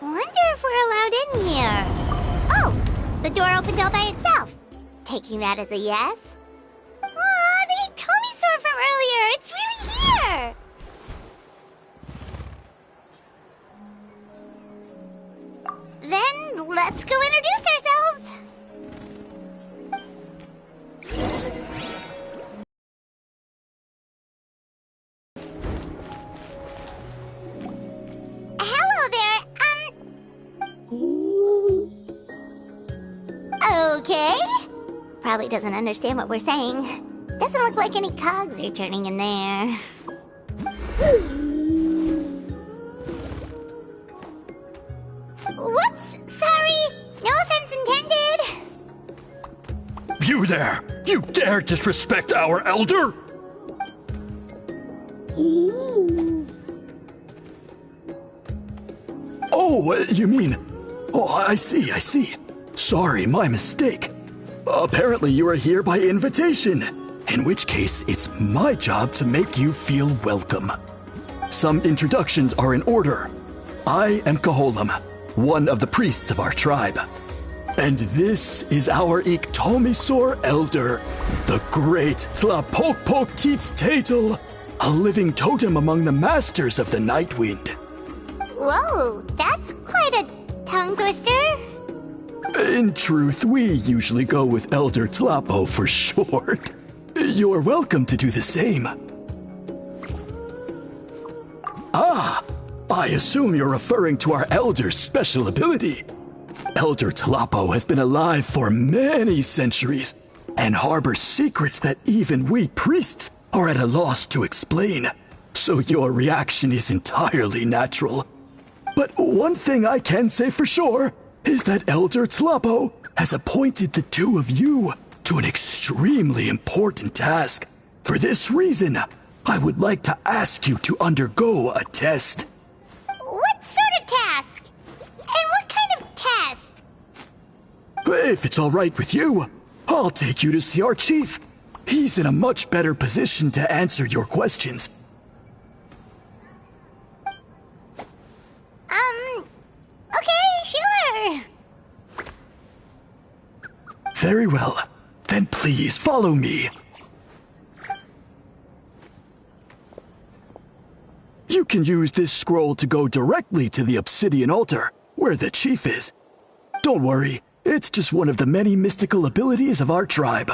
Wonder if we're allowed in here. Oh, the door opened all by itself. Taking that as a yes. Aw, the Atomi sword from earlier. It's really here. Then let's go introduce ourselves. Hello there, okay. Probably doesn't understand what we're saying. Doesn't look like any cogs are turning in there. Whoops, sorry. No offense intended. You there! You dare disrespect our elder? Oh, you mean... Oh, I see. Sorry, my mistake. Apparently you are here by invitation, in which case it's my job to make you feel welcome. Some introductions are in order. I am Koholam, one of the priests of our tribe. And this is our Iktomisor elder, the great Tlapokpok Tatel, a living totem among the masters of the Nightwind. Whoa, that's quite a tongue twister. In truth, we usually go with Elder Tlapo for short. You're welcome to do the same. Ah, I assume you're referring to our elder's special ability. Elder Tlapo has been alive for many centuries and harbors secrets that even we priests are at a loss to explain. So your reaction is entirely natural. But one thing I can say for sure is that Elder Tlapo has appointed the two of you to an extremely important task. For this reason, I would like to ask you to undergo a test. What sort of task? And what kind of test? If it's all right with you, I'll take you to see our chief. He's in a much better position to answer your questions. Okay, sure. Very well. Then please follow me. You can use this scroll to go directly to the obsidian altar, where the chief is. Don't worry, it's just one of the many mystical abilities of our tribe.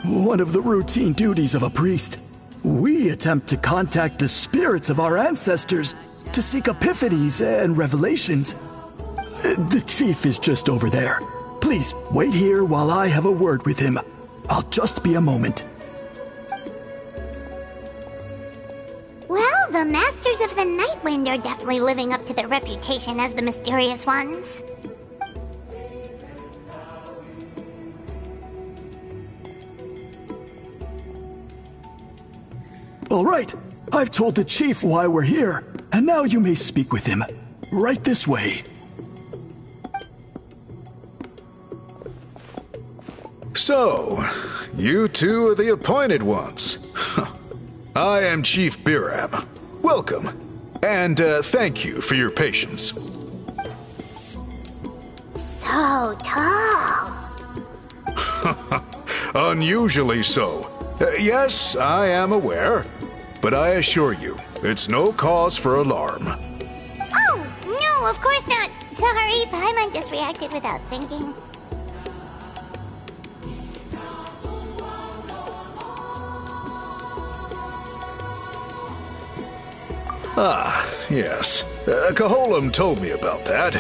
One of the routine duties of a priest. We attempt to contact the spirits of our ancestors to seek epiphanies and revelations. The chief is just over there. Please wait here while I have a word with him. I'll just be a moment. Well, the Masters of the Nightwind are definitely living up to their reputation as the mysterious ones. All right, I've told the chief why we're here, and now you may speak with him. Right this way. So, you two are the appointed ones. I am Chief Biram. Welcome, and thank you for your patience. So tall. Unusually so. Yes, I am aware, but I assure you, it's no cause for alarm. Oh, no, of course not. Sorry, Paimon just reacted without thinking. Ah, yes. Caholam told me about that.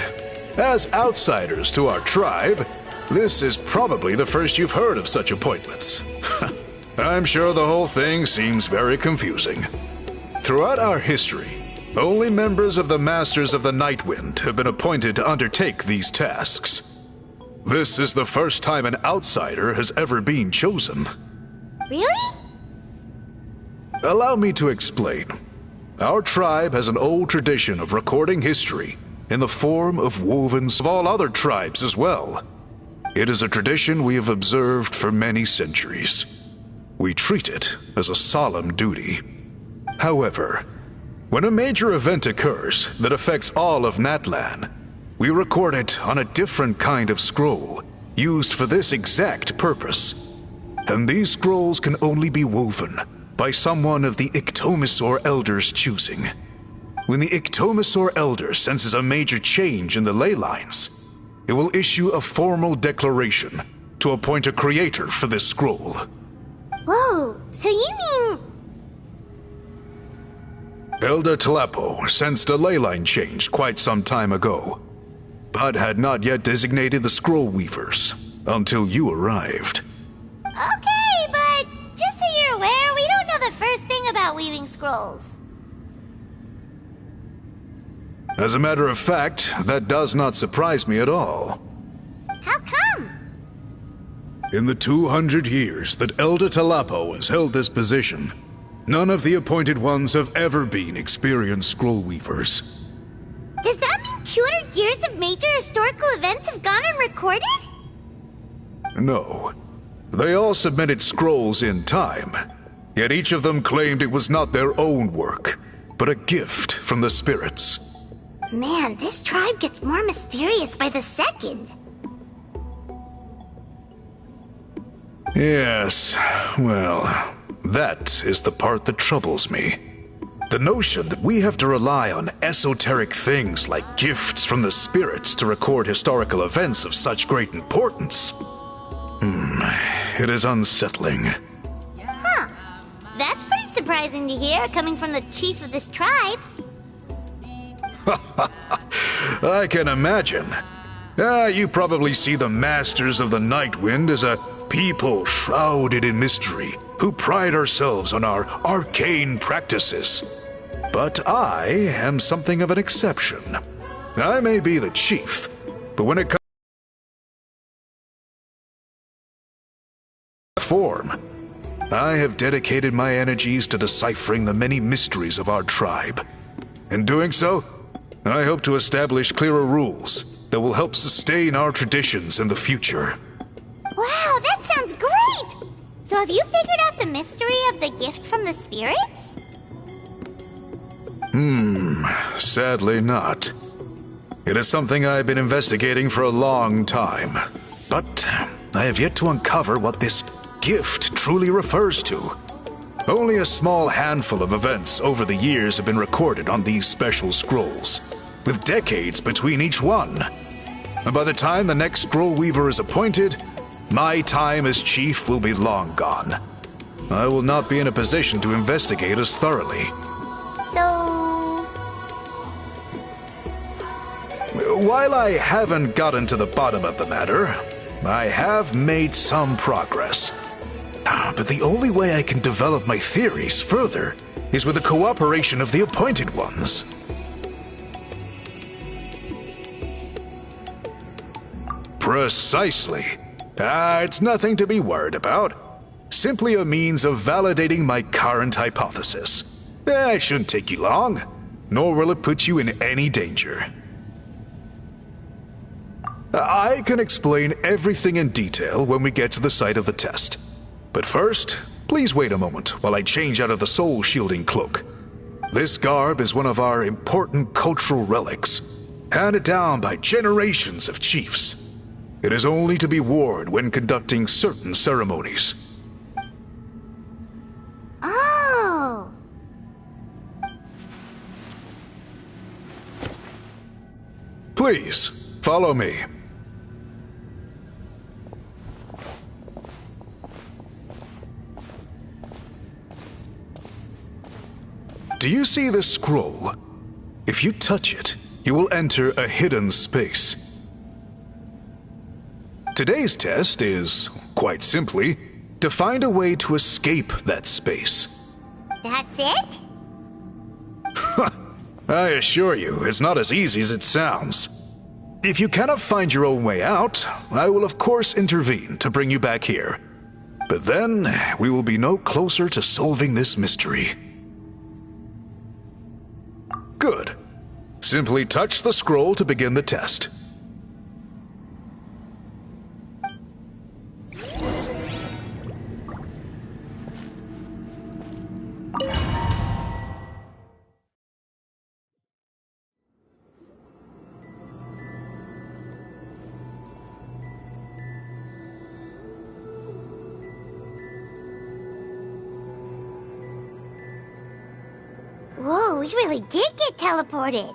As outsiders to our tribe, this is probably the first you've heard of such appointments. I'm sure the whole thing seems very confusing. Throughout our history, only members of the Masters of the Nightwind have been appointed to undertake these tasks. This is the first time an outsider has ever been chosen. Really? Allow me to explain. Our tribe has an old tradition of recording history in the form of wovens of all other tribes as well. It is a tradition we have observed for many centuries. We treat it as a solemn duty. However, when a major event occurs that affects all of Natlan, we record it on a different kind of scroll, used for this exact purpose. And these scrolls can only be woven by someone of the Ictomisor Elder's choosing. When the Ictomisor Elder senses a major change in the ley lines, it will issue a formal declaration to appoint a creator for this scroll. Whoa, so you mean... Elder Talapo sensed a ley line change quite some time ago, but had not yet designated the scroll weavers until you arrived. Okay, but just so you're aware, we don't know the first thing about weaving scrolls. As a matter of fact, that does not surprise me at all. How come? In the 200 years that Elder Talapo has held this position, none of the appointed ones have ever been experienced scroll weavers. Does that mean 200 years of major historical events have gone unrecorded? No. They all submitted scrolls in time, yet each of them claimed it was not their own work, but a gift from the spirits. Man, this tribe gets more mysterious by the second. Yes, well, that is the part that troubles me. The notion that we have to rely on esoteric things like gifts from the spirits to record historical events of such great importance. It is unsettling. Huh. That's pretty surprising to hear, coming from the chief of this tribe. I can imagine. You probably see the Masters of the Nightwind as a people shrouded in mystery, who pride ourselves on our arcane practices. But I am something of an exception. I may be the chief, but when it comes to form, I have dedicated my energies to deciphering the many mysteries of our tribe. In doing so, I hope to establish clearer rules that will help sustain our traditions in the future. Wow, that sounds great! So have you figured out the mystery of the gift from the spirits? Sadly not. It is something I've been investigating for a long time, but I have yet to uncover what this gift truly refers to. Only a small handful of events over the years have been recorded on these special scrolls, with decades between each one. And by the time the next scroll weaver is appointed, my time as chief will be long gone. I will not be in a position to investigate as thoroughly. So... While I haven't gotten to the bottom of the matter, I have made some progress. But the only way I can develop my theories further is with the cooperation of the appointed ones. Precisely. It's nothing to be worried about. Simply a means of validating my current hypothesis. It shouldn't take you long, nor will it put you in any danger. I can explain everything in detail when we get to the site of the test. But first, please wait a moment while I change out of the soul-shielding cloak. This garb is one of our important cultural relics, handed down by generations of chiefs. It is only to be worn when conducting certain ceremonies. Oh! Please, follow me. Do you see this scroll? If you touch it, you will enter a hidden space. Today's test is, quite simply, to find a way to escape that space. That's it? I assure you, it's not as easy as it sounds. If you cannot find your own way out, I will of course intervene to bring you back here. But then, we will be no closer to solving this mystery. Good. Simply touch the scroll to begin the test. Whoa, we really did get teleported.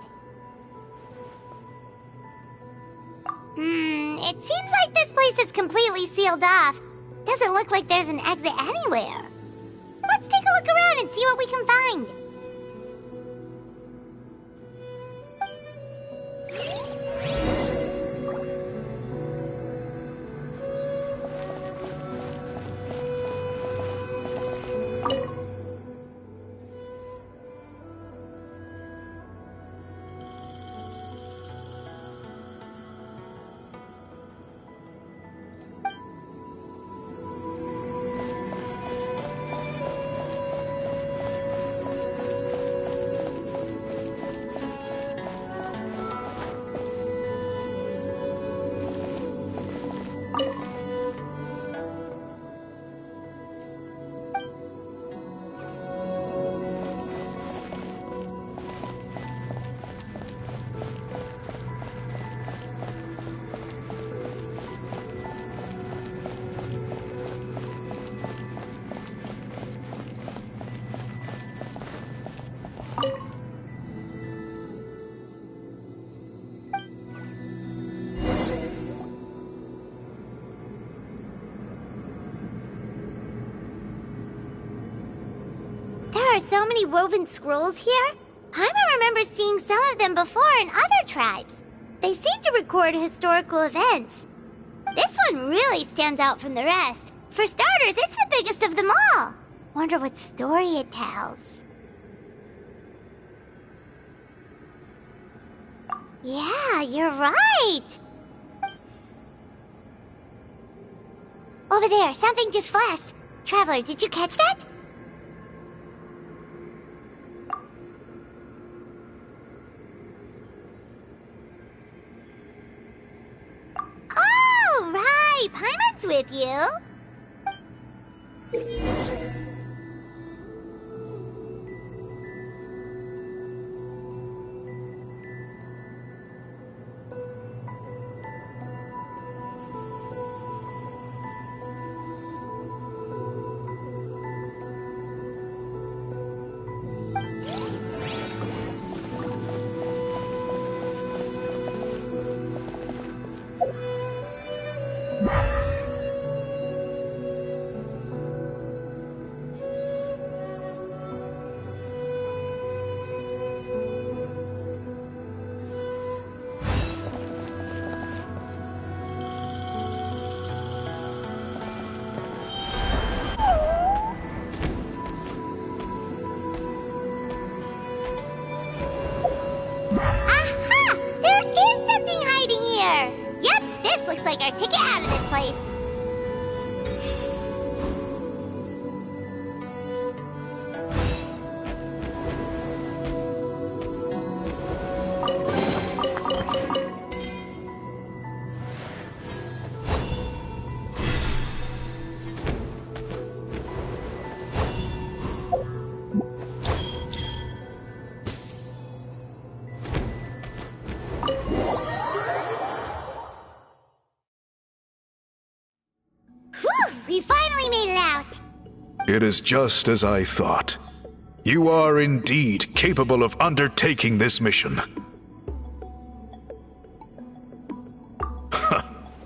It seems like this place is completely sealed off. Doesn't look like there's an exit anywhere. Let's take a look around and see what we can find. There are so many woven scrolls here. Paimon remembers seeing some of them before in other tribes. They seem to record historical events. This one really stands out from the rest. For starters, it's the biggest of them all. Wonder what story it tells. Yeah, you're right. Over there, something just flashed. Traveler, did you catch that? Oh, right. Paimon's with you. Looks like our ticket out of this place. We finally made it out! It is just as I thought. You are indeed capable of undertaking this mission.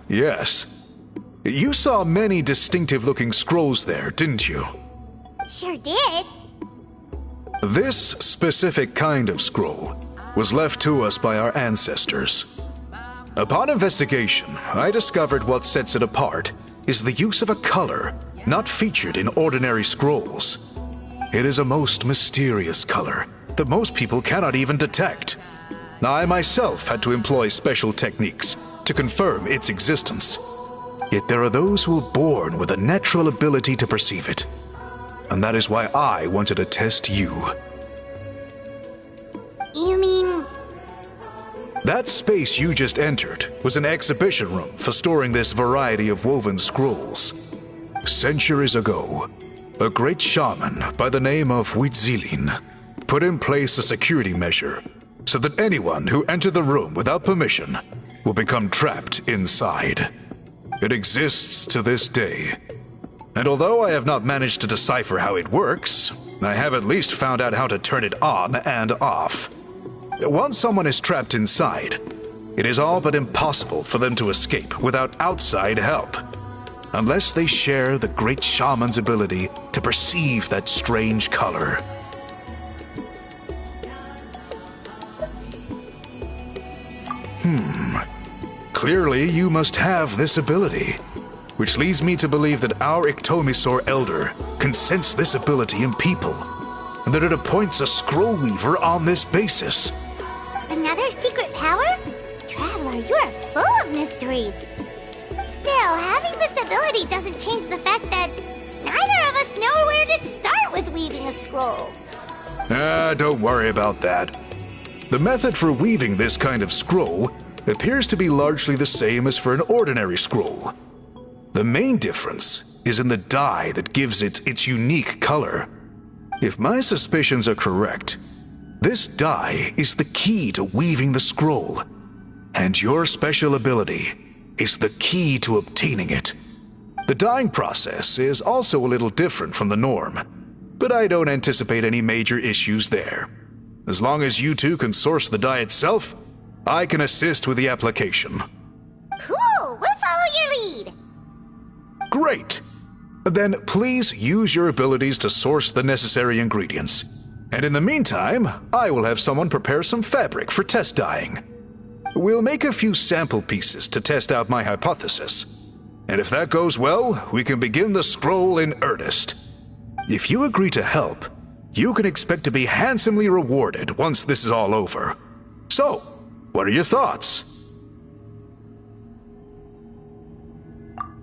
Yes. You saw many distinctive-looking scrolls there, didn't you? Sure did. This specific kind of scroll was left to us by our ancestors. Upon investigation, I discovered what sets it apart is the use of a color not featured in ordinary scrolls. It is a most mysterious color that most people cannot even detect. I myself had to employ special techniques to confirm its existence. Yet there are those who are born with a natural ability to perceive it. And that is why I wanted to test you. You mean... That space you just entered was an exhibition room for storing this variety of woven scrolls. Centuries ago, a great shaman by the name of Huitzilin put in place a security measure so that anyone who entered the room without permission will become trapped inside. It exists to this day. And although I have not managed to decipher how it works, I have at least found out how to turn it on and off. Once someone is trapped inside, it is all but impossible for them to escape without outside help, unless they share the great shaman's ability to perceive that strange color. Clearly, you must have this ability, which leads me to believe that our Iktomisor Elder can sense this ability in people, and that it appoints a scroll weaver on this basis. Another secret power? Traveler, you are full of mysteries. Still, having this ability doesn't change the fact that neither of us know where to start with weaving a scroll. Don't worry about that. The method for weaving this kind of scroll appears to be largely the same as for an ordinary scroll. The main difference is in the dye that gives it its unique color. If my suspicions are correct, this dye is the key to weaving the scroll, and your special ability is the key to obtaining it. The dyeing process is also a little different from the norm, but I don't anticipate any major issues there. As long as you two can source the dye itself, I can assist with the application. Cool! We'll follow your lead! Great! Then please use your abilities to source the necessary ingredients. And in the meantime, I will have someone prepare some fabric for test dyeing. We'll make a few sample pieces to test out my hypothesis. And if that goes well, we can begin the scroll in earnest. If you agree to help, you can expect to be handsomely rewarded once this is all over. So, what are your thoughts?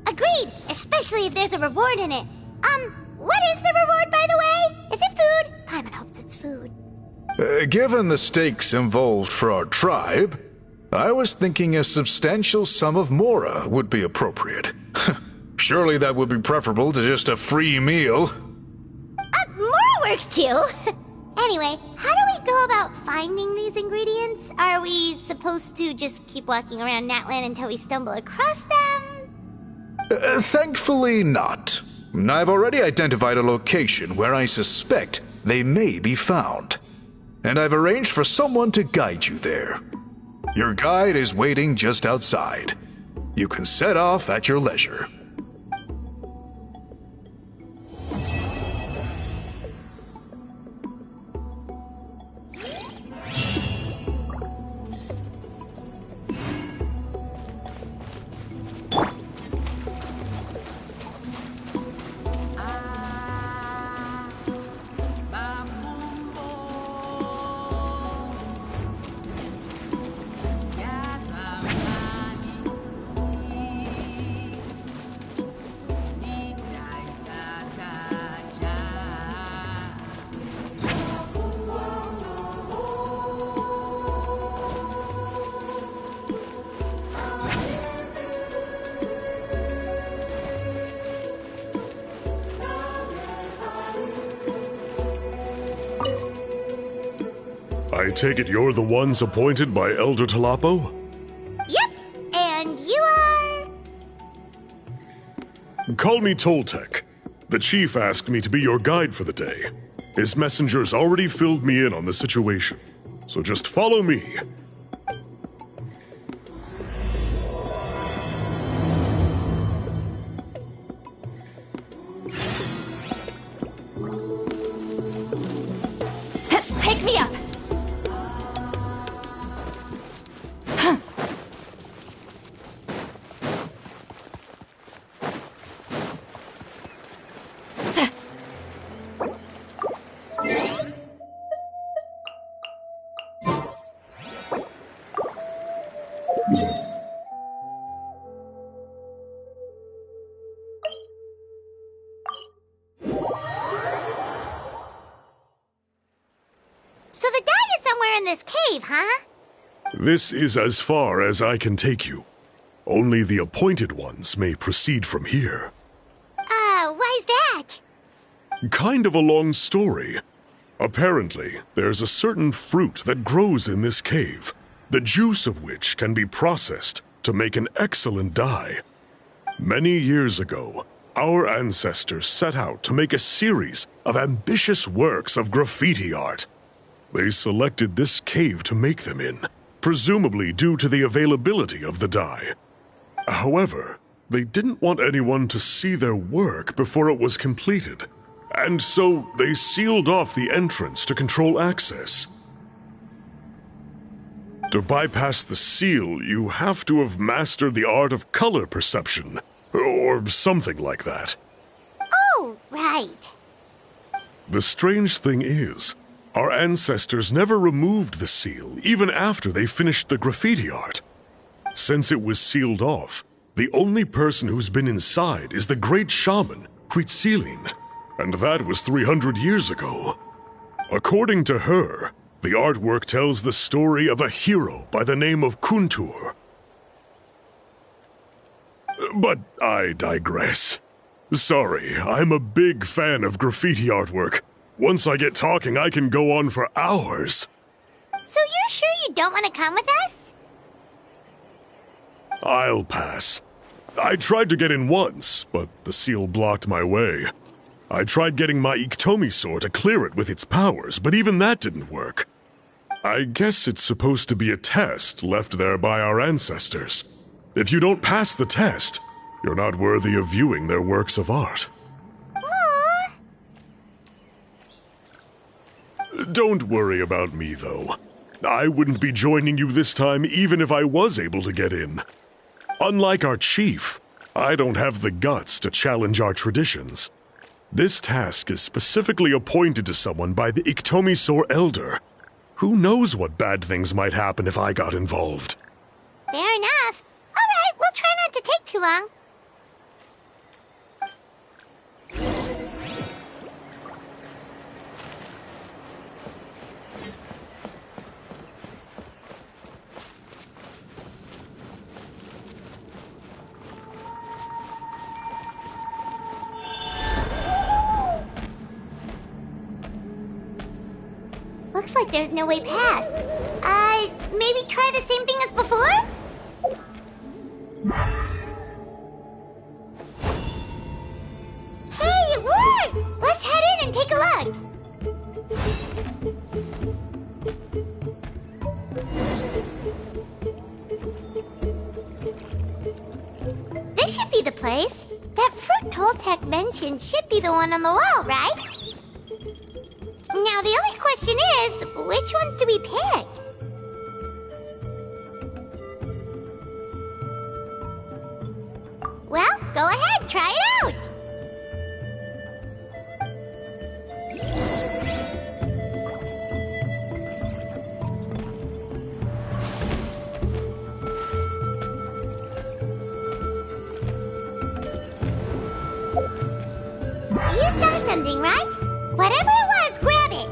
Agreed, especially if there's a reward in it. What is the reward, by the way? Is it food? Paimon hopes it's food. Given the stakes involved for our tribe, I was thinking a substantial sum of mora would be appropriate. Surely that would be preferable to just a free meal. Mora works too. Anyway, how do we go about finding these ingredients? Are we supposed to just keep walking around Natlan until we stumble across them? Thankfully not. I've already identified a location where I suspect they may be found. And I've arranged for someone to guide you there. Your guide is waiting just outside. You can set off at your leisure. I take it you're the ones appointed by Elder Talapo? Yep, and you are... Call me Toltec. The chief asked me to be your guide for the day. His messengers already filled me in on the situation. So just follow me. Take me up! So the dye is somewhere in this cave, huh? This is as far as I can take you. Only the appointed ones may proceed from here. Why's that? Kind of a long story. Apparently, there's a certain fruit that grows in this cave, the juice of which can be processed to make an excellent dye. Many years ago, our ancestors set out to make a series of ambitious works of graffiti art. They selected this cave to make them in, presumably due to the availability of the dye. However, they didn't want anyone to see their work before it was completed, and so they sealed off the entrance to control access. To bypass the seal, you have to have mastered the art of color perception, or something like that. Oh, right. The strange thing is, our ancestors never removed the seal, even after they finished the graffiti art. Since it was sealed off, the only person who's been inside is the great shaman, Huitzilin, and that was 300 years ago. According to her, the artwork tells the story of a hero by the name of Kuntur. But I digress. Sorry, I'm a big fan of graffiti artwork. Once I get talking, I can go on for hours. So you're sure you don't want to come with us? I'll pass. I tried to get in once, but the seal blocked my way. I tried getting my Iktomi to clear it with its powers, but even that didn't work. I guess it's supposed to be a test left there by our ancestors. If you don't pass the test, you're not worthy of viewing their works of art. Aww. Don't worry about me, though. I wouldn't be joining you this time even if I was able to get in. Unlike our chief, I don't have the guts to challenge our traditions. This task is specifically appointed to someone by the Iktomi Elder. Who knows what bad things might happen if I got involved? Fair enough. All right, we'll try not to take too long. Looks like there's no way past. Maybe try the same thing as before? Hey, it worked! Let's head in and take a look. This should be the place. That fruit Toltec mentioned should be the one on the wall, right? Now, the only question is, which ones do we pick? Well, go ahead, try it out! You saw something, right? Whatever it was, grab it!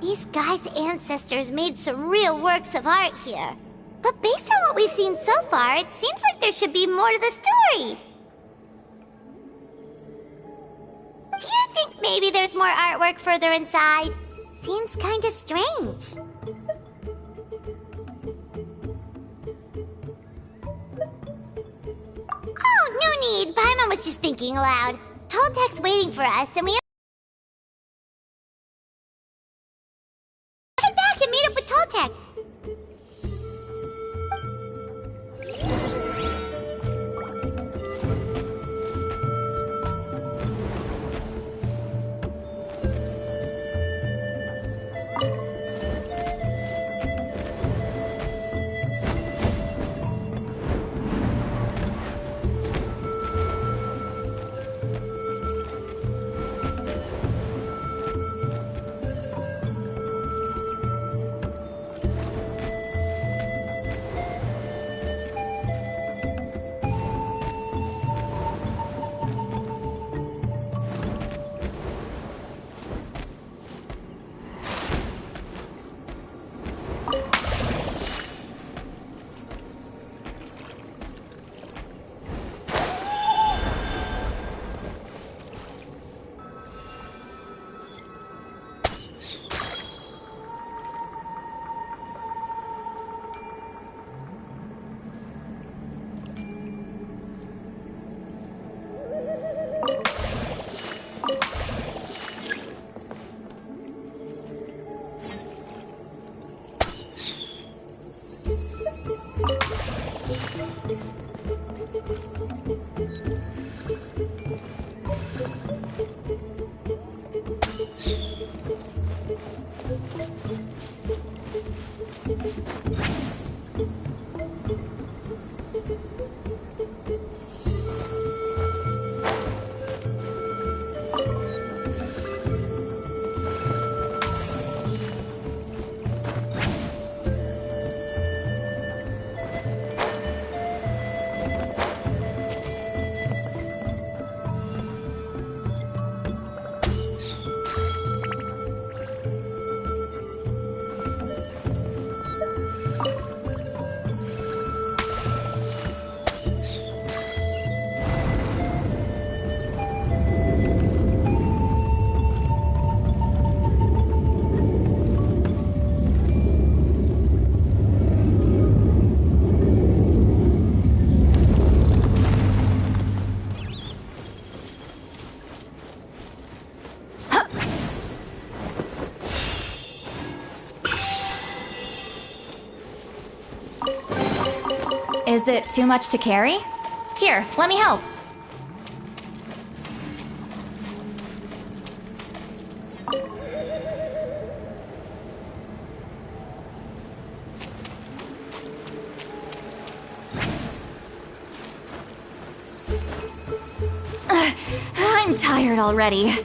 These guys' ancestors made some real works of art here. But based on what we've seen so far, it seems like there should be more to the story. Do you think maybe there's more artwork further inside? Seems kinda strange. Oh, no need. Paimon was just thinking aloud. Toltec's waiting for us, and we head back and meet up with Toltec. Is it too much to carry? Here, let me help. I'm tired already.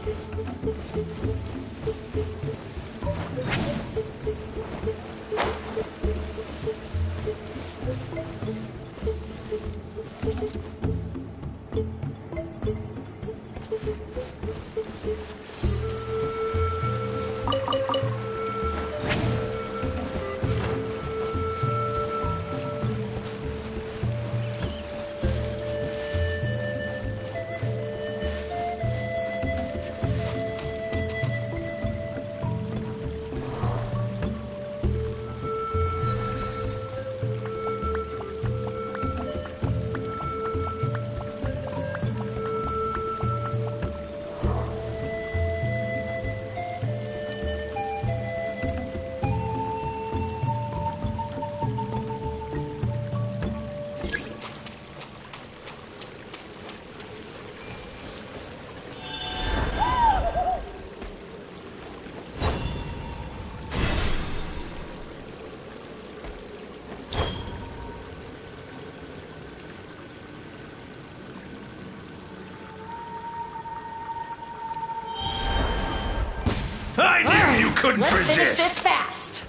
I knew you couldn't Let's resist! finish this fast!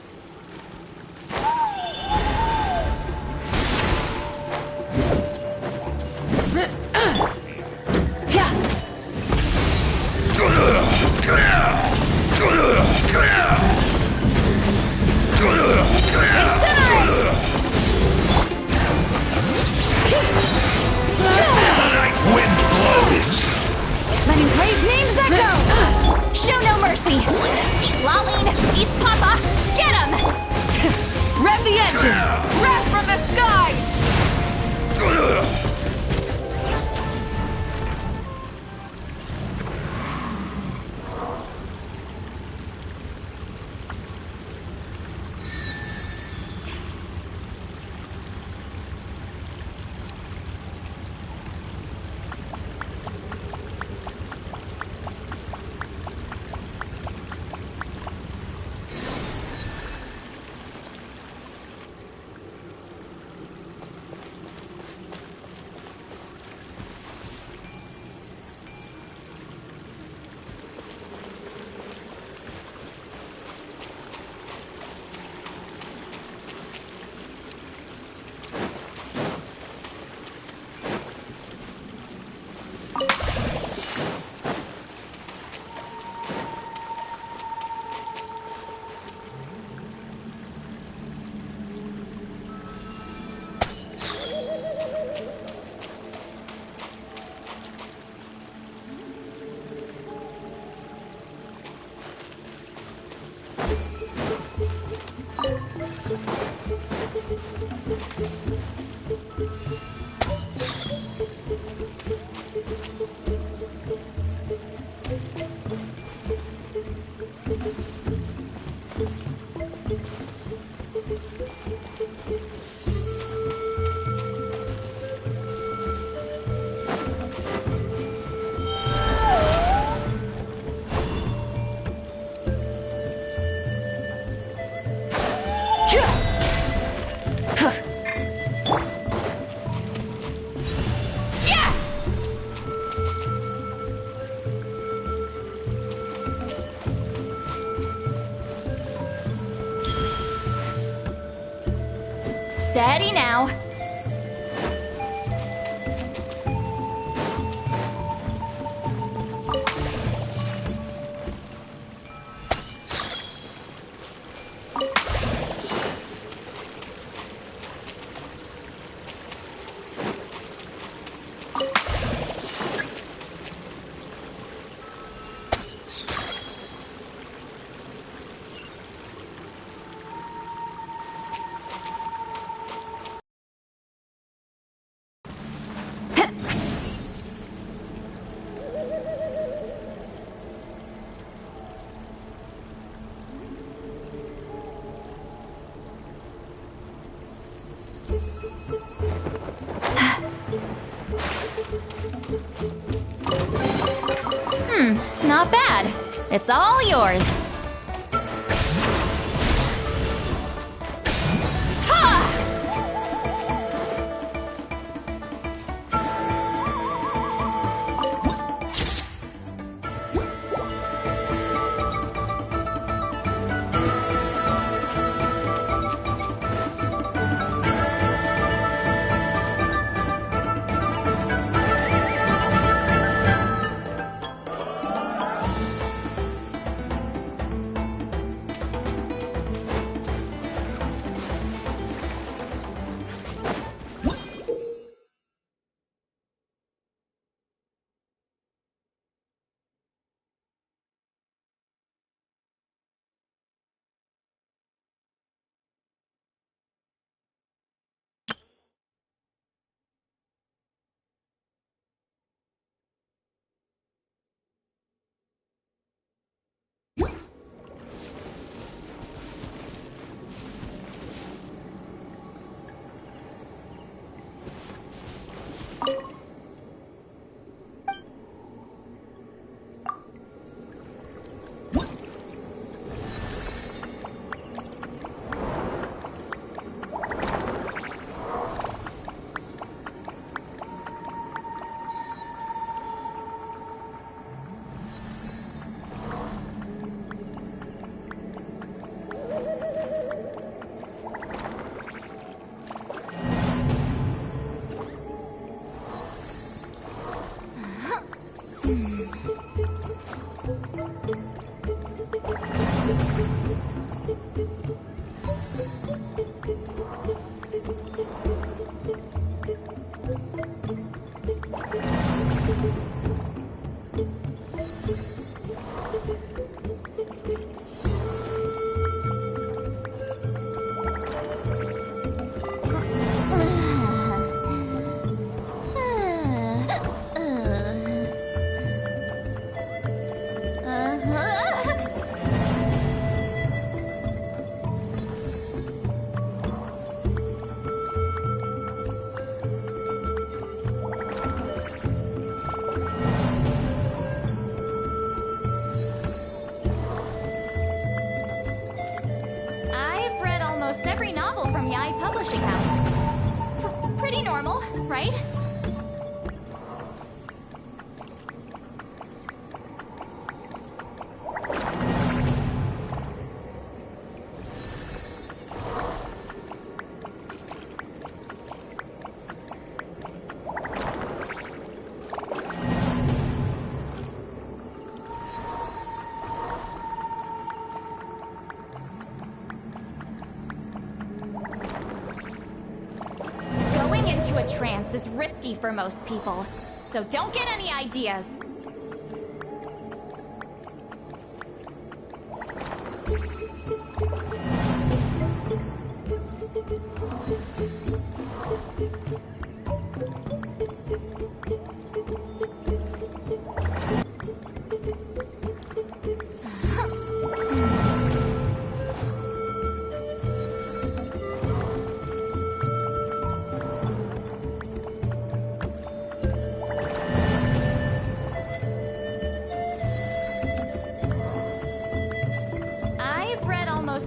The night wind blows! Letting brave names echo! Show no mercy! He's lolling! He's Papa! Get him! Rev the engines! Wrath from the skies! Steady now. It's all yours. Publishing house. Pretty normal, right? Into a trance is risky for most people, so don't get any ideas.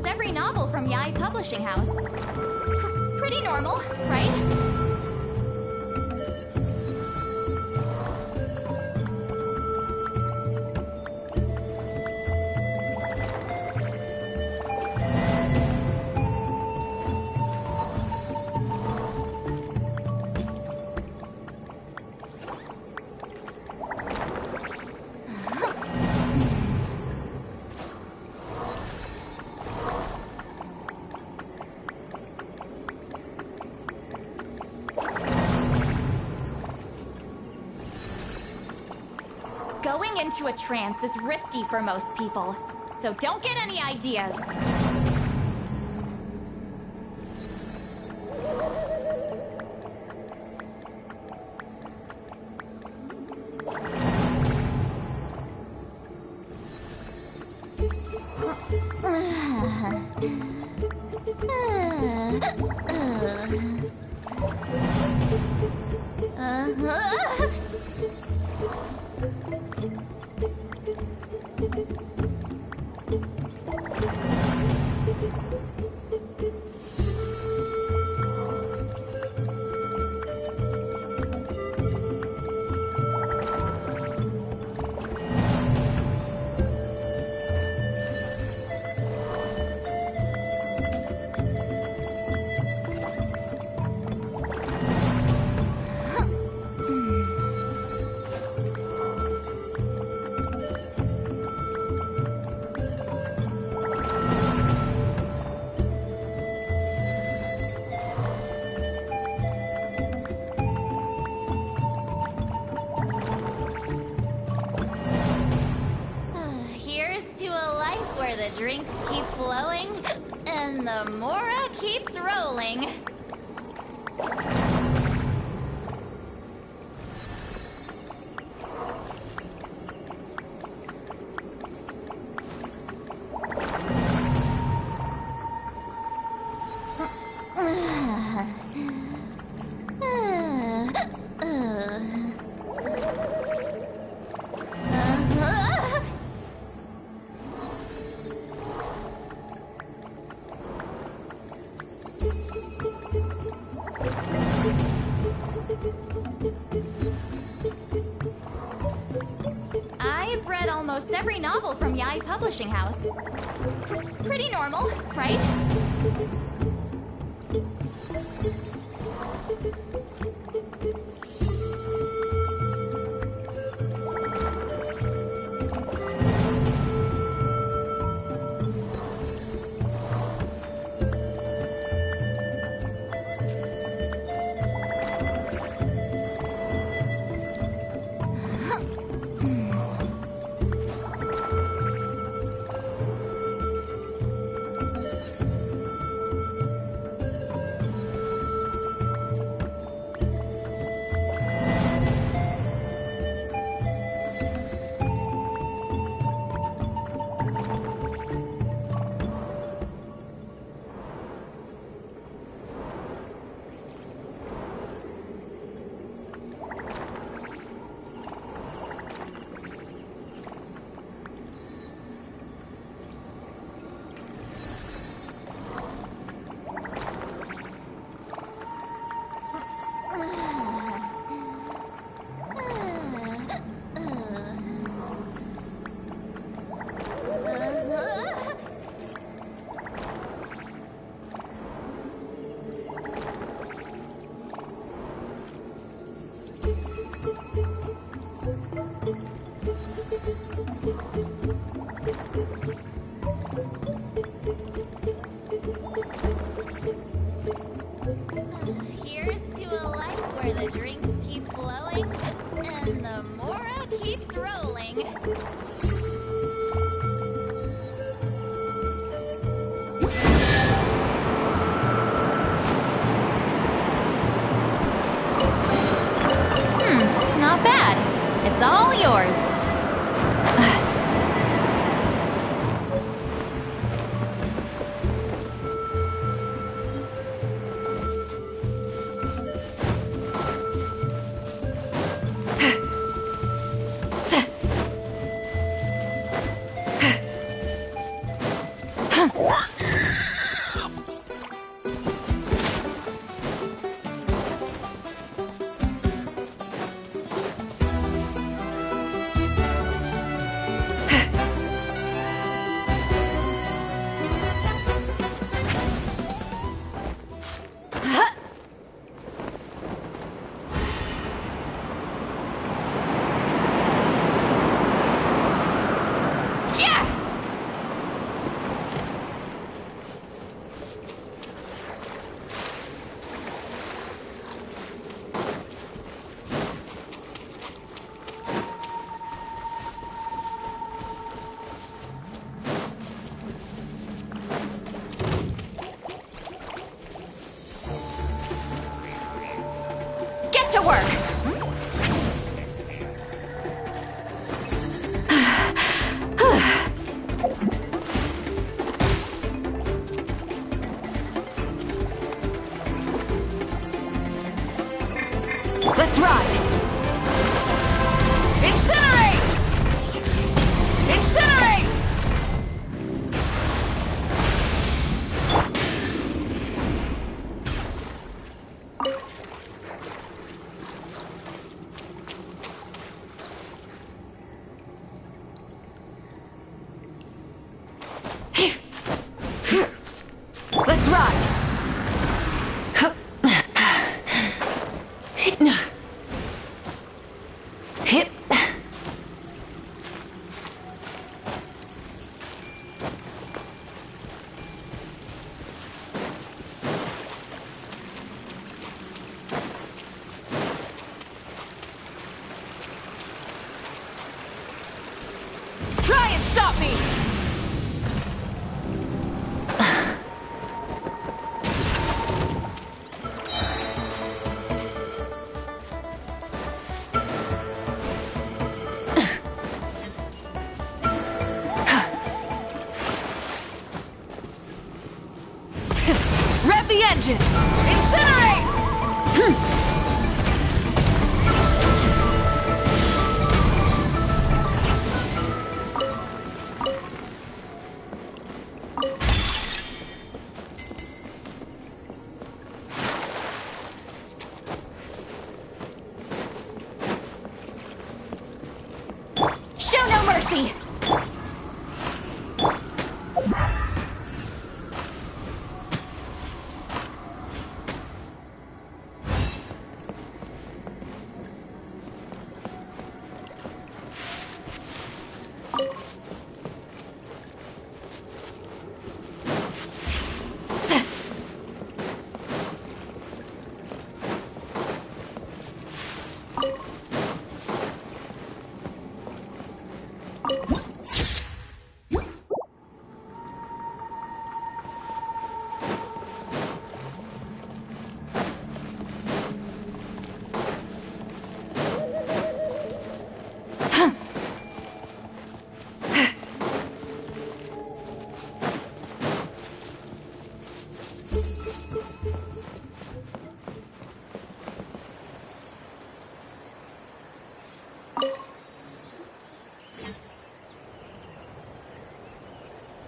Every novel from Yai Publishing House. Pretty normal, right? Going into a trance is risky for most people, so don't get any ideas. drinks keep flowing, and the Mora keeps rolling. I've read almost every novel from Yai Publishing House. Pretty normal, right? Here's to a life where the drinks keep flowing and the Mora keeps rolling. Not bad. It's all yours. To work. Let's ride. Incinerate! Incinerate! Let's ride! Hit! vengeance! Incinerate! Show no mercy!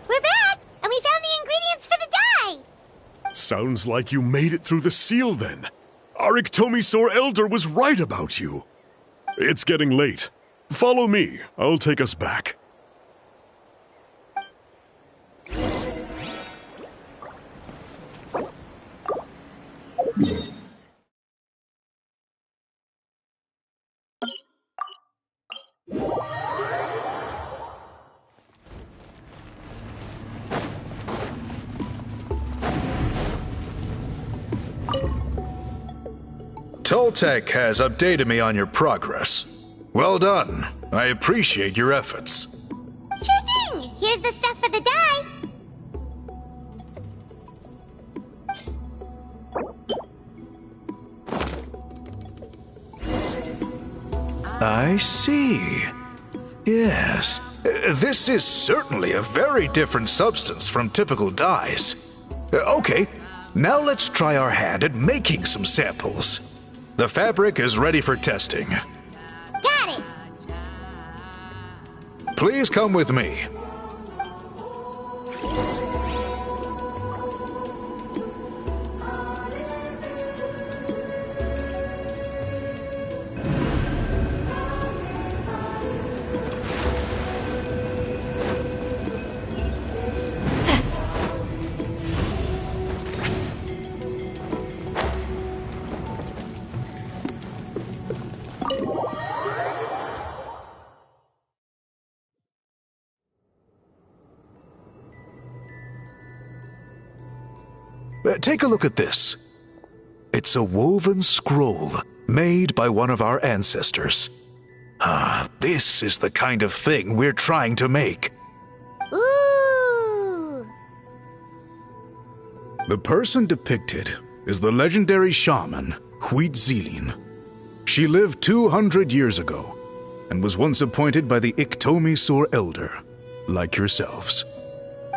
We're back, and we found the ingredients for the dye! Sounds like you made it through the seal then. Our Iktomisaur Elder was right about you. It's getting late. Follow me. I'll take us back. Toltec has updated me on your progress. Well done. I appreciate your efforts. Sure thing! Here's the stuff for the dye. I see. Yes. This is certainly a very different substance from typical dyes. Okay, now let's try our hand at making some samples. The fabric is ready for testing. Got it! Please come with me. Take a look at this. It's a woven scroll made by one of our ancestors. This is the kind of thing we're trying to make. Ooh! The person depicted is the legendary shaman, Huitzilin. She lived 200 years ago and was once appointed by the Iktomisaur Elder, like yourselves.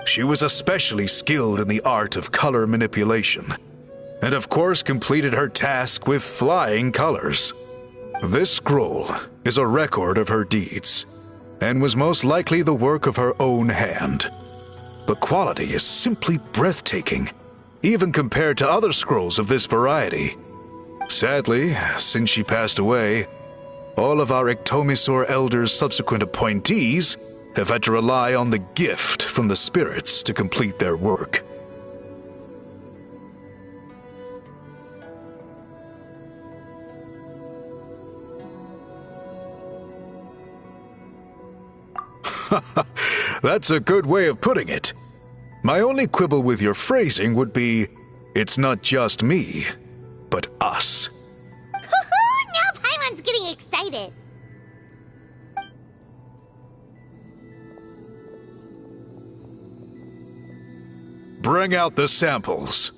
She was especially skilled in the art of color manipulation, and of course completed her task with flying colors. This scroll is a record of her deeds, and was most likely the work of her own hand. The quality is simply breathtaking, even compared to other scrolls of this variety. Sadly, since she passed away, all of our Iktomisaur Elder's subsequent appointees have had to rely on the gift from the spirits to complete their work. That's a good way of putting it. My only quibble with your phrasing would be, it's not just me, but us. Now Paimon's getting excited. Bring out the samples.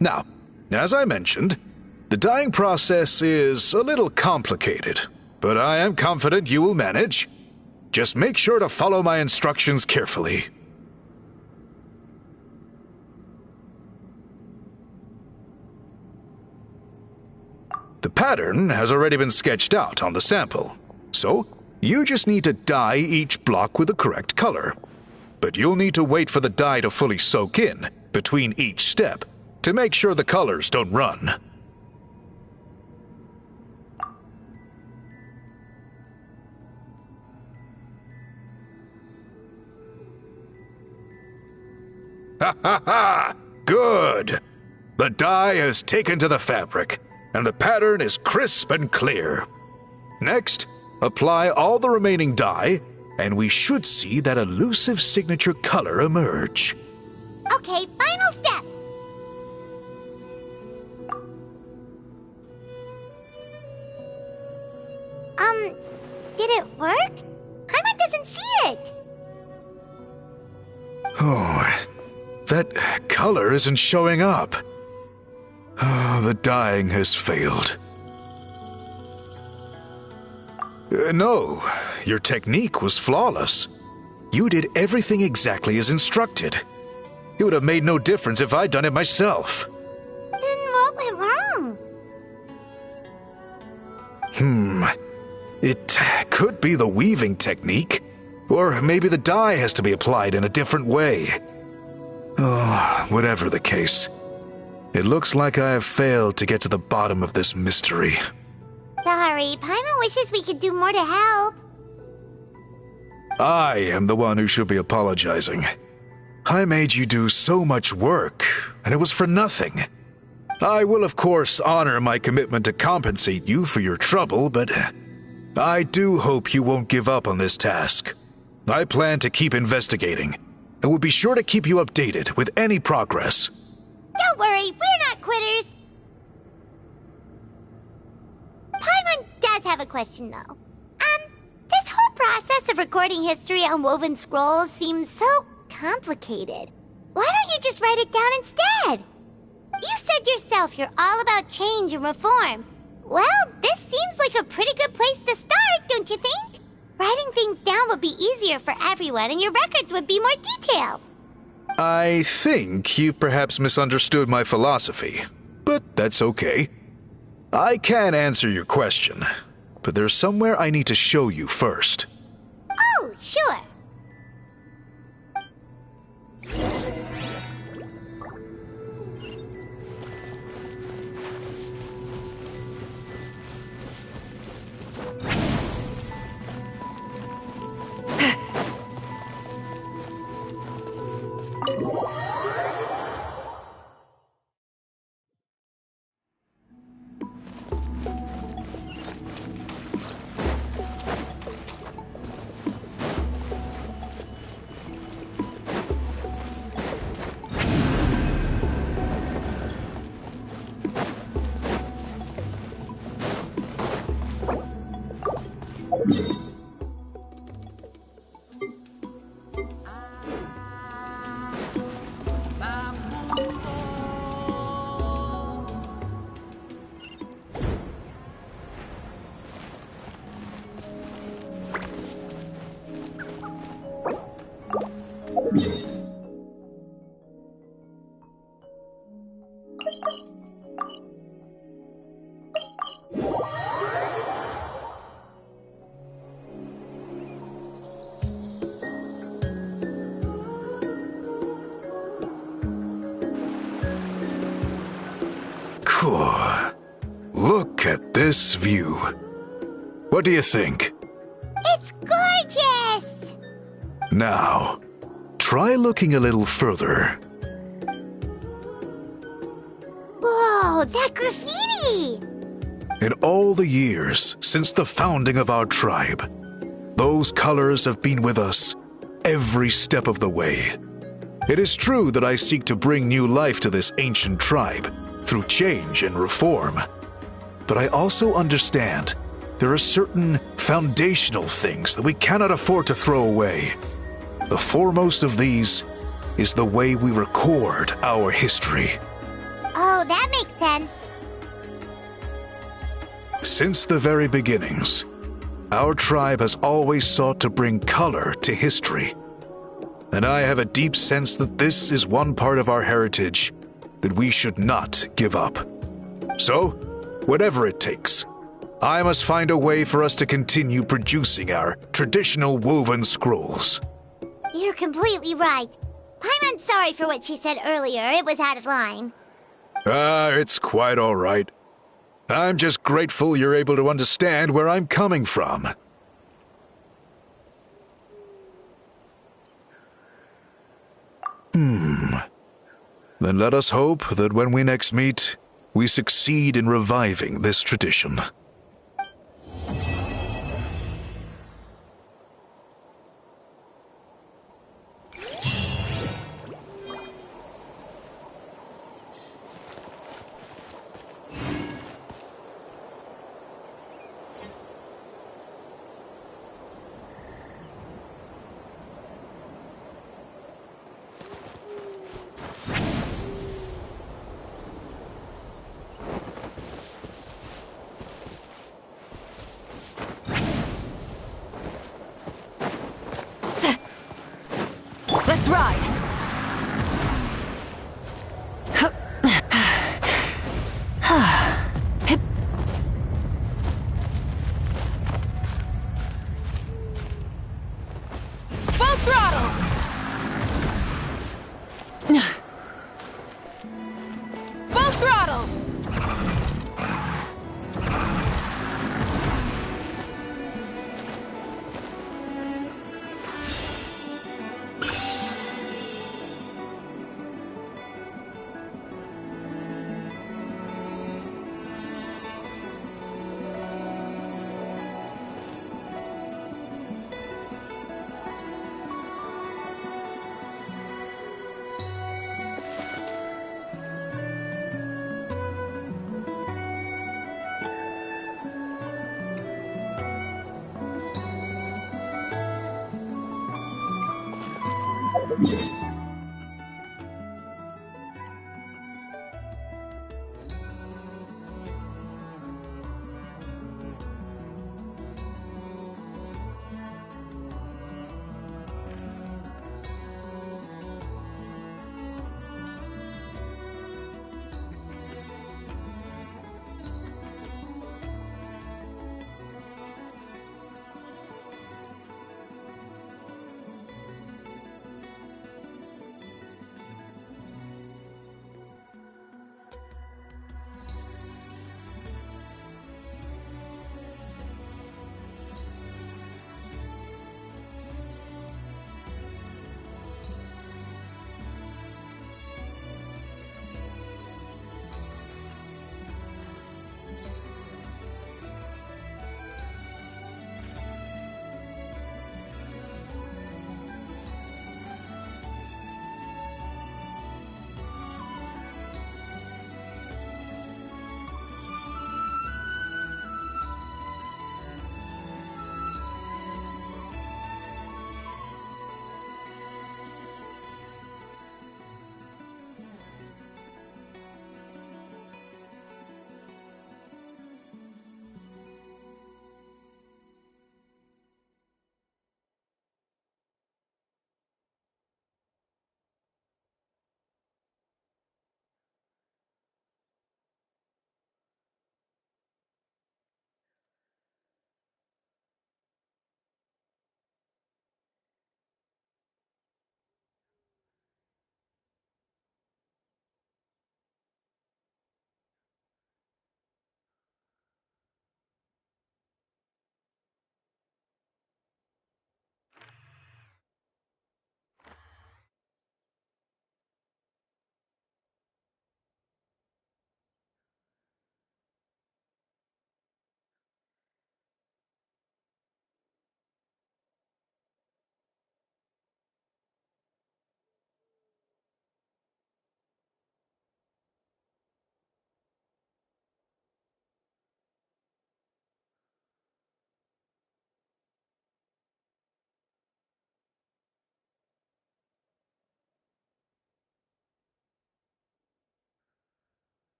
Now, as I mentioned, The dyeing process is a little complicated, but I am confident you will manage. Just make sure to follow my instructions carefully. The pattern has already been sketched out on the sample, so you just need to dye each block with the correct color. But you'll need to wait for the dye to fully soak in between each step to make sure the colors don't run. Ha ha ha! Good! The dye has taken to the fabric, and the pattern is crisp and clear. Next, apply all the remaining dye, and we should see that elusive signature color emerge. Okay, final step. Did it work? Paimon doesn't see it. Oh, that color isn't showing up. Oh, the dyeing has failed. No, your technique was flawless. You did everything exactly as instructed. It would have made no difference if I'd done it myself. Then what went wrong? It could be the weaving technique, or maybe the dye has to be applied in a different way. Oh, whatever the case, it looks like I have failed to get to the bottom of this mystery. Sorry, Paimon wishes we could do more to help. I am the one who should be apologizing. I made you do so much work, and it was for nothing. I will, of course, honor my commitment to compensate you for your trouble, but I do hope you won't give up on this task. I plan to keep investigating, and will be sure to keep you updated with any progress. Don't worry, we're not quitters. Paimon does have a question, though. This whole process of recording history on woven scrolls seems so complicated. Why don't you just write it down instead? You said yourself you're all about change and reform. Well, this seems like a pretty good place to start, don't you think? Writing things down would be easier for everyone, and your records would be more detailed. I think you've perhaps misunderstood my philosophy, but that's okay. I can answer your question, but there's somewhere I need to show you first. Oh, sure. Cool. Look at this view. What do you think? It's gorgeous! Now, try looking a little further. Whoa, that graffiti! In all the years since the founding of our tribe, those colors have been with us every step of the way. It is true that I seek to bring new life to this ancient tribe through change and reform. But I also understand there are certain foundational things that we cannot afford to throw away. The foremost of these is the way we record our history. Oh, that makes sense. Since the very beginnings, our tribe has always sought to bring color to history. And I have a deep sense that this is one part of our heritage that we should not give up. So, whatever it takes, I must find a way for us to continue producing our traditional woven scrolls. You're completely right. Paimon's sorry for what she said earlier. It was out of line. It's quite all right. I'm just grateful you're able to understand where I'm coming from. Then let us hope that when we next meet, we succeed in reviving this tradition. Let's ride! Full throttle! Full throttle!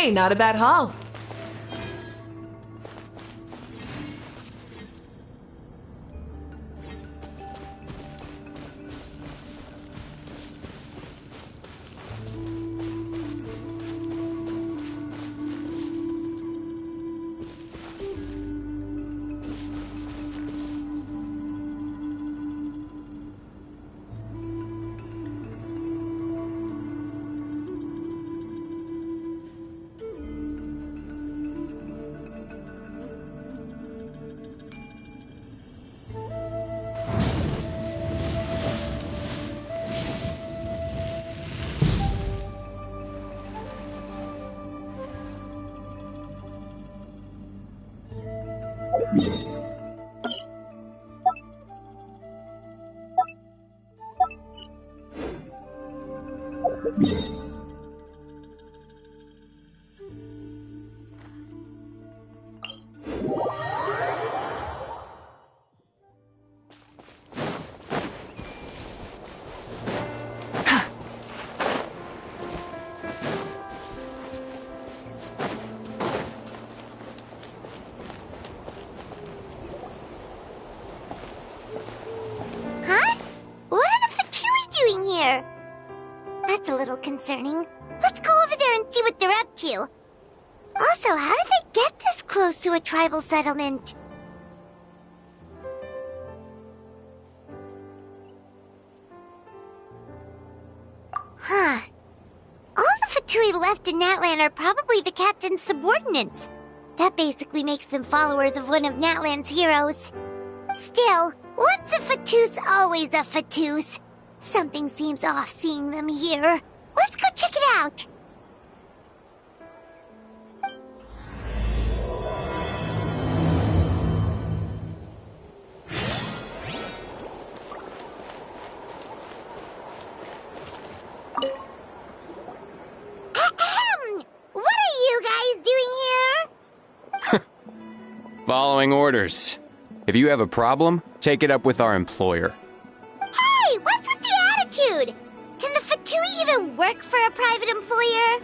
Hey, not a bad haul. Huh? What are the Fatui doing here? That's a little concerning. Let's go over there and see what they're up to. Also, how did they get this close to a tribal settlement? Huh. All the Fatui left in Natlan are probably the captain's subordinates. That basically makes them followers of one of Natlan's heroes. Still, once a Fatus, always a Fatus. Something seems off seeing them here. Let's go check it out. Ahem! What are you guys doing here? Following orders. If you have a problem, take it up with our employer. Hey, what's with the attitude? Can the Fatui even work for a private employer?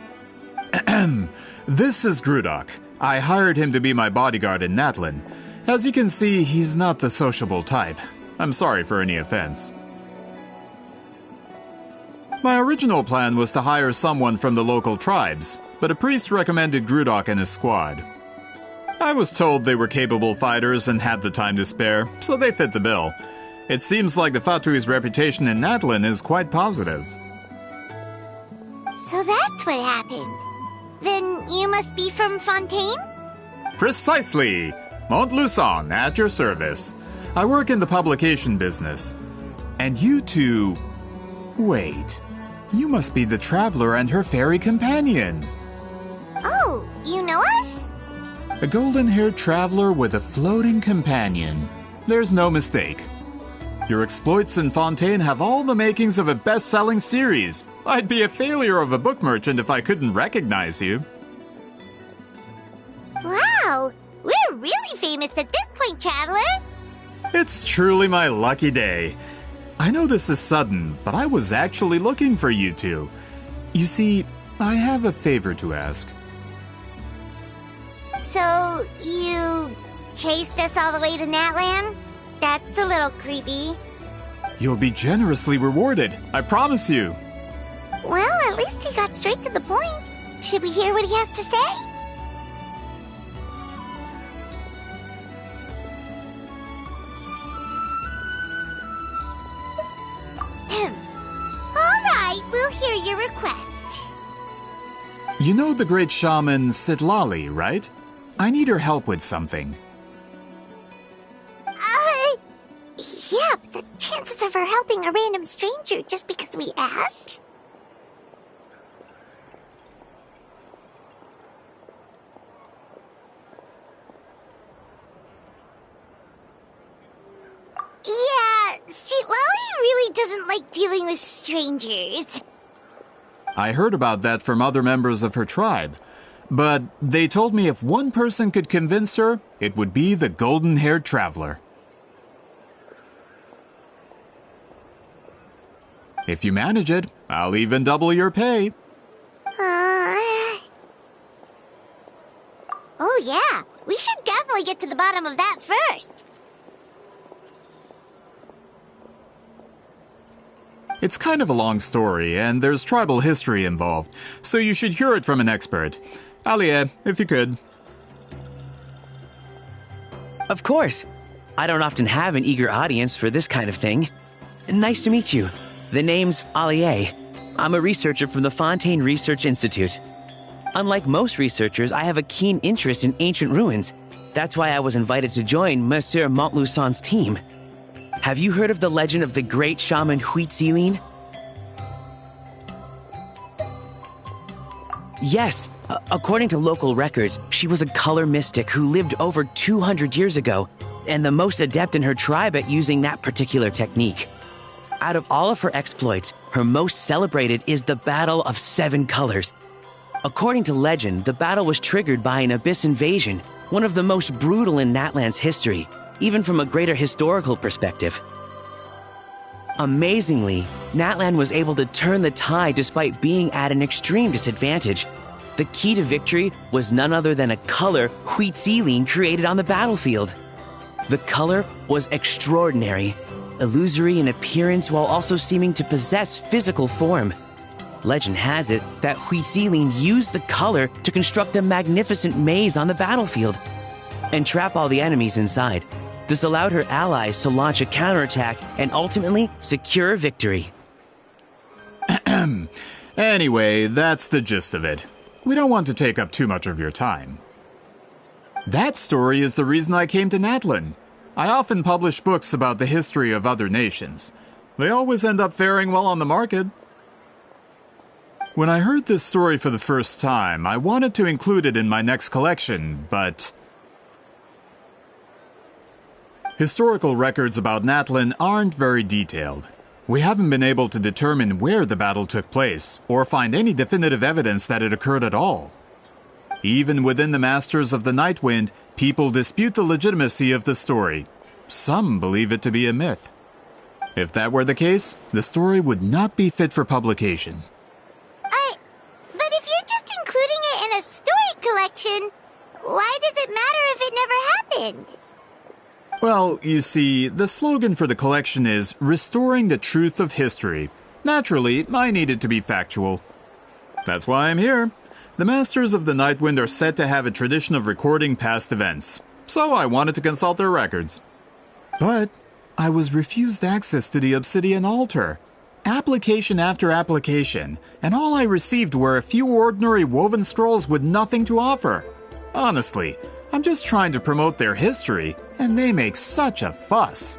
This is Grudok. I hired him to be my bodyguard in Natlan. As you can see, he's not the sociable type. I'm sorry for any offense. My original plan was to hire someone from the local tribes, but a priest recommended Grudok and his squad. I was told they were capable fighters and had the time to spare, so they fit the bill. It seems like the Fatui's reputation in Natlan is quite positive. So that's what happened. Then you must be from Fontaine? Precisely! Montluçon, at your service. I work in the publication business. And you two... Wait. You must be the traveler and her fairy companion. Oh, you know us? A golden-haired traveler with a floating companion. There's no mistake. Your exploits in Fontaine have all the makings of a best-selling series. I'd be a failure of a book merchant if I couldn't recognize you. Wow, we're really famous at this point, traveler. It's truly my lucky day. I know this is sudden, but I was actually looking for you two. You see, I have a favor to ask. So, you chased us all the way to Natlan? That's a little creepy. You'll be generously rewarded, I promise you. Well, at least he got straight to the point. Should we hear what he has to say? All right, we'll hear your request. You know the great shaman Sitlali, right? I need her help with something. Yeah, but the chances of her helping a random stranger just because we asked? Yeah, see, Lolly really doesn't like dealing with strangers. I heard about that from other members of her tribe. But they told me if one person could convince her, it would be the golden-haired traveler. If you manage it, I'll even double your pay. bottom of that first. It's kind of a long story, and there's tribal history involved, so you should hear it from an expert. Alie, if you could. Of course. I don't often have an eager audience for this kind of thing. Nice to meet you. The name's Alie. I'm a researcher from the Fontaine Research Institute. Unlike most researchers, I have a keen interest in ancient ruins. That's why I was invited to join Monsieur Montluçon's team. Have you heard of the legend of the great shaman Huitzilin? Yes. According to local records, she was a color mystic who lived over 200 years ago, and the most adept in her tribe at using that particular technique. Out of all of her exploits, her most celebrated is the Battle of Seven Colors. According to legend, the battle was triggered by an abyss invasion, one of the most brutal in Natlan's history, even from a greater historical perspective. Amazingly, Natlan was able to turn the tide despite being at an extreme disadvantage. The key to victory was none other than a color Huitzilin created on the battlefield. The color was extraordinary, illusory in appearance while also seeming to possess physical form. Legend has it that Huitzilin used the color to construct a magnificent maze on the battlefield and trap all the enemies inside. This allowed her allies to launch a counterattack and ultimately secure victory. Anyway, that's the gist of it. We don't want to take up too much of your time. That story is the reason I came to Natlan. I often publish books about the history of other nations. They always end up faring well on the market. When I heard this story for the first time, I wanted to include it in my next collection, but historical records about Natlan aren't very detailed. We haven't been able to determine where the battle took place, or find any definitive evidence that it occurred at all. Even within the Masters of the Nightwind, people dispute the legitimacy of the story. Some believe it to be a myth. If that were the case, the story would not be fit for publication. But if you're just including it in a story collection, why does it matter if it never happened? Well, you see, the slogan for the collection is Restoring the Truth of History. Naturally, I need it to be factual. That's why I'm here. The Masters of the Nightwind are said to have a tradition of recording past events, so I wanted to consult their records. But I was refused access to the Obsidian Altar. Application after application, and all I received were a few ordinary woven scrolls with nothing to offer. Honestly, I'm just trying to promote their history, and they make such a fuss.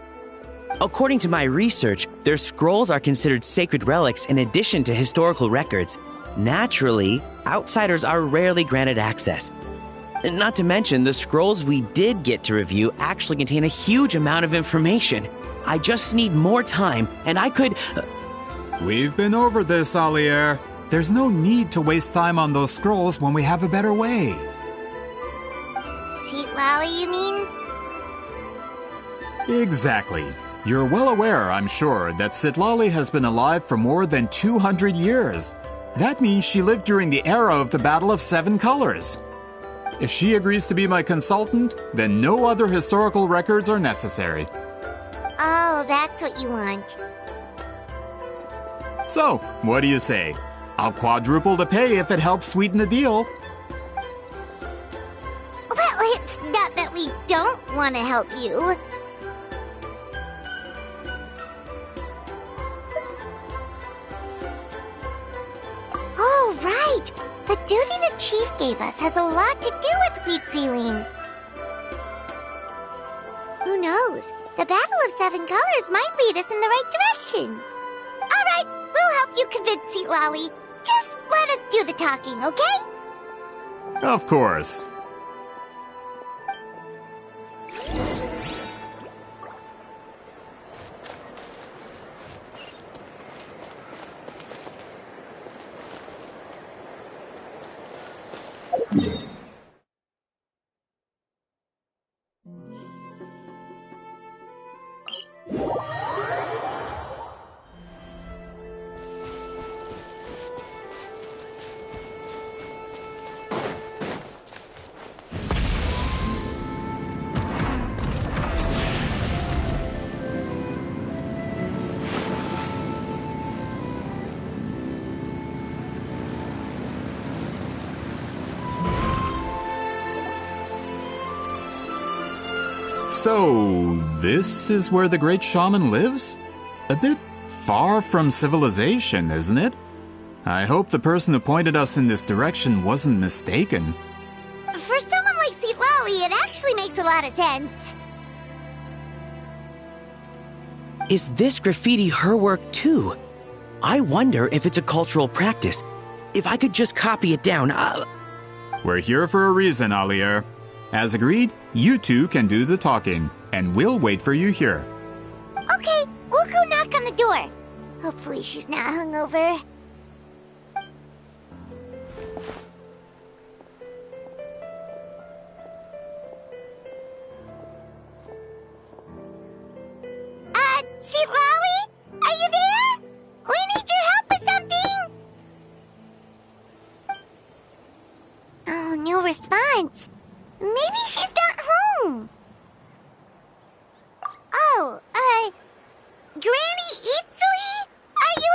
According to my research, their scrolls are considered sacred relics in addition to historical records. Naturally, outsiders are rarely granted access. Not to mention, the scrolls we did get to review actually contain a huge amount of information. I just need more time, and I could... We've been over this, Alier. There's no need to waste time on those scrolls when we have a better way. Citlali, you mean? Exactly. You're well aware, I'm sure, that Citlali has been alive for more than 200 years. That means she lived during the era of the Battle of Seven Colors. If she agrees to be my consultant, then no other historical records are necessary. Oh, that's what you want. So, what do you say? I'll quadruple the pay if it helps sweeten the deal. Well, it's not that we don't want to help you. Oh, right! The duty the chief gave us has a lot to do with Huitzilin. Who knows? The Battle of Seven Colors might lead us in the right direction. All right, we'll help you convince Citlali. Just let us do the talking, okay? Of course. So, this is where the great shaman lives? A bit far from civilization, isn't it? I hope the person who pointed us in this direction wasn't mistaken. For someone like Citlali, it actually makes a lot of sense. Is this graffiti her work too? I wonder if it's a cultural practice. If I could just copy it down, We're here for a reason, Alier. As agreed, you two can do the talking, and we'll wait for you here. Okay, we'll go knock on the door. Hopefully she's not hungover. Citlali? Are you there? We need your help with something! Oh, no response. Maybe she's not home. Oh, Granny Eatsley? Are you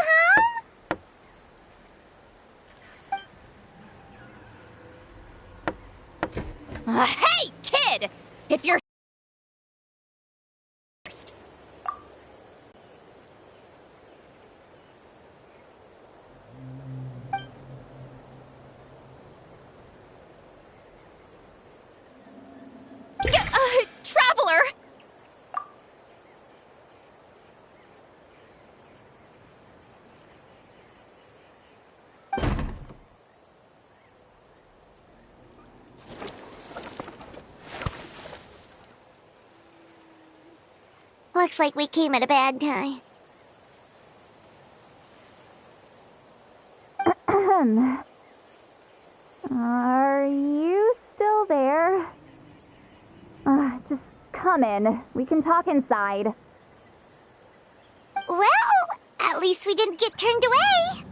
home? Hey, kid! If you're traveler! Looks like we came at a bad time. Are you still there? Just come in. We can talk inside. Well, at least we didn't get turned away.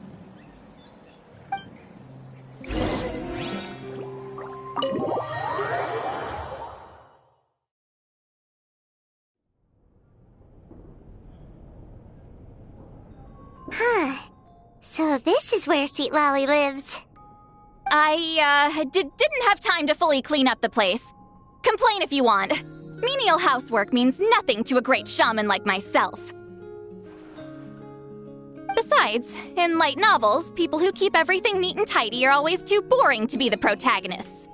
Huh. So this is where Citlali lives. I, didn't have time to fully clean up the place. Complain if you want. Menial housework means nothing to a great shaman like myself. Besides, in light novels, people who keep everything neat and tidy are always too boring to be the protagonists.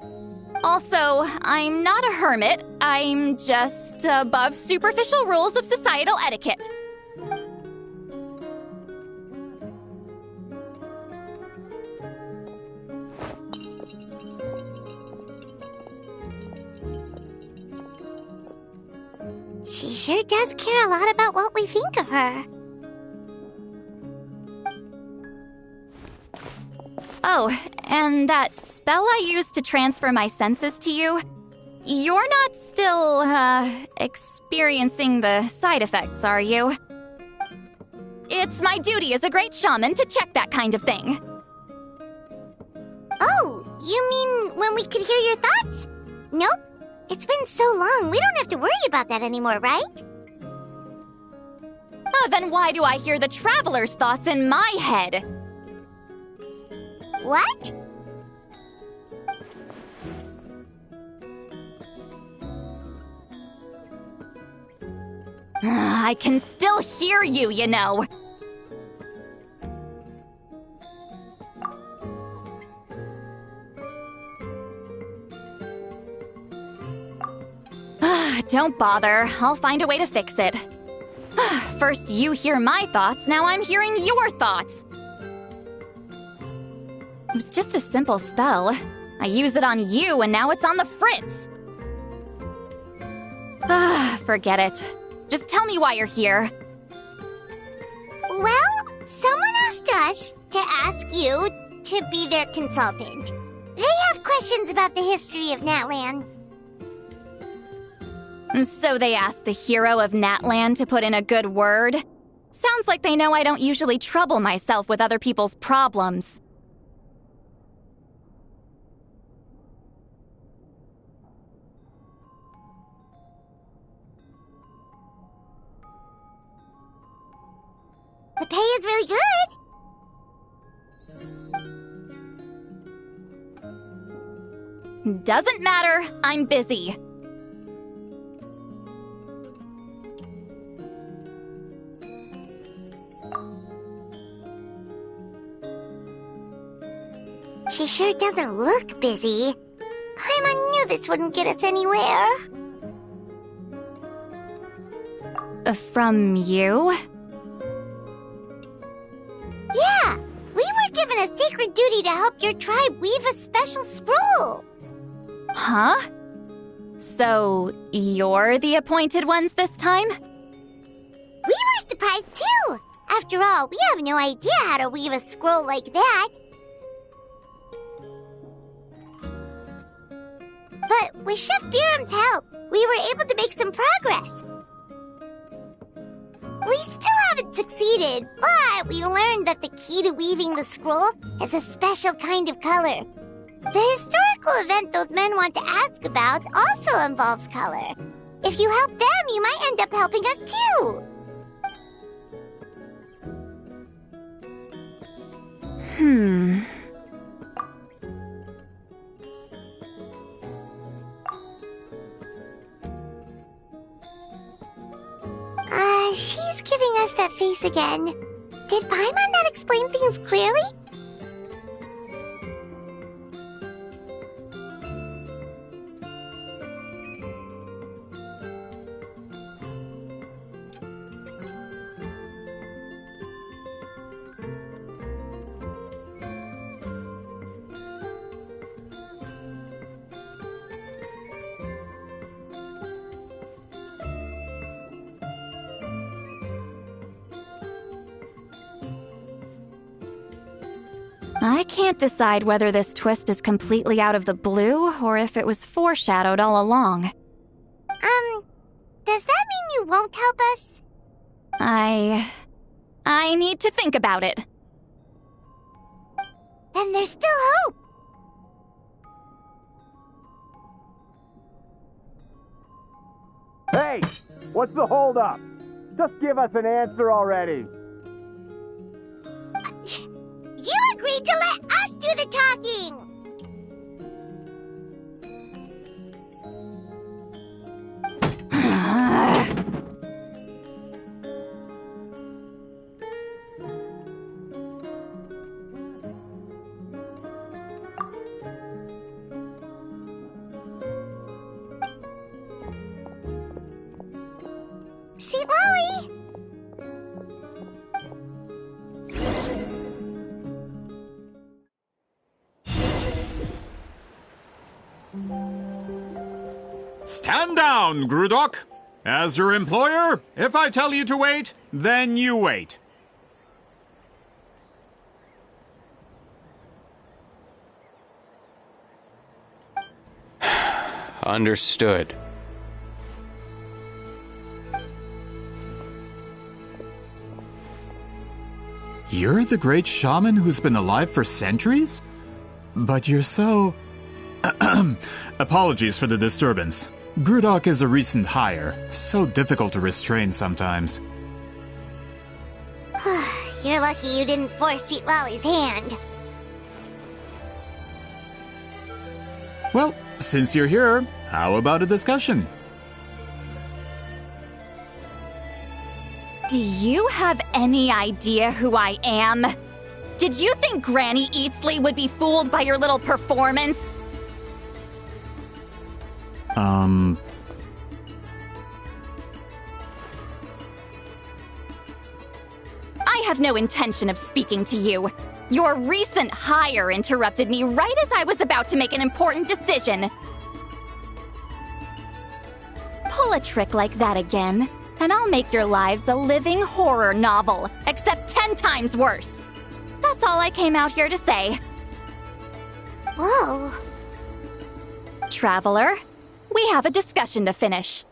Also, I'm not a hermit. I'm just above superficial rules of societal etiquette. She sure does care a lot about what we think of her. Oh, and that spell I used to transfer my senses to you? You're not still, experiencing the side effects, are you? It's my duty as a great shaman to check that kind of thing. Oh, you mean when we could hear your thoughts? Nope. It's been so long, we don't have to worry about that anymore, right? Then why do I hear the traveler's thoughts in my head? What? I can still hear you, you know. Don't bother. I'll find a way to fix it. First you hear my thoughts, now I'm hearing your thoughts. It was just a simple spell. I used it on you and now it's on the fritz. Forget it. Just tell me why you're here. Well, someone asked us to ask you to be their consultant. They have questions about the history of Natlan. So they asked the hero of Natlan to put in a good word? Sounds like they know I don't usually trouble myself with other people's problems. The pay is really good. Doesn't matter, I'm busy. She sure doesn't look busy. Paimon knew this wouldn't get us anywhere. From you? Yeah, we were given a sacred duty to help your tribe weave a special scroll. Huh? So, you're the appointed ones this time? We were surprised too. After all, we have no idea how to weave a scroll like that. But with Chef Biram's help, we were able to make some progress. We still haven't succeeded, but we learned that the key to weaving the scroll is a special kind of color. The historical event those men want to ask about also involves color. If you help them, you might end up helping us too. She's giving us that face again. Did Paimon not explain things clearly? I can't decide whether this twist is completely out of the blue or if it was foreshadowed all along. Does that mean you won't help us? I need to think about it. Then there's still hope. Hey, what's the holdup? Just give us an answer already. You agreed to let us do the talking! Sweet Lolly! Stand down, Grudok. As your employer, if I tell you to wait, then you wait. Understood. You're the great shaman who's been alive for centuries? But you're so... Apologies for the disturbance. Grudok is a recent hire, so difficult to restrain sometimes. You're lucky you didn't force Sweet Lolly's hand. Well, since you're here, how about a discussion? Do you have any idea who I am? Did you think Granny Eatsley would be fooled by your little performance? I have no intention of speaking to you. Your recent hire interrupted me right as I was about to make an important decision. Pull a trick like that again, and I'll make your lives a living horror novel, except 10 times worse. That's all I came out here to say. Whoa. Traveler, we have a discussion to finish.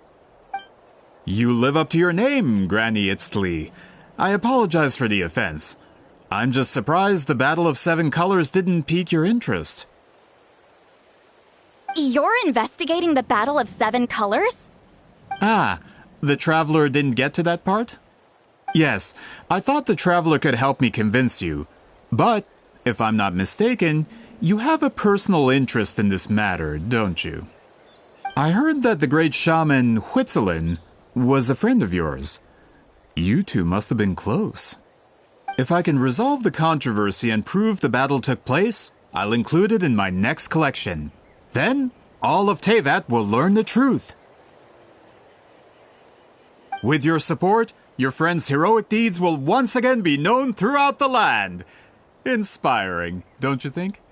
You live up to your name, Granny Itztli. I apologize for the offense. I'm just surprised the Battle of Seven Colors didn't pique your interest. You're investigating the Battle of Seven Colors? Ah, the Traveler didn't get to that part? Yes, I thought the Traveler could help me convince you. But, if I'm not mistaken, you have a personal interest in this matter, don't you? I heard that the great shaman Huitzilin was a friend of yours. You two must have been close. If I can resolve the controversy and prove the battle took place, I'll include it in my next collection. Then, all of Teyvat will learn the truth. With your support, your friend's heroic deeds will once again be known throughout the land. Inspiring, don't you think?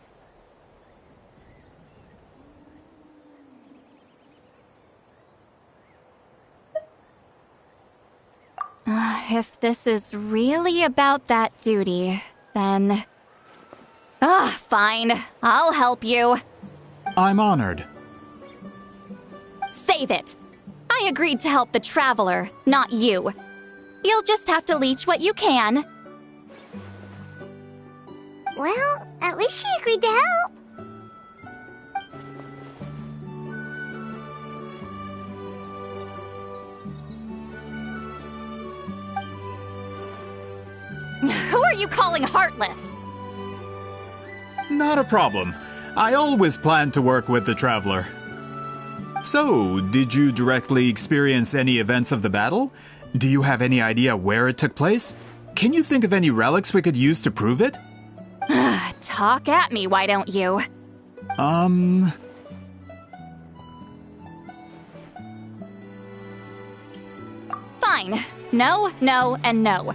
If this is really about that duty, then... fine. I'll help you. I'm honored. Save it. I agreed to help the Traveler, not you. You'll just have to leech what you can. Well, at least she agreed to help. Who are you calling heartless? Not a problem. I always planned to work with the Traveler. So, did you directly experience any events of the battle? Do you have any idea where it took place? Can you think of any relics we could use to prove it? Talk at me, why don't you? Fine. No, no, and no.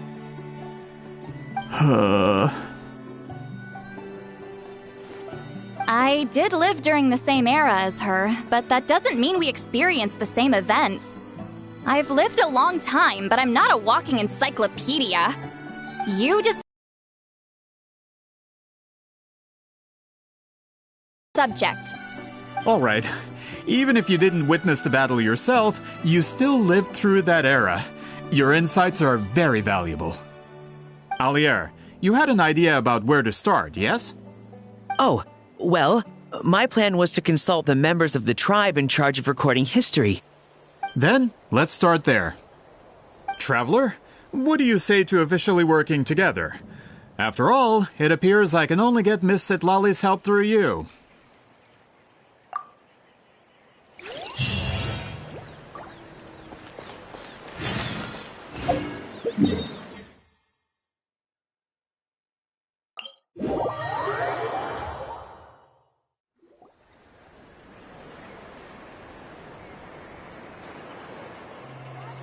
I did live during the same era as her, but that doesn't mean we experienced the same events. I've lived a long time, but I'm not a walking encyclopedia. You just... Subject. Alright. Even if you didn't witness the battle yourself, you still lived through that era. Your insights are very valuable. Alier, you had an idea about where to start, yes? Oh, well, my plan was to consult the members of the tribe in charge of recording history. Then, let's start there. Traveler, what do you say to officially working together? After all, it appears I can only get Miss Sitlali's help through you.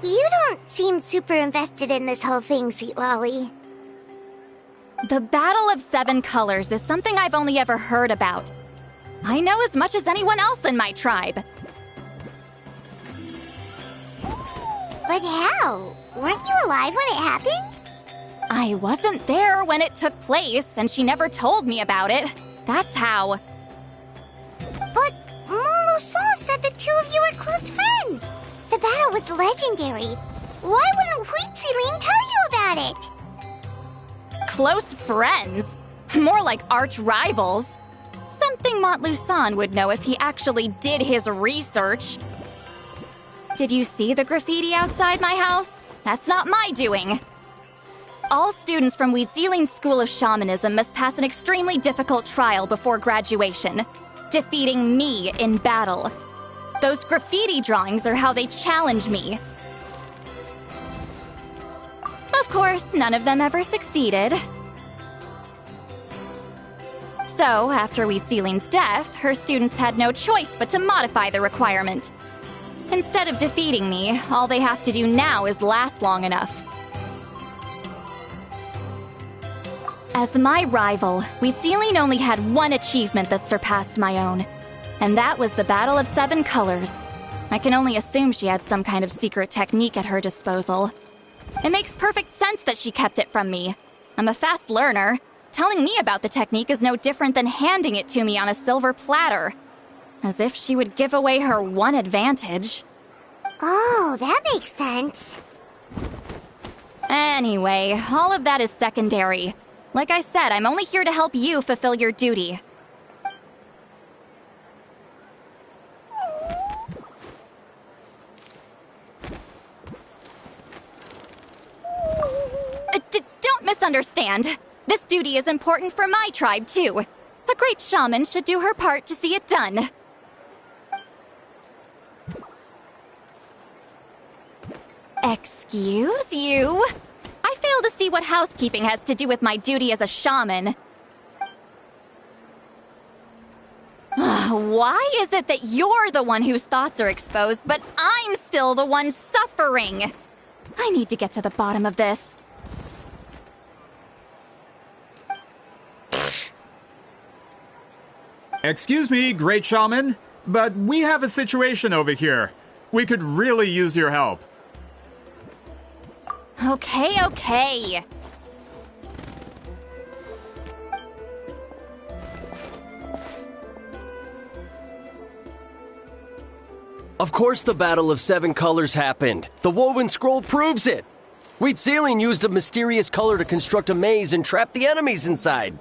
You don't seem super invested in this whole thing, Sitlali. The Battle of Seven Colors is something I've only ever heard about. I know as much as anyone else in my tribe. But how? Weren't you alive when it happened? I wasn't there when it took place, and she never told me about it. That's how. But Molusa said the two of you were close friends. The battle was legendary. Why wouldn't Huitziling tell you about it? Close friends? More like arch rivals. Something Montlusan would know if he actually did his research. Did you see the graffiti outside my house? That's not my doing. All students from Huitziling's School of Shamanism must pass an extremely difficult trial before graduation, defeating me in battle. Those graffiti drawings are how they challenge me. Of course, none of them ever succeeded. So, after Huitziling's death, her students had no choice but to modify the requirement. Instead of defeating me, all they have to do now is last long enough. As my rival, Huitziling only had one achievement that surpassed my own, and that was the Battle of Seven Colors. I can only assume she had some kind of secret technique at her disposal. It makes perfect sense that she kept it from me. I'm a fast learner. Telling me about the technique is no different than handing it to me on a silver platter. As if she would give away her one advantage. Oh, that makes sense. Anyway, all of that is secondary. Like I said, I'm only here to help you fulfill your duty. Don't misunderstand. This duty is important for my tribe, too. A great shaman should do her part to see it done. Excuse you? I fail to see what housekeeping has to do with my duty as a shaman. Why is it that you're the one whose thoughts are exposed, but I'm still the one suffering? I need to get to the bottom of this. Excuse me, Great Shaman, but we have a situation over here. We could really use your help. Okay. Of course the Battle of Seven Colors happened. The woven scroll proves it. Wheat Ceiling used a mysterious color to construct a maze and trap the enemies inside.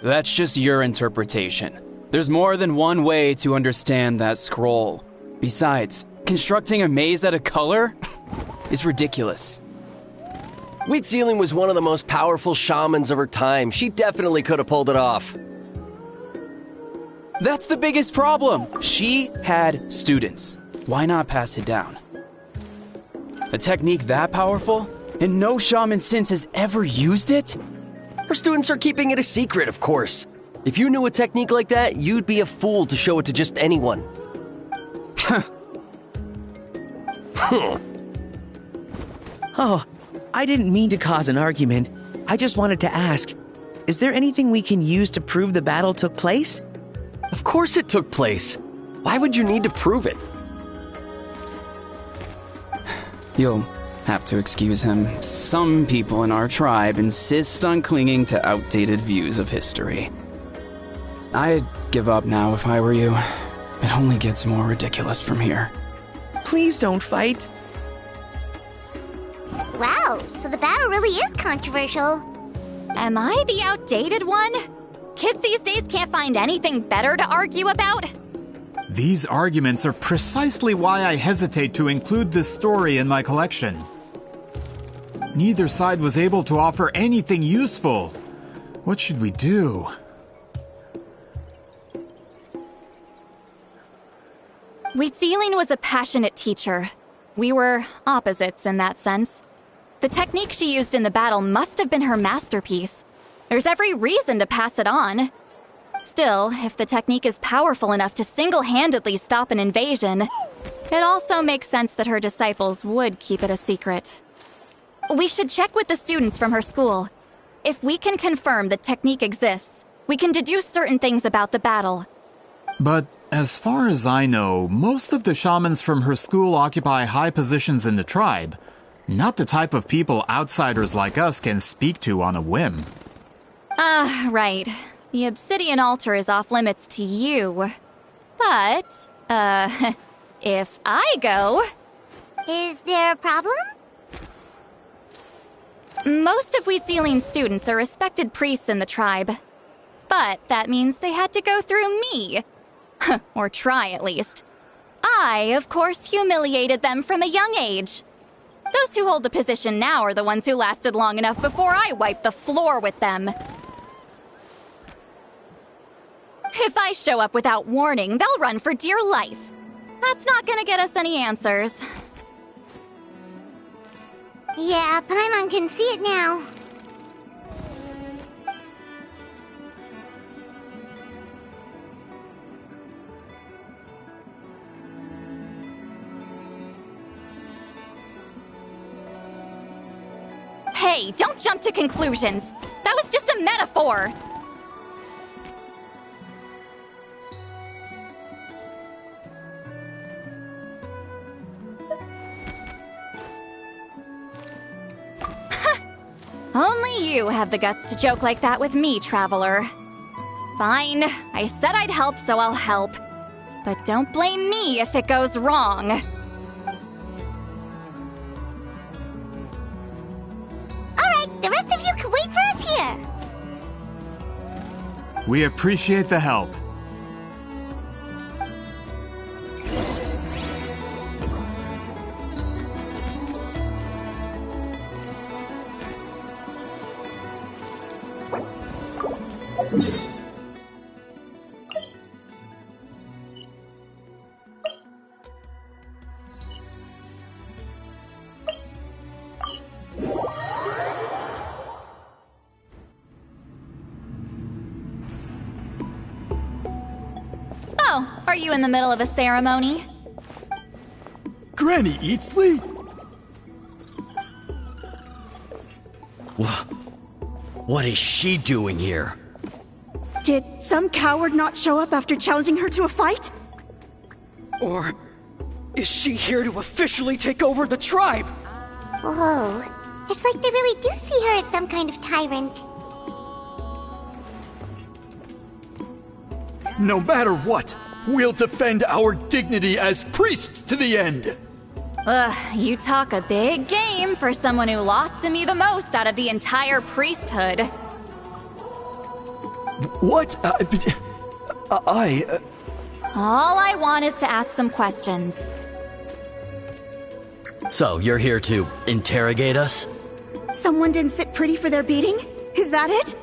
That's just your interpretation. There's more than one way to understand that scroll. Besides, constructing a maze out of color is ridiculous. Wheat Ceiling was one of the most powerful shamans of her time. She definitely could have pulled it off. That's the biggest problem. She had students. Why not pass it down? A technique that powerful, and no shaman since has ever used it? Her students are keeping it a secret, of course. If you knew a technique like that, you'd be a fool to show it to just anyone. Oh, I didn't mean to cause an argument. I just wanted to ask, is there anything we can use to prove the battle took place? Of course it took place. Why would you need to prove it? You'll have to excuse him. Some people in our tribe insist on clinging to outdated views of history. I'd give up now if I were you. It only gets more ridiculous from here. Please don't fight. Wow, so the battle really is controversial. Am I the outdated one? Kids these days can't find anything better to argue about? These arguments are precisely why I hesitate to include this story in my collection. Neither side was able to offer anything useful. What should we do? Wheat Ceiling was a passionate teacher. We were opposites in that sense. The technique she used in the battle must have been her masterpiece. There's every reason to pass it on. Still, if the technique is powerful enough to single-handedly stop an invasion, it also makes sense that her disciples would keep it a secret. We should check with the students from her school. If we can confirm the technique exists, we can deduce certain things about the battle. But as far as I know, most of the shamans from her school occupy high positions in the tribe. Not the type of people outsiders like us can speak to on a whim. Right. The obsidian altar is off limits to you. But, if I go... Is there a problem? Most of Wheat Ceiling's students are respected priests in the tribe. But that means they had to go through me. Or try, at least. I, of course, humiliated them from a young age. Those who hold the position now are the ones who lasted long enough before I wiped the floor with them. If I show up without warning, they'll run for dear life. That's not gonna get us any answers. Yeah, Paimon can see it now. Hey, don't jump to conclusions. That was just a metaphor. Only you have the guts to joke like that with me, Traveler. Fine, I said I'd help, so I'll help. But don't blame me if it goes wrong. Alright, the rest of you can wait for us here. We appreciate the help. Are you in the middle of a ceremony? Granny Eatsley? What is she doing here? Did some coward not show up after challenging her to a fight? Or is she here to officially take over the tribe? Whoa. It's like they really do see her as some kind of tyrant. No matter what, we'll defend our dignity as priests to the end! Ugh, you talk a big game for someone who lost to me the most out of the entire priesthood. What? All I want is to ask some questions. So, you're here to interrogate us? Someone didn't sit pretty for their beating? Is that it?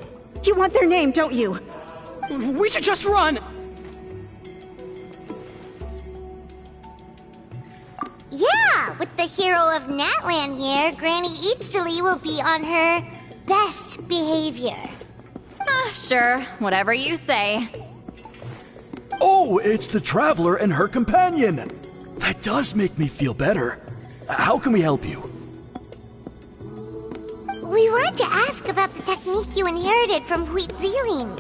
You want their name, don't you? We should just run! Yeah, with the hero of Natlan here, Granny Eatsley will be on her best behavior. Sure, whatever you say. Oh, it's the Traveler and her companion! That does make me feel better. How can we help you? We wanted to ask about the technique you inherited from Huitziling.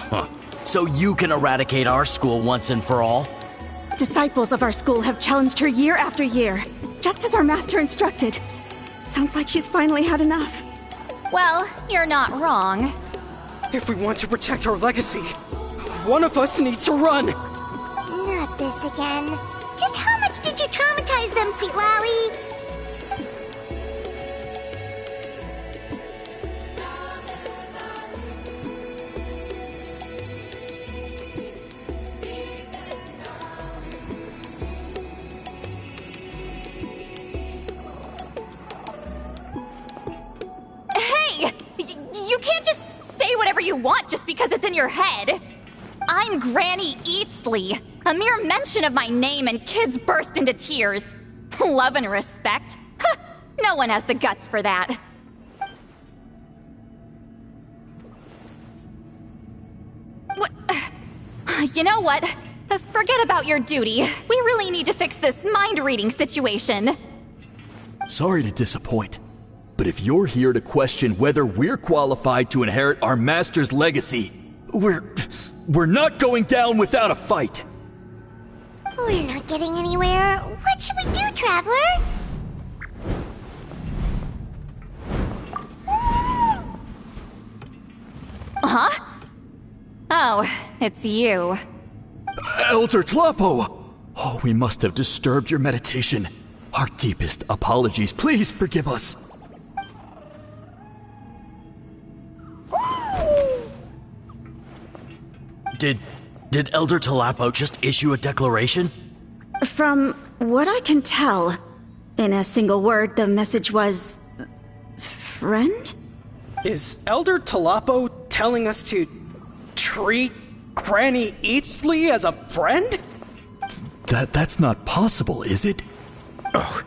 Huh. So you can eradicate our school once and for all? Disciples of our school have challenged her year after year, just as our master instructed. Sounds like she's finally had enough. Well, you're not wrong. If we want to protect our legacy, one of us needs to run! Not this again. Just how much did you traumatize them, Sweet Lally? You can't just say whatever you want just because it's in your head. I'm Granny Eatsley. A mere mention of my name and kids burst into tears. Love and respect? No one has the guts for that. You know what? Forget about your duty. We really need to fix this mind-reading situation. Sorry to disappoint, but if you're here to question whether we're qualified to inherit our master's legacy, we're not going down without a fight. We're not getting anywhere. What should we do, Traveler? Huh? Oh, it's you. Elder Tlapo! Oh, we must have disturbed your meditation. Our deepest apologies. Please forgive us. Did Elder Tlapo just issue a declaration? From what I can tell, in a single word, the message was... friend? Is Elder Tlapo telling us to treat Granny Eatsley as a friend? That's not possible, is it? Oh,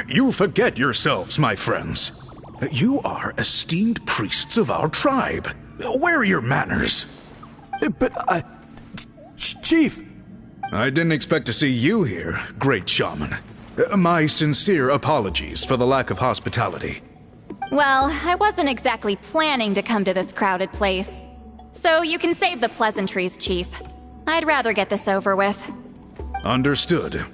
you forget yourselves, my friends. You are esteemed priests of our tribe. Where are your manners? But Chief! I didn't expect to see you here, great shaman. My sincere apologies for the lack of hospitality. Well, I wasn't exactly planning to come to this crowded place. So you can save the pleasantries, Chief. I'd rather get this over with. Understood.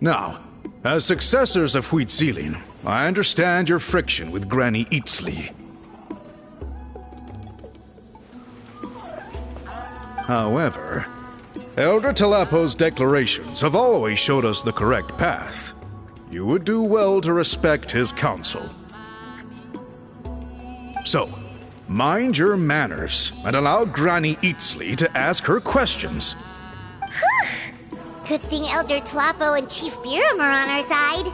Now, as successors of Huitziling, I understand your friction with Granny Eatsley. However, Elder Tlapo's declarations have always showed us the correct path. You would do well to respect his counsel. So, mind your manners and allow Granny Eatsley to ask her questions. Good thing Elder Tlapo and Chief Biram are on our side.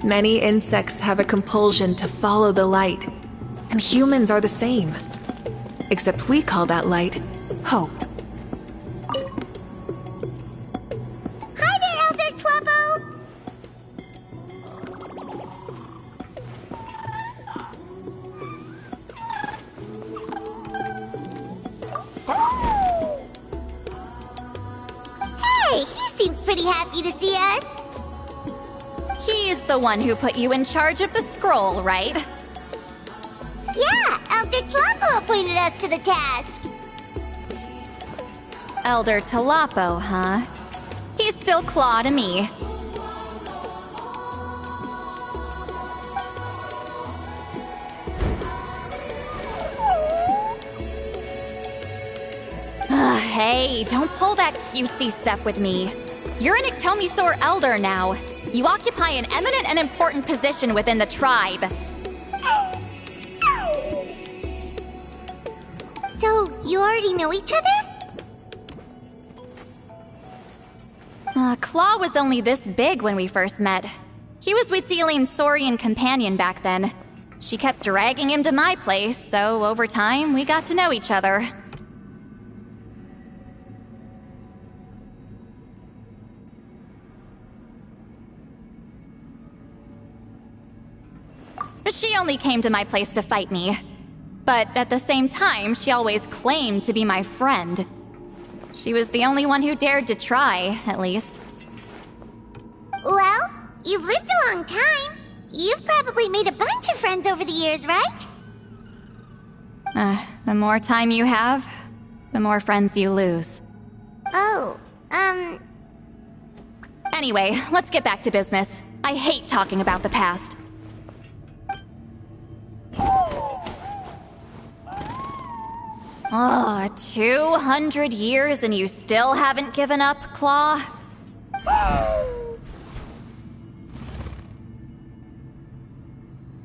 Many insects have a compulsion to follow the light, And humans are the same. Except we call that light hope. Hi there, Elder Tlabo! Hey, he seems pretty happy to see us. He's the one who put you in charge of the scroll, right? Yeah, Elder Tlabo appointed us to the task. Elder Talapo, huh? He's still Claw to me. Hey, don't pull that cutesy stuff with me. You're an Iktomisaur Elder now. You occupy an eminent and important position within the tribe. So, you already know each other? Claw was only this big when we first met. He was Witzeline's Saurian companion back then. She kept dragging him to my place, so over time, we got to know each other. She only came to my place to fight me. But at the same time, she always claimed to be my friend. She was the only one who dared to try, at least. Well, you've lived a long time. You've probably made a bunch of friends over the years, right? The more time you have, the more friends you lose. Oh, Anyway, let's get back to business. I hate talking about the past. Oh, 200 years and you still haven't given up, Claw?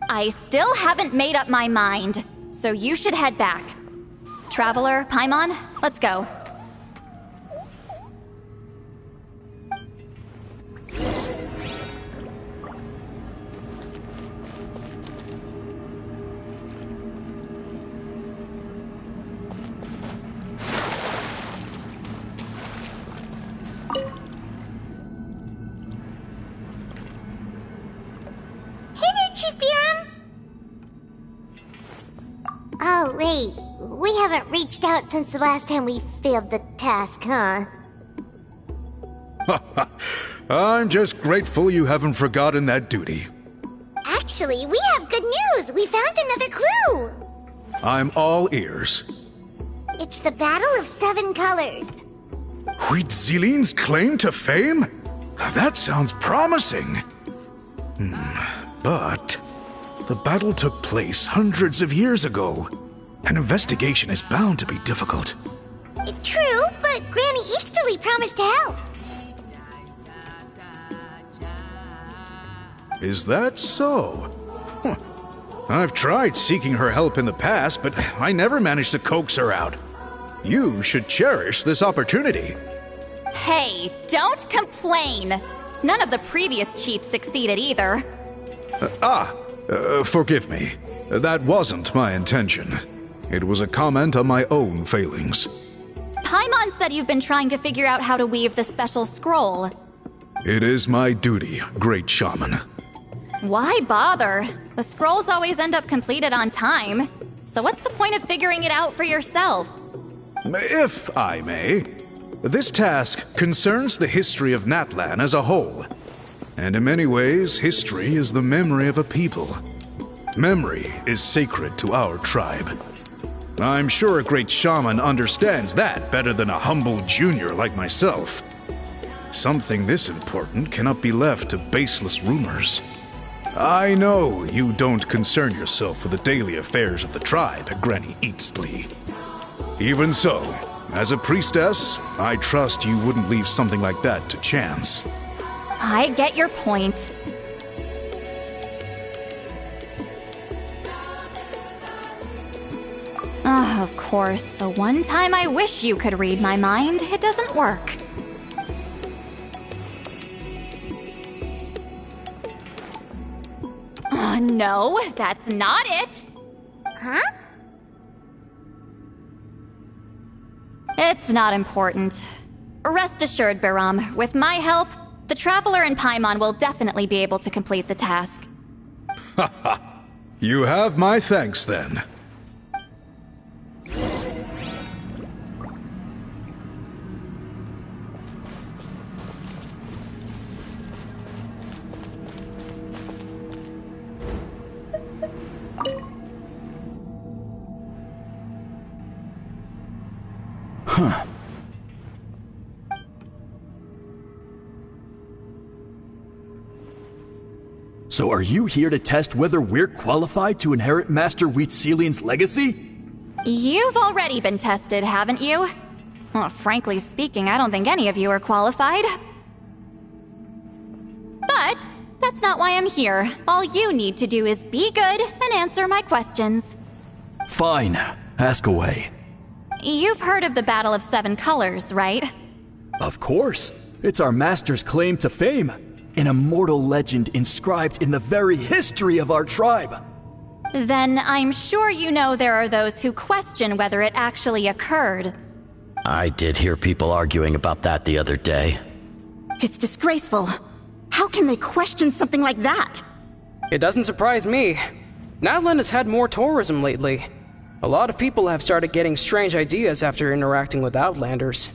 I still haven't made up my mind, so you should head back. Traveler, Paimon, let's go. Oh, wait. We haven't reached out since the last time we failed the task, huh? I'm just grateful you haven't forgotten that duty. Actually, we have good news! We found another clue! I'm all ears. It's the Battle of Seven Colors. Huitziline's claim to fame? That sounds promising. But the battle took place hundreds of years ago. An investigation is bound to be difficult. True, but Granny Eatsterly promised to help. Is that so? Huh. I've tried seeking her help in the past, but I never managed to coax her out. You should cherish this opportunity. Hey, don't complain! None of the previous chiefs succeeded either. Forgive me. That wasn't my intention. It was a comment on my own failings. Paimon said you've been trying to figure out how to weave the special scroll. It is my duty, great shaman. Why bother? The scrolls always end up completed on time. So what's the point of figuring it out for yourself? If I may, this task concerns the history of Natlan as a whole. And in many ways, history is the memory of a people. Memory is sacred to our tribe. I'm sure a great shaman understands that better than a humble junior like myself. Something this important cannot be left to baseless rumors. I know you don't concern yourself with the daily affairs of the tribe, Granny Eatsterly. Even so, as a priestess, I trust you wouldn't leave something like that to chance. I get your point. Of course, the one time I wish you could read my mind, it doesn't work. No, that's not it. Huh? It's not important. Rest assured, Biram, with my help, the Traveler and Paimon will definitely be able to complete the task. You have my thanks, then. Huh. So are you here to test whether we're qualified to inherit Master Wheatselian's legacy? You've already been tested, haven't you? Well, frankly speaking, I don't think any of you are qualified. But that's not why I'm here. All you need to do is be good and answer my questions. Fine. Ask away. You've heard of the Battle of Seven Colors, right? Of course. It's our master's claim to fame. An immortal legend inscribed in the very history of our tribe. Then I'm sure you know there are those who question whether it actually occurred. I did hear people arguing about that the other day. It's disgraceful. How can they question something like that? It doesn't surprise me. Natlan has had more tourism lately. A lot of people have started getting strange ideas after interacting with Outlanders.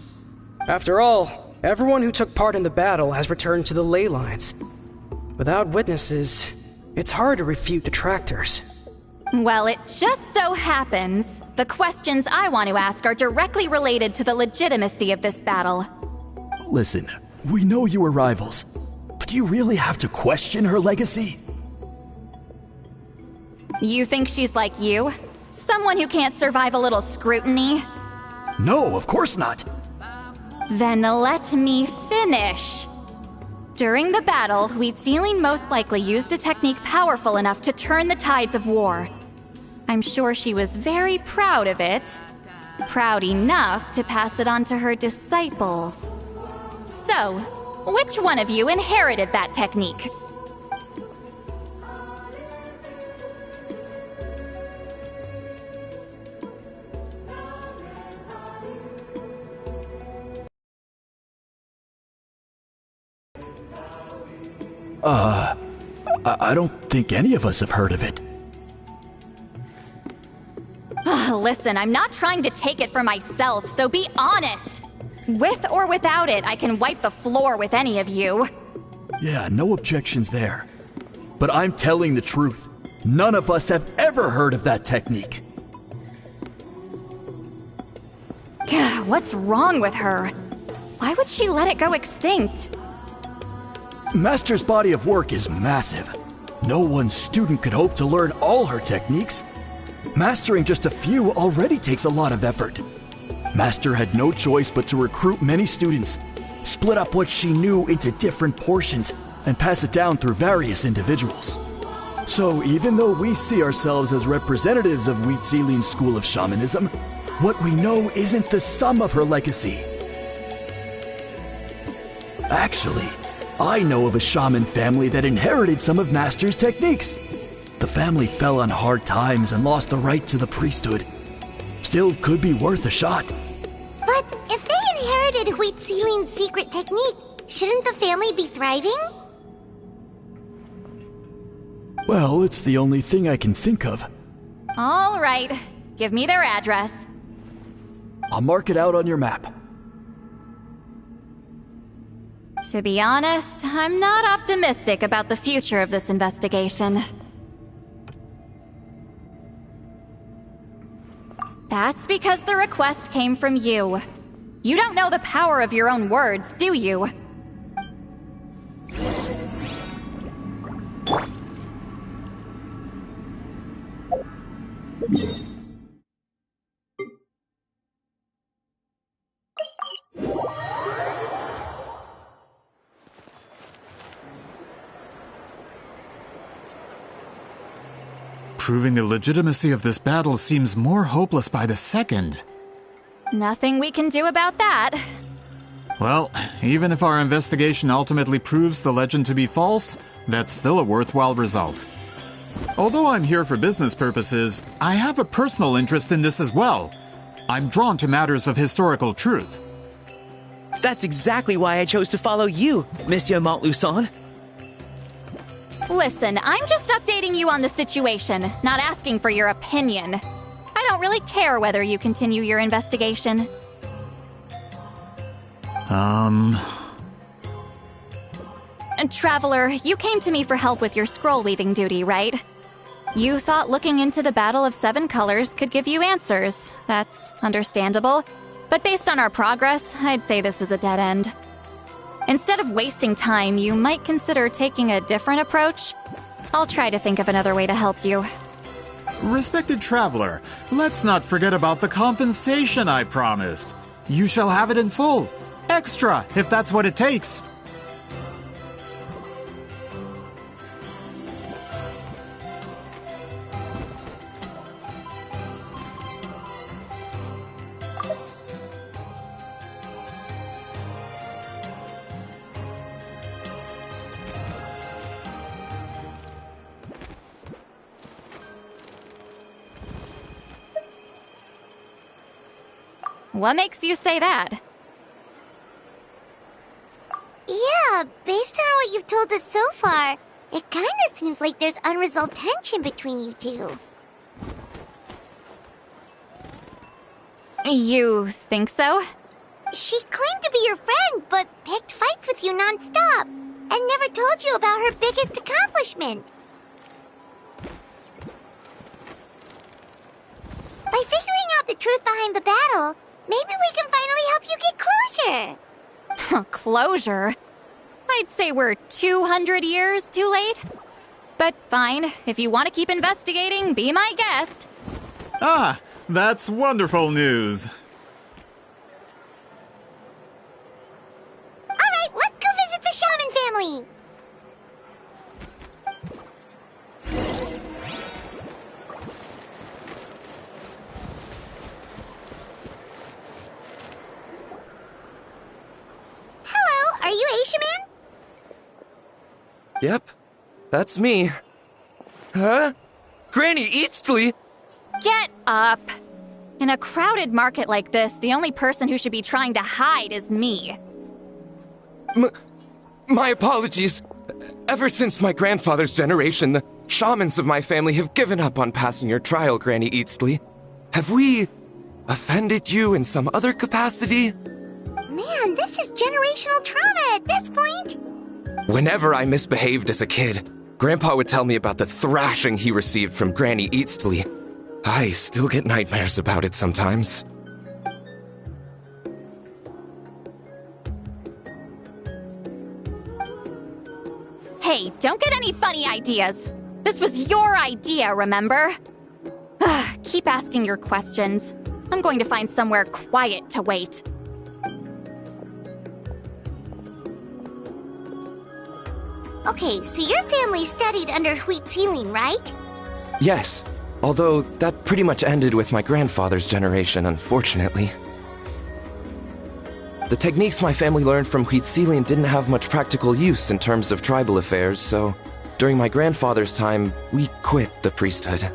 After all, everyone who took part in the battle has returned to the ley lines. Without witnesses, it's hard to refute detractors. Well, it just so happens the questions I want to ask are directly related to the legitimacy of this battle. Listen, we know you were rivals, but do you really have to question her legacy? You think she's like you? Someone who can't survive a little scrutiny? No, of course not. Then let me finish. During the battle, Wheatsealing most likely used a technique powerful enough to turn the tides of war. I'm sure she was very proud of it. Proud enough to pass it on to her disciples. So, which one of you inherited that technique? I don't think any of us have heard of it. Listen, I'm not trying to take it for myself, so be honest. With or without it, I can wipe the floor with any of you. Yeah, no objections there. But I'm telling the truth. None of us have ever heard of that technique. What's wrong with her? Why would she let it go extinct? Master's body of work is massive. No one student could hope to learn all her techniques. Mastering just a few already takes a lot of effort. Master had no choice but to recruit many students, split up what she knew into different portions, and pass it down through various individuals. So even though we see ourselves as representatives of Wheatsealing's school of shamanism, what we know isn't the sum of her legacy. Actually, I know of a shaman family that inherited some of Master's techniques. The family fell on hard times and lost the right to the priesthood. Still could be worth a shot. But if they inherited Wheatsealing's secret technique, shouldn't the family be thriving? Well, it's the only thing I can think of. All right, give me their address. I'll mark it out on your map. To be honest, I'm not optimistic about the future of this investigation. That's because the request came from you. You don't know the power of your own words, do you? Proving the legitimacy of this battle seems more hopeless by the second. Nothing we can do about that. Well, even if our investigation ultimately proves the legend to be false, that's still a worthwhile result. Although I'm here for business purposes, I have a personal interest in this as well. I'm drawn to matters of historical truth. That's exactly why I chose to follow you, Monsieur Montluçon. Listen, I'm just updating you on the situation, not asking for your opinion. I don't really care whether you continue your investigation. Traveler, you came to me for help with your scroll weaving duty, right? You thought looking into the Battle of Seven Colors could give you answers. That's understandable. But based on our progress, I'd say this is a dead end. Instead of wasting time, you might consider taking a different approach. I'll try to think of another way to help you. Respected traveler, let's not forget about the compensation I promised. You shall have it in full. Extra, if that's what it takes. What makes you say that? Yeah, based on what you've told us so far, it kinda seems like there's unresolved tension between you two. You think so? She claimed to be your friend, but picked fights with you non-stop, and never told you about her biggest accomplishment. By figuring out the truth behind the battle, maybe we can finally help you get closure. Closure? I'd say we're 200 years too late. But fine, if you want to keep investigating, be my guest. Ah, that's wonderful news. Alright, let's go visit the Shaman family. Hello, are you Aisha Man? Yep, that's me. Huh? Granny Eastly? Get up! In a crowded market like this, the only person who should be trying to hide is me. My apologies. Ever since my grandfather's generation, the shamans of my family have given up on passing your trial, Granny Eastly. Have we offended you in some other capacity? Man, this is generational trauma at this point. Whenever I misbehaved as a kid, Grandpa would tell me about the thrashing he received from Granny Eastly. I still get nightmares about it sometimes. Hey, don't get any funny ideas. This was your idea, remember? Keep asking your questions. I'm going to find somewhere quiet to wait. Okay, so your family studied under Wheat Ceiling, right? Yes, although that pretty much ended with my grandfather's generation, unfortunately. The techniques my family learned from Wheat Ceiling didn't have much practical use in terms of tribal affairs, so during my grandfather's time, we quit the priesthood.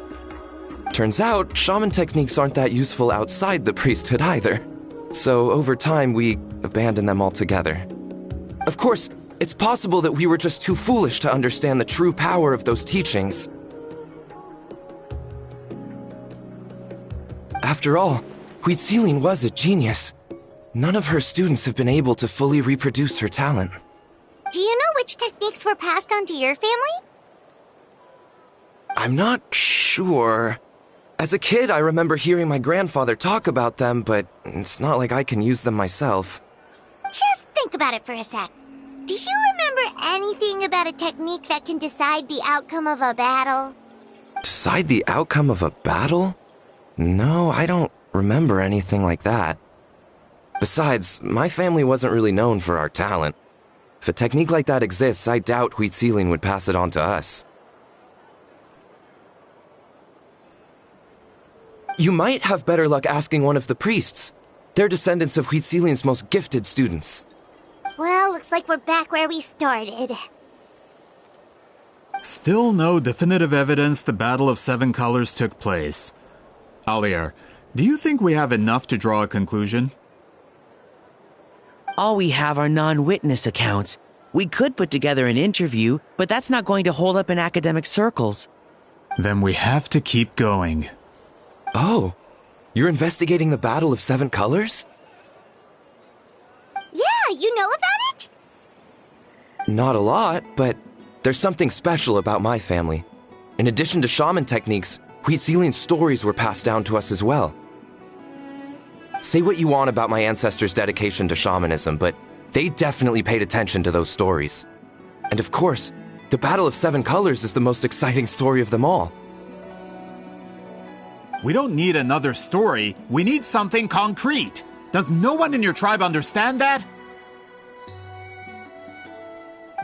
Turns out, shaman techniques aren't that useful outside the priesthood either. So over time, we abandoned them altogether. Of course, it's possible that we were just too foolish to understand the true power of those teachings. After all, Wheat Ceiling was a genius. None of her students have been able to fully reproduce her talent. Do you know which techniques were passed on to your family? I'm not sure. As a kid, I remember hearing my grandfather talk about them, but it's not like I can use them myself. Just think about it for a sec. Do you remember anything about a technique that can decide the outcome of a battle? Decide the outcome of a battle? No, I don't remember anything like that. Besides, my family wasn't really known for our talent. If a technique like that exists, I doubt Wheat Ceiling would pass it on to us. You might have better luck asking one of the priests. They're descendants of Wheat Ceiling's most gifted students. Well, looks like we're back where we started. Still no definitive evidence the Battle of Seven Colors took place. Alier, do you think we have enough to draw a conclusion? All we have are non-witness accounts. We could put together an interview, but that's not going to hold up in academic circles. Then we have to keep going. Oh, you're investigating the Battle of Seven Colors? Yeah, you know about it? Not a lot, but there's something special about my family. In addition to shaman techniques, Huitzilian stories were passed down to us as well. Say what you want about my ancestors' dedication to shamanism, but they definitely paid attention to those stories. And of course, the Battle of Seven Colors is the most exciting story of them all. We don't need another story. We need something concrete. Does no one in your tribe understand that?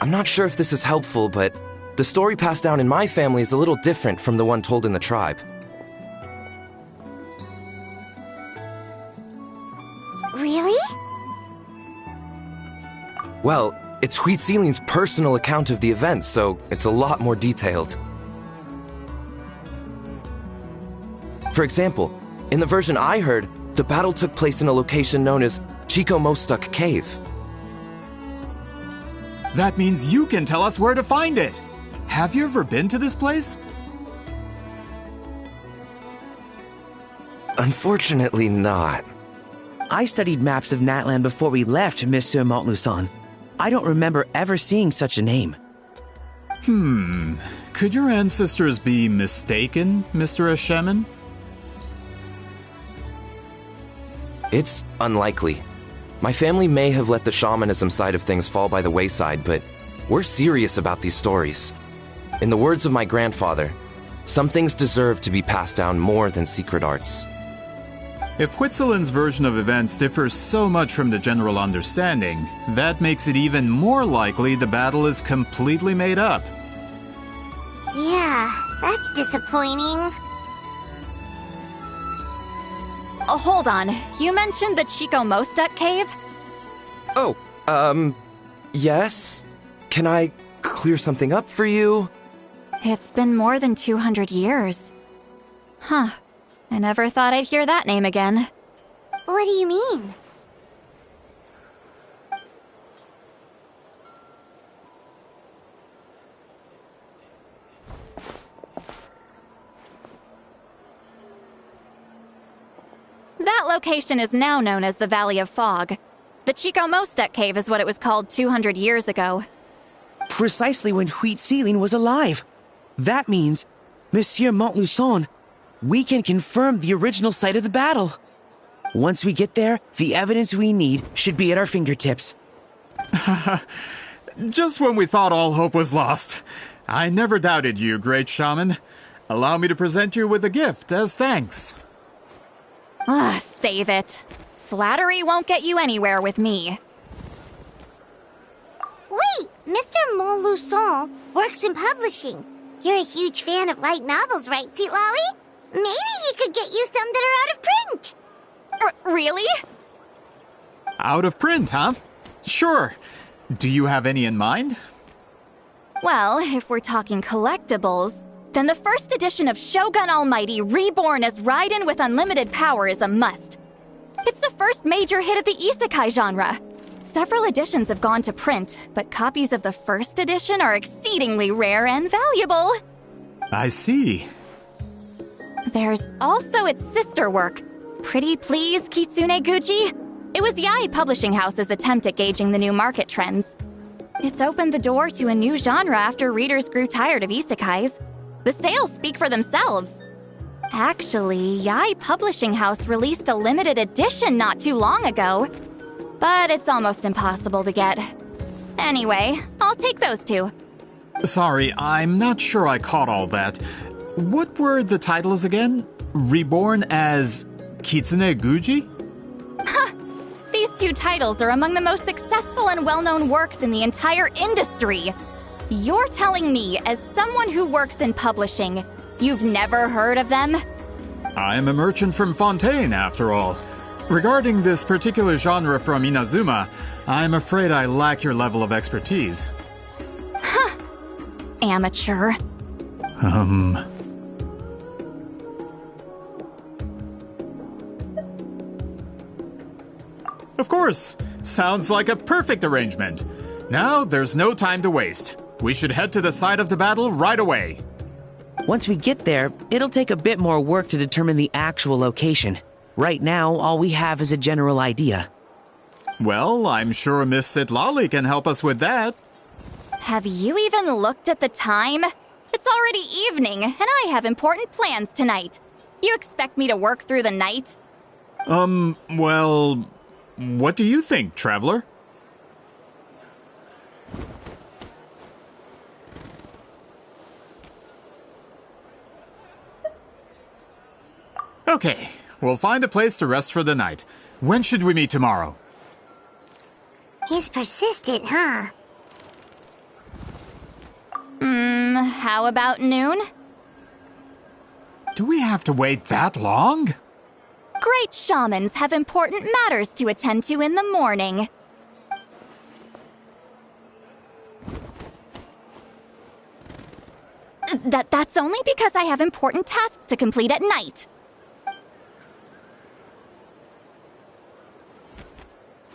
I'm not sure if this is helpful, but the story passed down in my family is a little different from the one told in the tribe. Really? Well, it's Huitzilian's personal account of the event, so it's a lot more detailed. For example, in the version I heard, the battle took place in a location known as Chico Mostuk Cave. That means you can tell us where to find it. Have you ever been to this place? Unfortunately not. I studied maps of Natlan before we left, Monsieur Montluçon. I don't remember ever seeing such a name. Could your ancestors be mistaken, Mr. Eshemin? It's unlikely. My family may have let the shamanism side of things fall by the wayside, but we're serious about these stories. In the words of my grandfather, some things deserve to be passed down more than secret arts. If Huitzilin's version of events differs so much from the general understanding, that makes it even more likely the battle is completely made up. Yeah, that's disappointing. Oh, hold on. You mentioned the Chico Mostuk cave? Oh, yes? Can I clear something up for you? It's been more than 200 years. Huh. I never thought I'd hear that name again. What do you mean? That location is now known as the Valley of Fog. The Chico Mostuk cave is what it was called 200 years ago. Precisely when Huitzilin was alive. That means, Monsieur Montluçon, we can confirm the original site of the battle. Once we get there, the evidence we need should be at our fingertips. Just when we thought all hope was lost. I never doubted you, great shaman. Allow me to present you with a gift as thanks. Save it. Flattery won't get you anywhere with me. Wait, Mr. Montluçon works in publishing. You're a huge fan of light novels, right, Seatlolly? Maybe he could get you some that are out of print. Really? Out of print, huh? Sure. Do you have any in mind? Well, if we're talking collectibles, then the first edition of Shogun Almighty reborn as Raiden with unlimited power is a must. It's the first major hit of the isekai genre. Several editions have gone to print, but copies of the first edition are exceedingly rare and valuable. I see. There's also its sister work, Pretty Please Kitsune Guji. It was Yae Publishing House's attempt at gauging the new market trends. It's opened the door to a new genre after readers grew tired of isekais. The sales speak for themselves. Actually, Yae Publishing House released a limited edition not too long ago, but it's almost impossible to get. Anyway, I'll take those two. Sorry, I'm not sure I caught all that. What were the titles again? Reborn as Kitsune Guji? These two titles are among the most successful and well-known works in the entire industry. You're telling me, as someone who works in publishing, you've never heard of them? I'm a merchant from Fontaine, after all. Regarding this particular genre from Inazuma, I'm afraid I lack your level of expertise. Amateur. Of course! Sounds like a perfect arrangement. Now, there's no time to waste. We should head to the site of the battle right away. Once we get there, it'll take a bit more work to determine the actual location. Right now, all we have is a general idea. Well, I'm sure Miss Sitlali can help us with that. Have you even looked at the time? It's already evening, and I have important plans tonight. You expect me to work through the night? Well, what do you think, Traveler? Okay, we'll find a place to rest for the night. When should we meet tomorrow? He's persistent, huh? How about noon? Do we have to wait that long? Great shamans have important matters to attend to in the morning. That's only because I have important tasks to complete at night.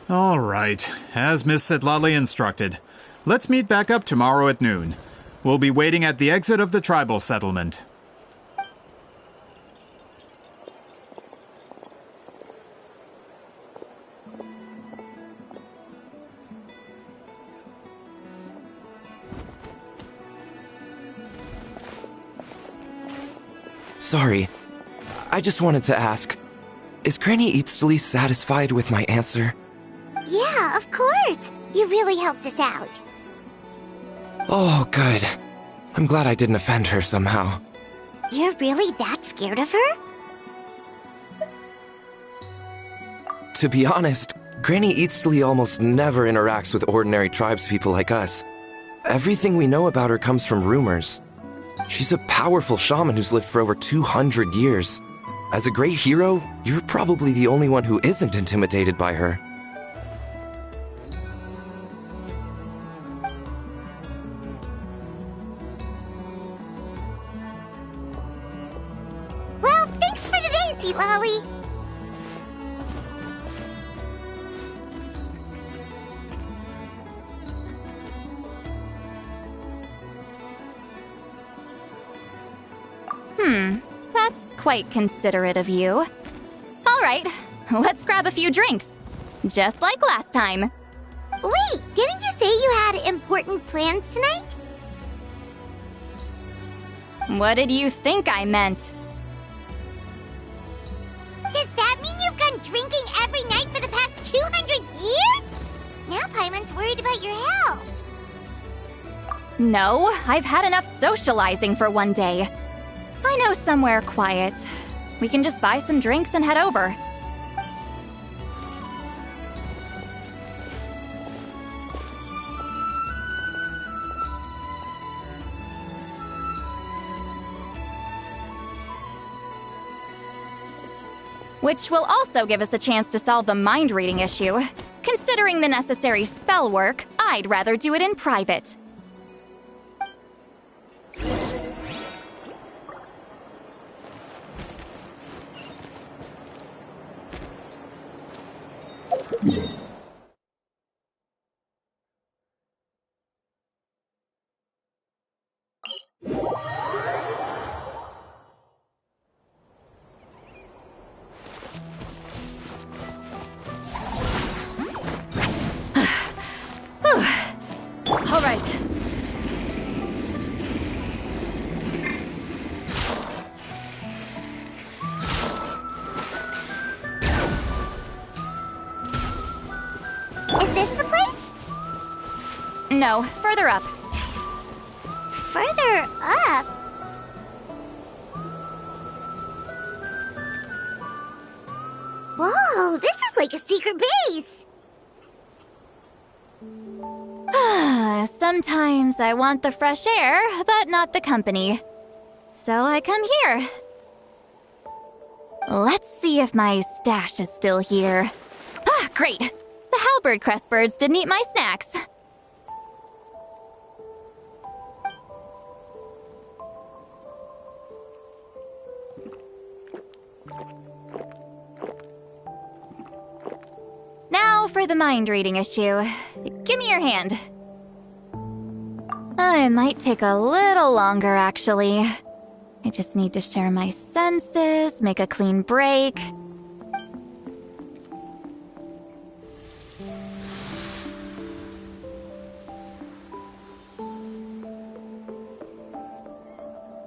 All right, as Miss Sitlali instructed. Let's meet back up tomorrow at noon. We'll be waiting at the exit of the tribal settlement. Sorry. I just wanted to ask, is Granny Eatsley satisfied with my answer? Yeah, of course. You really helped us out. Oh, good. I'm glad I didn't offend her somehow. You're really that scared of her? To be honest, Granny Eatsley almost never interacts with ordinary tribespeople like us. Everything we know about her comes from rumors. She's a powerful shaman who's lived for over 200 years. As a great hero, you're probably the only one who isn't intimidated by her. Well, thanks for today, Sitlali. That's quite considerate of you. All right, let's grab a few drinks. Just like last time. Wait, didn't you say you had important plans tonight? What did you think I meant? Does that mean you've gone drinking every night for the past 200 years? Now Paimon's worried about your health. No, I've had enough socializing for one day. I know somewhere quiet. We can just buy some drinks and head over. Which will also give us a chance to solve the mind-reading issue. Considering the necessary spell work, I'd rather do it in private. All right. Is this the place? No, further up. Further up? Whoa, this is like a secret base. Sometimes I want the fresh air, but not the company. So I come here. Let's see if my stash is still here. Ah, great! The halberd crest birds didn't eat my snacks. for the mind reading issue. Give me your hand. It might take a little longer, actually. I just need to share my senses, make a clean break.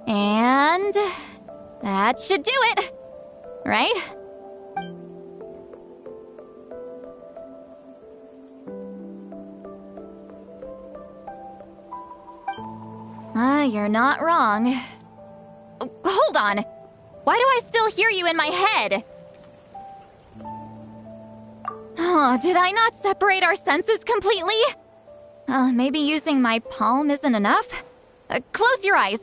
And that should do it, right? You're not wrong. Hold on. Why do I still hear you in my head? Oh, did I not separate our senses completely? Maybe using my palm isn't enough? Close your eyes.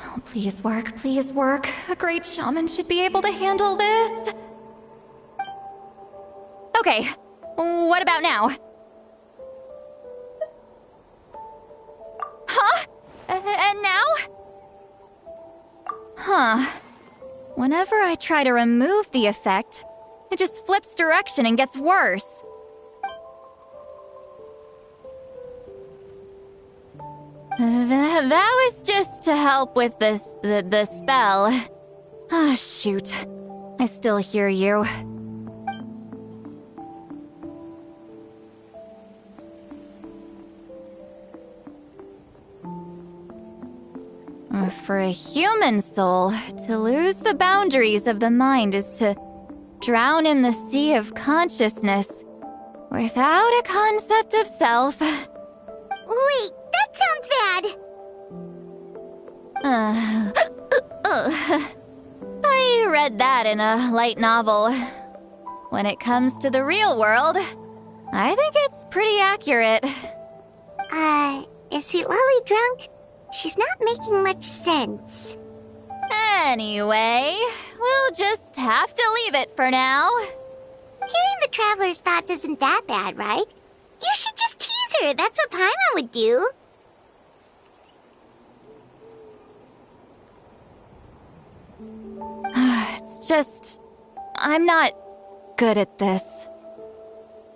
Oh, please work, please work. A great shaman should be able to handle this. Okay, what about now? Huh? And now? Huh. Whenever I try to remove the effect, it just flips direction and gets worse. That was just to help with the spell. Ah, shoot. I still hear you. For a human soul, to lose the boundaries of the mind is to drown in the sea of consciousness without a concept of self. Wait, that sounds bad. I read that in a light novel. When it comes to the real world, I think it's pretty accurate. Is Lily drunk? She's not making much sense. Anyway, we'll just have to leave it for now. Hearing the traveler's thoughts isn't that bad, right? You should just tease her. That's what Paimon would do. It's just... I'm not good at this.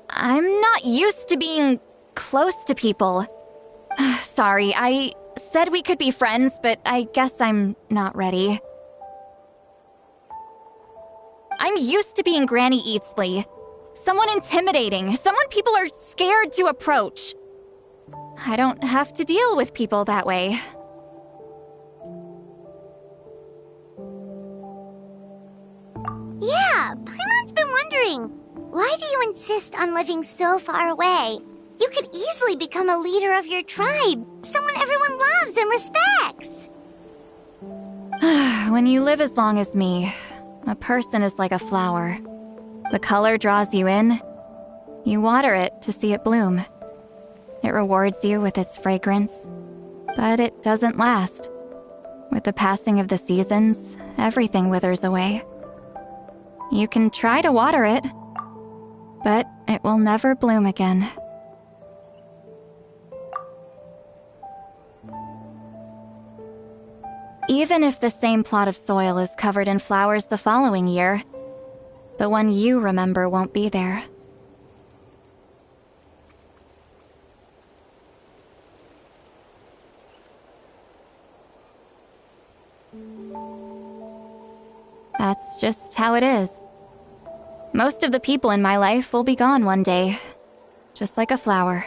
I'm not used to being close to people. Sorry, I said we could be friends, but I guess I'm not ready. I'm used to being Granny Eatsley. Someone intimidating, someone people are scared to approach. I don't have to deal with people that way. Yeah, Paimon's been wondering. Why do you insist on living so far away? You could easily become a leader of your tribe, someone everyone loves and respects. When you live as long as me, a person is like a flower. The color draws you in. You water it to see it bloom. It rewards you with its fragrance, but it doesn't last. With the passing of the seasons, everything withers away. You can try to water it, but it will never bloom again. Even if the same plot of soil is covered in flowers the following year, the one you remember won't be there. That's just how it is. Most of the people in my life will be gone one day, just like a flower.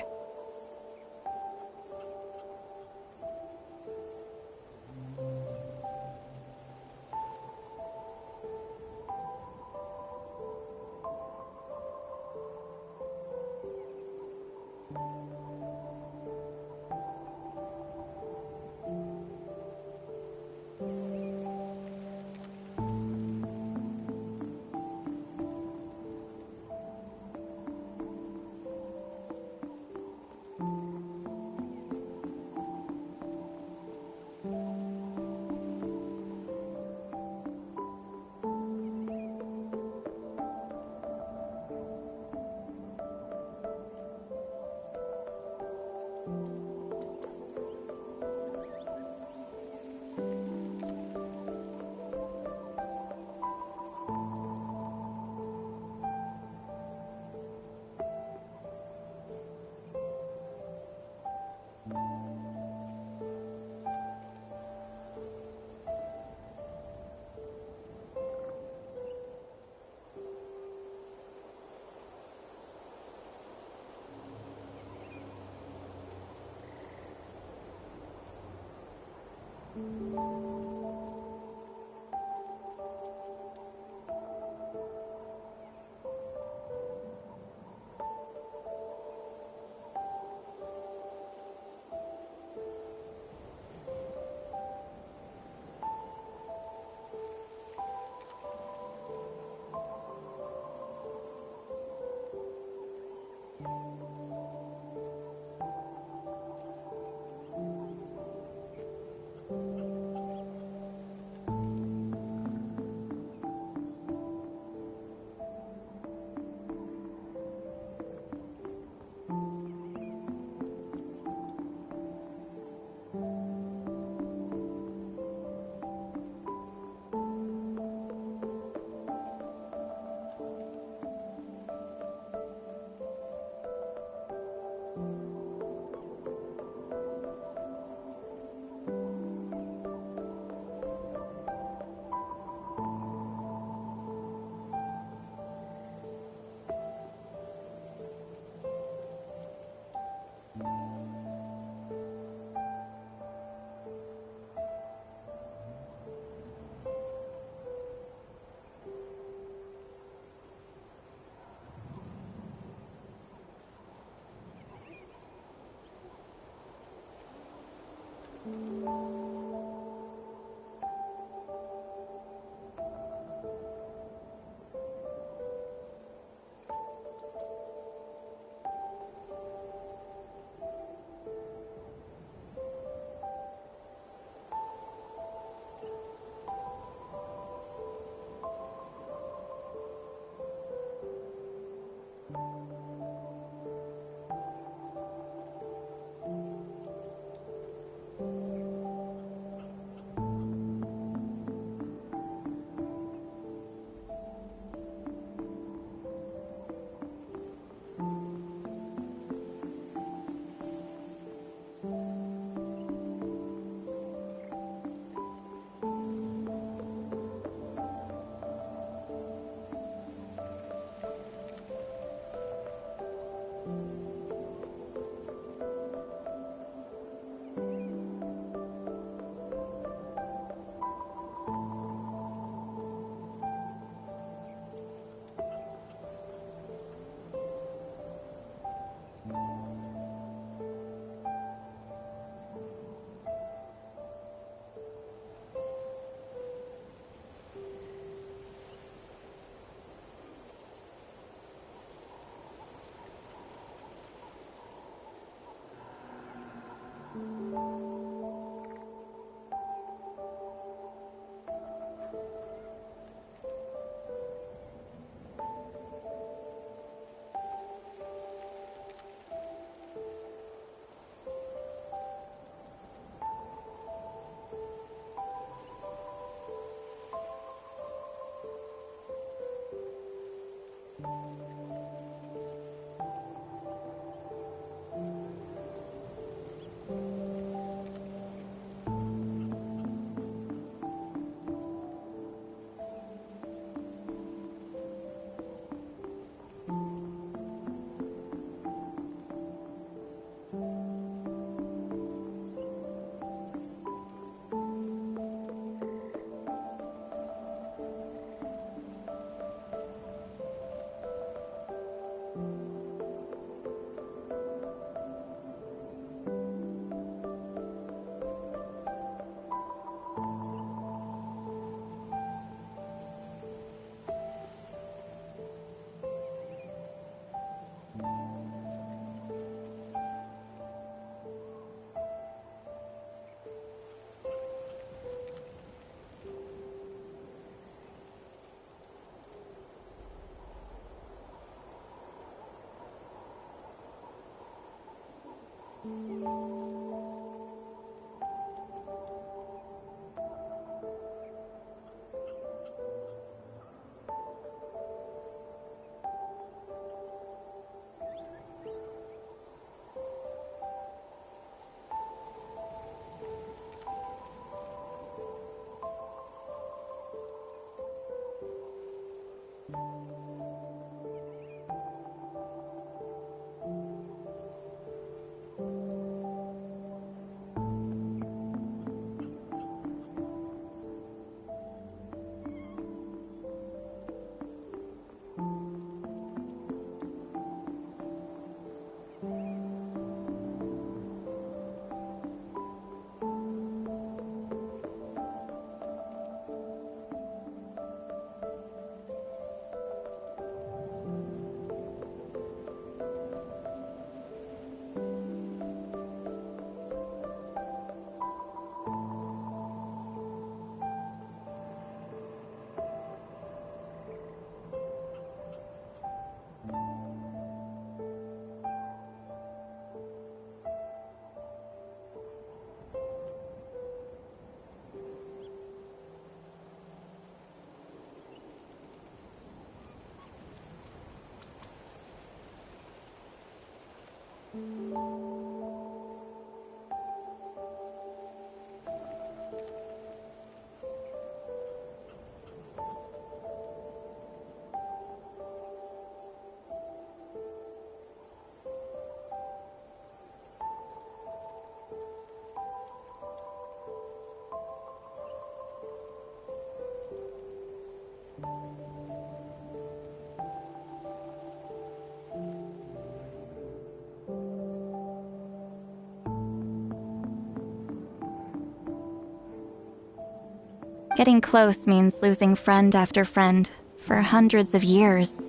Getting close means losing friend after friend for hundreds of years,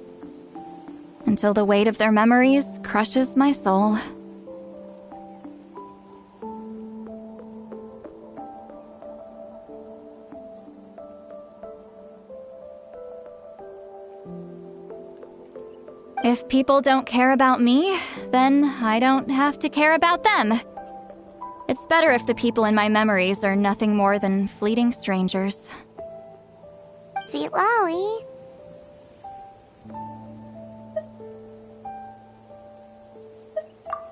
until the weight of their memories crushes my soul. If people don't care about me, then I don't have to care about them. It's better if the people in my memories are nothing more than fleeting strangers. Sweet Lolly.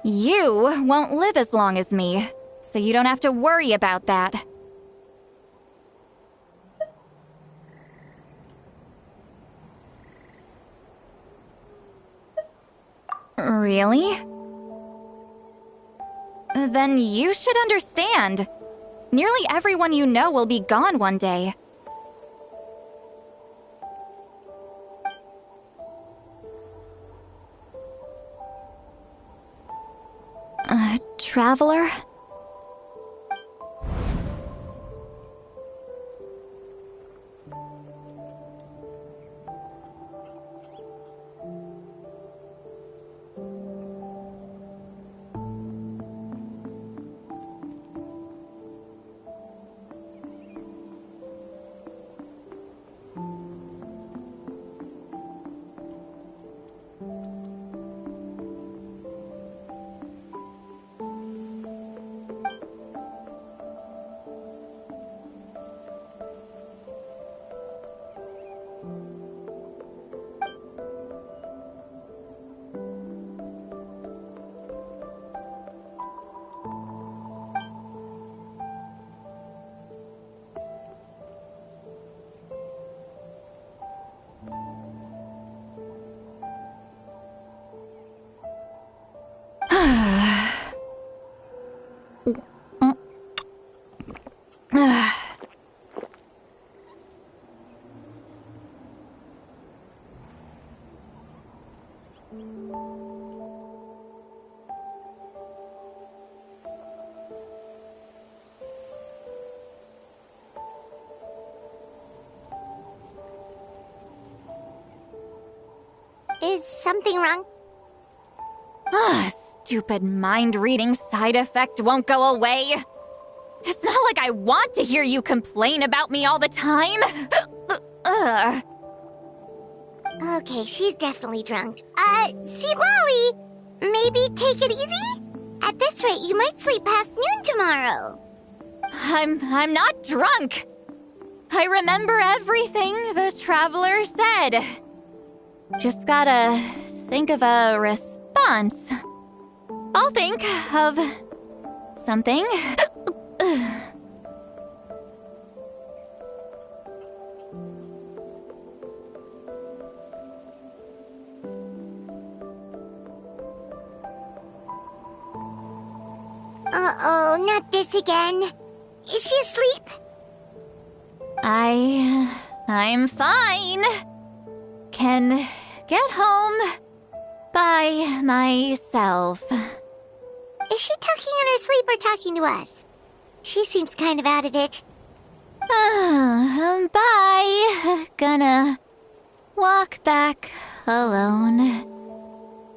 You won't live as long as me, so you don't have to worry about that. Really? Then you should understand. Nearly everyone you know will be gone one day. Traveler? Is something wrong? Stupid mind-reading side effect won't go away. It's not like I want to hear you complain about me all the time. Okay, she's definitely drunk. Sweet Lolly, maybe take it easy? At At this rate, you might sleep past noon tomorrow. I'm not drunk. I remember everything the traveler said. Just gotta think of a response. I'll think of something. Uh-oh, not this again. Is she asleep? I'm fine. Can get home by myself. Is she talking in her sleep or talking to us? She seems kind of out of it. Bye. Gonna walk back alone.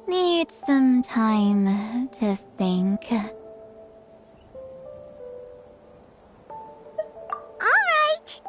Need some time to think. All right.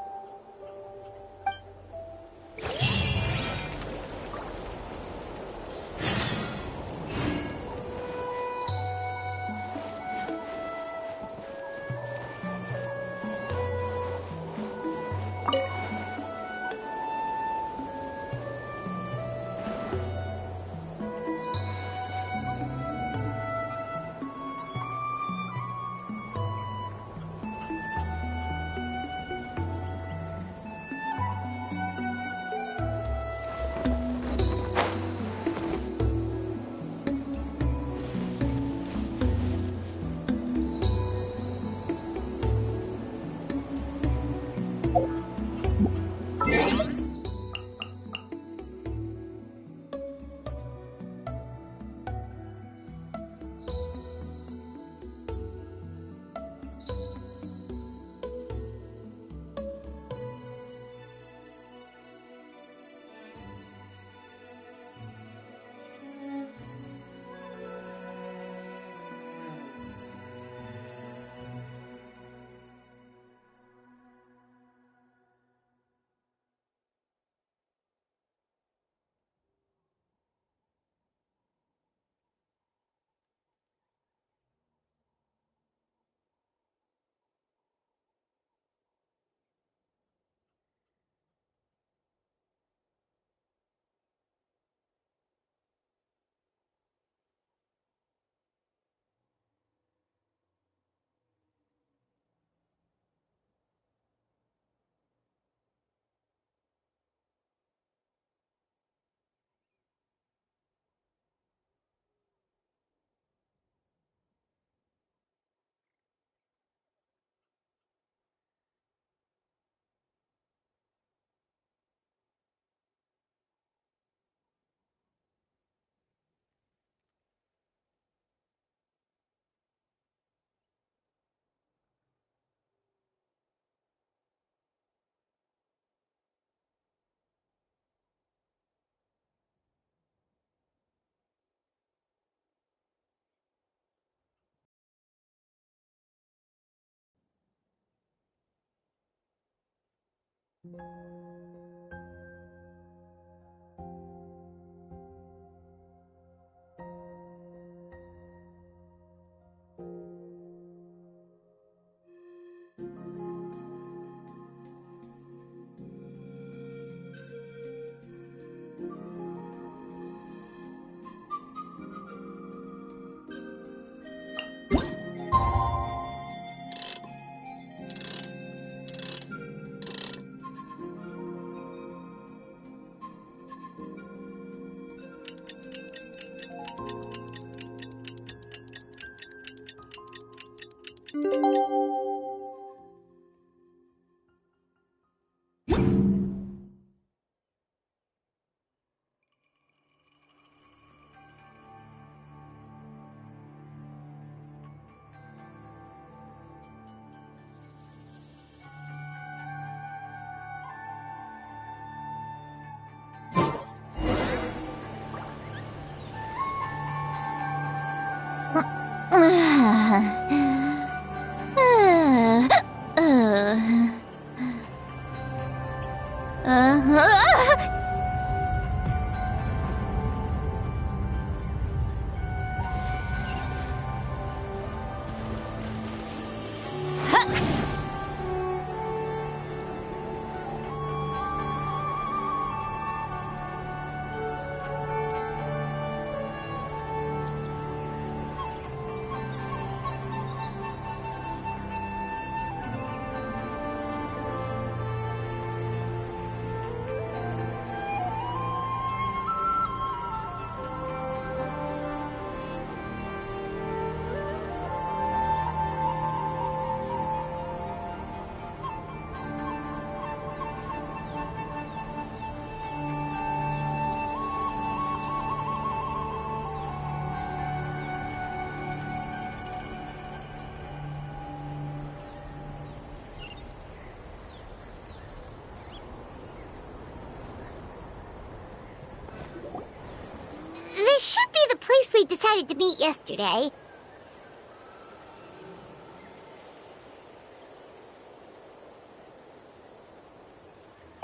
This should be the place we decided to meet yesterday.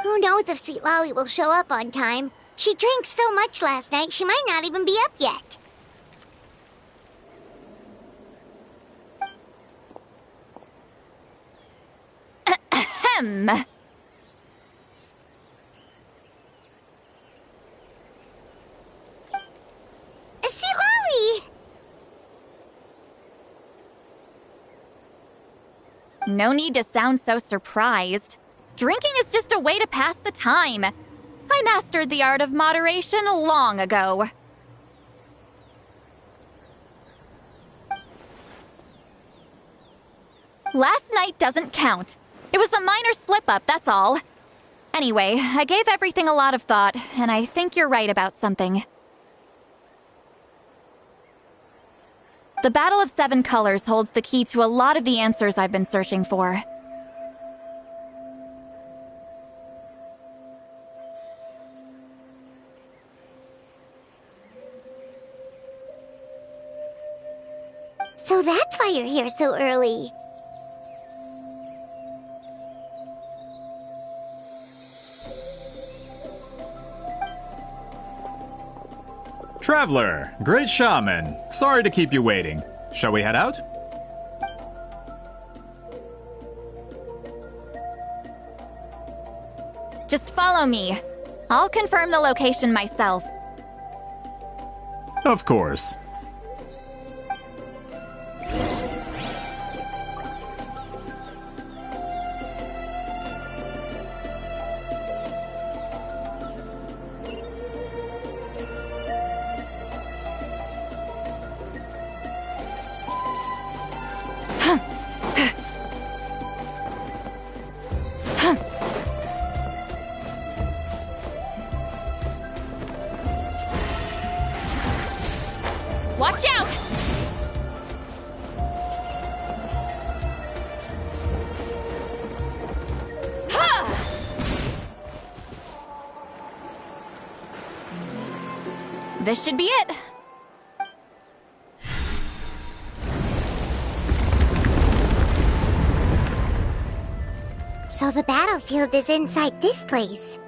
Who knows if Sweet Lolly will show up on time? She drank so much last night, she might not even be up yet. Ahem. Sweet Lolly! No need to sound so surprised. Drinking is just a way to pass the time. I mastered the art of moderation long ago. Last night doesn't count. It was a minor slip-up, that's all. Anyway, I gave everything a lot of thought, and I think you're right about something. The Battle of Seven Colors holds the key to a lot of the answers I've been searching for. So that's why you're here so early. Traveler, great shaman. Sorry to keep you waiting. Shall we head out? Just follow me. I'll confirm the location myself. Of course. Watch out! This should be it. So the battlefield is inside this place.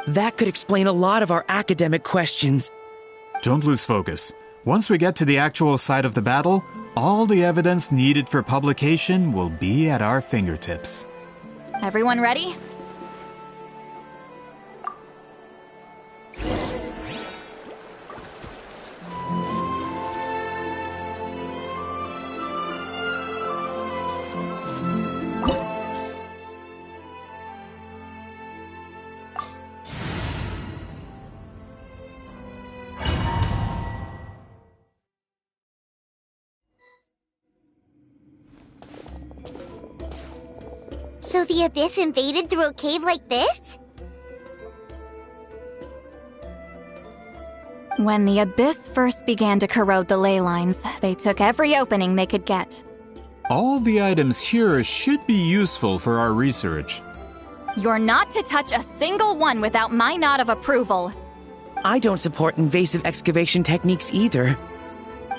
That could explain a lot of our academic questions. Don't lose focus. Once we get to the actual site of the battle, all the evidence needed for publication will be at our fingertips. Everyone ready? So the Abyss invaded through a cave like this? When the Abyss first began to corrode the ley lines, they took every opening they could get. All the items here should be useful for our research. You're not to touch a single one without my nod of approval. I don't support invasive excavation techniques either.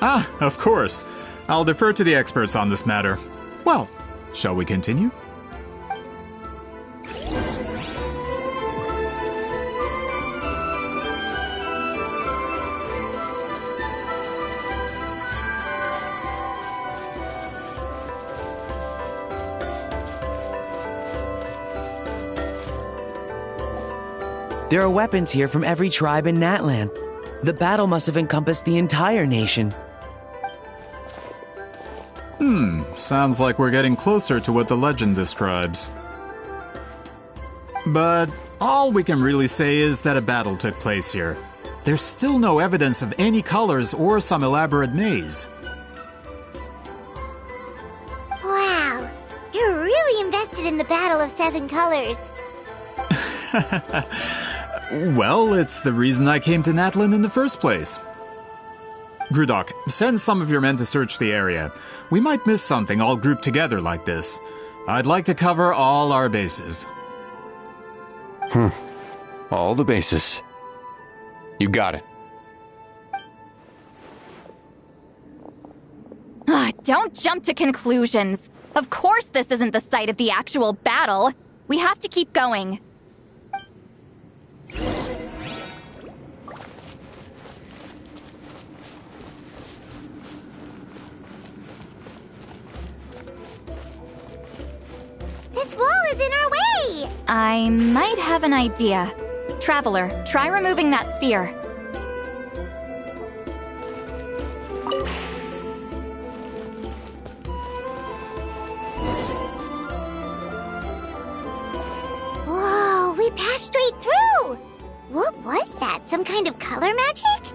Ah, of course. I'll defer to the experts on this matter. Well, shall we continue? There are weapons here from every tribe in Natlan. The battle must have encompassed the entire nation. Sounds like we're getting closer to what the legend describes. But all we can really say is that a battle took place here. There's still no evidence of any colors or some elaborate maze. Wow, you're really invested in the Battle of Seven Colors. Well, it's the reason I came to Natlan in the first place. Grudok, send some of your men to search the area. We might miss something all grouped together like this. I'd like to cover all our bases. All the bases. You got it. Don't jump to conclusions. Of course this isn't the site of the actual battle. We have to keep going. This wall is in our way! I might have an idea. Traveler, try removing that sphere. Whoa, we passed straight through! What was that? Some kind of color magic?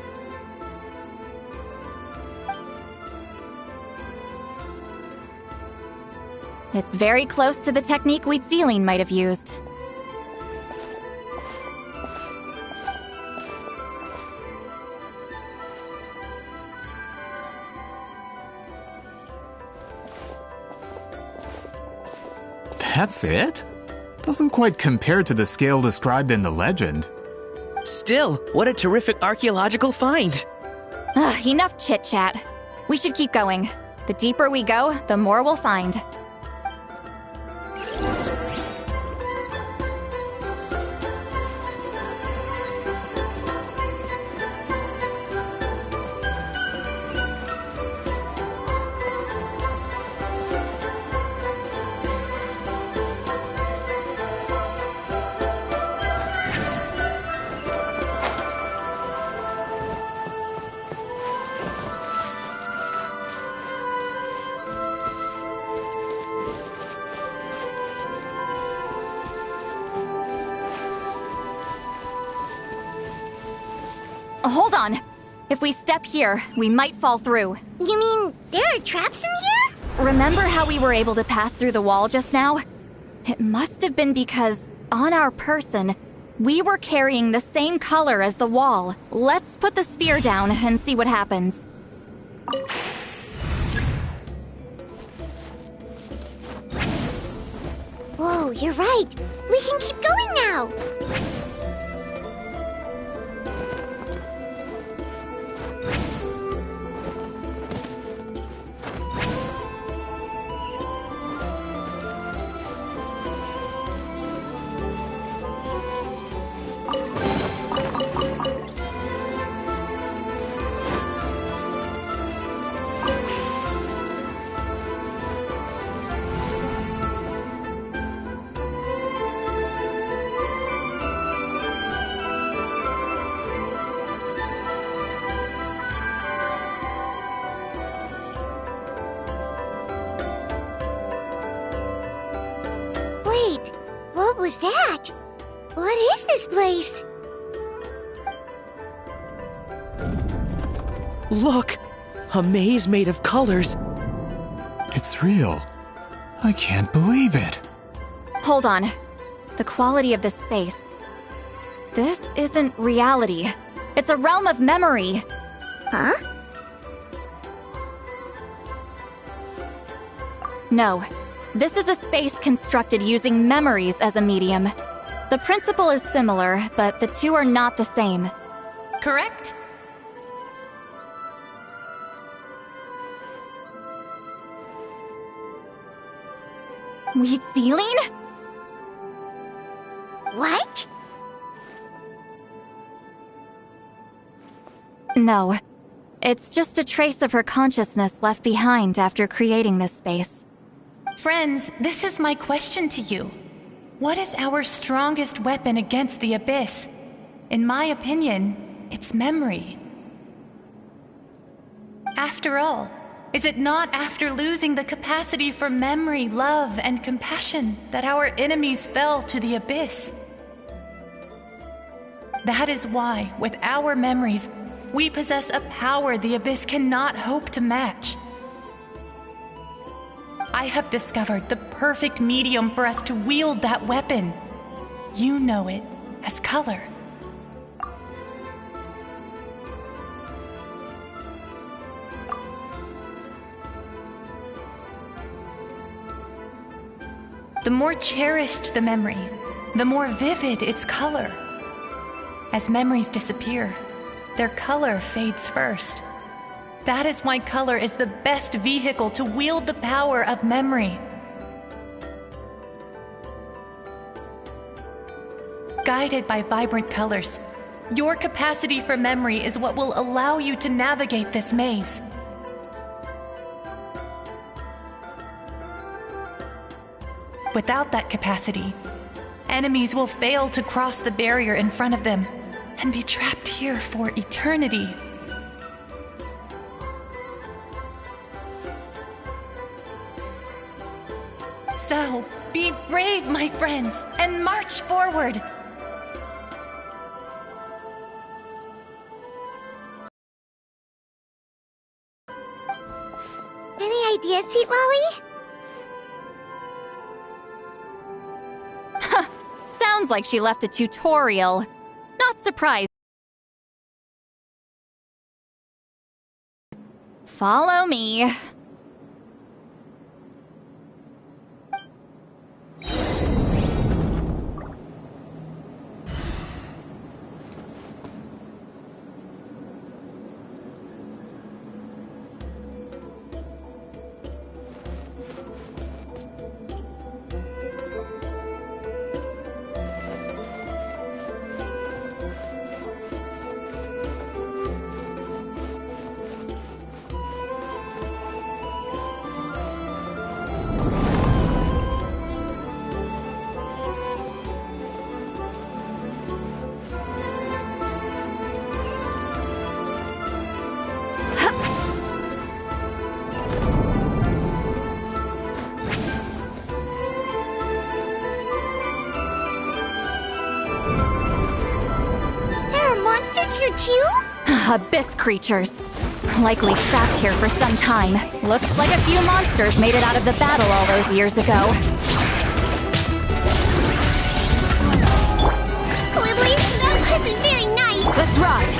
It's very close to the technique Wheatsealing might have used. That's it? Doesn't quite compare to the scale described in the legend. Still, what a terrific archaeological find! Enough chit-chat. We should keep going. The deeper we go, the more we'll find. Hold on. If we step here, we might fall through. You mean there are traps in here? Remember how we were able to pass through the wall just now? It must have been because, on our person, we were carrying the same color as the wall. Let's put the sphere down and see what happens. Whoa, you're right. We can keep going now. What was that? What is this place? Look! A maze made of colors. It's real. I can't believe it. Hold on. The quality of this space. This isn't reality. It's a realm of memory. Huh? No. This is a space constructed using memories as a medium. The principle is similar, but the two are not the same. Correct? Wheatsealing? What? No. It's just a trace of her consciousness left behind after creating this space. Friends, this is my question to you. What is our strongest weapon against the Abyss? In my opinion, it's memory. After all, is it not after losing the capacity for memory, love, and compassion that our enemies fell to the Abyss? That is why, with our memories, we possess a power the Abyss cannot hope to match. I have discovered the perfect medium for us to wield that weapon. You know it as color. The more cherished the memory, the more vivid its color. As memories disappear, their color fades first. That is why color is the best vehicle to wield the power of memory. Guided by vibrant colors, your capacity for memory is what will allow you to navigate this maze. Without that capacity, enemies will fail to cross the barrier in front of them and be trapped here for eternity. So, be brave, my friends, and march forward! Any ideas, Sweet Lolly? Sounds like she left a tutorial. Not surprised. Follow me. Monsters here too? Abyss creatures. Likely trapped here for some time. Looks like a few monsters made it out of the battle all those years ago. Quibbly, that wasn't very nice. Let's ride.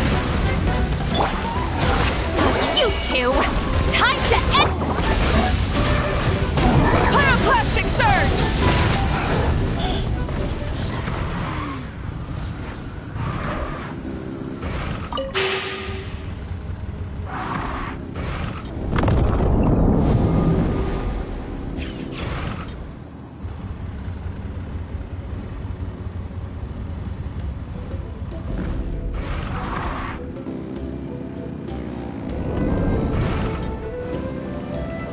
You two! Time to end... Pyroclastic surge!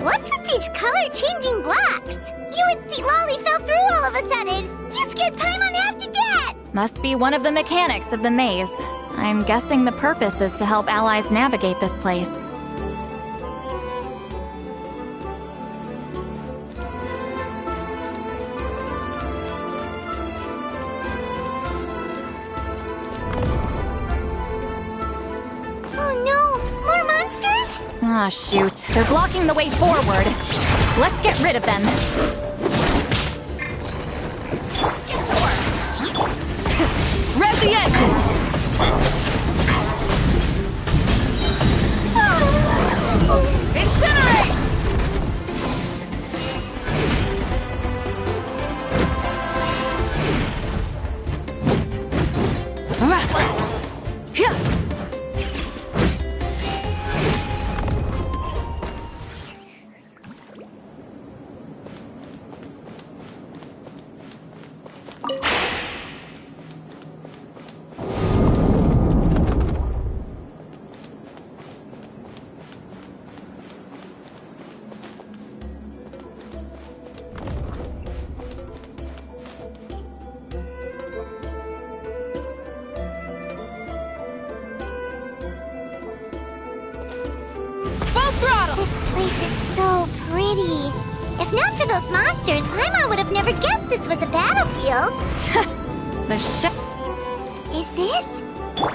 What's with these color-changing blocks? You and Sweet Lolly fell through all of a sudden. You scared Paimon half to death. Must be one of the mechanics of the maze. I'm guessing the purpose is to help allies navigate this place. Oh no, more monsters? Ah, shoot. They're blocking the way forward. Let's get rid of them. Get to work! Rev the engines! Incinerate! This place is so pretty. If not for those monsters, Paimon would have never guessed this was a battlefield. The ship. Is this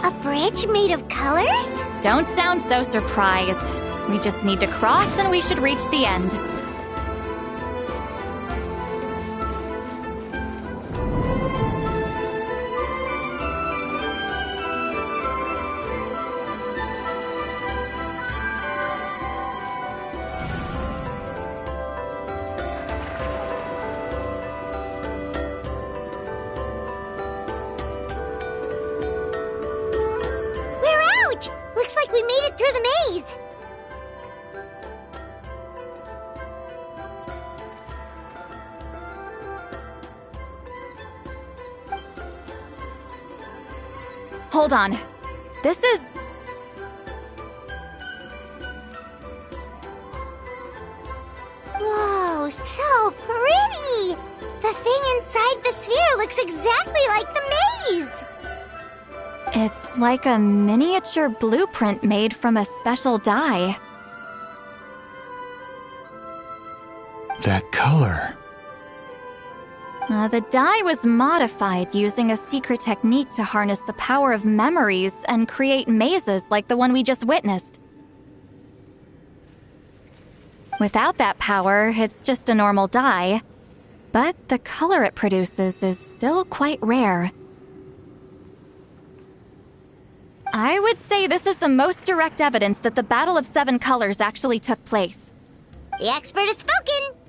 a bridge made of colors? Don't sound so surprised. We just need to cross and we should reach the end. We're out! Looks like we made it through the maze. Hold on. This is... Whoa, so pretty! The thing inside the sphere looks exactly like the maze! It's like a miniature blueprint made from a special dye. That color. The dye was modified using a secret technique to harness the power of memories and create mazes like the one we just witnessed. Without that power, it's just a normal dye. But the color it produces is still quite rare. I would say this is the most direct evidence that the Battle of Seven Colors actually took place. The expert has spoken!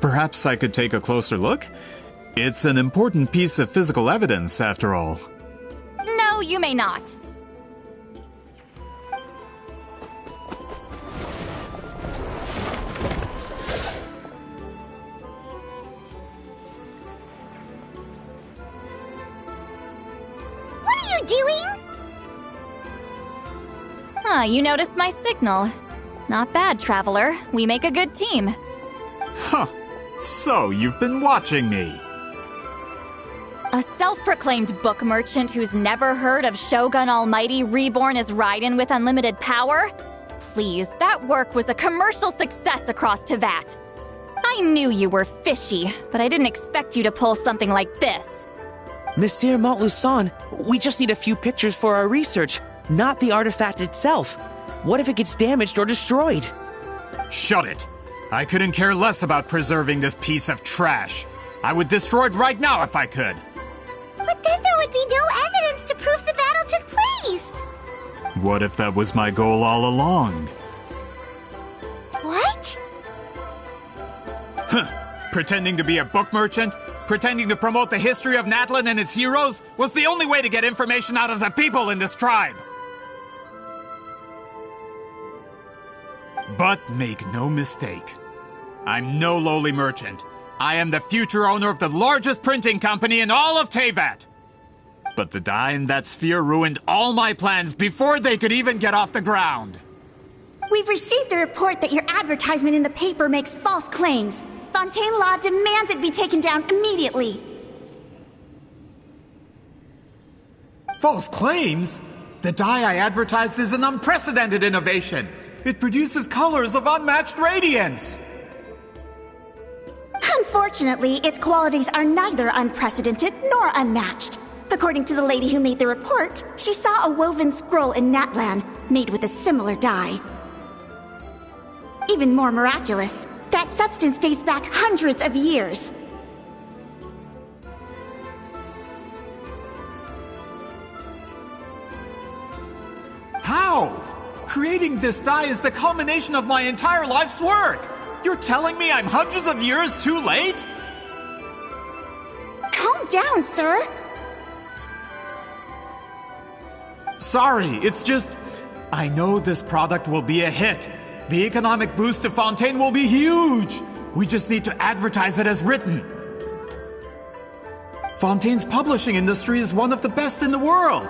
Perhaps I could take a closer look? It's an important piece of physical evidence, after all. No, you may not. What are you doing? Ah, you noticed my signal. Not bad, Traveler. We make a good team. Huh. So, you've been watching me. A self-proclaimed book merchant who's never heard of Shogun Almighty reborn as Raiden with unlimited power? Please, that work was a commercial success across Teyvat. I knew you were fishy, but I didn't expect you to pull something like this. Monsieur Montluçon, we just need a few pictures for our research, not the artifact itself. What if it gets damaged or destroyed? Shut it! I couldn't care less about preserving this piece of trash. I would destroy it right now if I could. But then there would be no evidence to prove the battle took place! What if that was my goal all along? What? Huh. Pretending to be a book merchant, pretending to promote the history of Natlan and its heroes, was the only way to get information out of the people in this tribe. But make no mistake, I'm no lowly merchant. I am the future owner of the largest printing company in all of Teyvat. But the dye in that sphere ruined all my plans before they could even get off the ground. We've received a report that your advertisement in the paper makes false claims. Fontaine Law demands it be taken down immediately. False claims? The dye I advertised is an unprecedented innovation. It produces colors of unmatched radiance. Unfortunately, its qualities are neither unprecedented nor unmatched. According to the lady who made the report, she saw a woven scroll in Natlan made with a similar dye. Even more miraculous, that substance dates back hundreds of years. How? Creating this dye is the culmination of my entire life's work! You're telling me I'm hundreds of years too late? Calm down, sir! Sorry, it's just... I know this product will be a hit. The economic boost to Fontaine will be huge! We just need to advertise it as written. Fontaine's publishing industry is one of the best in the world.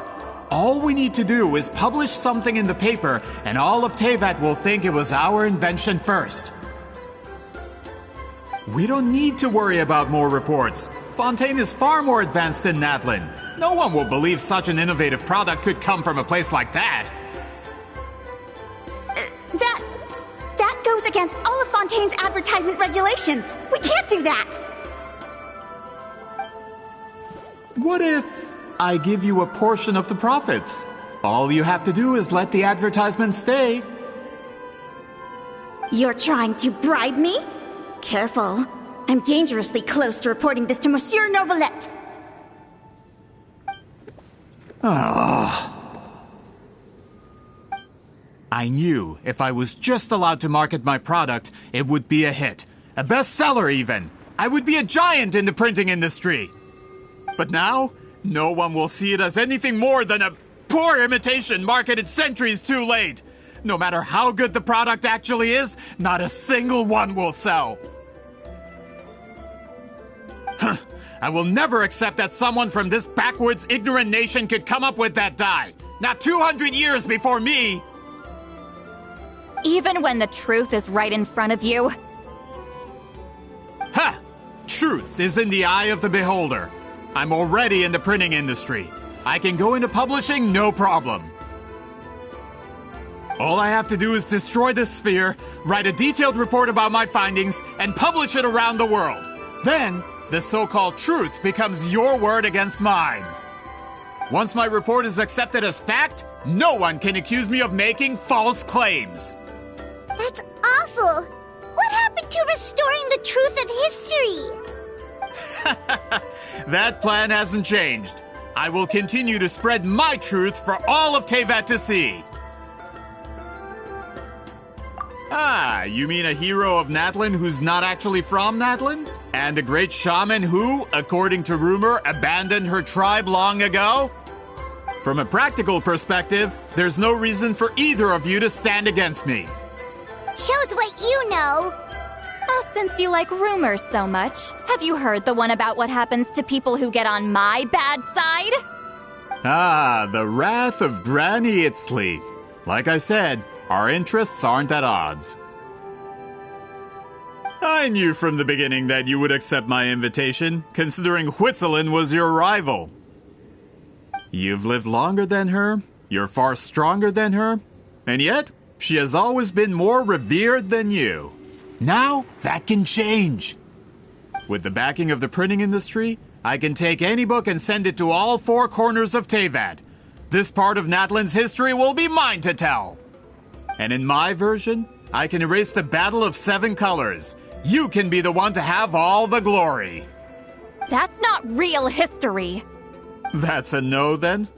All we need to do is publish something in the paper, and all of Teyvat will think it was our invention first. We don't need to worry about more reports. Fontaine is far more advanced than Natlan. No one will believe such an innovative product could come from a place like that. That goes against all of Fontaine's advertisement regulations. We can't do that! What if I give you a portion of the profits? All you have to do is let the advertisement stay. You're trying to bribe me? Careful. I'm dangerously close to reporting this to Monsieur Novelette. I knew if I was just allowed to market my product, it would be a hit. A bestseller, even. I would be a giant in the printing industry. But now, no one will see it as anything more than a poor imitation marketed centuries too late. No matter how good the product actually is, not a single one will sell. I will never accept that someone from this backwoods, ignorant nation could come up with that die. Not 200 years before me! Even when the truth is right in front of you? Ha! Truth is in the eye of the beholder. I'm already in the printing industry. I can go into publishing, no problem. All I have to do is destroy the sphere, write a detailed report about my findings, and publish it around the world. Then, the so-called truth becomes your word against mine. Once my report is accepted as fact, no one can accuse me of making false claims. That's awful. What happened to restoring the truth of history? That plan hasn't changed. I will continue to spread my truth for all of Teyvat to see. Ah, you mean a hero of Natlan who's not actually from Natlan? And a great shaman who, according to rumor, abandoned her tribe long ago? From a practical perspective, there's no reason for either of you to stand against me. Shows what you know. Oh, since you like rumors so much, have you heard the one about what happens to people who get on my bad side? Ah, the wrath of Granny Itzli. Like I said, our interests aren't at odds. I knew from the beginning that you would accept my invitation, considering Huitzilin was your rival. You've lived longer than her, you're far stronger than her, and yet, she has always been more revered than you. Now, that can change. With the backing of the printing industry, I can take any book and send it to all four corners of Teyvat. This part of Natlan's history will be mine to tell. And in my version, I can erase the Battle of Seven Colors. You can be the one to have all the glory. That's not real history. That's a no, then?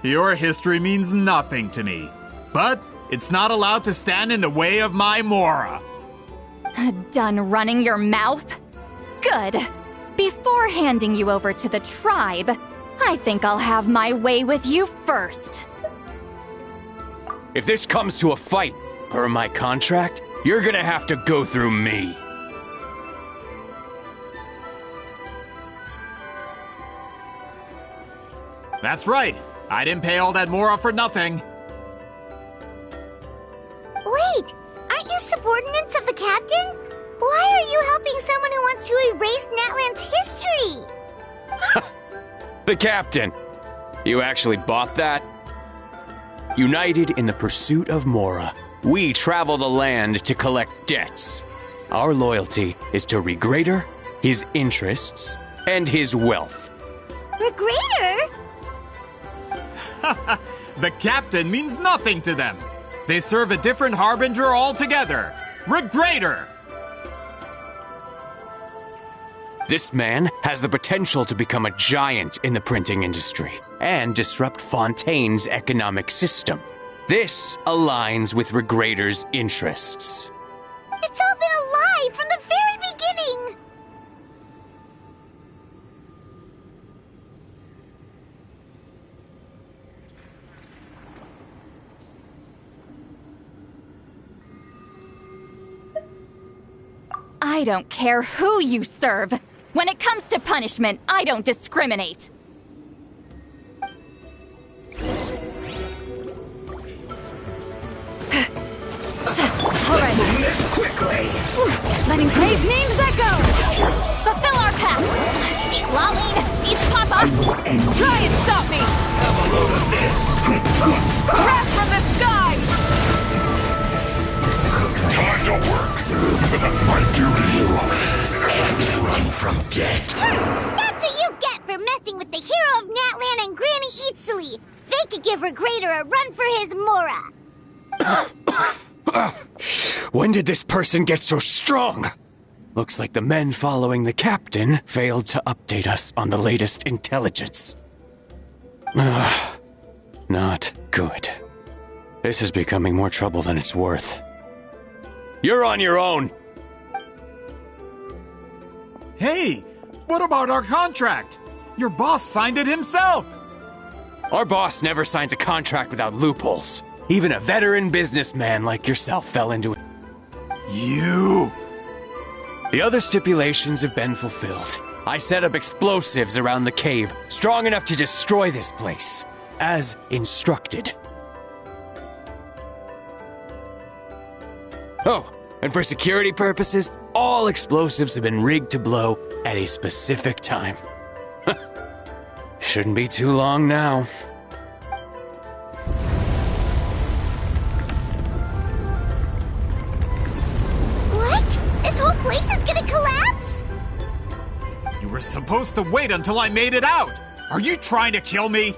Your history means nothing to me. But it's not allowed to stand in the way of my Mora. Done running your mouth? Good. Before handing you over to the tribe, I think I'll have my way with you first. If this comes to a fight, per my contract, you're gonna have to go through me. That's right. I didn't pay all that Mora for nothing. Wait, aren't you subordinates of the captain? Why are you helping someone who wants to erase Natlan's history? The captain. You actually bought that? United in the pursuit of Mora, we travel the land to collect debts. Our loyalty is to Regrader, his interests, and his wealth. Regrader? The captain means nothing to them. They serve a different harbinger altogether. Regrader! This man has the potential to become a giant in the printing industry and disrupt Fontaine's economic system. This aligns with Regrader's interests. It's all been a lie from the very beginning! I don't care who you serve. When it comes to punishment, I don't discriminate. Alright. Do this quickly. Letting brave names echo. Fulfill our pact. Lolene, Papa. Try and stop me. Have a load of this. Crash from the sky. Time to work. My duty. Can't run from death. That's what you get for messing with the hero of Natlan and Granny Itzli. They could give Regrader a run for his Mora. When did this person get so strong? Looks like the men following the captain failed to update us on the latest intelligence. Not good. This is becoming more trouble than it's worth. You're on your own! Hey, what about our contract? Your boss signed it himself! Our boss never signs a contract without loopholes. Even a veteran businessman like yourself fell into it. You! The other stipulations have been fulfilled. I set up explosives around the cave, strong enough to destroy this place, as instructed. Oh, and for security purposes, all explosives have been rigged to blow at a specific time. Shouldn't be too long now. What? This whole place is gonna collapse? You were supposed to wait until I made it out! Are you trying to kill me?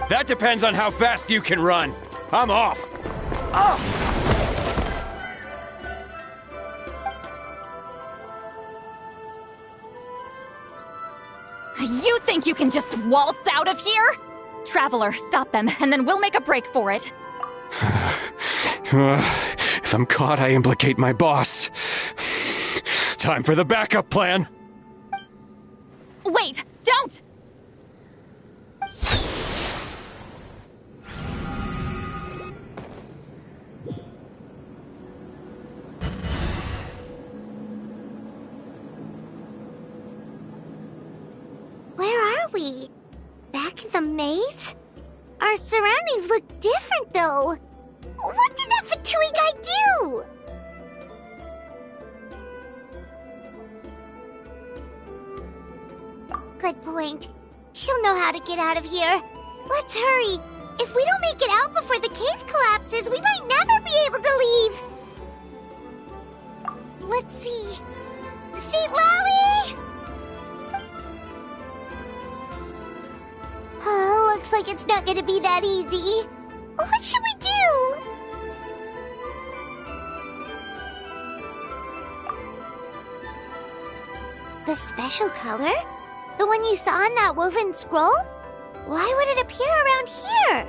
That depends on how fast you can run. I'm off. You think you can just waltz out of here? Traveler, stop them, and then we'll make a break for it. If I'm caught, I implicate my boss. Time for the backup plan. Wait, don't! Where are we? Back in the maze? Our surroundings look different, though. What did that Fatui guy do? Good point. She'll know how to get out of here. Let's hurry. If we don't make it out before the cave collapses, we might never be able to leave. Let's see. Seat Lally! Oh, looks like it's not gonna be that easy. What should we do? The special color? The one you saw in that woven scroll? Why would it appear around here?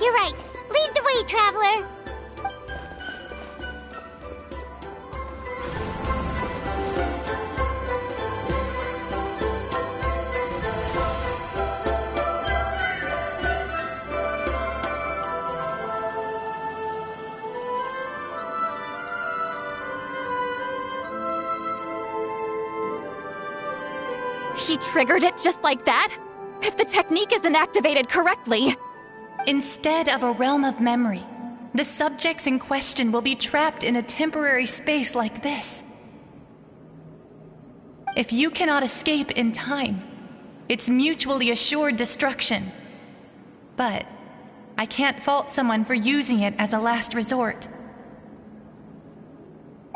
You're right. Lead the way, traveler. He triggered it just like that? If the technique isn't activated correctly... Instead of a realm of memory, the subjects in question will be trapped in a temporary space like this. If you cannot escape in time, it's mutually assured destruction. But I can't fault someone for using it as a last resort.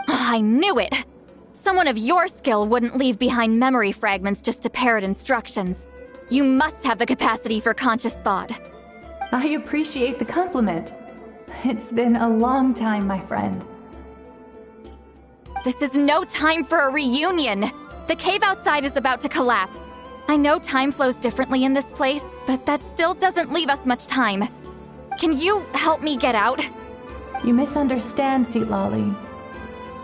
I knew it! Someone of your skill wouldn't leave behind memory fragments just to parrot instructions. You must have the capacity for conscious thought. I appreciate the compliment. It's been a long time, my friend. This is no time for a reunion. The cave outside is about to collapse. I know time flows differently in this place, but that still doesn't leave us much time. Can you help me get out? You misunderstand, Seat Lolly.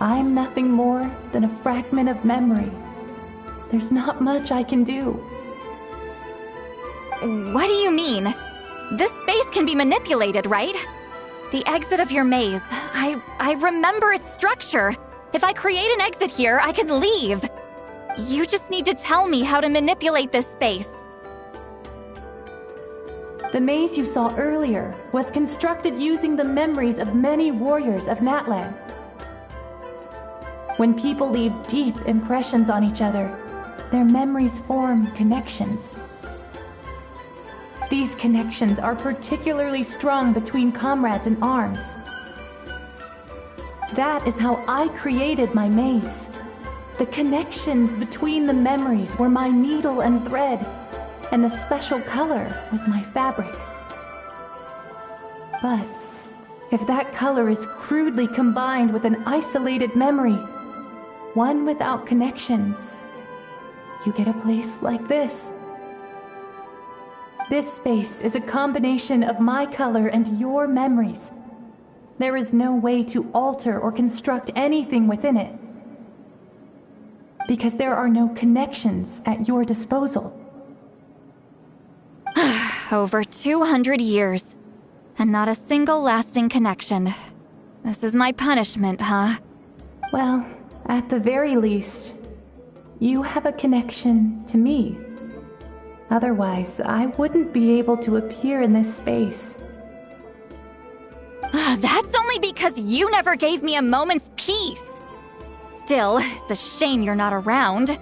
I'm nothing more than a fragment of memory. There's not much I can do. What do you mean? This space can be manipulated, right? The exit of your maze. I remember its structure. If I create an exit here, I can leave. You just need to tell me how to manipulate this space. The maze you saw earlier was constructed using the memories of many warriors of Natlan. When people leave deep impressions on each other, their memories form connections. These connections are particularly strong between comrades in arms. That is how I created my maze. The connections between the memories were my needle and thread, and the special color was my fabric. But if that color is crudely combined with an isolated memory, one without connections, you get a place like this. This space is a combination of my color and your memories, there is no way to alter or construct anything within it. Because there are no connections at your disposal. Over 200 years, and not a single lasting connection. This is my punishment, huh? Well, at the very least, you have a connection to me. Otherwise, I wouldn't be able to appear in this space. That's only because you never gave me a moment's peace. Still, it's a shame you're not around.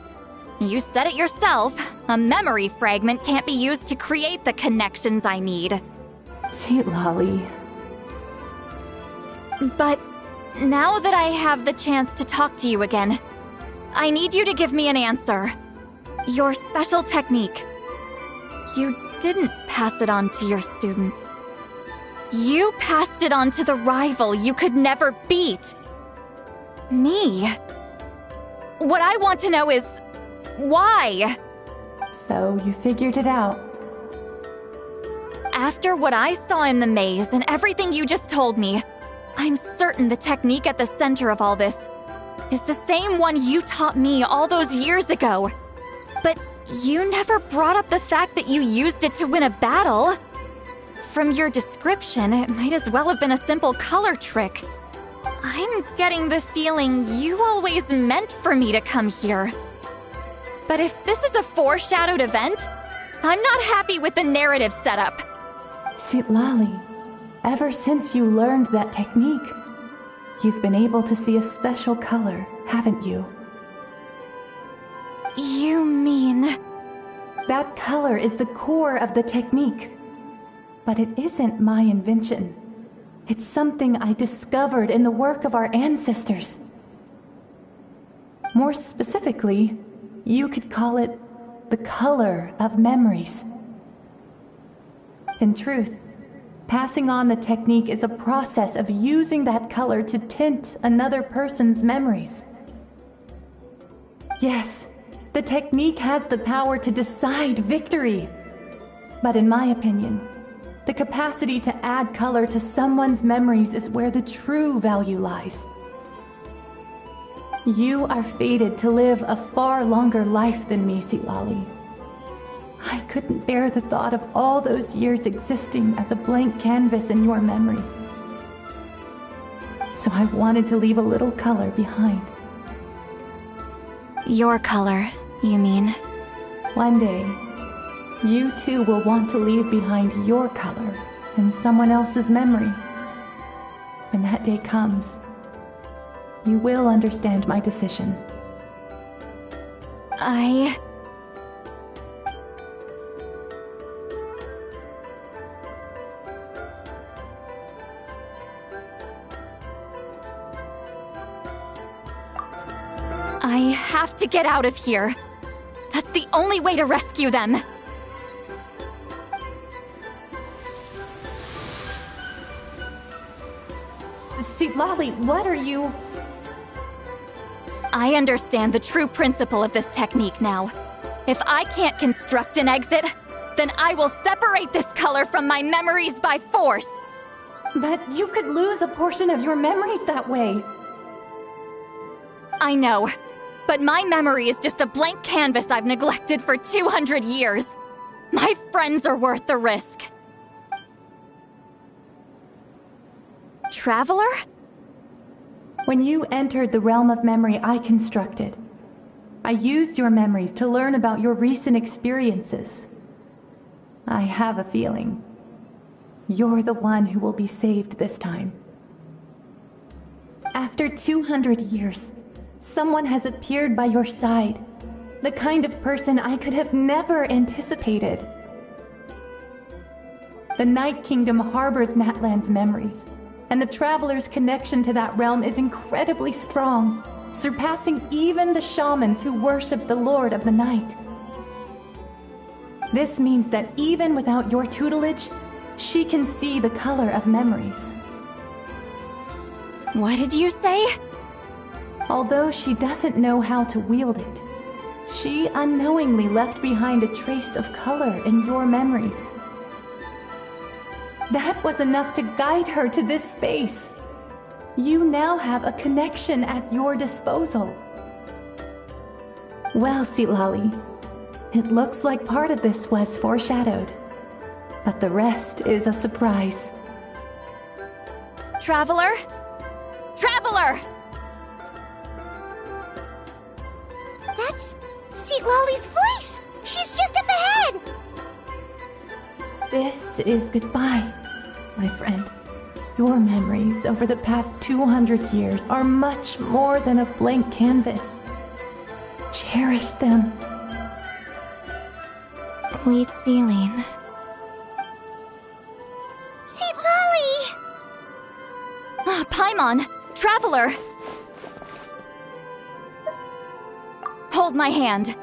You said it yourself. A memory fragment can't be used to create the connections I need. Sweet Lolly. But now that I have the chance to talk to you again, I need you to give me an answer. Your special technique. You didn't pass it on to your students. You passed it on to the rival you could never beat. Me. What I want to know is, why? So you figured it out. After what I saw in the maze and everything you just told me, I'm certain the technique at the center of all this is the same one you taught me all those years ago. But you never brought up the fact that you used it to win a battle. From your description, it might as well have been a simple color trick. I'm getting the feeling you always meant for me to come here. But if this is a foreshadowed event, I'm not happy with the narrative setup. Sweet Lolly, ever since you learned that technique, you've been able to see a special color, haven't you? You mean... That color is the core of the technique. But it isn't my invention. It's something I discovered in the work of our ancestors. More specifically, you could call it the color of memories. In truth, passing on the technique is a process of using that color to tint another person's memories. Yes, the technique has the power to decide victory. But in my opinion, the capacity to add color to someone's memories is where the true value lies. You are fated to live a far longer life than me, Lolly. I couldn't bear the thought of all those years existing as a blank canvas in your memory. So I wanted to leave a little color behind. Your color, you mean? One day, you too will want to leave behind your color in someone else's memory. When that day comes, you will understand my decision. I have to get out of here. That's the only way to rescue them. See, Lolly, what are you... I understand the true principle of this technique now. If I can't construct an exit, then I will separate this color from my memories by force. But you could lose a portion of your memories that way. I know, but my memory is just a blank canvas I've neglected for 200 years. My friends are worth the risk. Traveler? When you entered the realm of memory I constructed, I used your memories to learn about your recent experiences. I have a feeling you're the one who will be saved this time. After 200 years, someone has appeared by your side, the kind of person I could have never anticipated. The Night Kingdom harbors Natlan's memories, and the Traveler's connection to that realm is incredibly strong, surpassing even the shamans who worship the Lord of the Night. This means that even without your tutelage, she can see the color of memories. What did you say? Although she doesn't know how to wield it, she unknowingly left behind a trace of color in your memories. That was enough to guide her to this space, You now have a connection at your disposal. Well, Silali, it looks like part of this was foreshadowed, but the rest is a surprise. Traveler? Traveler! That's Lolly's voice! She's just up ahead! This is goodbye, my friend. Your memories over the past 200 years are much more than a blank canvas. Cherish them. Wheat Celine. Lolly! Paimon! Traveler! Hold my hand.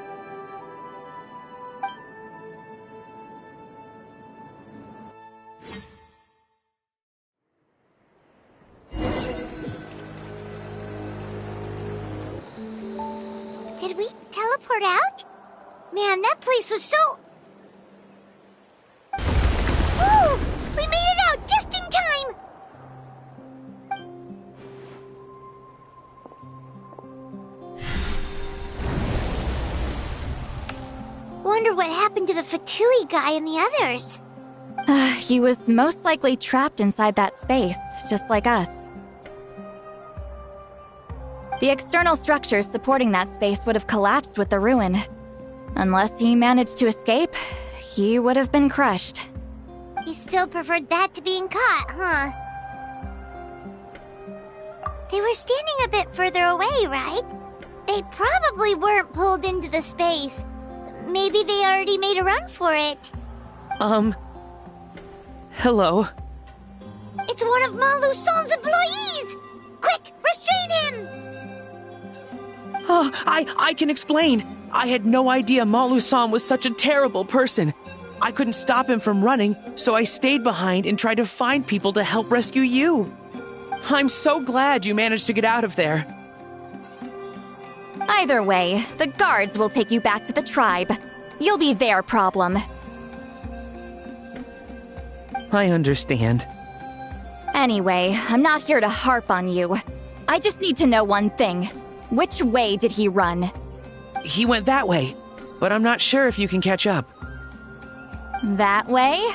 Did we teleport out? Man, that place was so... Woo! We made it out just in time! Wonder what happened to the Fatui guy and the others. He was most likely trapped inside that space, just like us. The external structures supporting that space would have collapsed with the ruin. Unless he managed to escape, he would have been crushed. He still preferred that to being caught, huh? They were standing a bit further away, right? They probably weren't pulled into the space. Maybe they already made a run for it. Hello? It's one of Maluson's employees! Quick, restrain him! Oh, I can explain. I had no idea Malu-san was such a terrible person. I couldn't stop him from running, so I stayed behind and tried to find people to help rescue you. I'm so glad you managed to get out of there. Either way, the guards will take you back to the tribe. You'll be their problem. I understand. Anyway, I'm not here to harp on you. I just need to know one thing. Which way did he run? He went that way, but I'm not sure if you can catch up. That way?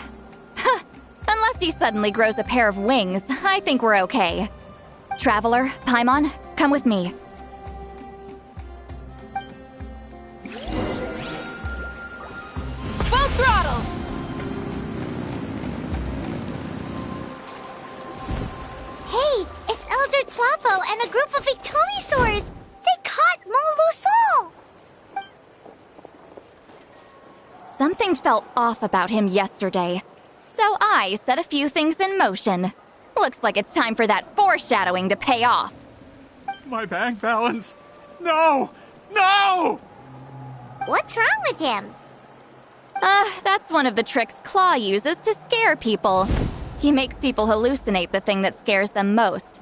Unless he suddenly grows a pair of wings, I think we're okay. Traveler, Paimon, come with me. Full throttle! Hey, it's Elder Tlapo and a group of Ictomisaurs! They caught Maluson! Something felt off about him yesterday, so I set a few things in motion. Looks like it's time for that foreshadowing to pay off. My bank balance! No! No! What's wrong with him? That's one of the tricks Claw uses to scare people. He makes people hallucinate the thing that scares them most.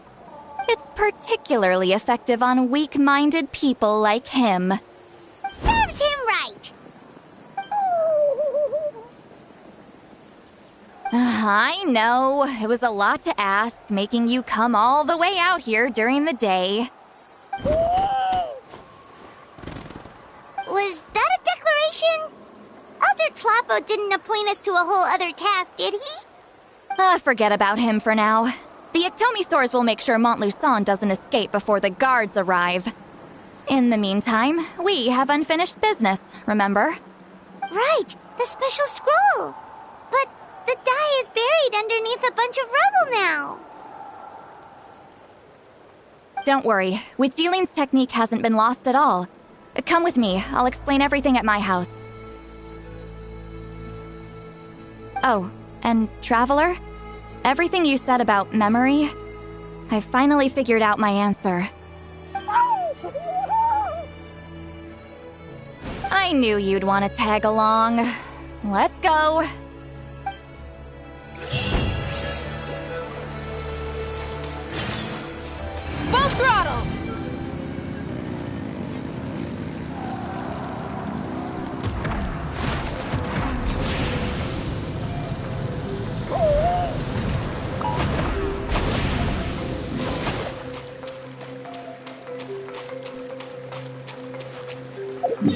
It's particularly effective on weak-minded people like him. Serves him right! I know, it was a lot to ask, making you come all the way out here during the day. Was that a declaration? Elder Tlapo didn't appoint us to a whole other task, did he? Forget about him for now. The Ictomisaurs will make sure Montluçon doesn't escape before the guards arrive. In the meantime, we have unfinished business, remember? Right, the special scroll. But the die is buried underneath a bunch of rubble now. Don't worry, Witzeline's technique hasn't been lost at all. Come with me, I'll explain everything at my house. Oh, and Traveler? Everything you said about memory, I finally figured out my answer. I knew you'd want to tag along. Let's go. Full throttle! Rev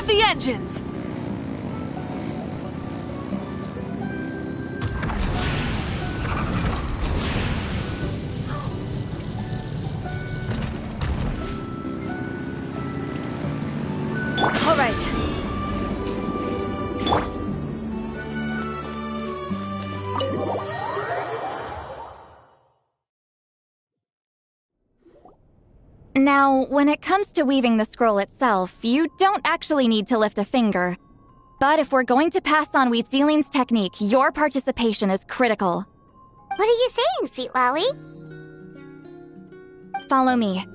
the engines! All right. Now, when it comes to weaving the scroll itself, you don't actually need to lift a finger. But if we're going to pass on Wheatziling's technique, your participation is critical. What are you saying, Sweet Lolly? Follow me.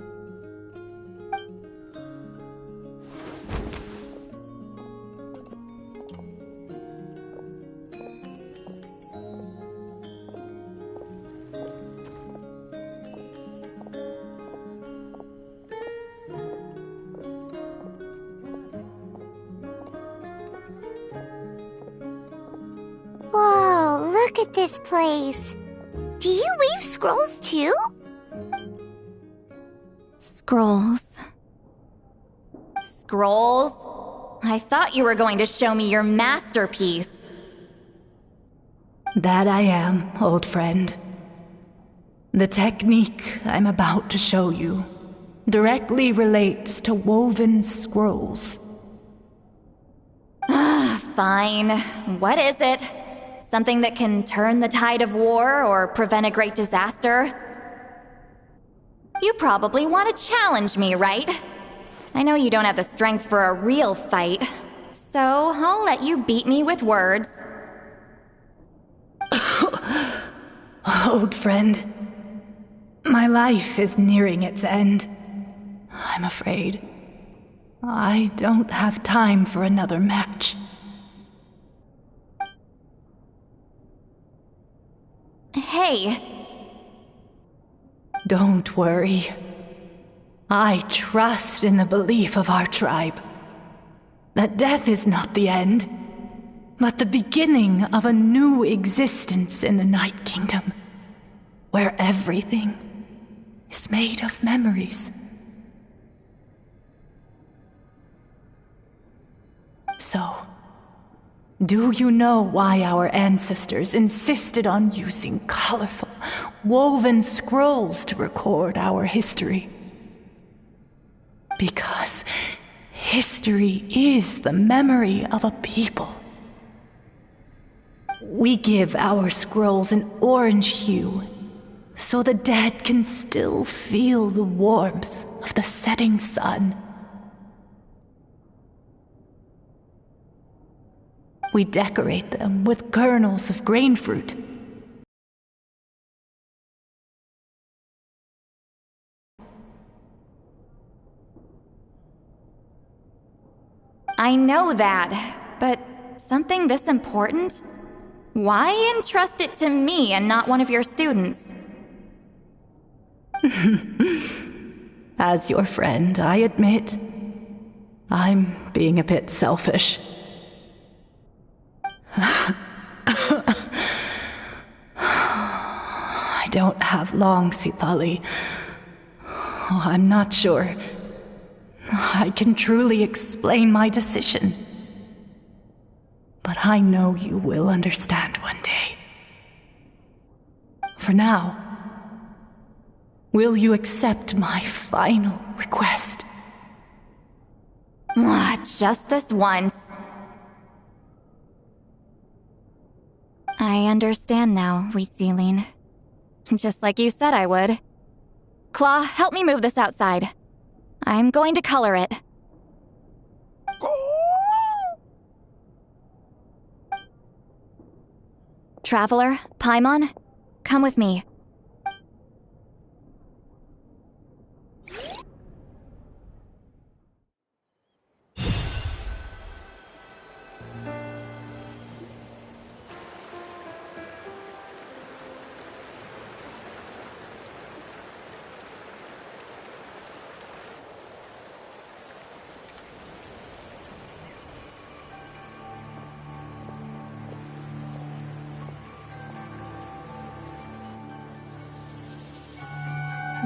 Whoa, look at this place. Do you weave scrolls too? Scrolls. Scrolls? I thought you were going to show me your masterpiece. That I am, old friend. The technique I'm about to show you directly relates to woven scrolls. Fine. What is it? Something that can turn the tide of war or prevent a great disaster? You probably want to challenge me, right? I know you don't have the strength for a real fight, so I'll let you beat me with words. Old friend, my life is nearing its end. I'm afraid I don't have time for another match. Hey. Don't worry. I trust in the belief of our tribe that death is not the end, but the beginning of a new existence in the Night Kingdom, where everything is made of memories. So, do you know why our ancestors insisted on using colorful, woven scrolls to record our history? Because history is the memory of a people. We give our scrolls an orange hue, so the dead can still feel the warmth of the setting sun. We decorate them with kernels of grain fruit. I know that, but something this important? Why entrust it to me and not one of your students? As your friend, I admit, I'm being a bit selfish. I don't have long, Sipali. Oh, I'm not sure I can truly explain my decision. But I know you will understand one day. For now, will you accept my final request? Just this once. I understand now, Wheatziling. Just like you said I would. Claw, help me move this outside. I'm going to color it. Traveler, Paimon, come with me.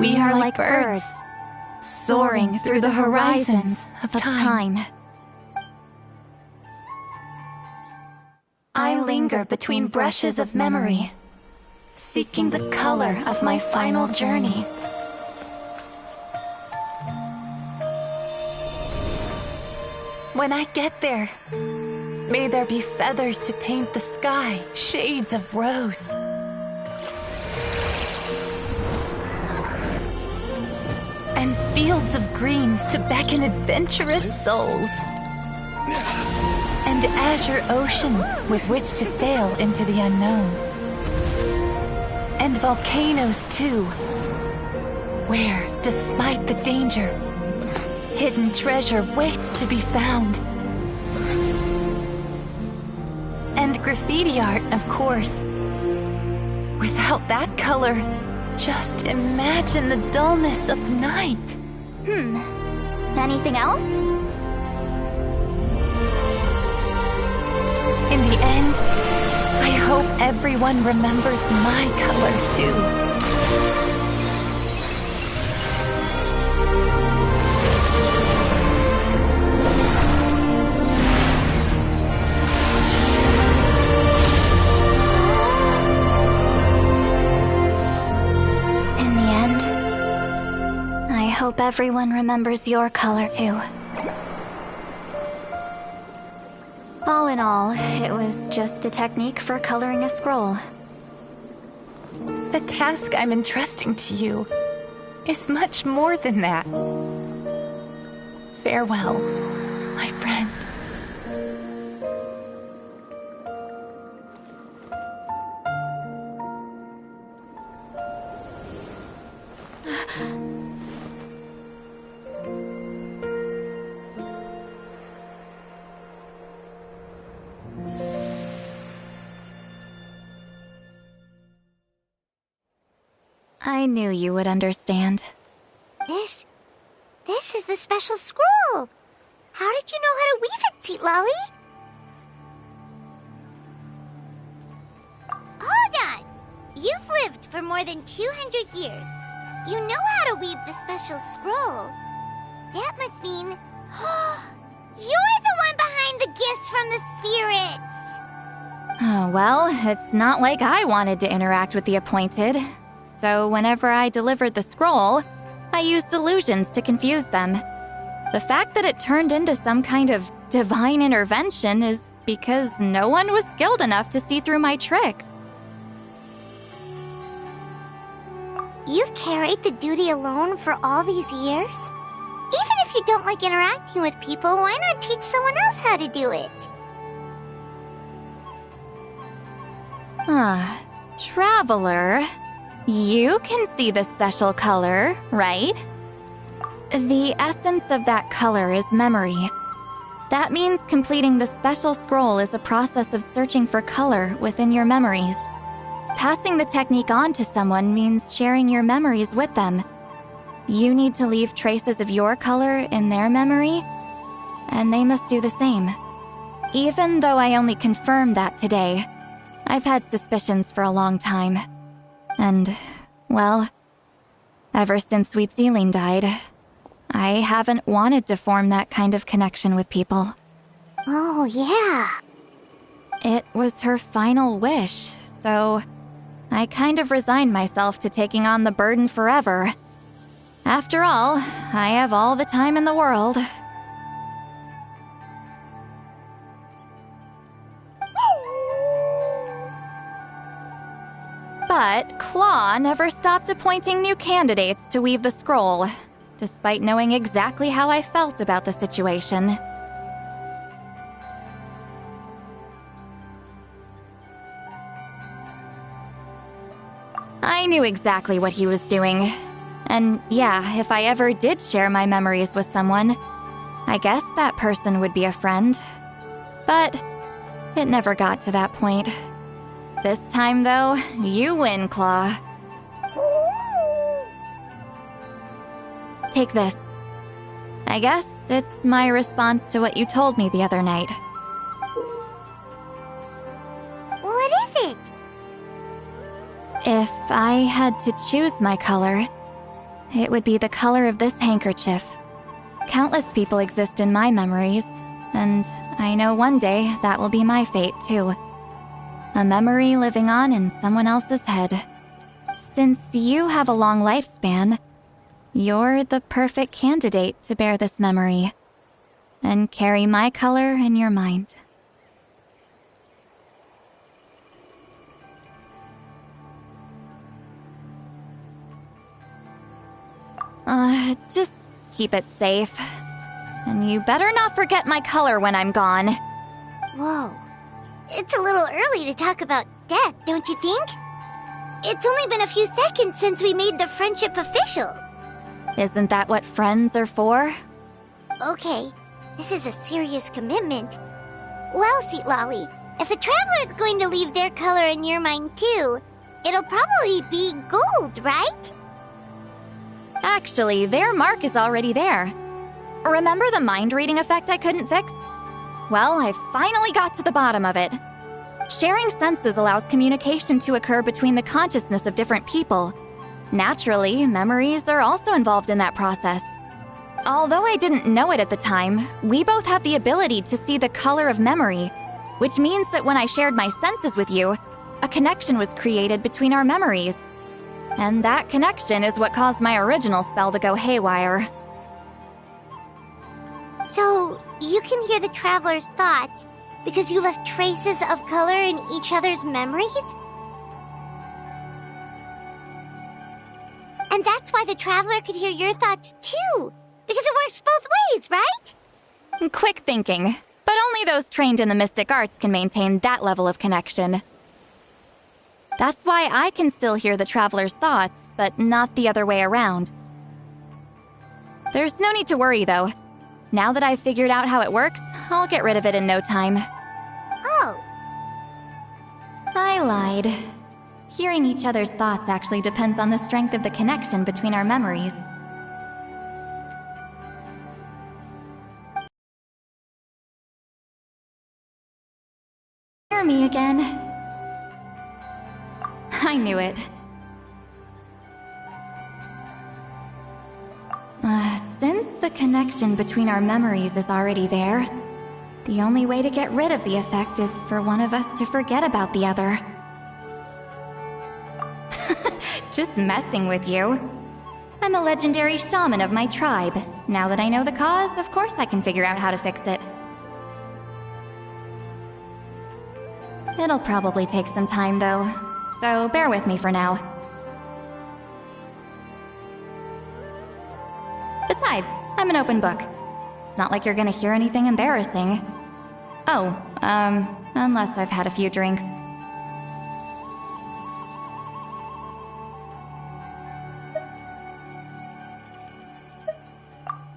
We are like birds, soaring through the horizons of time. I linger between brushes of memory, seeking the color of my final journey. When I get there, may there be feathers to paint the sky, shades of rose. And fields of green to beckon adventurous souls. And azure oceans with which to sail into the unknown. And volcanoes too, where, despite the danger, hidden treasure waits to be found. And graffiti art, of course. Without that color, just imagine the dullness of night. Anything else? In the end, I hope everyone remembers my color too. I hope everyone remembers your color too. All in all, it was just a technique for coloring a scroll. The task I'm entrusting to you is much more than that. Farewell, my friend. I knew you would understand. This is the special scroll. How did you know how to weave it, Seat Lolly? Hold on! You've lived for more than 200 years. You know how to weave the special scroll. That must mean... you're the one behind the gifts from the spirits! Oh, well, it's not like I wanted to interact with the appointed. So whenever I delivered the scroll, I used illusions to confuse them. The fact that it turned into some kind of divine intervention is because no one was skilled enough to see through my tricks. You've carried the duty alone for all these years? Even if you don't like interacting with people, why not teach someone else how to do it? Traveler, you can see the special color, right? The essence of that color is memory. That means completing the special scroll is a process of searching for color within your memories. Passing the technique on to someone means sharing your memories with them. You need to leave traces of your color in their memory, and they must do the same. Even though I only confirmed that today, I've had suspicions for a long time. And, well, ever since Sweet Celine died, I haven't wanted to form that kind of connection with people. Oh, yeah. It was her final wish, so I kind of resigned myself to taking on the burden forever. After all, I have all the time in the world. But Claw never stopped appointing new candidates to weave the scroll, despite knowing exactly how I felt about the situation. I knew exactly what he was doing. And yeah, if I ever did share my memories with someone, I guess that person would be a friend. But it never got to that point. This time, though, you win, Claw. Take this. I guess it's my response to what you told me the other night. What is it? If I had to choose my color, it would be the color of this handkerchief. Countless people exist in my memories, and I know one day that will be my fate too. A memory living on in someone else's head. Since you have a long lifespan, you're the perfect candidate to bear this memory and carry my color in your mind. Just keep it safe. And you better not forget my color when I'm gone. Whoa. It's a little early to talk about death, don't you think? It's only been a few seconds since we made the friendship official. Isn't that what friends are for? Okay, this is a serious commitment. Well, Sweet Lolly, if the Traveler's going to leave their color in your mind too, it'll probably be gold, right? Actually, their mark is already there. Remember the mind reading effect I couldn't fix? Well, I finally got to the bottom of it. Sharing senses allows communication to occur between the consciousness of different people. Naturally, memories are also involved in that process. Although I didn't know it at the time, we both have the ability to see the color of memory, which means that when I shared my senses with you, a connection was created between our memories. And that connection is what caused my original spell to go haywire. So, you can hear the Traveler's thoughts because you left traces of color in each other's memories? And that's why the Traveler could hear your thoughts too, because it works both ways, right? Quick thinking, but only those trained in the mystic arts can maintain that level of connection. That's why I can still hear the Traveler's thoughts, but not the other way around. There's no need to worry, though. Now that I've figured out how it works, I'll get rid of it in no time. Oh. I lied. Hearing each other's thoughts actually depends on the strength of the connection between our memories. Hear me again. I knew it. Since the connection between our memories is already there, the only way to get rid of the effect is for one of us to forget about the other. Just messing with you. I'm a legendary shaman of my tribe. Now that I know the cause, of course I can figure out how to fix it. It'll probably take some time, though, so bear with me for now. Besides, I'm an open book. It's not like you're gonna hear anything embarrassing. Oh, unless I've had a few drinks.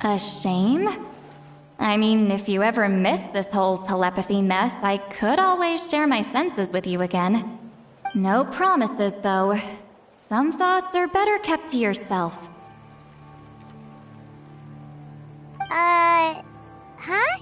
A shame? I mean, if you ever miss this whole telepathy mess, I could always share my senses with you again. No promises, though. Some thoughts are better kept to yourself. Huh?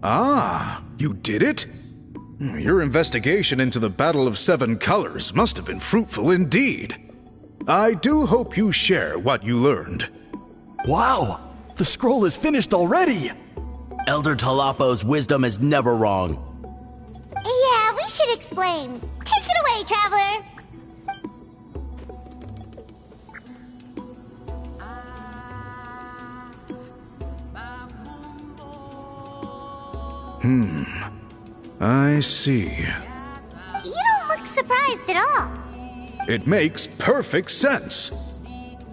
Ah, you did it? Your investigation into the Battle of Seven Colors must have been fruitful indeed. I do hope you share what you learned. Wow! The scroll is finished already! Elder Talapo's wisdom is never wrong. Yeah, we should explain. Take it away, Traveler! I see. You don't look surprised at all. It makes perfect sense.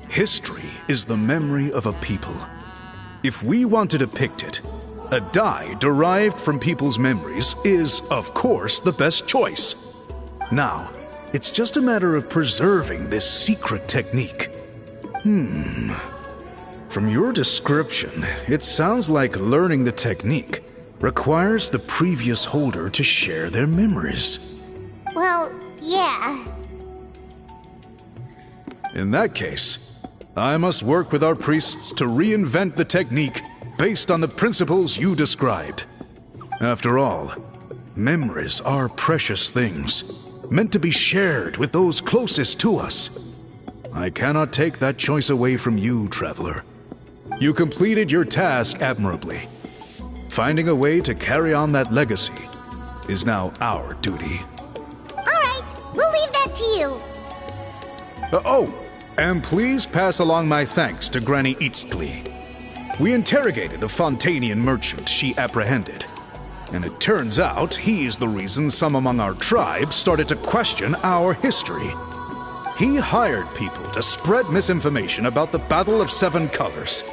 History is the memory of a people. If we want to depict it, a dye derived from people's memories is, of course, the best choice. Now, it's just a matter of preserving this secret technique. From your description, it sounds like learning the technique requires the previous holder to share their memories. Well, yeah. In that case, I must work with our priests to reinvent the technique based on the principles you described. After all, memories are precious things, meant to be shared with those closest to us. I cannot take that choice away from you, Traveler. You completed your task admirably. Finding a way to carry on that legacy is now our duty. All right, we'll leave that to you. And please pass along my thanks to Granny Eastly. We interrogated the Fontanian merchant she apprehended, and it turns out he's the reason some among our tribe started to question our history. He hired people to spread misinformation about the Battle of Seven Colors.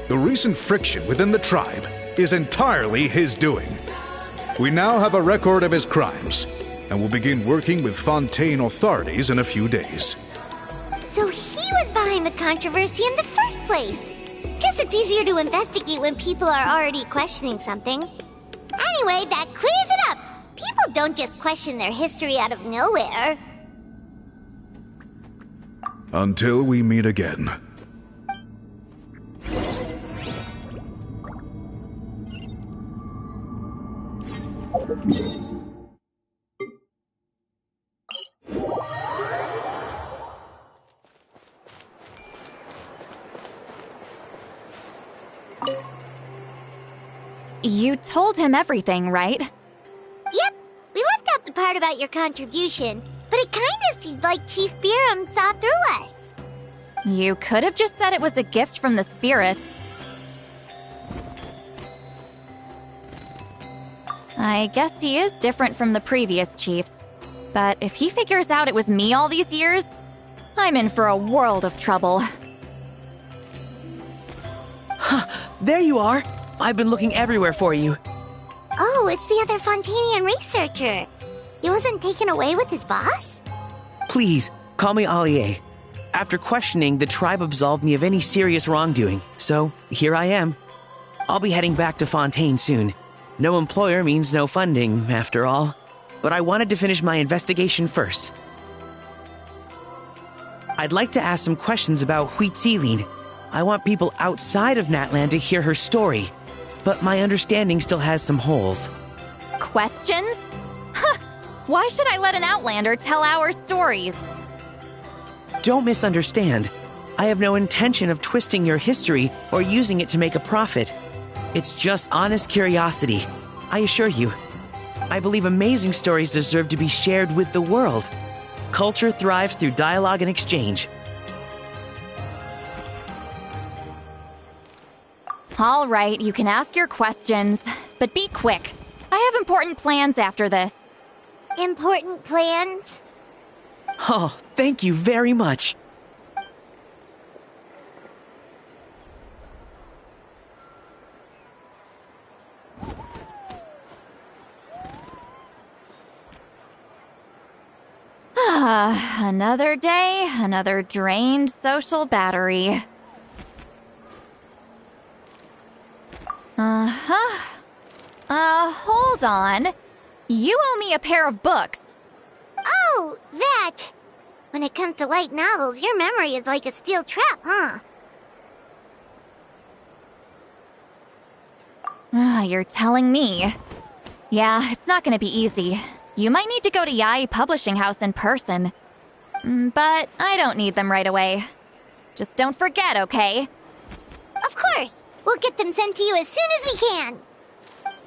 The recent friction within the tribe is entirely his doing. We now have a record of his crimes, and will begin working with Fontaine authorities in a few days. So he was behind the controversy in the first place. Guess it's easier to investigate when people are already questioning something. Anyway, that clears it up. People don't just question their history out of nowhere. Until we meet again. You told him everything, right? Yep. We left out the part about your contribution, but it kinda seemed like Chief Biram saw through us. You could have just said it was a gift from the spirits. I guess he is different from the previous chiefs. But if he figures out it was me all these years, I'm in for a world of trouble. There you are! I've been looking everywhere for you. Oh, it's the other Fontanian researcher. He wasn't taken away with his boss? Please, call me Allier. After questioning, the tribe absolved me of any serious wrongdoing, so here I am. I'll be heading back to Fontaine soon. No employer means no funding, after all. But I wanted to finish my investigation first. I'd like to ask some questions about Huitzilin. I want people outside of Natland to hear her story, but my understanding still has some holes. Questions? Huh! Why should I let an Outlander tell our stories? Don't misunderstand. I have no intention of twisting your history or using it to make a profit. It's just honest curiosity, I assure you. I believe amazing stories deserve to be shared with the world. Culture thrives through dialogue and exchange. All right, you can ask your questions, but be quick. I have important plans after this. Important plans? Oh, thank you very much. Another day, another drained social battery. Hold on. You owe me a pair of books. Oh, that! When it comes to light novels, your memory is like a steel trap, huh? You're telling me. Yeah, it's not gonna be easy. You might need to go to Yai Publishing House in person. But I don't need them right away. Just don't forget, okay? Of course! We'll get them sent to you as soon as we can!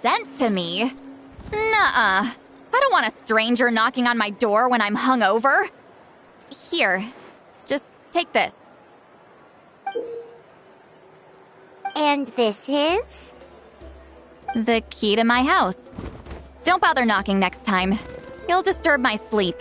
Sent to me? Nuh-uh. I don't want a stranger knocking on my door when I'm hungover. Here, just take this. And this is? The key to my house. Don't bother knocking next time. You'll disturb my sleep.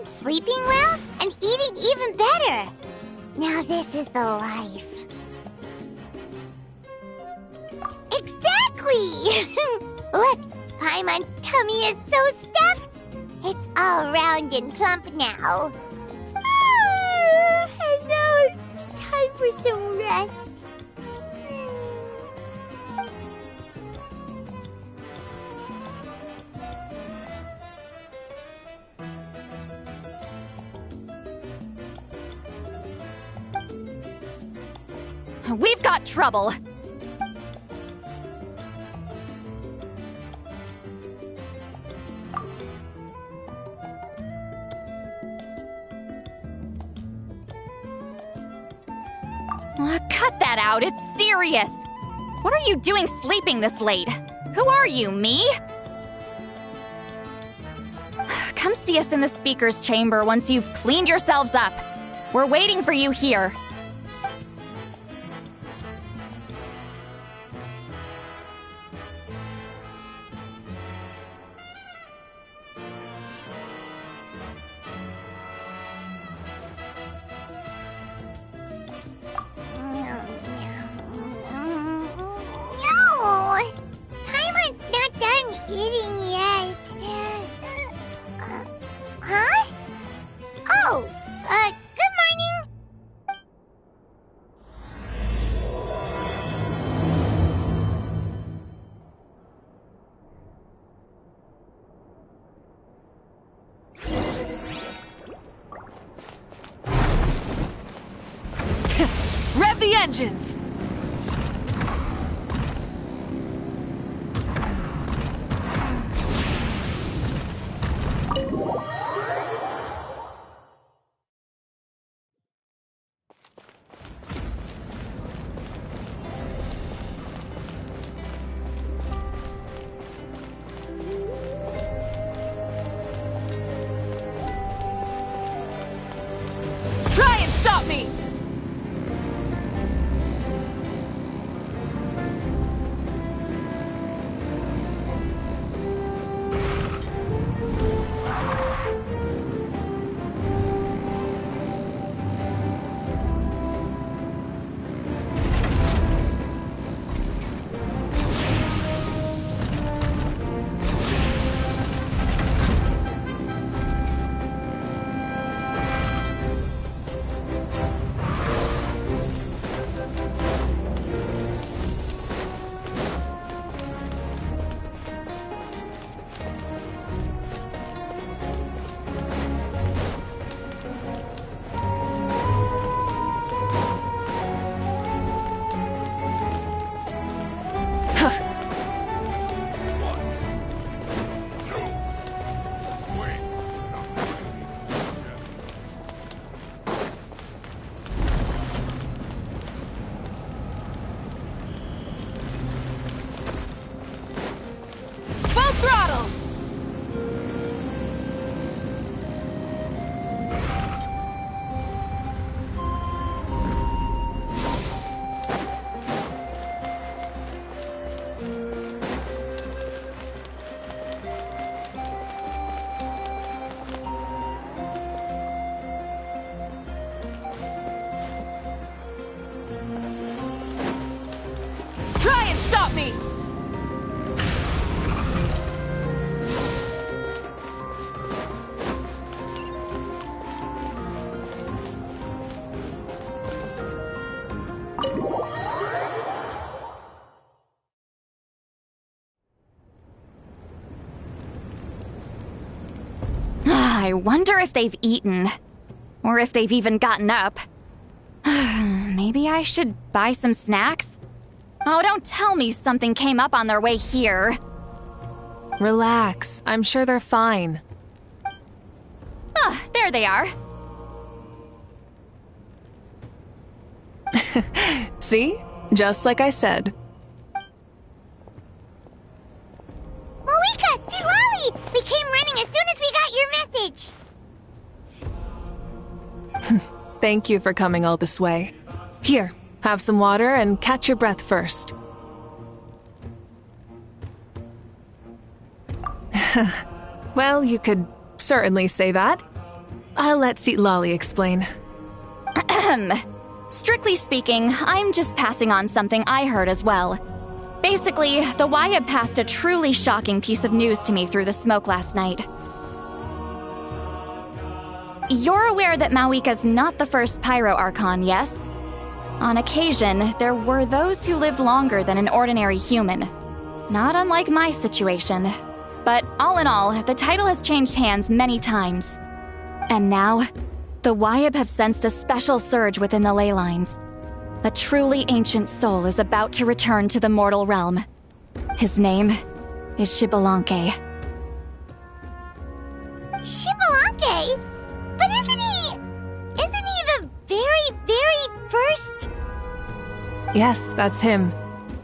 Sleeping well and eating even better. Now this is the life. Exactly! Look, Paimon's tummy is so stuffed. It's all round and plump now. And now it's time for some rest. We've got trouble. Cut that out, it's serious. What are you doing sleeping this late? Who are you, me? Come see us in the speaker's chamber once you've cleaned yourselves up. We're waiting for you here. Rev the engines! Try and stop me! Try and stop me! I wonder if they've eaten. Or if they've even gotten up. Maybe I should buy some snacks? Oh, don't tell me something came up on their way here. Relax. I'm sure they're fine. Ah, there they are. See? Just like I said. Mavuika, see Lolly! We came running as soon as we got your message. Thank you for coming all this way. Here, have some water and catch your breath first. Well, you could certainly say that. I'll let Lolly explain. Strictly speaking, I'm just passing on something I heard as well. Basically, the Wyab passed a truly shocking piece of news to me through the smoke last night. You're aware that Mavuika's not the first Pyro Archon, yes? On occasion, there were those who lived longer than an ordinary human. Not unlike my situation. But all in all, the title has changed hands many times. And now, the Wyab have sensed a special surge within the ley lines. A truly ancient soul is about to return to the mortal realm. His name is Xbalanque. Xbalanque? But isn't he the very first? Yes, that's him.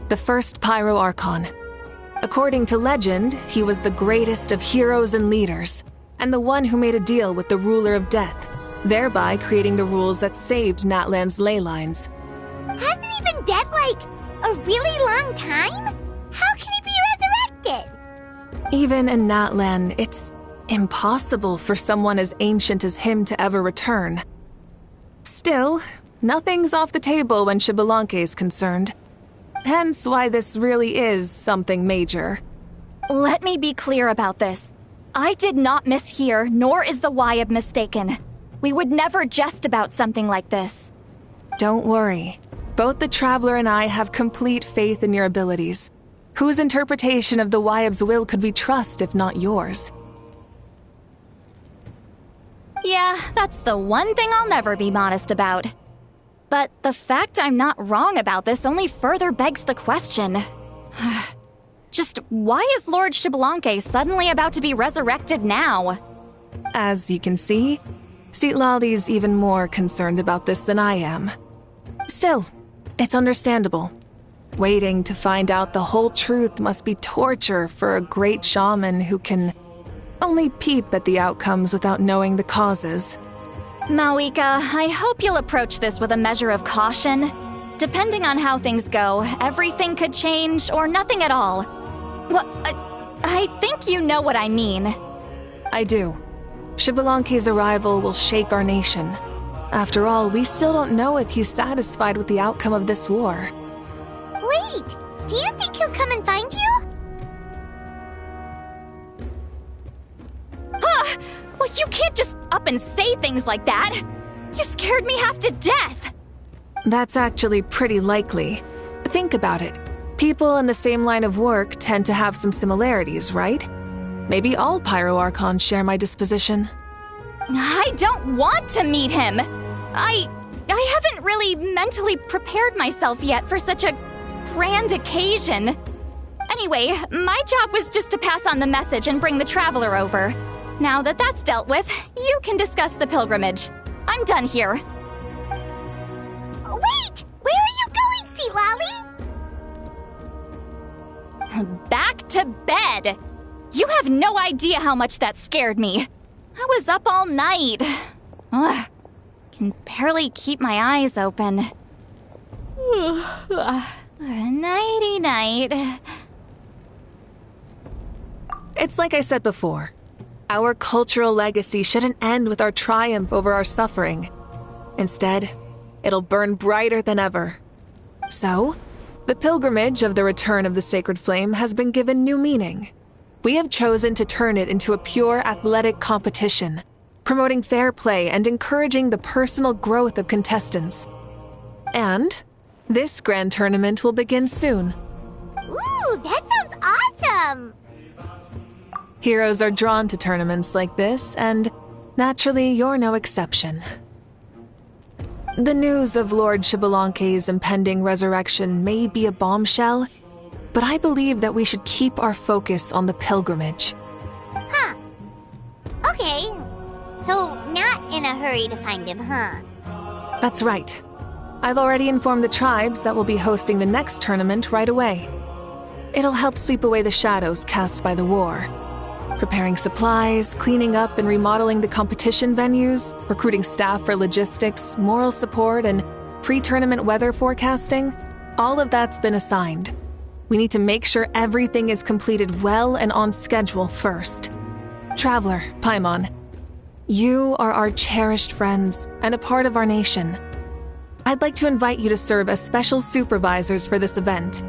The first Pyro Archon. According to legend, he was the greatest of heroes and leaders, and the one who made a deal with the ruler of death, thereby creating the rules that saved Natlan's ley lines. Hasn't he been dead like a really long time? How can he be resurrected? Even in Natlan, it's impossible for someone as ancient as him to ever return. Still, nothing's off the table when Xbalanque is concerned. Hence why this really is something major. Let me be clear about this. I did not mishear, nor is the Wyab mistaken. We would never jest about something like this. Don't worry. Both the Traveler and I have complete faith in your abilities. Whose interpretation of the Wyab's will could we trust if not yours? Yeah, that's the one thing I'll never be modest about. But the fact I'm not wrong about this only further begs the question. Just why is Lord Xbalanque suddenly about to be resurrected now? As you can see, Citlali's even more concerned about this than I am. Still, it's understandable. Waiting to find out the whole truth must be torture for a great shaman who can only peep at the outcomes without knowing the causes. Mavuika, I hope you'll approach this with a measure of caution. Depending on how things go, everything could change or nothing at all. Well, I think you know what I mean. I do. Xbalanque's arrival will shake our nation. After all, we still don't know if he's satisfied with the outcome of this war. Wait, do you think he'll come and find you? Well, you can't just up and say things like that. You scared me half to death. That's actually pretty likely. Think about it. People in the same line of work tend to have some similarities, right? Maybe all Pyro Archons share my disposition. I don't want to meet him. I haven't really mentally prepared myself yet for such a grand occasion. Anyway, my job was just to pass on the message and bring the Traveler over. Now that that's dealt with, you can discuss the pilgrimage. I'm done here. Wait! Where are you going, Citlali? Back to bed! You have no idea how much that scared me. I was up all night. Ugh, can barely keep my eyes open. Nighty-night. It's like I said before. Our cultural legacy shouldn't end with our triumph over our suffering. Instead, it'll burn brighter than ever. So, the pilgrimage of the return of the sacred flame has been given new meaning. We have chosen to turn it into a pure athletic competition, promoting fair play and encouraging the personal growth of contestants. And this grand tournament will begin soon. Ooh, that sounds awesome! Heroes are drawn to tournaments like this, and naturally, you're no exception. The news of Lord Xbalanque's impending resurrection may be a bombshell, but I believe that we should keep our focus on the pilgrimage. Huh. Okay. So, not in a hurry to find him, huh? That's right. I've already informed the tribes that we'll be hosting the next tournament right away. It'll help sweep away the shadows cast by the war. Preparing supplies, cleaning up and remodeling the competition venues, recruiting staff for logistics, moral support, and pre-tournament weather forecasting, all of that's been assigned. We need to make sure everything is completed well and on schedule first. Traveler, Paimon, you are our cherished friends and a part of our nation. I'd like to invite you to serve as special supervisors for this event.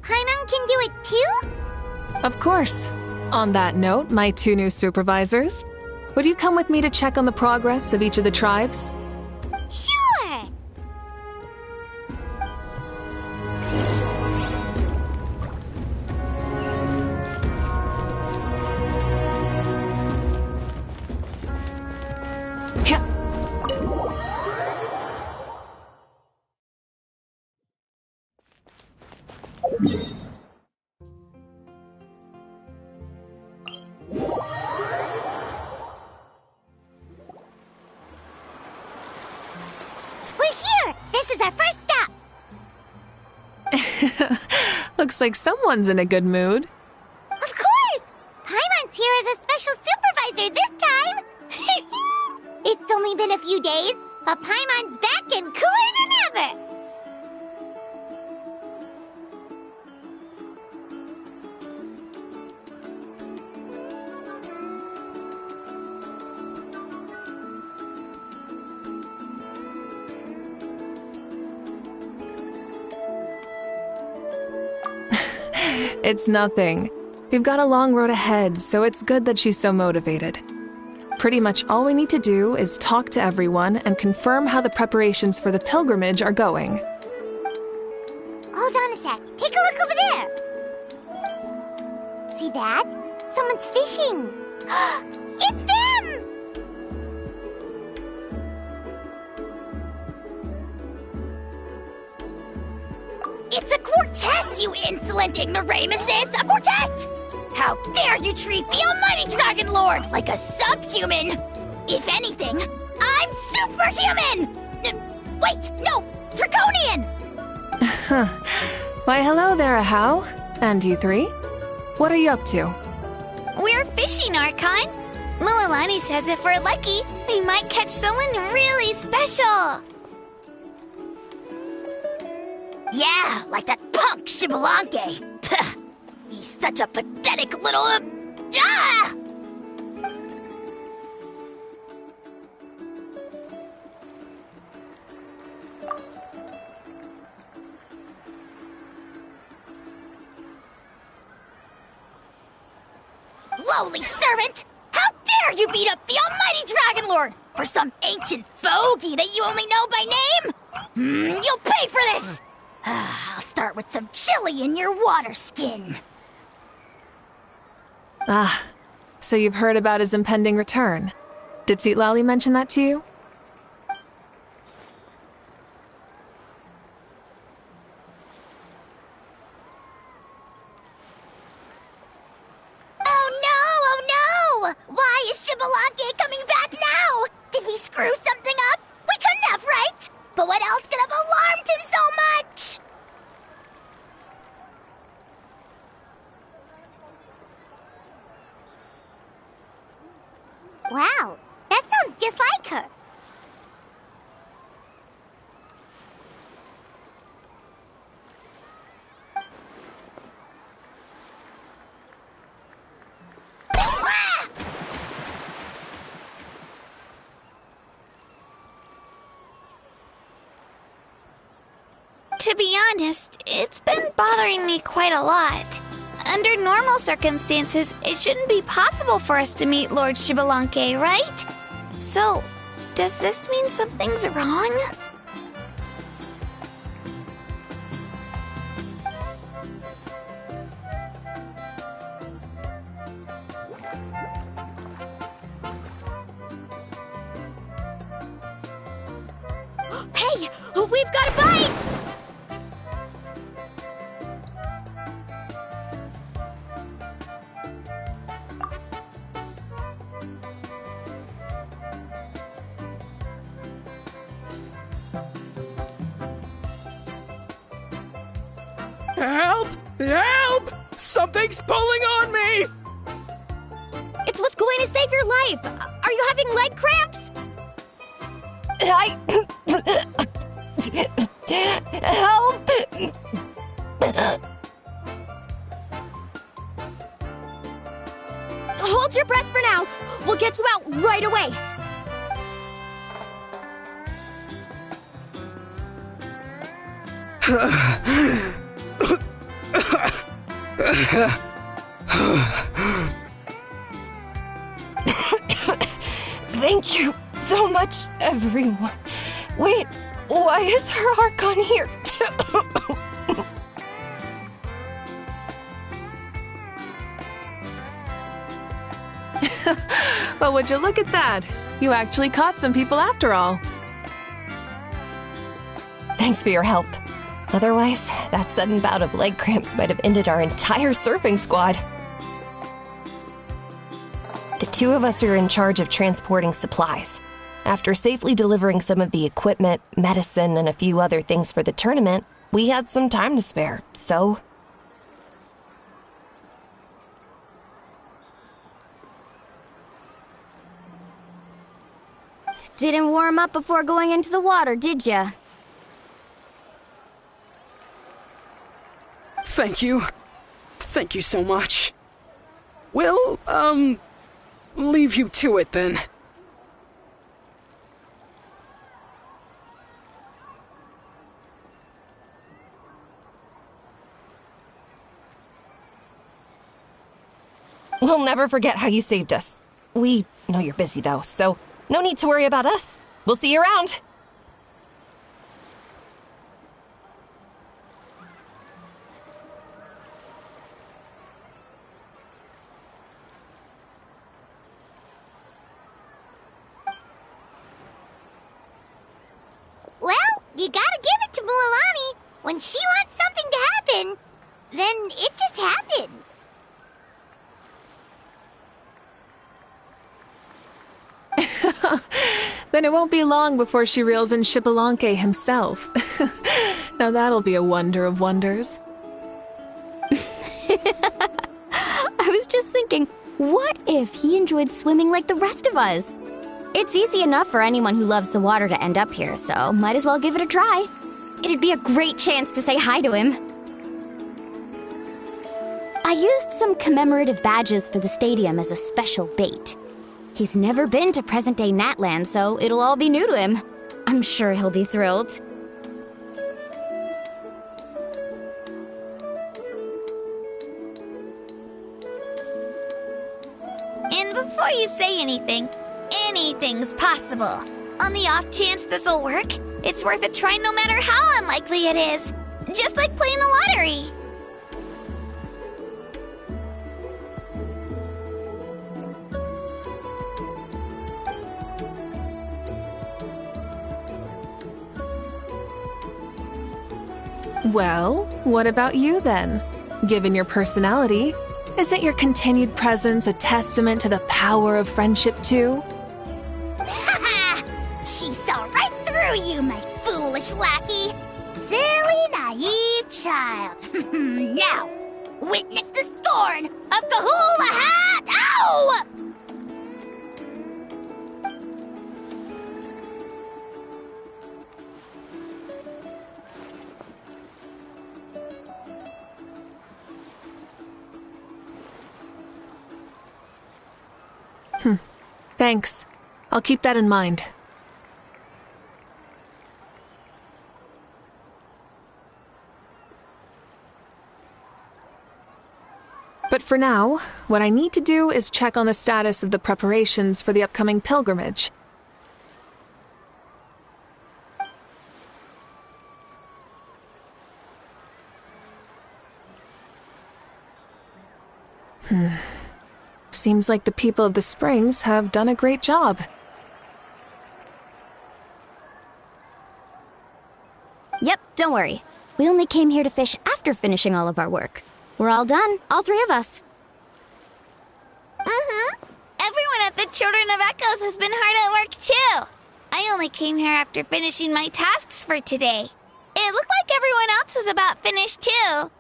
Paimon can do it too? Of course. On that note, my two new supervisors, would you come with me to check on the progress of each of the tribes? Sure! Looks like someone's in a good mood. Of course! Paimon's here as a special supervisor this time! It's only been a few days, but Paimon's back and cooler than ever! It's nothing. We've got a long road ahead, so it's good that she's so motivated. Pretty much all we need to do is talk to everyone and confirm how the preparations for the pilgrimage are going. Hold on a sec. Take a look over there. See that? Someone's fishing. It's them! It's a quartet, you insolent ignoramuses! A quartet! How dare you treat the almighty Dragon Lord like a subhuman! If anything, I'm superhuman! Wait, no! Draconian! Why, hello there, Ahau. And you three? What are you up to? We're fishing, Archon. Mulalani says if we're lucky, we might catch someone really special. Yeah, like that punk Shibalanke. He's such a pathetic little... Ah! Lowly servant! How dare you beat up the almighty Dragon Lord for some ancient fogey that you only know by name? You'll pay for this! I'll start with some chili in your water skin. Ah, so you've heard about his impending return. Did Seatlali mention that to you? Oh no! Why is Shibalanke coming back now? Did we screw something up? We couldn't have, right? But what else could have alarmed him so much? Wow, that sounds just like her. To be honest, it's been bothering me quite a lot. Under normal circumstances, it shouldn't be possible for us to meet Lord Shibalanke, right? So, does this mean something's wrong? Hey, we've got a bite! Help! Help! Something's pulling on me! It's what's going to save your life! Are you having leg cramps? Help! Hold your breath for now. We'll get you out right away. Thank you so much, everyone. Wait, why is her Archon here? Well, would you look at that? You actually caught some people after all. Thanks for your help. Otherwise, that sudden bout of leg cramps might have ended our entire surfing squad. The two of us are in charge of transporting supplies. After safely delivering some of the equipment, medicine, and a few other things for the tournament, we had some time to spare, so Didn't warm up before going into the water, did ya? Thank you. Thank you so much. We'll, leave you to it then. We'll never forget how you saved us. We know you're busy though, so no need to worry about us. We'll see you around. Well, you gotta give it to Mualani. When she wants something to happen, then it just happens. Then it won't be long before she reels in Xbalanque himself. Now that'll be a wonder of wonders. I was just thinking, what if he enjoyed swimming like the rest of us? It's easy enough for anyone who loves the water to end up here, so might as well give it a try. It'd be a great chance to say hi to him. I used some commemorative badges for the stadium as a special bait. He's never been to present-day Natland, so it'll all be new to him. I'm sure he'll be thrilled. And before you say anything, anything's possible. On the off chance this'll work, it's worth a try no matter how unlikely it is. Just like playing the lottery. Well, what about you then? Given your personality, isn't your continued presence a testament to the power of friendship too? Ha! She saw right through you, my foolish lackey. Silly, naive child. Now, witness the scorn of Kahula Hat! Ow! Thanks. I'll keep that in mind. But for now, what I need to do is check on the status of the preparations for the upcoming pilgrimage. Seems like the people of the Springs have done a great job. Yep, don't worry. We only came here to fish after finishing all of our work. We're all done, all three of us. Everyone at the Children of Echoes has been hard at work too. I only came here after finishing my tasks for today. It looked like everyone else was about finished too.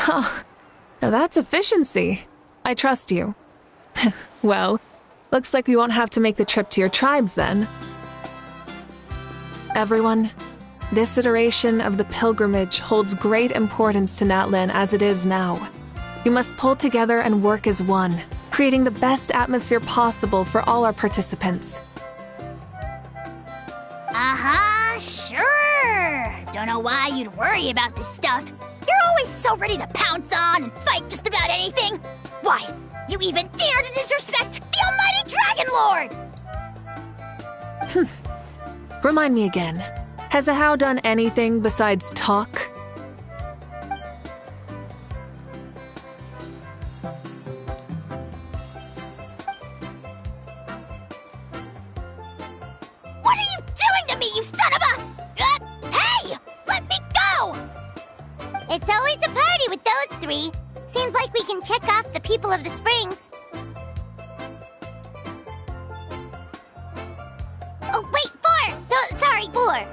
Huh. Now that's efficiency. I trust you. Well, looks like we won't have to make the trip to your tribes then. Everyone, this iteration of the pilgrimage holds great importance to Natlan as it is now. We must pull together and work as one, creating the best atmosphere possible for all our participants. Sure. Don't know why you'd worry about this stuff. You're always so ready to pounce on and fight just about anything. Why, you even dare to disrespect the almighty Dragon Lord! Remind me again, has Ahau done anything besides talk? What are you doing to me, you son of a... hey! Let me go! It's always a party with those three. Seems like we can check off the people of the Springs. Oh, wait, 4! No, sorry, 4.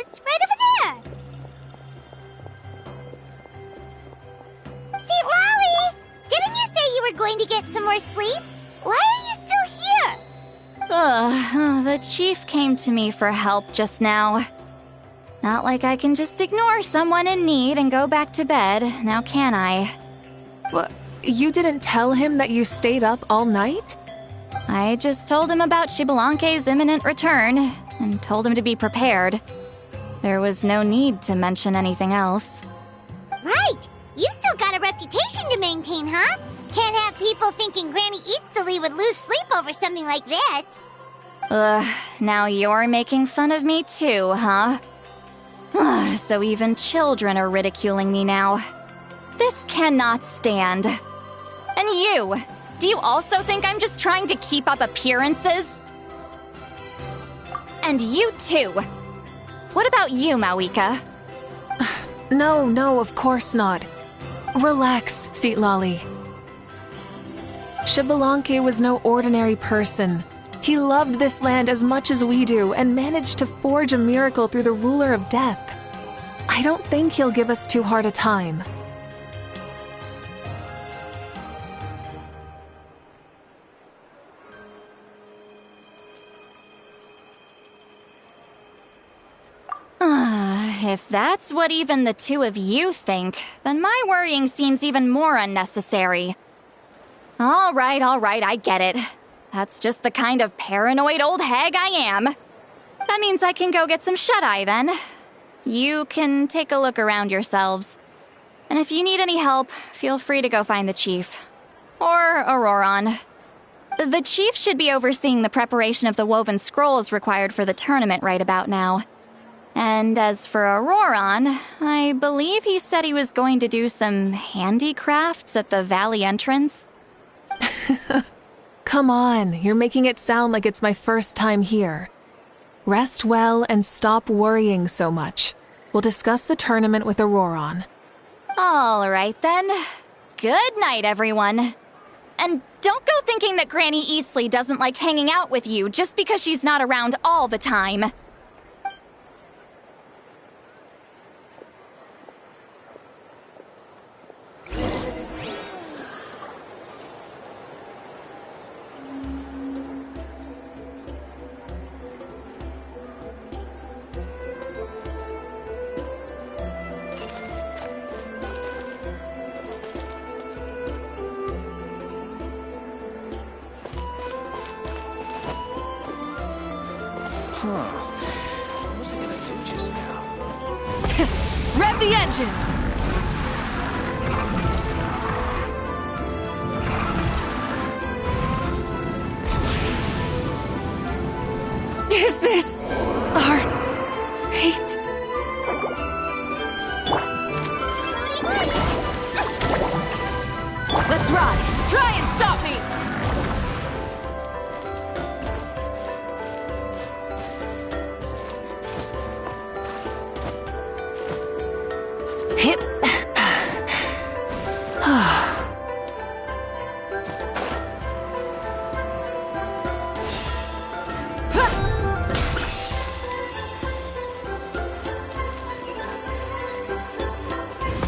is, right over there. See, Lolly! Didn't you say you were going to get some more sleep? Why are you still here? The chief came to me for help just now. Not like I can just ignore someone in need and go back to bed, now can I? What? You didn't tell him that you stayed up all night? I just told him about Xbalanque's imminent return, and told him to be prepared. There was no need to mention anything else. Right! You still got a reputation to maintain, huh? Can't have people thinking Granny Eatsley would lose sleep over something like this. Now you're making fun of me too, huh? So even children are ridiculing me now. This cannot stand. And you! Do you also think I'm just trying to keep up appearances? And you too! What about you, Mavuika? No, of course not. Relax, Lolly. Xbalanque was no ordinary person. He loved this land as much as we do and managed to forge a miracle through the ruler of death. I don't think he'll give us too hard a time. If that's what even the two of you think, then my worrying seems even more unnecessary. All right, I get it. That's just the kind of paranoid old hag I am. That means I can go get some shut-eye then. You can take a look around yourselves. And if you need any help, feel free to go find the chief. Or Auroron. The chief should be overseeing the preparation of the woven scrolls required for the tournament right about now. And as for Auroron, I believe he said he was going to do some handicrafts at the valley entrance. Come on, you're making it sound like it's my first time here. Rest well and stop worrying so much. We'll discuss the tournament with Auroron. All right then. Good night, everyone. And don't go thinking that Granny Eatsley doesn't like hanging out with you just because she's not around all the time. What was I gonna do just now? Rev the engines! Is this our fate? Let's ride! Try and stop me! Hip.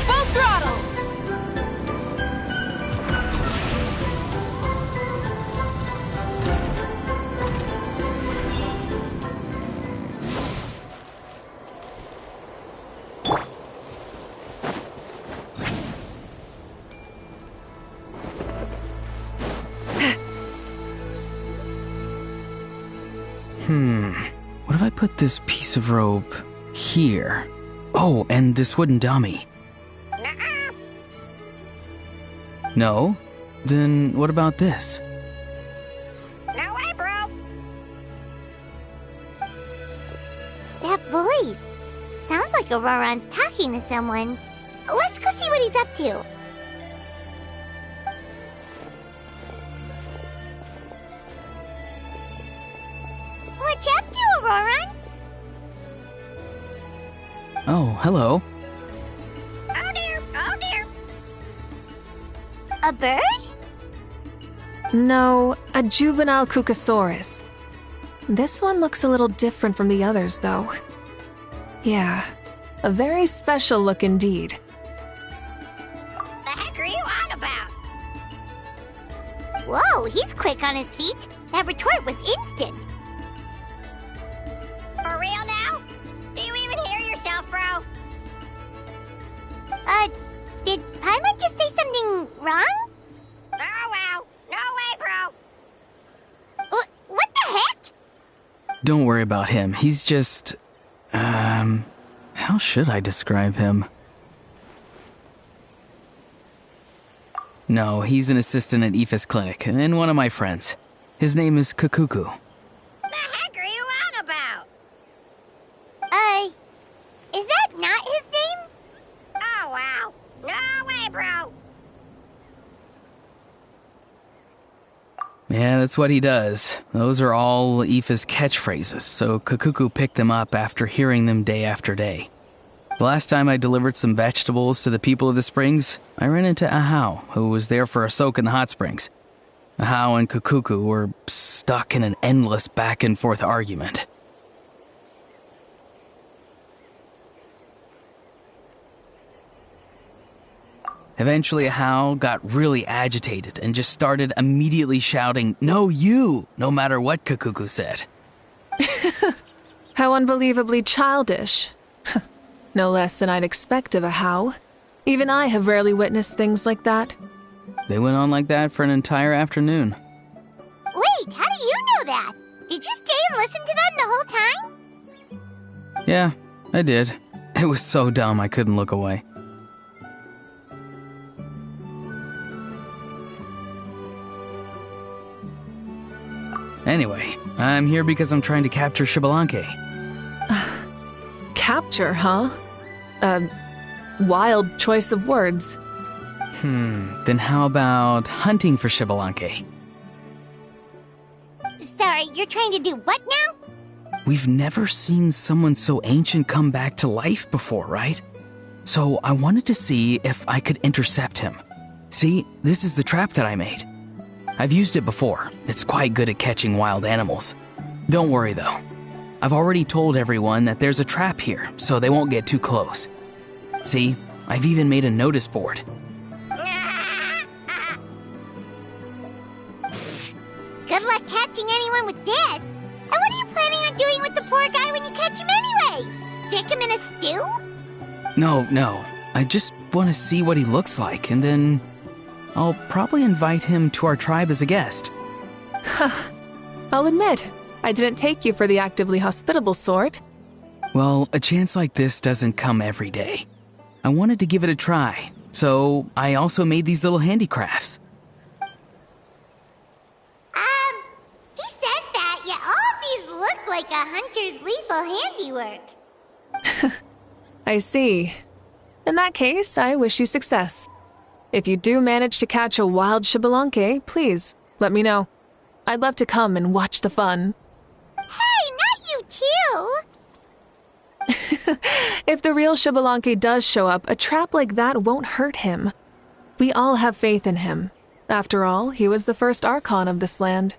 Full throttle. What if I put this piece of rope here? Oh, and this wooden dummy. No? Then what about this? No way, bro! That voice. Sounds like Auroron's talking to someone. Let's go see what he's up to. What you up to, Auroron? Oh, hello. Oh dear, oh dear. A bird? No, a juvenile Cucosaurus. This one looks a little different from the others, though. Yeah, a very special look indeed. The heck are you on about? Whoa, he's quick on his feet. That retort was instant. For real now? Do you even hear yourself, bro? Did Paimon just say something wrong? Oh, wow. No way, bro. What the heck? Don't worry about him. He's just... how should I describe him? No, he's an assistant at Aoife's clinic, and one of my friends. His name is Kakuku. The heck are you on about? Is that not his name? Oh, wow. No way, bro. Yeah, that's what he does. Those are all Aoife's catchphrases, so Kakuku picked them up after hearing them day after day. The last time I delivered some vegetables to the people of the springs, I ran into Ahau, who was there for a soak in the hot springs. Ahau and Kakuku were stuck in an endless back-and-forth argument. Eventually, Ahau got really agitated and just started immediately shouting, "No, you!" no matter what Kakuku said. How unbelievably childish. No less than I'd expect of Ahau. Even I have rarely witnessed things like that. They went on like that for an entire afternoon. Wait, how do you know that? Did you stay and listen to them the whole time? Yeah, I did. It was so dumb I couldn't look away. Anyway, I'm here because I'm trying to capture Xbalanque. Capture, huh? Wild choice of words. Then how about hunting for Xbalanque? Sorry, you're trying to do what now? We've never seen someone so ancient come back to life before, right? So I wanted to see if I could intercept him. See, this is the trap that I made. I've used it before. It's quite good at catching wild animals. Don't worry though. I've already told everyone that there's a trap here, so they won't get too close. See, I've even made a notice board. Good luck catching anyone with this. And what are you planning on doing with the poor guy when you catch him anyways? Stick him in a stew? No. I just want to see what he looks like, and then I'll probably invite him to our tribe as a guest. I'll admit, I didn't take you for the actively hospitable sort. Well, a chance like this doesn't come every day. I wanted to give it a try, so I also made these little handicrafts. He says that, yet all of these look like a hunter's lethal handiwork. I see. In that case, I wish you success. If you do manage to catch a wild Xbalanque, please, let me know. I'd love to come and watch the fun. Hey, not you too! If the real Xbalanque does show up, a trap like that won't hurt him. We all have faith in him. After all, he was the first Archon of this land.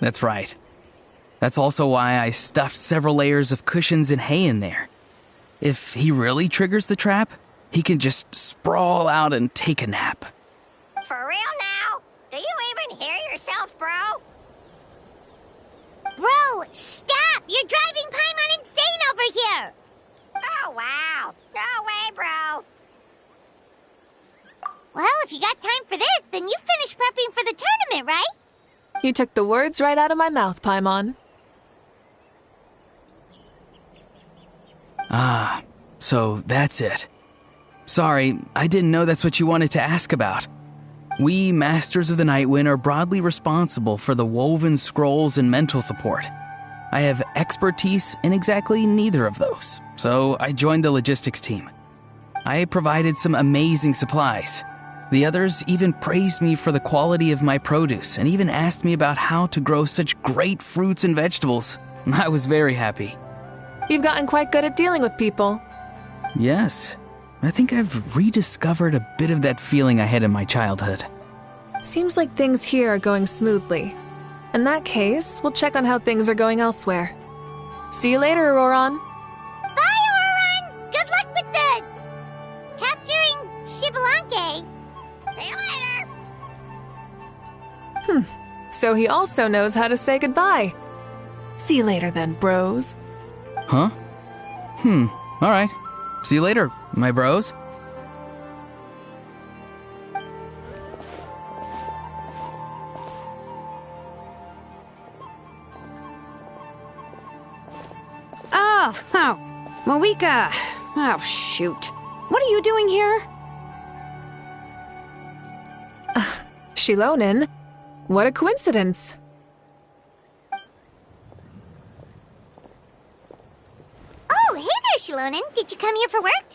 That's right. That's also why I stuffed several layers of cushions and hay in there. If he really triggers the trap, he can just sprawl out and take a nap. For real now? Do you even hear yourself, bro? Bro, stop! You're driving Paimon insane over here! Oh, wow. No way, bro. Well, if you got time for this, then you finished prepping for the tournament, right? You took the words right out of my mouth, Paimon. Ah, so that's it. Sorry, I didn't know that's what you wanted to ask about. We, Masters of the Nightwind, are broadly responsible for the woven scrolls and mental support. I have expertise in exactly neither of those, so I joined the logistics team. I provided some amazing supplies. The others even praised me for the quality of my produce and even asked me about how to grow such great fruits and vegetables. I was very happy. You've gotten quite good at dealing with people. Yes. I think I've rediscovered a bit of that feeling I had in my childhood. Seems like things here are going smoothly. In that case, we'll check on how things are going elsewhere. See you later, Auroron. Bye, so he also knows how to say goodbye. See you later then, bros. Huh? Alright. See you later, my bros. Oh, Mavuika. Oh, shoot. What are you doing here? Shilonen, what a coincidence. Oh, hey there, Shilonen. Did you come here for work?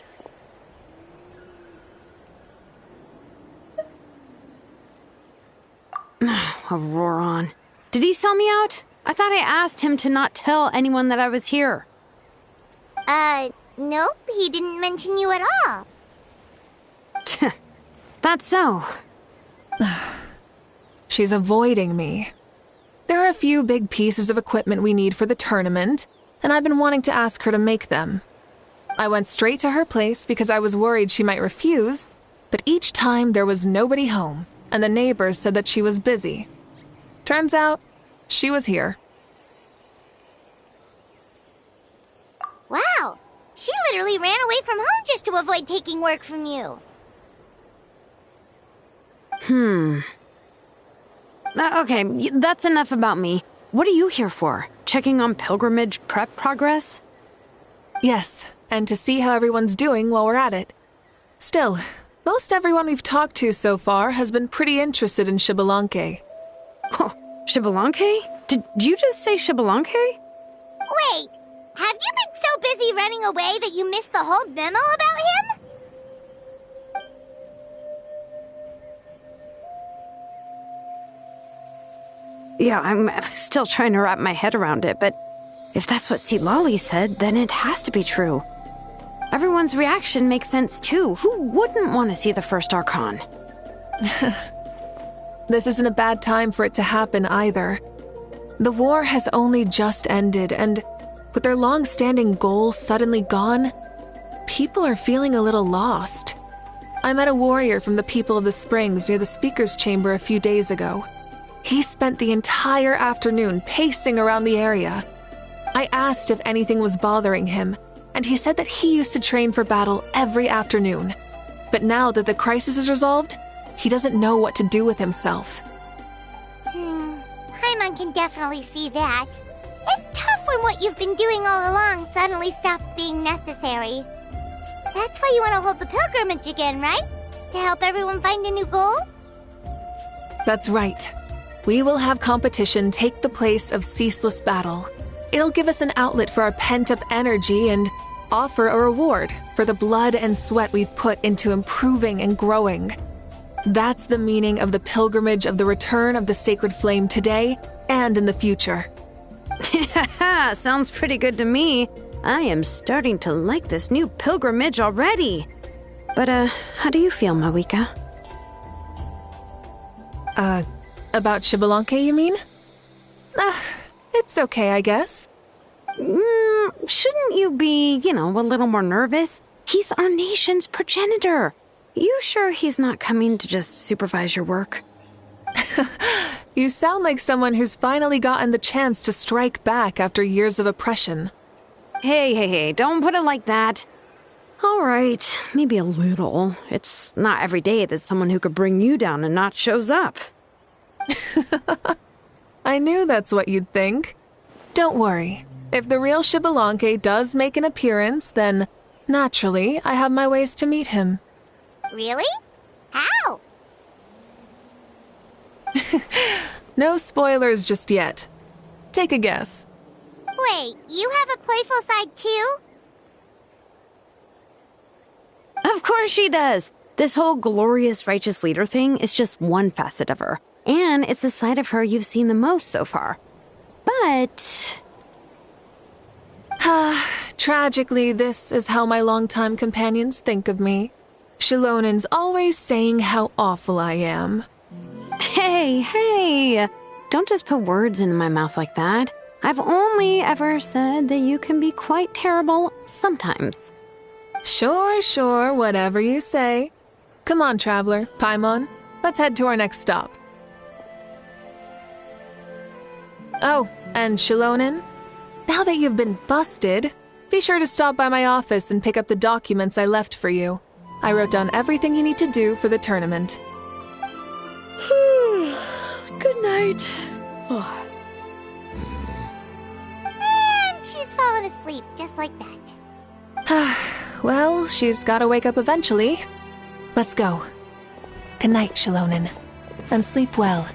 Auroron. Did he sell me out? I thought I asked him to not tell anyone that I was here. Nope, he didn't mention you at all. That's so. She's avoiding me. There are a few big pieces of equipment we need for the tournament, and I've been wanting to ask her to make them. I went straight to her place because I was worried she might refuse, but each time there was nobody home, and the neighbors said that she was busy. Turns out, she was here. Wow, she literally ran away from home just to avoid taking work from you. Okay, that's enough about me. What are you here for? Checking on pilgrimage prep progress? Yes, and to see how everyone's doing while we're at it. Still, most everyone we've talked to so far has been pretty interested in Xbalanque. Oh, Xbalanque? Did you just say Xbalanque? Wait, have you been so busy running away that you missed the whole memo about him? Yeah, I'm still trying to wrap my head around it, but if that's what Lolly said, then it has to be true. Everyone's reaction makes sense too. Who wouldn't want to see the first Archon? This isn't a bad time for it to happen either. The war has only just ended, and with their long-standing goal suddenly gone, people are feeling a little lost. I met a warrior from the People of the Springs near the Speaker's Chamber a few days ago. He spent the entire afternoon pacing around the area. I asked if anything was bothering him, and he said that he used to train for battle every afternoon. But now that the crisis is resolved, he doesn't know what to do with himself. Paimon can definitely see that. It's tough when what you've been doing all along suddenly stops being necessary. That's why you want to hold the pilgrimage again, right? To help everyone find a new goal? That's right. We will have competition take the place of ceaseless battle. It'll give us an outlet for our pent-up energy and offer a reward for the blood and sweat we've put into improving and growing. That's the meaning of the pilgrimage of the return of the sacred flame today and in the future. Sounds pretty good to me. I am starting to like this new pilgrimage already. But, how do you feel, Mavuika? About Xbalanque, you mean? It's okay, I guess. Shouldn't you be, a little more nervous? He's our nation's progenitor. You sure he's not coming to just supervise your work? You sound like someone who's finally gotten the chance to strike back after years of oppression. Hey, don't put it like that. All right, maybe a little. It's not every day that someone who could bring you down a notch shows up. I knew that's what you'd think. Don't worry. If the real Xbalanque does make an appearance, then, naturally, I have my ways to meet him. Really? How? No spoilers just yet. Take a guess. Wait, you have a playful side too? Of course she does. This whole glorious righteous leader thing is just one facet of her. And it's the side of her you've seen the most so far. But... Tragically, this is how my longtime companions think of me. Shilonen's always saying how awful I am. Hey, don't just put words into my mouth like that. I've only ever said that you can be quite terrible sometimes. Sure, whatever you say. Come on, Traveler, Paimon, let's head to our next stop. Oh, and Shilonen? Now that you've been busted, be sure to stop by my office and pick up the documents I left for you. I wrote down everything you need to do for the tournament. Good night. And she's fallen asleep just like that. Well, she's gotta wake up eventually. Let's go. Good night, Shilonen. And sleep well.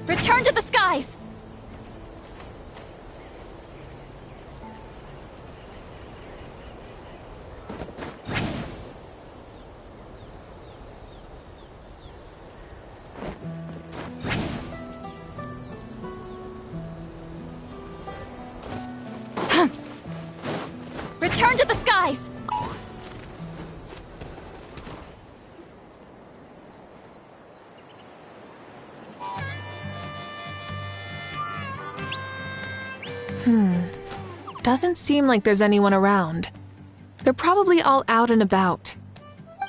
Return to the skies! Return to the skies! Doesn't seem like there's anyone around. They're probably all out and about.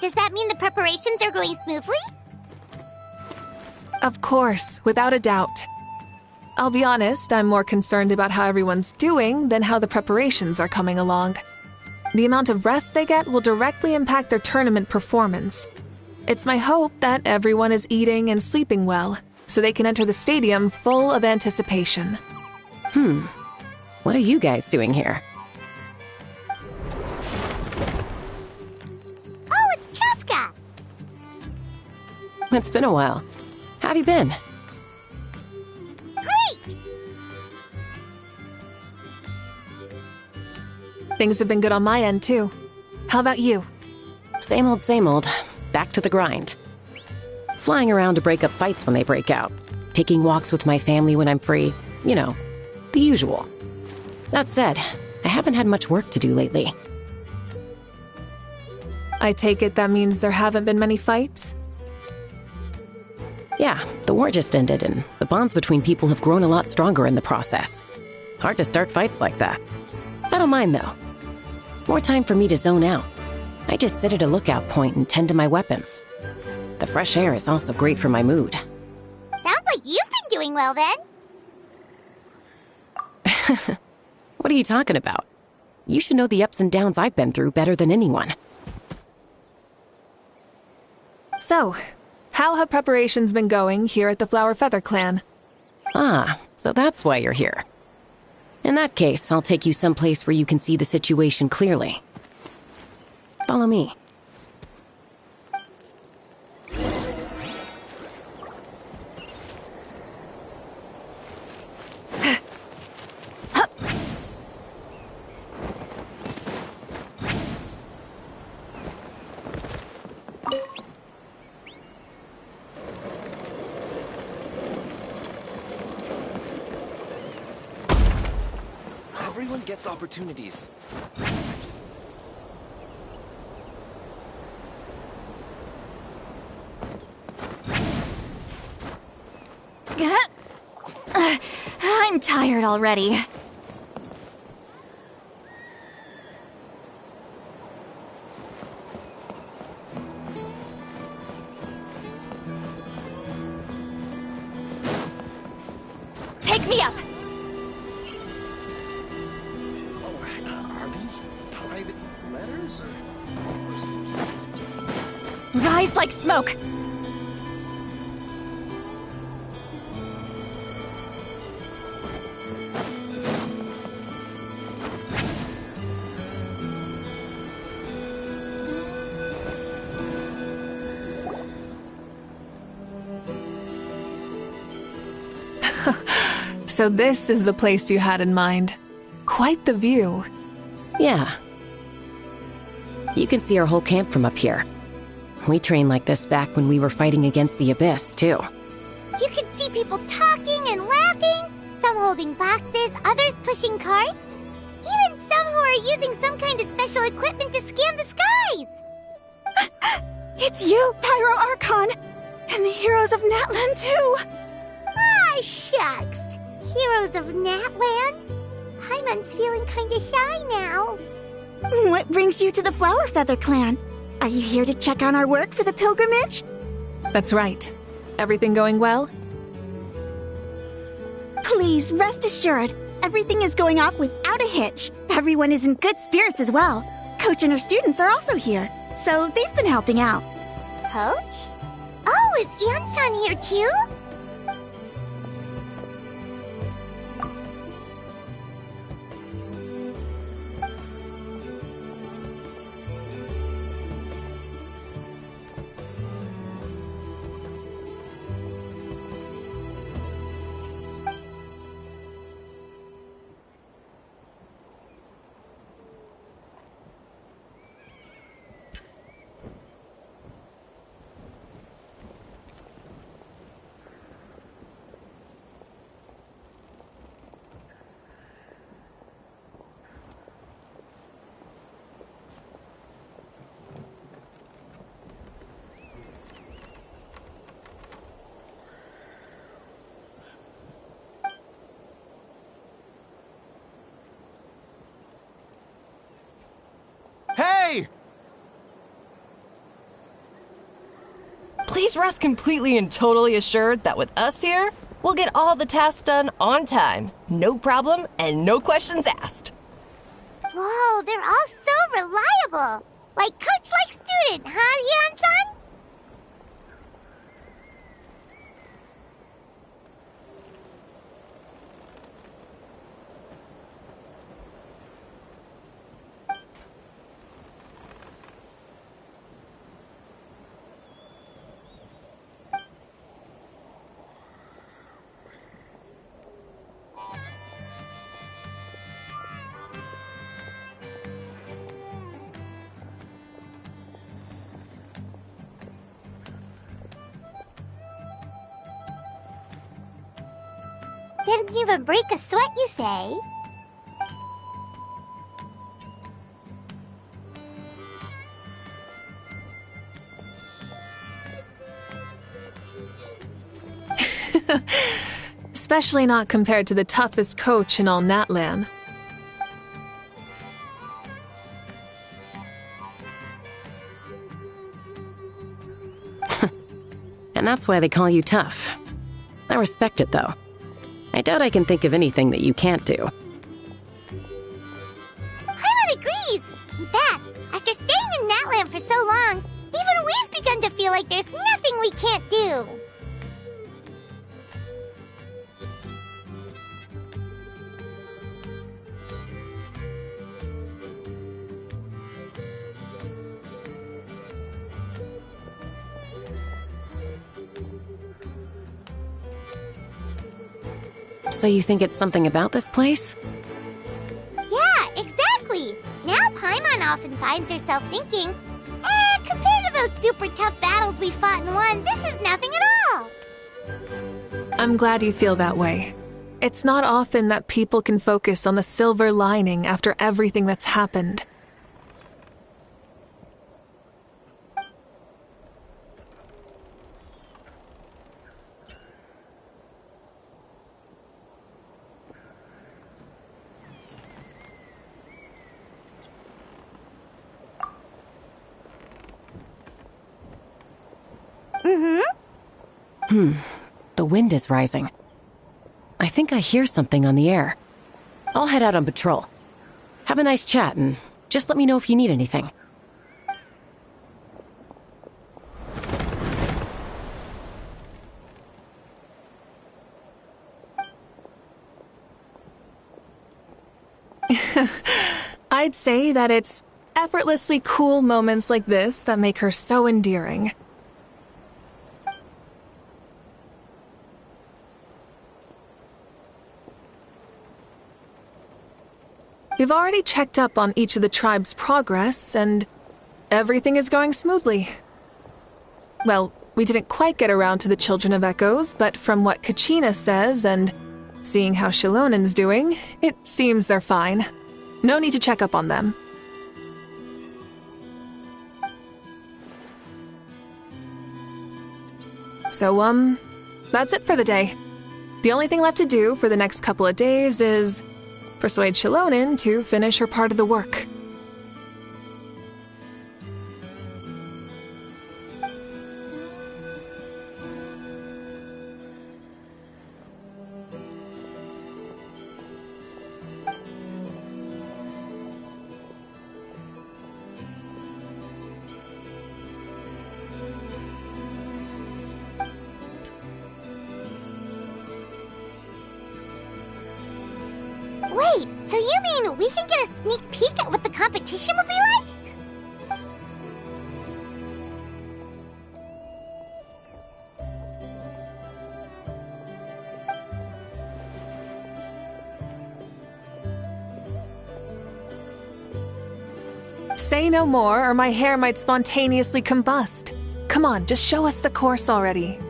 Does that mean the preparations are going smoothly? Of course, without a doubt. I'll be honest, I'm more concerned about how everyone's doing than how the preparations are coming along. The amount of rest they get will directly impact their tournament performance. It's my hope that everyone is eating and sleeping well, so they can enter the stadium full of anticipation. What are you guys doing here? Oh, it's Cheska! It's been a while. How have you been? Great! Things have been good on my end, too. How about you? Same old, same old. Back to the grind. Flying around to break up fights when they break out. Taking walks with my family when I'm free. You know, the usual. That said, I haven't had much work to do lately. I take it that means there haven't been many fights? Yeah, the war just ended, and the bonds between people have grown a lot stronger in the process. Hard to start fights like that. I don't mind, though. More time for me to zone out. I just sit at a lookout point and tend to my weapons. The fresh air is also great for my mood. Sounds like you've been doing well, then. What are you talking about? You should know the ups and downs I've been through better than anyone. So, how have preparations been going here at the Flower Feather Clan? Ah, so that's why you're here. In that case, I'll take you someplace where you can see the situation clearly. Follow me. Everyone gets opportunities. I'm tired already. Take me up! Are these private letters or... Rise like smoke! So this is the place you had in mind. Quite the view. Yeah. You can see our whole camp from up here. We trained like this back when we were fighting against the Abyss, too. You could see people talking and laughing, some holding boxes, others pushing carts. Even some who are using some kind of special equipment to scan the skies. It's you, Pyro Archon, and the heroes of Natlan too. Ah, shucks. Heroes of Natland? Paimon's feeling kinda shy now. What brings you to the Flower Feather Clan? Are you here to check on our work for the pilgrimage? That's right. Everything going well? Please, rest assured, everything is going off without a hitch. Everyone is in good spirits as well. Coach and her students are also here, so they've been helping out. Coach? Oh, is Yansan here too? Hey! Please rest completely and totally assured that with us here, we'll get all the tasks done on time. No problem and no questions asked. Whoa, they're all so reliable. Like coach, like student, huh, Yansan? Didn't even break a sweat, you say? Especially not compared to the toughest coach in all Natlan. And that's why they call you tough. I respect it, though. I doubt I can think of anything that you can't do. Paimon agrees! In fact, after staying in Natlan for so long, even we've begun to feel like there's nothing we can't do. So you think it's something about this place? Yeah, exactly! Now Paimon often finds herself thinking, compared to those super tough battles we fought and won, this is nothing at all! I'm glad you feel that way. It's not often that people can focus on the silver lining after everything that's happened. The wind is rising. I think I hear something on the air. I'll head out on patrol. Have a nice chat and just let me know if you need anything. I'd say that it's effortlessly cool moments like this that make her so endearing. We've already checked up on each of the tribe's progress, and everything is going smoothly. Well, we didn't quite get around to the Children of Echoes, but from what Kachina says and seeing how Shilonen's doing, it seems they're fine. No need to check up on them. So, that's it for the day. The only thing left to do for the next couple of days is persuade Shilonen to finish her part of the work. Wait, so you mean we can get a sneak peek at what the competition will be like? Say no more, or my hair might spontaneously combust. Come on, just show us the course already.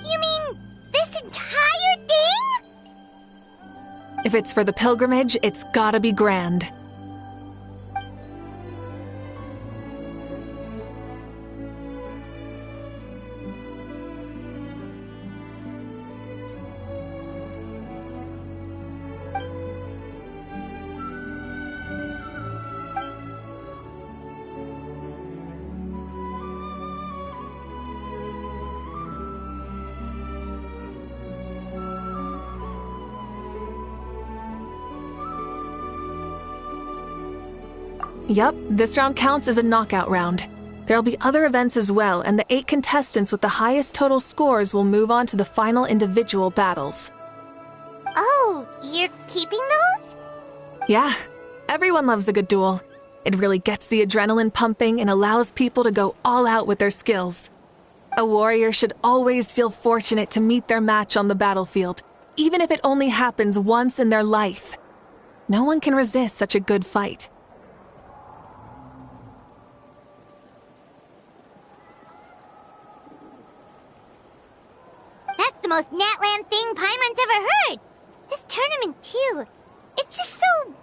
You mean this entire thing? If it's for the pilgrimage, it's gotta be grand. Yup, this round counts as a knockout round. There'll be other events as well, and the 8 contestants with the highest total scores will move on to the final individual battles. Oh, you're keeping those? Yeah, everyone loves a good duel. It really gets the adrenaline pumping and allows people to go all out with their skills. A warrior should always feel fortunate to meet their match on the battlefield, even if it only happens once in their life. No one can resist such a good fight. That's the most Natland thing Paimon's ever heard! This tournament, too. It's just so...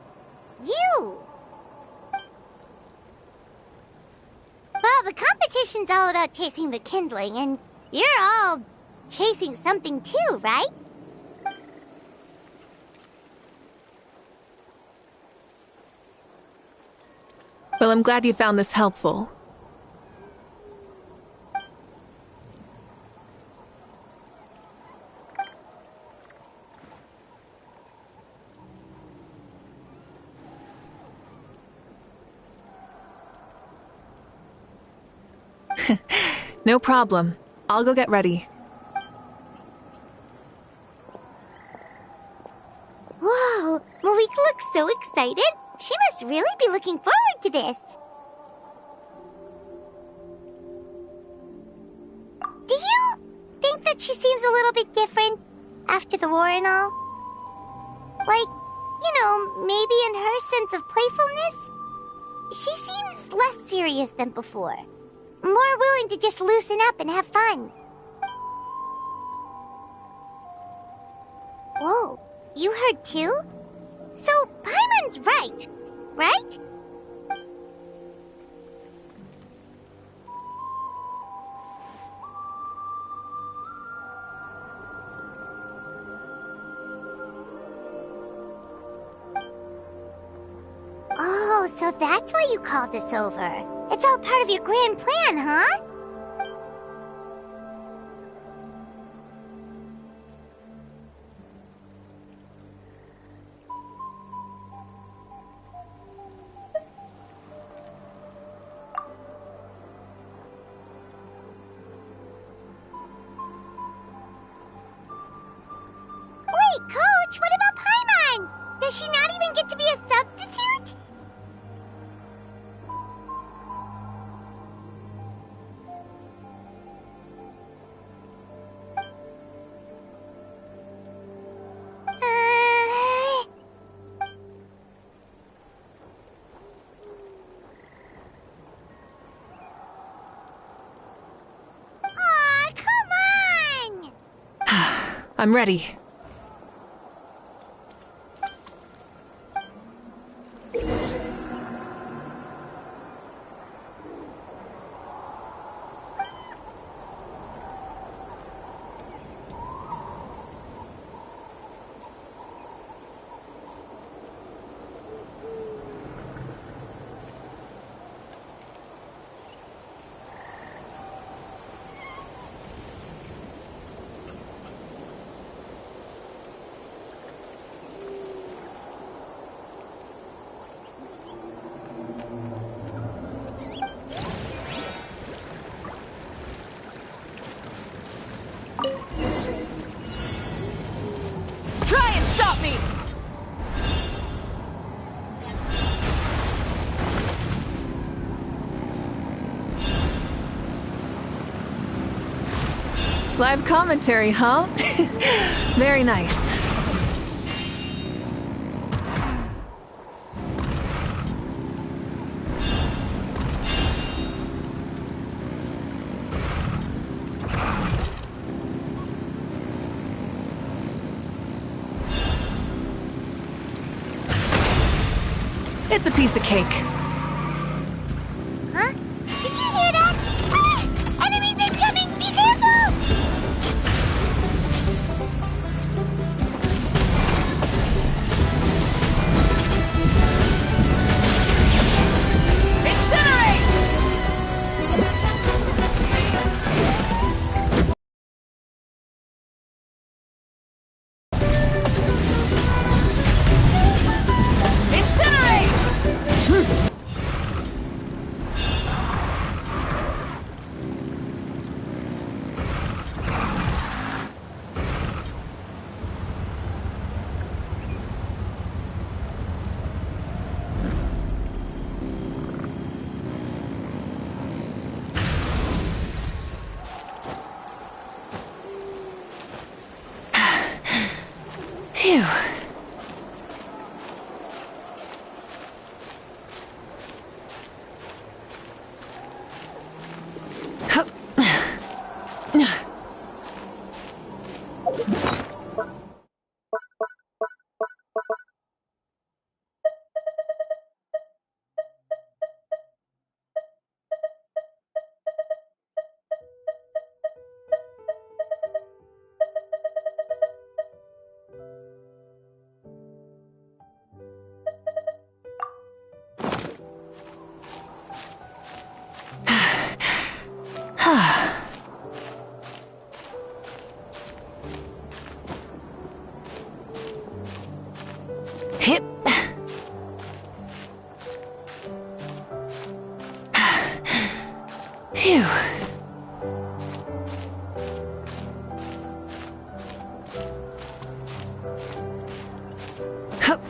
you. Well, the competition's all about chasing the kindling, and you're all chasing something too, right? Well, I'm glad you found this helpful. No problem. I'll go get ready. Whoa, Mavuika looks so excited. She must really be looking forward to this. Do you think that she seems a little bit different after the war and all? Like, you know, maybe in her sense of playfulness? She seems less serious than before. More willing to just loosen up and have fun. Whoa, you heard too? So, Paimon's right, right? Oh, so that's why you called us over. It's all part of your grand plan, huh? Wait, Coach, what about Paimon? Does she not even get to be a substitute? Aw, come on! I'm ready. Try and stop me! Live commentary, huh? Very nice. It's a piece of cake. Huh? Did you hear that? Ah! Enemies incoming! Be careful! Phew. Hip. Phew. Hup.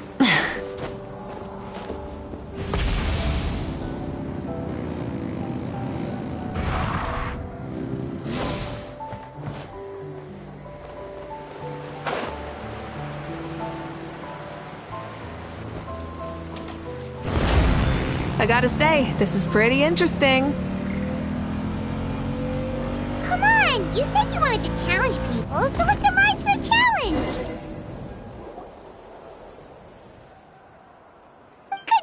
I gotta say, this is pretty interesting. Come on! You said you wanted to challenge people, so let them rise to the challenge!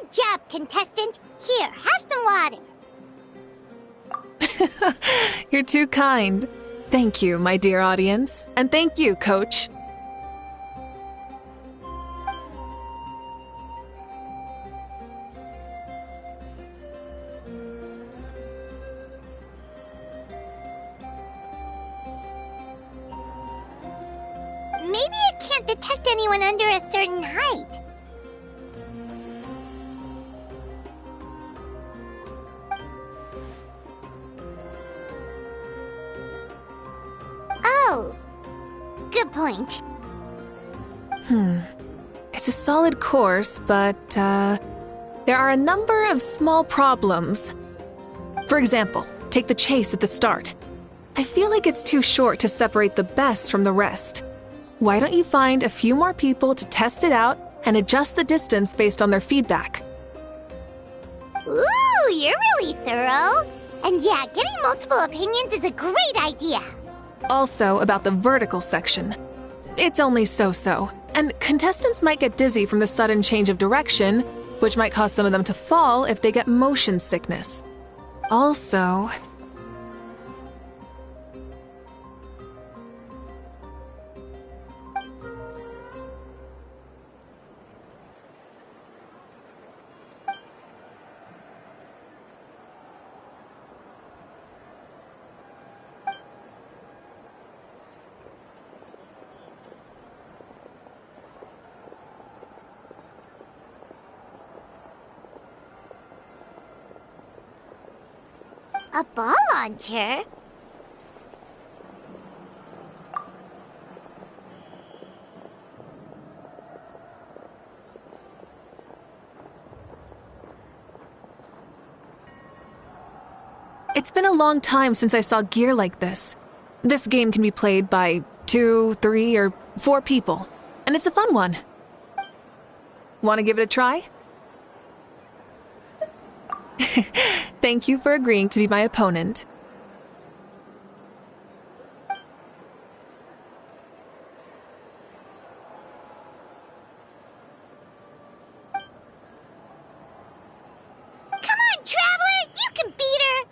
Good job, contestant. Here, have some water. You're too kind. Thank you, my dear audience. And thank you, Coach. Maybe it can't detect anyone under a certain height. Oh, good point. It's a solid course, but, there are a number of small problems. For example, take the chase at the start. I feel like it's too short to separate the best from the rest. Why don't you find a few more people to test it out and adjust the distance based on their feedback? Ooh, you're really thorough. And yeah, getting multiple opinions is a great idea. Also, about the vertical section. It's only so-so, and contestants might get dizzy from the sudden change of direction, which might cause some of them to fall if they get motion sickness. Also... A ball launcher? It's been a long time since I saw gear like this. This game can be played by 2, 3, or 4 people, and it's a fun one. Want to give it a try? Thank you for agreeing to be my opponent. Come on, Traveler! You can beat her!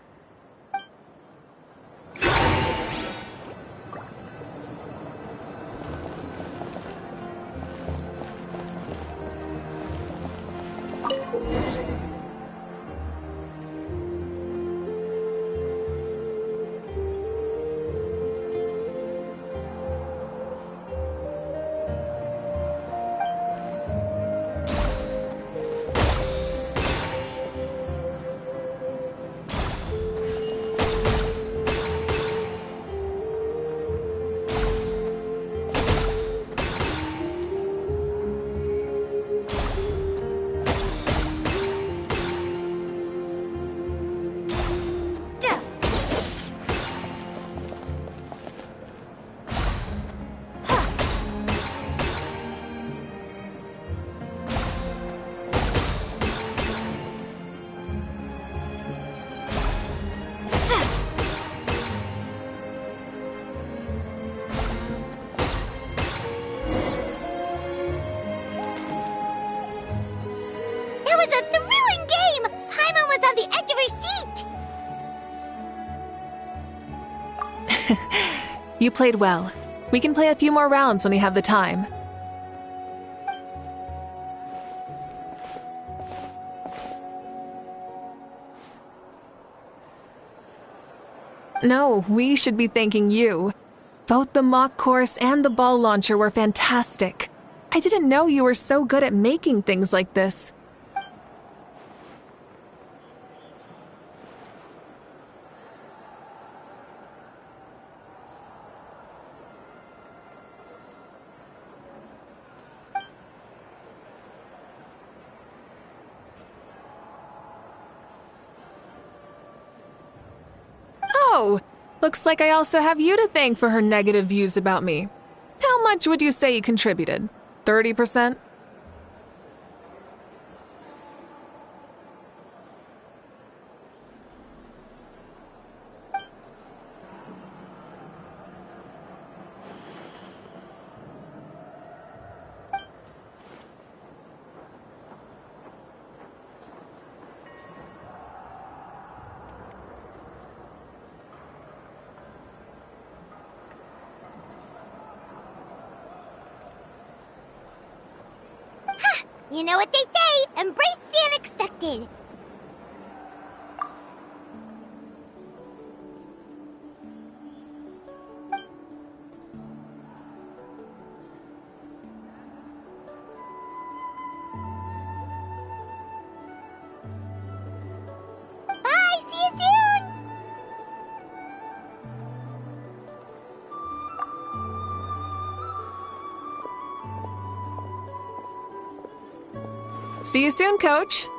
That was a thrilling game! Paimon was on the edge of her seat! You played well. We can play a few more rounds when we have the time. No, we should be thanking you. Both the mock course and the ball launcher were fantastic. I didn't know you were so good at making things like this. Oh, looks like I also have you to thank for her negative views about me. How much would you say you contributed? 30%? You know what they say, embrace the unexpected. Bye, see you soon! See you soon, Coach.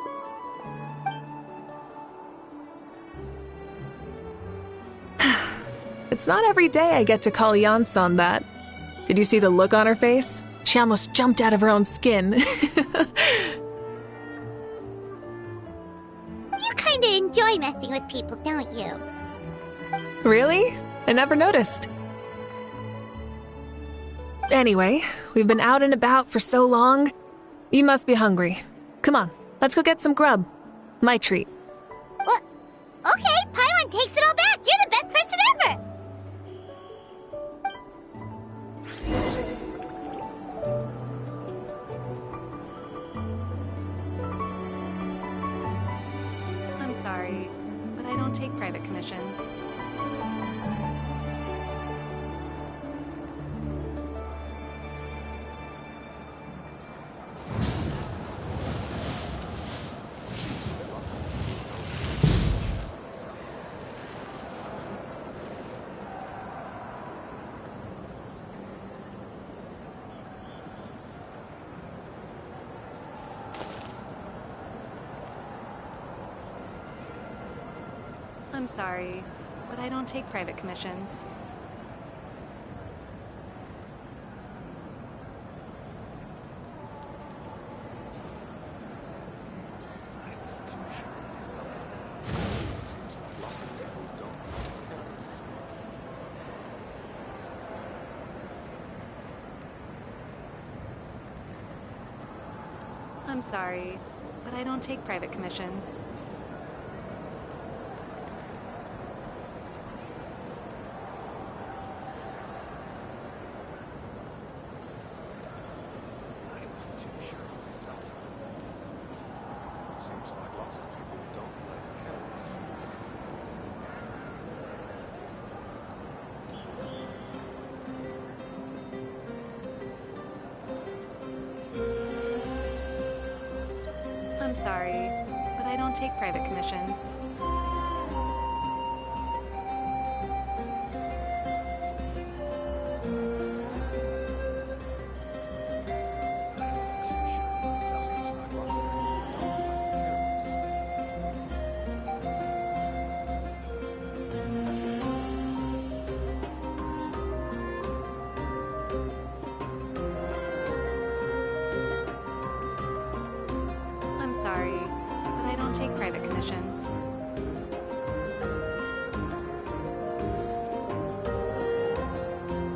It's not every day I get to call Yansan that. Did you see the look on her face? She almost jumped out of her own skin. You kinda enjoy messing with people, don't you? Really? I never noticed. Anyway, we've been out and about for so long. You must be hungry. Come on, let's go get some grub. My treat. What? Okay, Paimon takes it all back. You're the best person ever. I'm sorry, but I don't take private commissions. I'm sorry, but I don't take private commissions. I was too sure of myself. Seems like lots of people don't like parents. I'm sorry, but I don't take private commissions. I was too sure of myself. Seems like lots of people don't like carrots. I'm sorry, but I don't take private commissions. I was too sure of myself. Seems like lots of people don't like carrots. I'm sorry, but I don't take private commissions.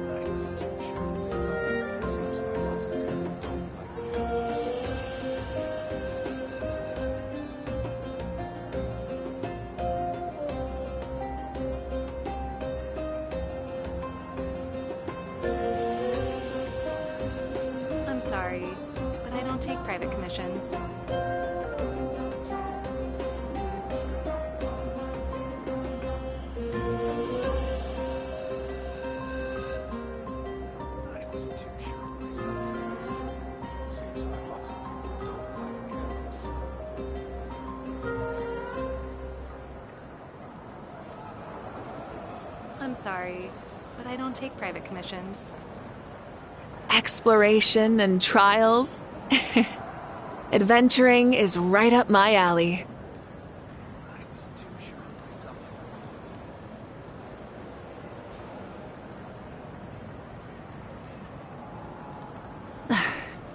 I was too sure of myself. Seems like lots of people don't like carrots. I'm sorry, but I don't take private commissions. I was too sure of myself. Seems like lots of people don't like carrots. I'm sorry, but I don't take private commissions. Exploration and trials? Adventuring is right up my alley. I was too sure of myself.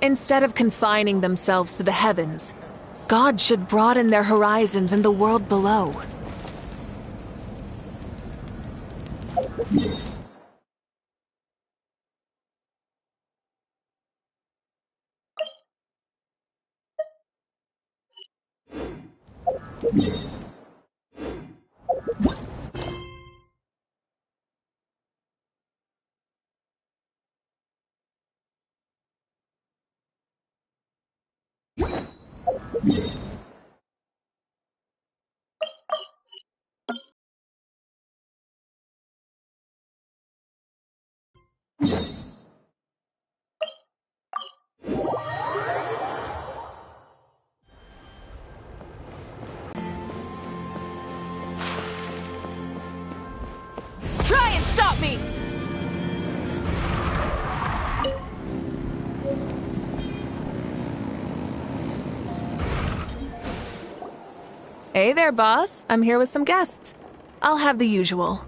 Instead of confining themselves to the heavens, God should broaden their horizons in the world below. Try and stop me! Hey there, boss. I'm here with some guests. I'll have the usual.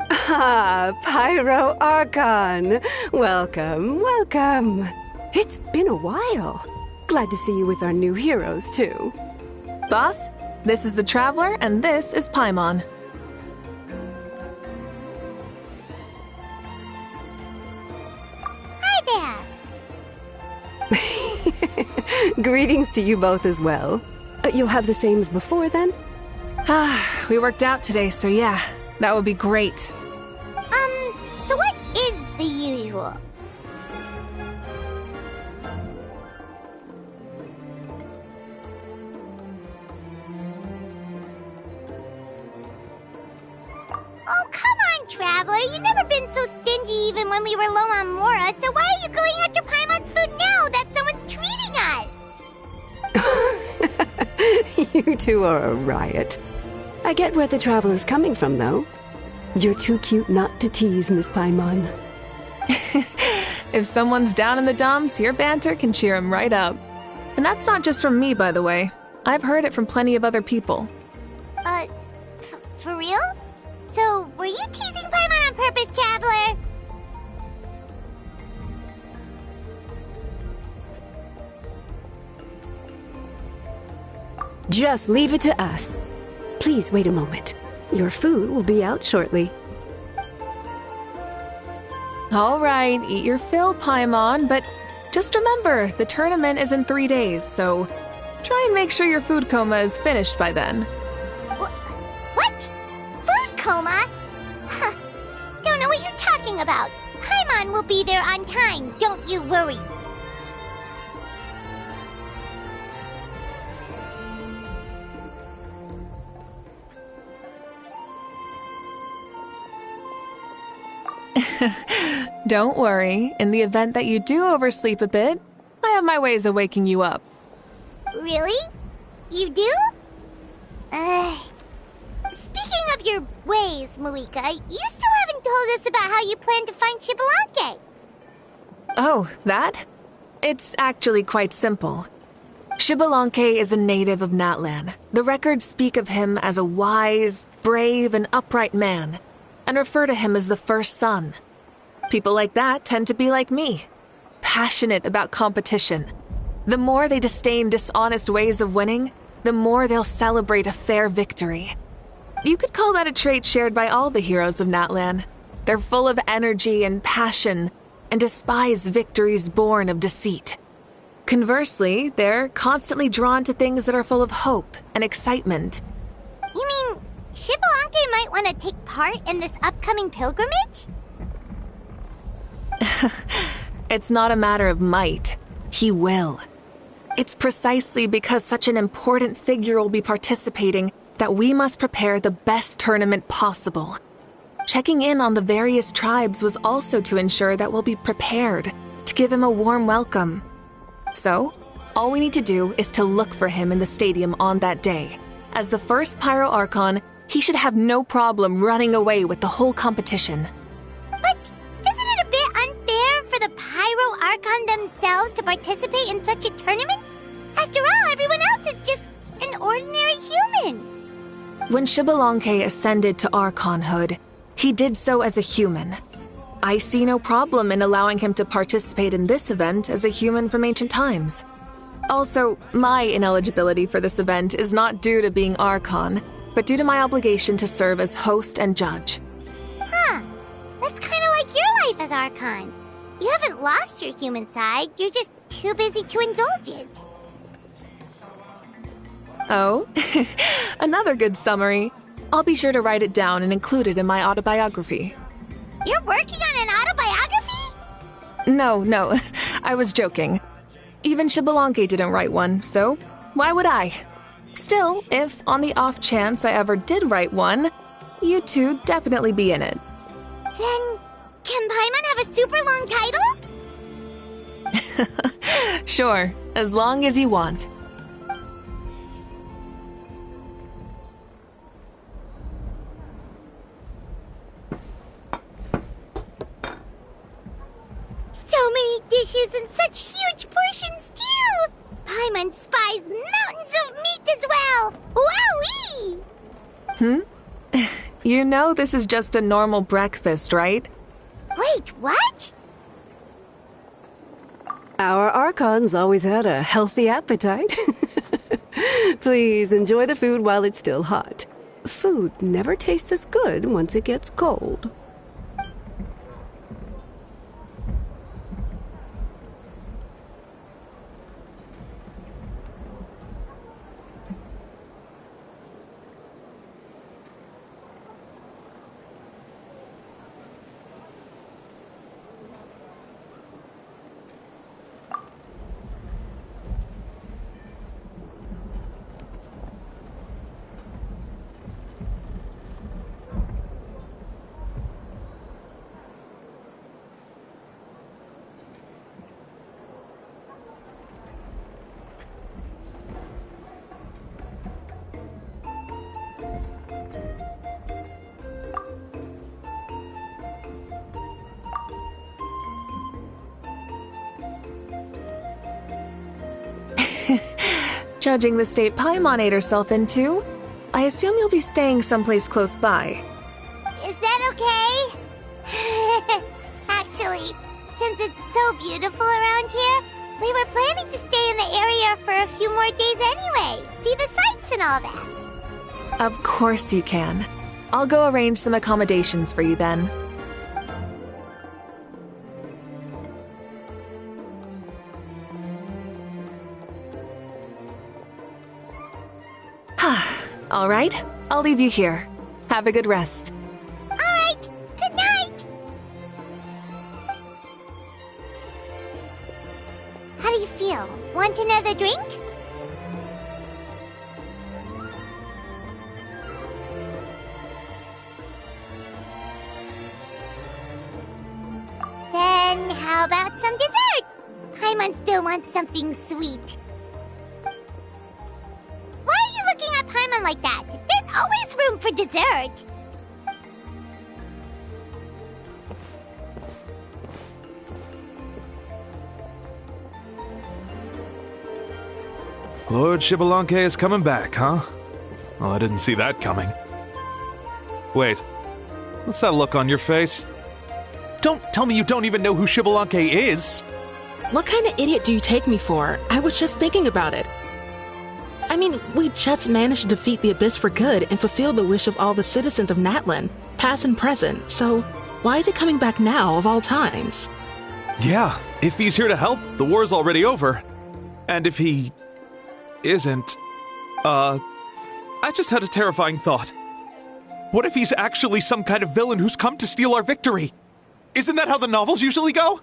Ah, Pyro Archon. Welcome, welcome. It's been a while. Glad to see you with our new heroes, too. Boss, this is the Traveler, and this is Paimon. Hi there. Greetings to you both as well. You'll have the same as before, then? Ah, we worked out today, so yeah, that would be great. So what is the usual? Oh, come on, Traveler. You've never been so stingy even when we were low on Mora, so why are you going after Paimon's food now that someone's treating us? You two are a riot. I get where the Traveler's coming from, though. You're too cute not to tease, Miss Paimon. If someone's down in the dumps, your banter can cheer him right up. And that's not just from me, by the way. I've heard it from plenty of other people. For real? So, were you teasing Paimon on purpose, Traveler? Just leave it to us. Please wait a moment. Your food will be out shortly. All right, eat your fill, Paimon, but just remember, the tournament is in 3 days, so try and make sure your food coma is finished by then. What? Food coma? Huh. Don't know what you're talking about. Paimon will be there on time, don't you worry. Don't worry, in the event that you do oversleep a bit, I have my ways of waking you up. Really? You do? Speaking of your ways, Mavuika, you still haven't told us about how you plan to find Xbalanque. Oh, that? It's actually quite simple. Xbalanque is a native of Natlan. The records speak of him as a wise, brave, and upright man, and refer to him as the first son. People like that tend to be like me, passionate about competition. The more they disdain dishonest ways of winning, the more they'll celebrate a fair victory. You could call that a trait shared by all the heroes of Natlan. They're full of energy and passion, and despise victories born of deceit. Conversely, they're constantly drawn to things that are full of hope and excitement. You mean Xbalanque might want to take part in this upcoming pilgrimage? It's not a matter of might. He will. It's precisely because such an important figure will be participating that we must prepare the best tournament possible. Checking in on the various tribes was also to ensure that we'll be prepared to give him a warm welcome. So, all we need to do is to look for him in the stadium on that day. As the first Pyro Archon, he should have no problem running away with the whole competition. But isn't it a bit unfair for the Pyro Archon themselves to participate in such a tournament? After all, everyone else is just an ordinary human. When Xbalanque ascended to Archonhood, he did so as a human. I see no problem in allowing him to participate in this event as a human from ancient times. Also, my ineligibility for this event is not due to being Archon, but due to my obligation to serve as host and judge. Huh. That's kind of like your life as Archon. You haven't lost your human side, you're just too busy to indulge it. Oh, another good summary. I'll be sure to write it down and include it in my autobiography. You're working on an autobiography? No, I was joking. Even Xbalanque didn't write one, so why would I? Still, if on the off chance I ever did write one, you two definitely be in it. Then, can Paimon have a super long title? Sure, as long as you want. So many dishes and such huge portions, too! Paimon spies mountains of meat as well! Wowee! You know this is just a normal breakfast, right? Wait, what? Our Archon's always had a healthy appetite. Please enjoy the food while it's still hot. Food never tastes as good once it gets cold. Judging the state Paimon ate herself into, I assume you'll be staying someplace close by. Is that okay? Actually, since it's so beautiful around here, we were planning to stay in the area for a few more days anyway. See the sights and all that. Of course you can. I'll go arrange some accommodations for you then. All right, I'll leave you here. Have a good rest. All right, good night. How do you feel? Want another drink? Then how about some dessert? Paimon still wants something sweet. Why are you looking at Paimon like that? There's always room for dessert. Lord Shibalanke is coming back, huh? Well, I didn't see that coming. Wait, what's that look on your face? Don't tell me you don't even know who Shibalanke is! What kind of idiot do you take me for? I was just thinking about it. I mean, we just managed to defeat the Abyss for good and fulfill the wish of all the citizens of Natlan, past and present, so why is he coming back now of all times? Yeah, if he's here to help, the war's already over. And if he isn't, I just had a terrifying thought. What if he's actually some kind of villain who's come to steal our victory? Isn't that how the novels usually go?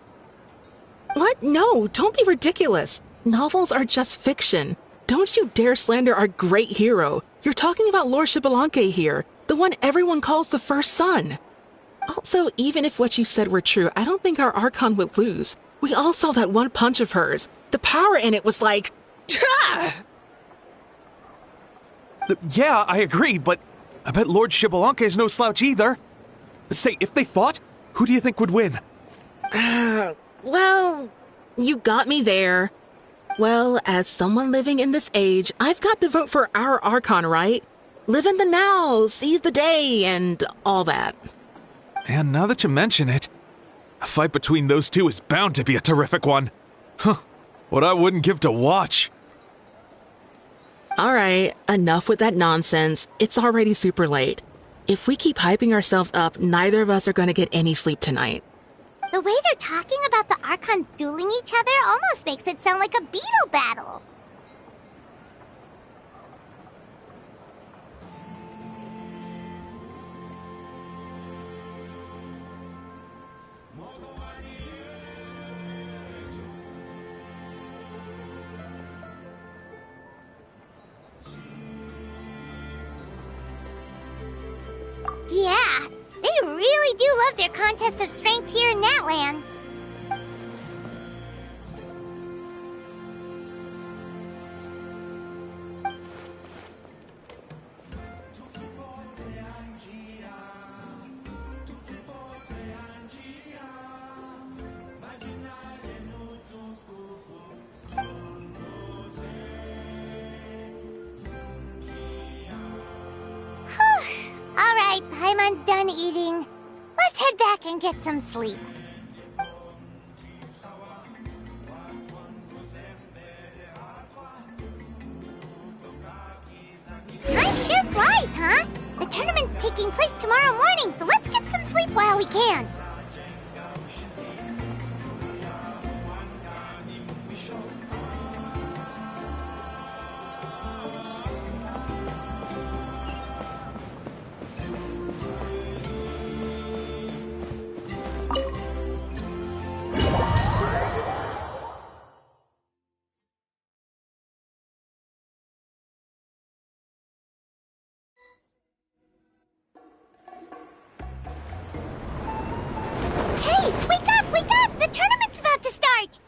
What? No, don't be ridiculous. Novels are just fiction. Don't you dare slander our great hero. You're talking about Lord Shibalanke here, the one everyone calls the First Son. Also, even if what you said were true, I don't think our Archon would lose. We all saw that one punch of hers. The power in it was like... Yeah, I agree, but I bet Lord Shibalanke is no slouch either. Say, if they fought, who do you think would win? Well, you got me there. Well, as someone living in this age, I've got to vote for our Archon, right? Live in the now, seize the day, and all that. And now that you mention it, a fight between those two is bound to be a terrific one. Huh, what I wouldn't give to watch. All right, enough with that nonsense. It's already super late. If we keep hyping ourselves up, neither of us are going to get any sleep tonight. The way they're talking about the Archons dueling each other almost makes it sound like a beetle battle. They really do love their contests of strength here in Natlan. Alright, Paimon's done eating. Let's head back and get some sleep. Time sure flies, huh? The tournament's taking place tomorrow morning, so let's get some sleep while we can. Hey, wake up, wake up! The tournament's about to start!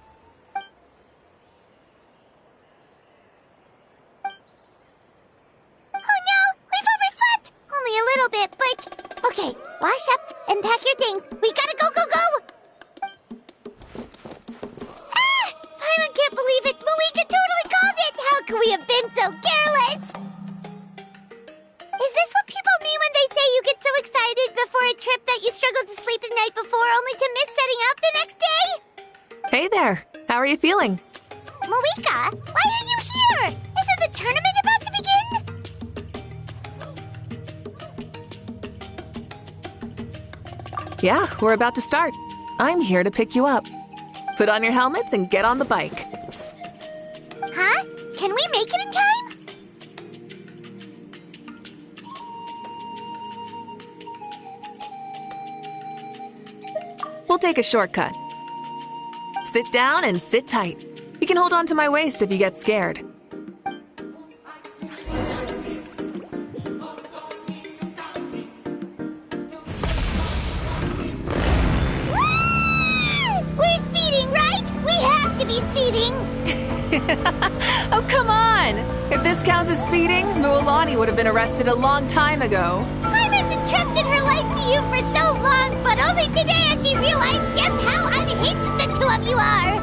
Oh no, we've overslept! Only a little bit, but... Okay, wash up and pack your things. We gotta go, go, go! Ah! I can't believe it! Mavuika totally called it! How could we have been so careless? Is this what people mean when they say you get so excited before a trip that you struggled to sleep the night before only to miss setting out the next day? Hey there. How are you feeling? Mavuika, why are you here? Isn't the tournament about to begin? Yeah, we're about to start. I'm here to pick you up. Put on your helmets and get on the bike. Huh? Can we make it in time? We'll take a shortcut. Sit down and sit tight. You can hold on to my waist if you get scared. We're speeding, right? We have to be speeding! Oh, come on! If this counts as speeding, Mualani would have been arrested a long time ago. I've entrusted her life to you for so long, but only today has she realized just how unhinged the two of you are!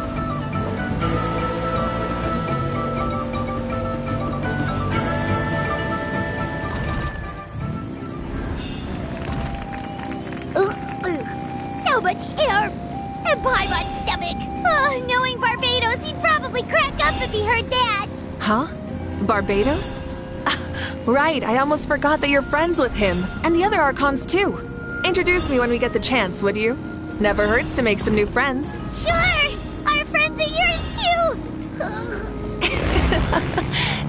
So much air! And Paimon's stomach! Oh, knowing Barbados, he'd probably crack up if he heard that! Huh? Barbados? Right, I almost forgot that you're friends with him, and the other Archons too. Introduce me when we get the chance, would you? Never hurts to make some new friends. Sure! Our friends are yours too!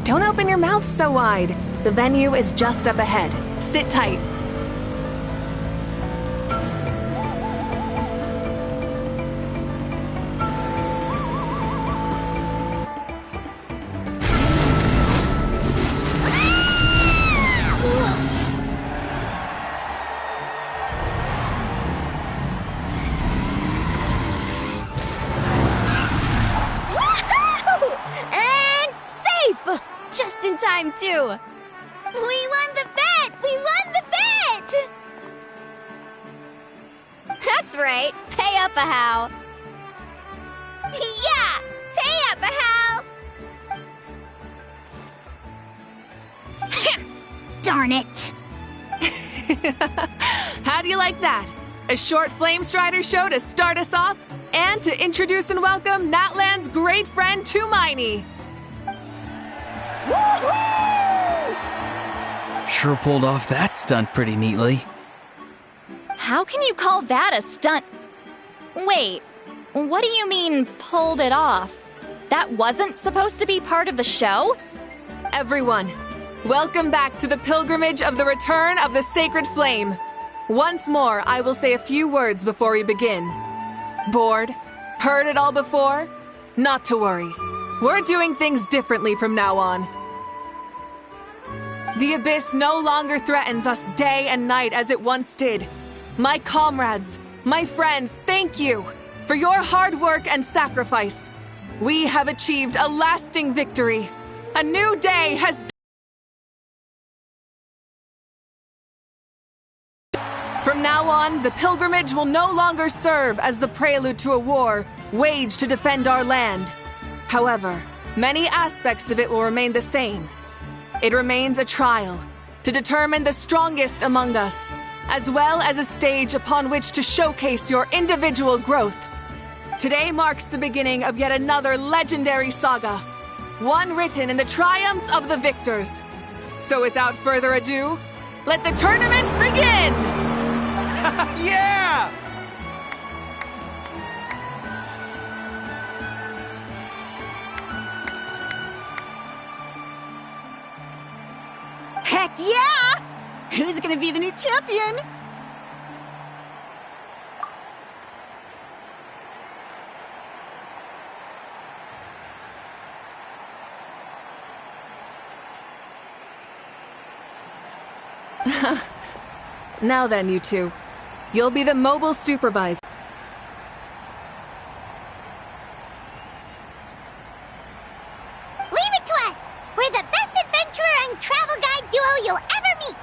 Don't open your mouth so wide. The venue is just up ahead. Sit tight. Time too. We won the bet! We won the bet! That's right. Pay up a how. Yeah! Pay up a how! Darn it! How do you like that? A short Flame Strider show to start us off, and to introduce and welcome Natlan's great friend Tumaini. Sure pulled off that stunt pretty neatly. How can you call that a stunt? Wait, what do you mean, pulled it off? That wasn't supposed to be part of the show? Everyone, welcome back to the pilgrimage of the return of the sacred flame. Once more, I will say a few words before we begin. Bored? Heard it all before? Not to worry. We're doing things differently from now on. The abyss no longer threatens us day and night as it once did. my comrades, my friends, thank you for your hard work and sacrifice. We have achieved a lasting victory. A new day has... From now on, the pilgrimage will no longer serve as the prelude to a war waged to defend our land. However, many aspects of it will remain the same. It remains a trial to determine the strongest among us, as well as a stage upon which to showcase your individual growth. Today marks the beginning of yet another legendary saga, one written in the triumphs of the victors. So without further ado, let the tournament begin! Yeah! Heck yeah! Who's gonna be the new champion? Now then, you two. You'll be the mobile supervisor. Leave it to us! We're the best adventurer and travel guide duo you'll ever meet!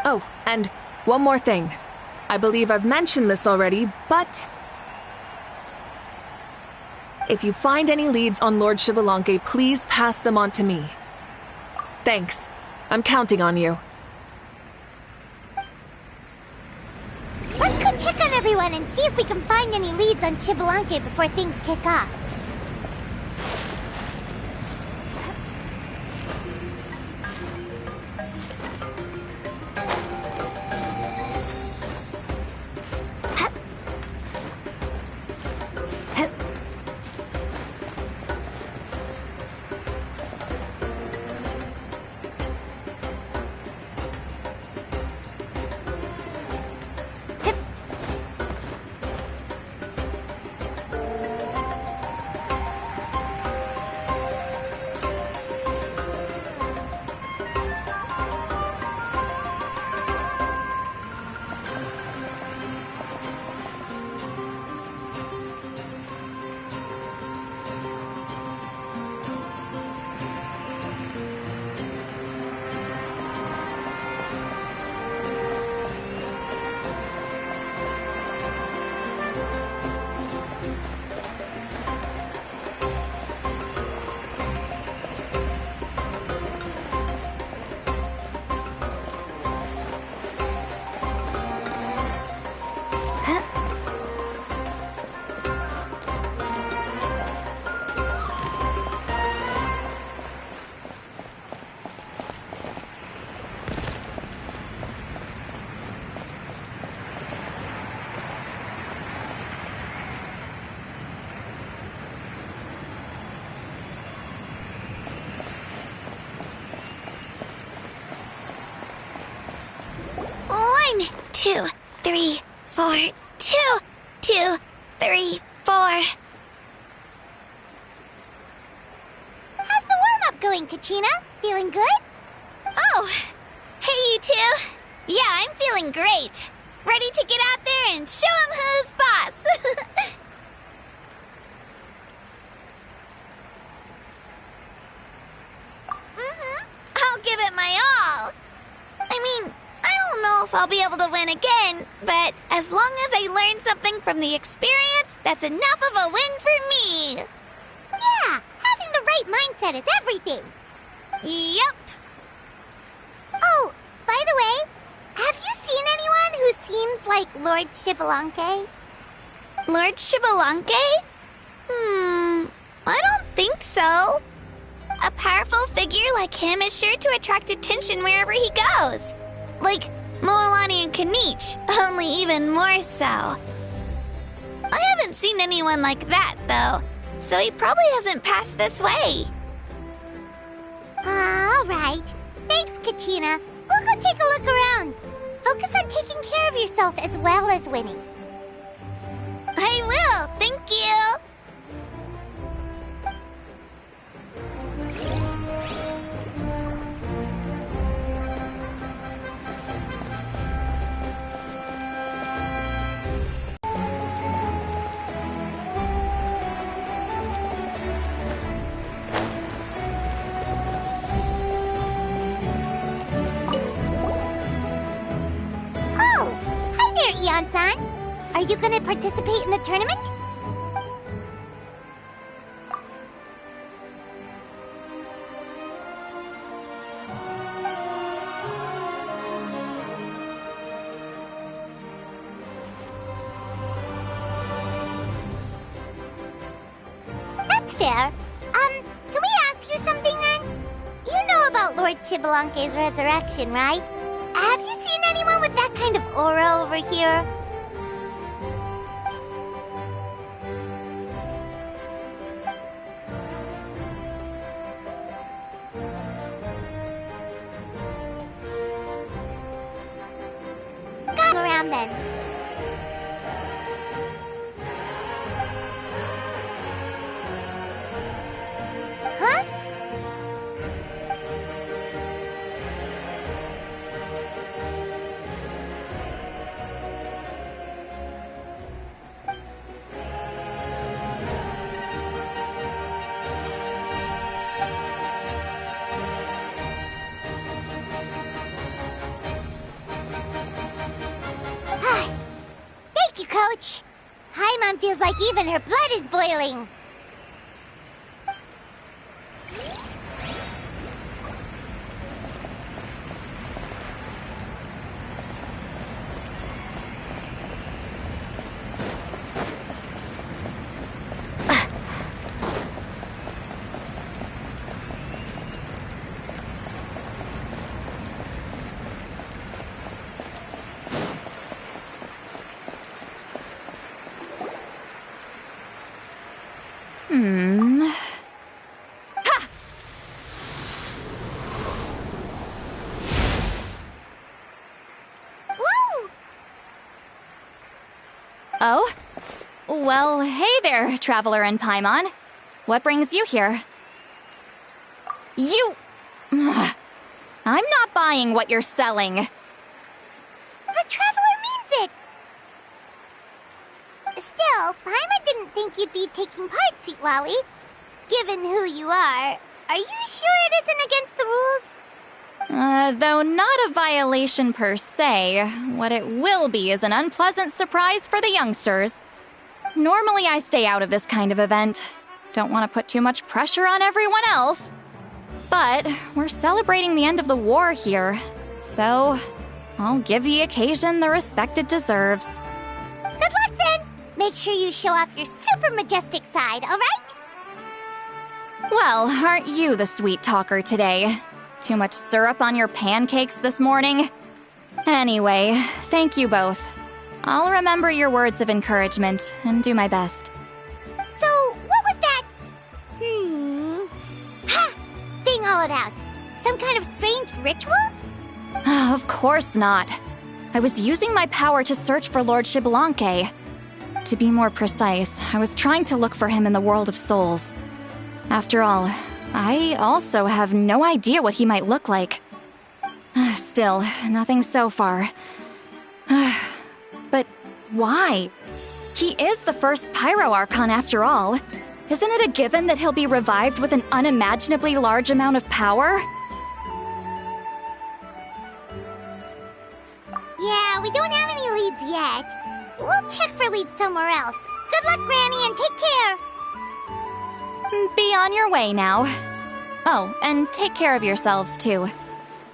Oh, and one more thing. I believe I've mentioned this already, but... if you find any leads on Lord Xbalanque, please pass them on to me. Thanks. I'm counting on you. Let's go check on everyone and see if we can find any leads on Xbalanque before things kick off. One, 2, 3, 4, 2, 2, 3, 4. How's the warm-up going, Kachina? Feeling good? Oh, hey you two. Yeah, I'm feeling great. Ready to get out there and show 'em who's boss. I'll give it my all. I mean, I don't know if I'll be able to win again, but as long as I learn something from the experience, that's enough of a win for me. Yeah, having the right mindset is everything. Yep. Oh, by the way, have you seen anyone who seems like Lord Xbalanque? Lord Xbalanque? I don't think so. A powerful figure like him is sure to attract attention wherever he goes. Like Moalani and Kanich, only even more so. I haven't seen anyone like that, though, so he probably hasn't passed this way. All right. Thanks, Kachina. We'll go take a look around. Focus on taking care of yourself as well as winning. I will, thank you. Paimon-san? Are you gonna participate in the tournament? That's fair. Can we ask you something then? You know about Lord Xbalanque's resurrection, right? Have you seen anyone with that kind of aura over here? Come around then. Huh? Thank you, Coach. Paimon feels like even her blood is boiling. Woo! Oh? Well, hey there, Traveler and Paimon. What brings you here? You... I'm not buying what you're selling. The Traveler means it! Still, Paimon didn't think you'd be taking part, Sweet Lolly. Given who you are you sure it isn't against the rules? Though not a violation per se, what it will be is an unpleasant surprise for the youngsters. Normally I stay out of this kind of event. Don't want to put too much pressure on everyone else. But we're celebrating the end of the war here, so I'll give the occasion the respect it deserves. Good luck then! Make sure you show off your super majestic side, alright? Well, aren't you the sweet talker today? Too much syrup on your pancakes this morning? Anyway, thank you both. I'll remember your words of encouragement and do my best. So, what was that? Ha! Thing all about? Some kind of strange ritual? Of course not. I was using my power to search for Lord Xbalanque. To be more precise, I was trying to look for him in the world of souls. After all, I also have no idea what he might look like. Still, nothing so far. But why? He is the first Pyro Archon after all. Isn't it a given that he'll be revived with an unimaginably large amount of power? Yeah, we don't have any leads yet. We'll check for leads somewhere else. Good luck, Granny, and take care! Be on your way now. Oh, and take care of yourselves too.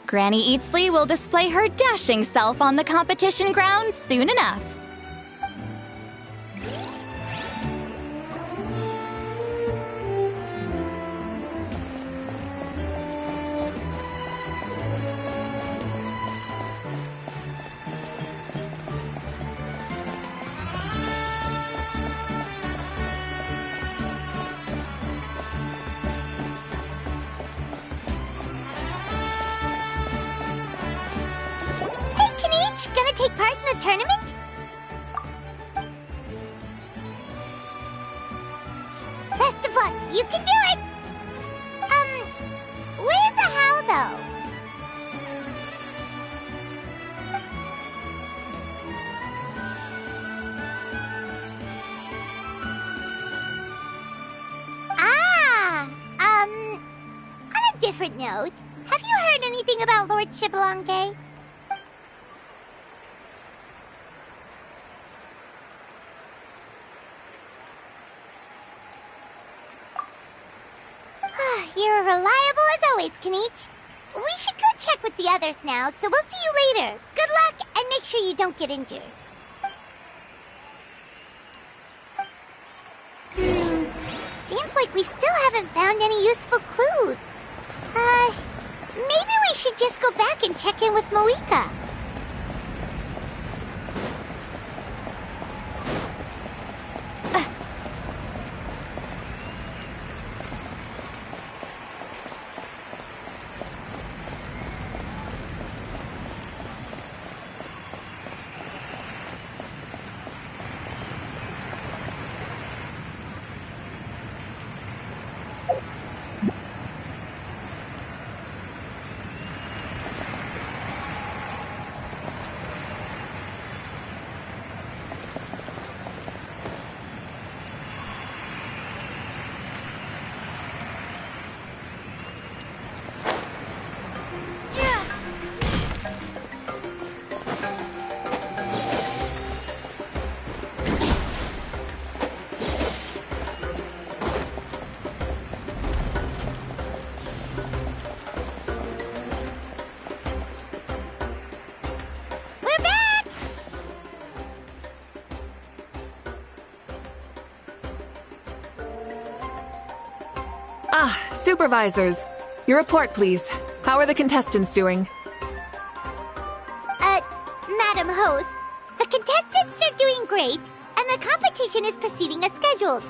Granny Eatsley will display her dashing self on the competition grounds soon enough. Gonna take part in the tournament? Best of luck, you can do it! Where's the how though? On a different note, have you heard anything about Lord Xbalanque? You're reliable as always, Kanich. We should go check with the others now, so we'll see you later. Good luck, and make sure you don't get injured. Seems like we still haven't found any useful clues. Maybe we should just go back and check in with Mavuika. Supervisors, your report, please. How are the contestants doing? Madam Host, the contestants are doing great, and the competition is proceeding as scheduled.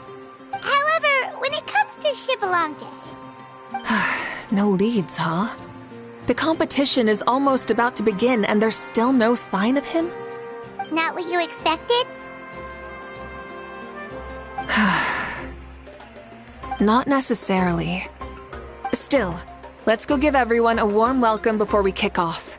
However, when it comes to Xbalanque... No leads, huh? The competition is almost about to begin, and there's still no sign of him? Not what you expected? Not necessarily. Still, let's go give everyone a warm welcome before we kick off.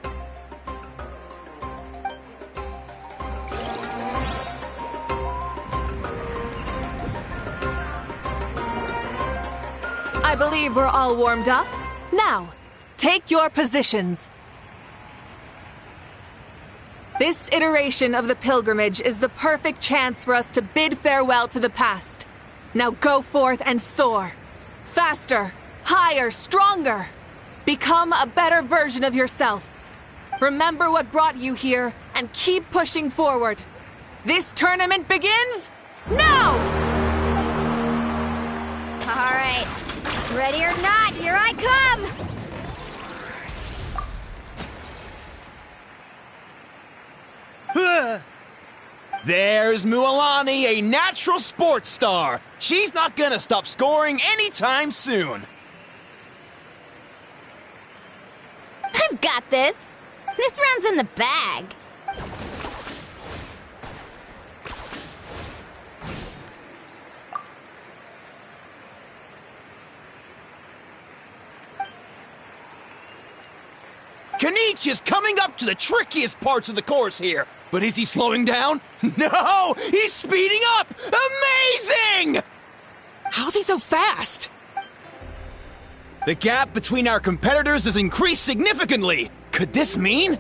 I believe we're all warmed up. Now, take your positions. This iteration of the pilgrimage is the perfect chance for us to bid farewell to the past. Now go forth and soar. Faster, higher, stronger. Become a better version of yourself. Remember what brought you here and keep pushing forward. This tournament begins now! All right. Ready or not, here I come! There's Mualani, a natural sports star. She's not gonna stop scoring anytime soon. I've got this. This round's in the bag. Kanich is coming up to the trickiest parts of the course here. But is he slowing down? No! He's speeding up! Amazing! How's he so fast? The gap between our competitors has increased significantly. Could this mean?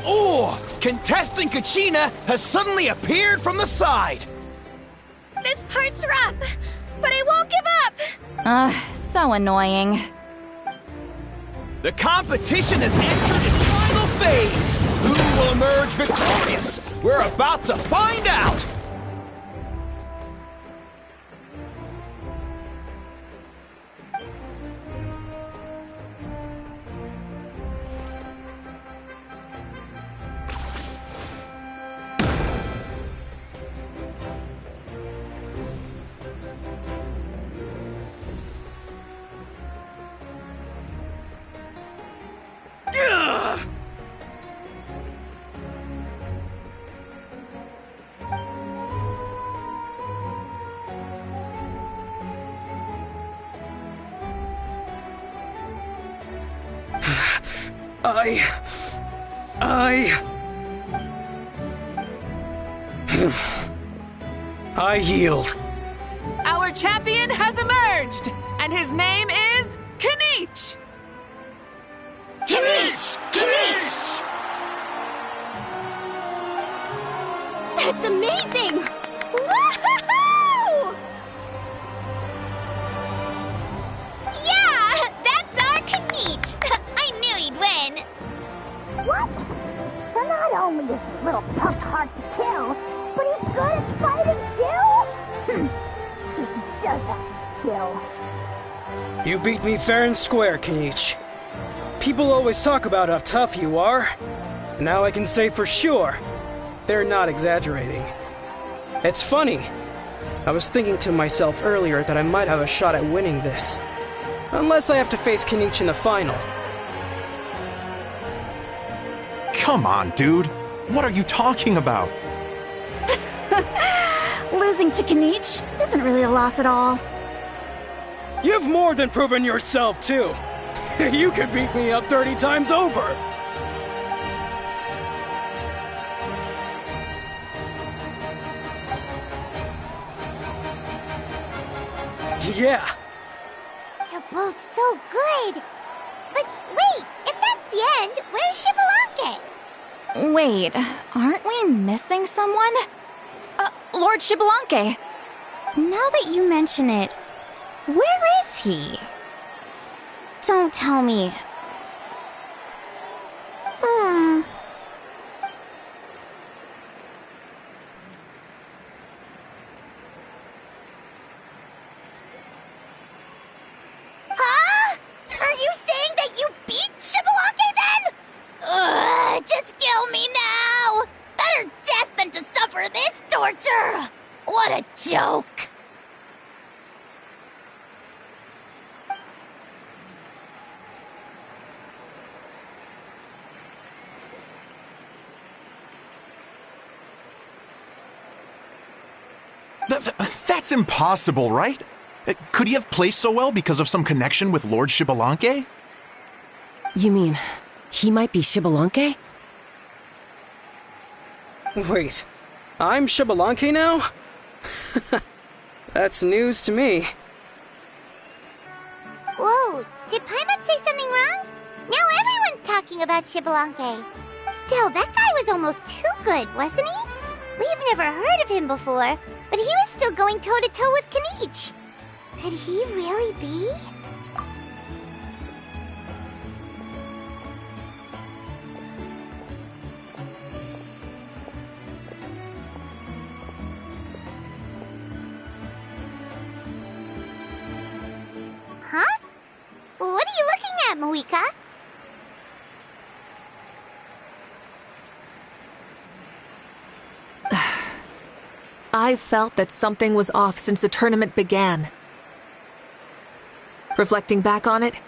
Oh! Contestant Kachina has suddenly appeared from the side. This part's rough, but I won't give up! So annoying. The competition has entered its final phase. Who will emerge victorious? We're about to find out! I yield. Our champion has emerged, and his name is Kanich! Kanich! Kanich! That's amazing! Woohoo! What? So not only is this little punk hard to kill, but he's good at fighting too? He's just a skill. You beat me fair and square, Kenichi. People always talk about how tough you are. And now I can say for sure, they're not exaggerating. It's funny. I was thinking to myself earlier that I might have a shot at winning this. Unless I have to face Kenichi in the final. Come on, dude. What are you talking about? Losing to Kenichi isn't really a loss at all. You've more than proven yourself, too. You could beat me up 30 times over. Yeah. You're both so good. But wait, if that's the end, where's Shibalanke? Wait, aren't we missing someone? Lord Shibalanke. Now that you mention it, where is he? Don't tell me. Huh? Are you saying that you beat Shibalanke then? Ugh, just kill me now! Better death than to suffer this torture! What a joke! That's impossible, right? Could he have placed so well because of some connection with Lord Shibalanke? You mean, he might be Shibalanke? Wait, I'm Shibalanke now? That's news to me. Whoa, did Paimon say something wrong? Now everyone's talking about Shibalanke. Still, that guy was almost too good, wasn't he? We've never heard of him before, but he was still going toe-to-toe with Kenichi. Could he really be? Huh? What are you looking at, Mavuika? I felt that something was off since the tournament began. Reflecting back on it,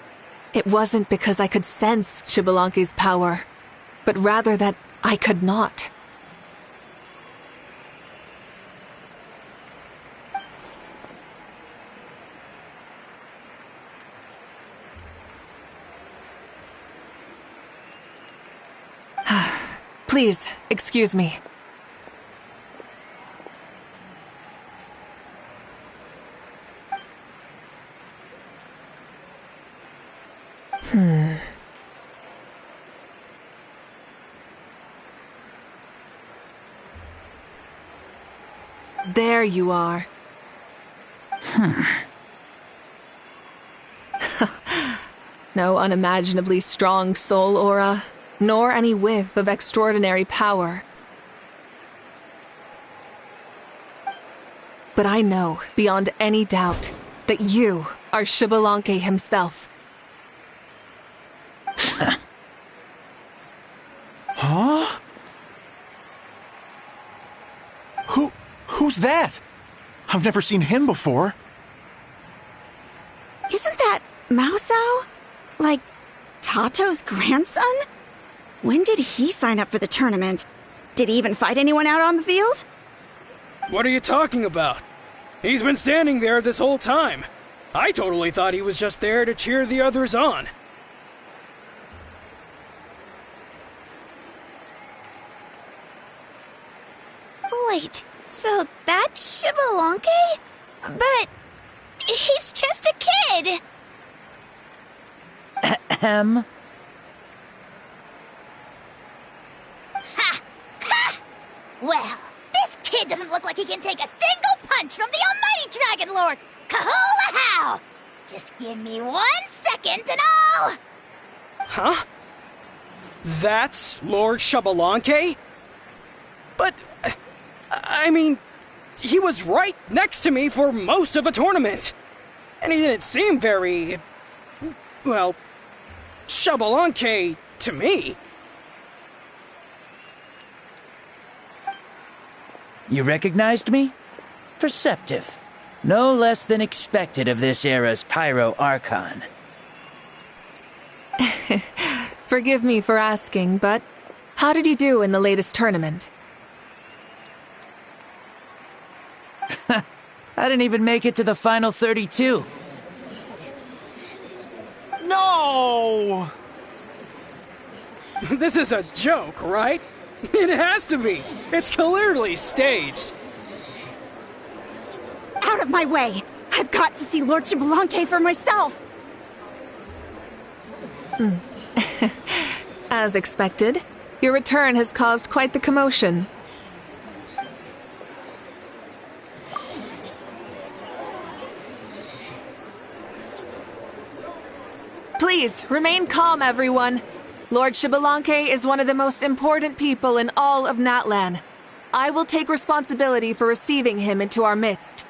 it wasn't because I could sense Shibalanke's power, but rather that I could not. Please, excuse me. There you are. No unimaginably strong soul aura, nor any whiff of extraordinary power. But I know, beyond any doubt, that you are Shibalanke himself. Huh? Who's that? I've never seen him before. Isn't that Mauso? Like, Tato's grandson? When did he sign up for the tournament? Did he even fight anyone out on the field? What are you talking about? He's been standing there this whole time. I totally thought he was just there to cheer the others on. Wait, so that's Shibalanke? But he's just a kid. Ha! Ha! Well, this kid doesn't look like he can take a single punch from the almighty Dragon Lord! Kahola how! Just give me 1 second and I'll... Huh? That's Lord Xbalanque? But, I mean, he was right next to me for most of the tournament. And he didn't seem very, well, Xbalanque to me. You recognized me? Perceptive. No less than expected of this era's Pyro Archon. Forgive me for asking, but how did you do in the latest tournament? I didn't even make it to the final 32. No! This is a joke, right? It has to be. It's clearly staged. Out of my way! I've got to see Lord Xbalanque for myself! As expected, your return has caused quite the commotion. Please, remain calm, everyone. Lord Xbalanque is one of the most important people in all of Natlan. I will take responsibility for receiving him into our midst.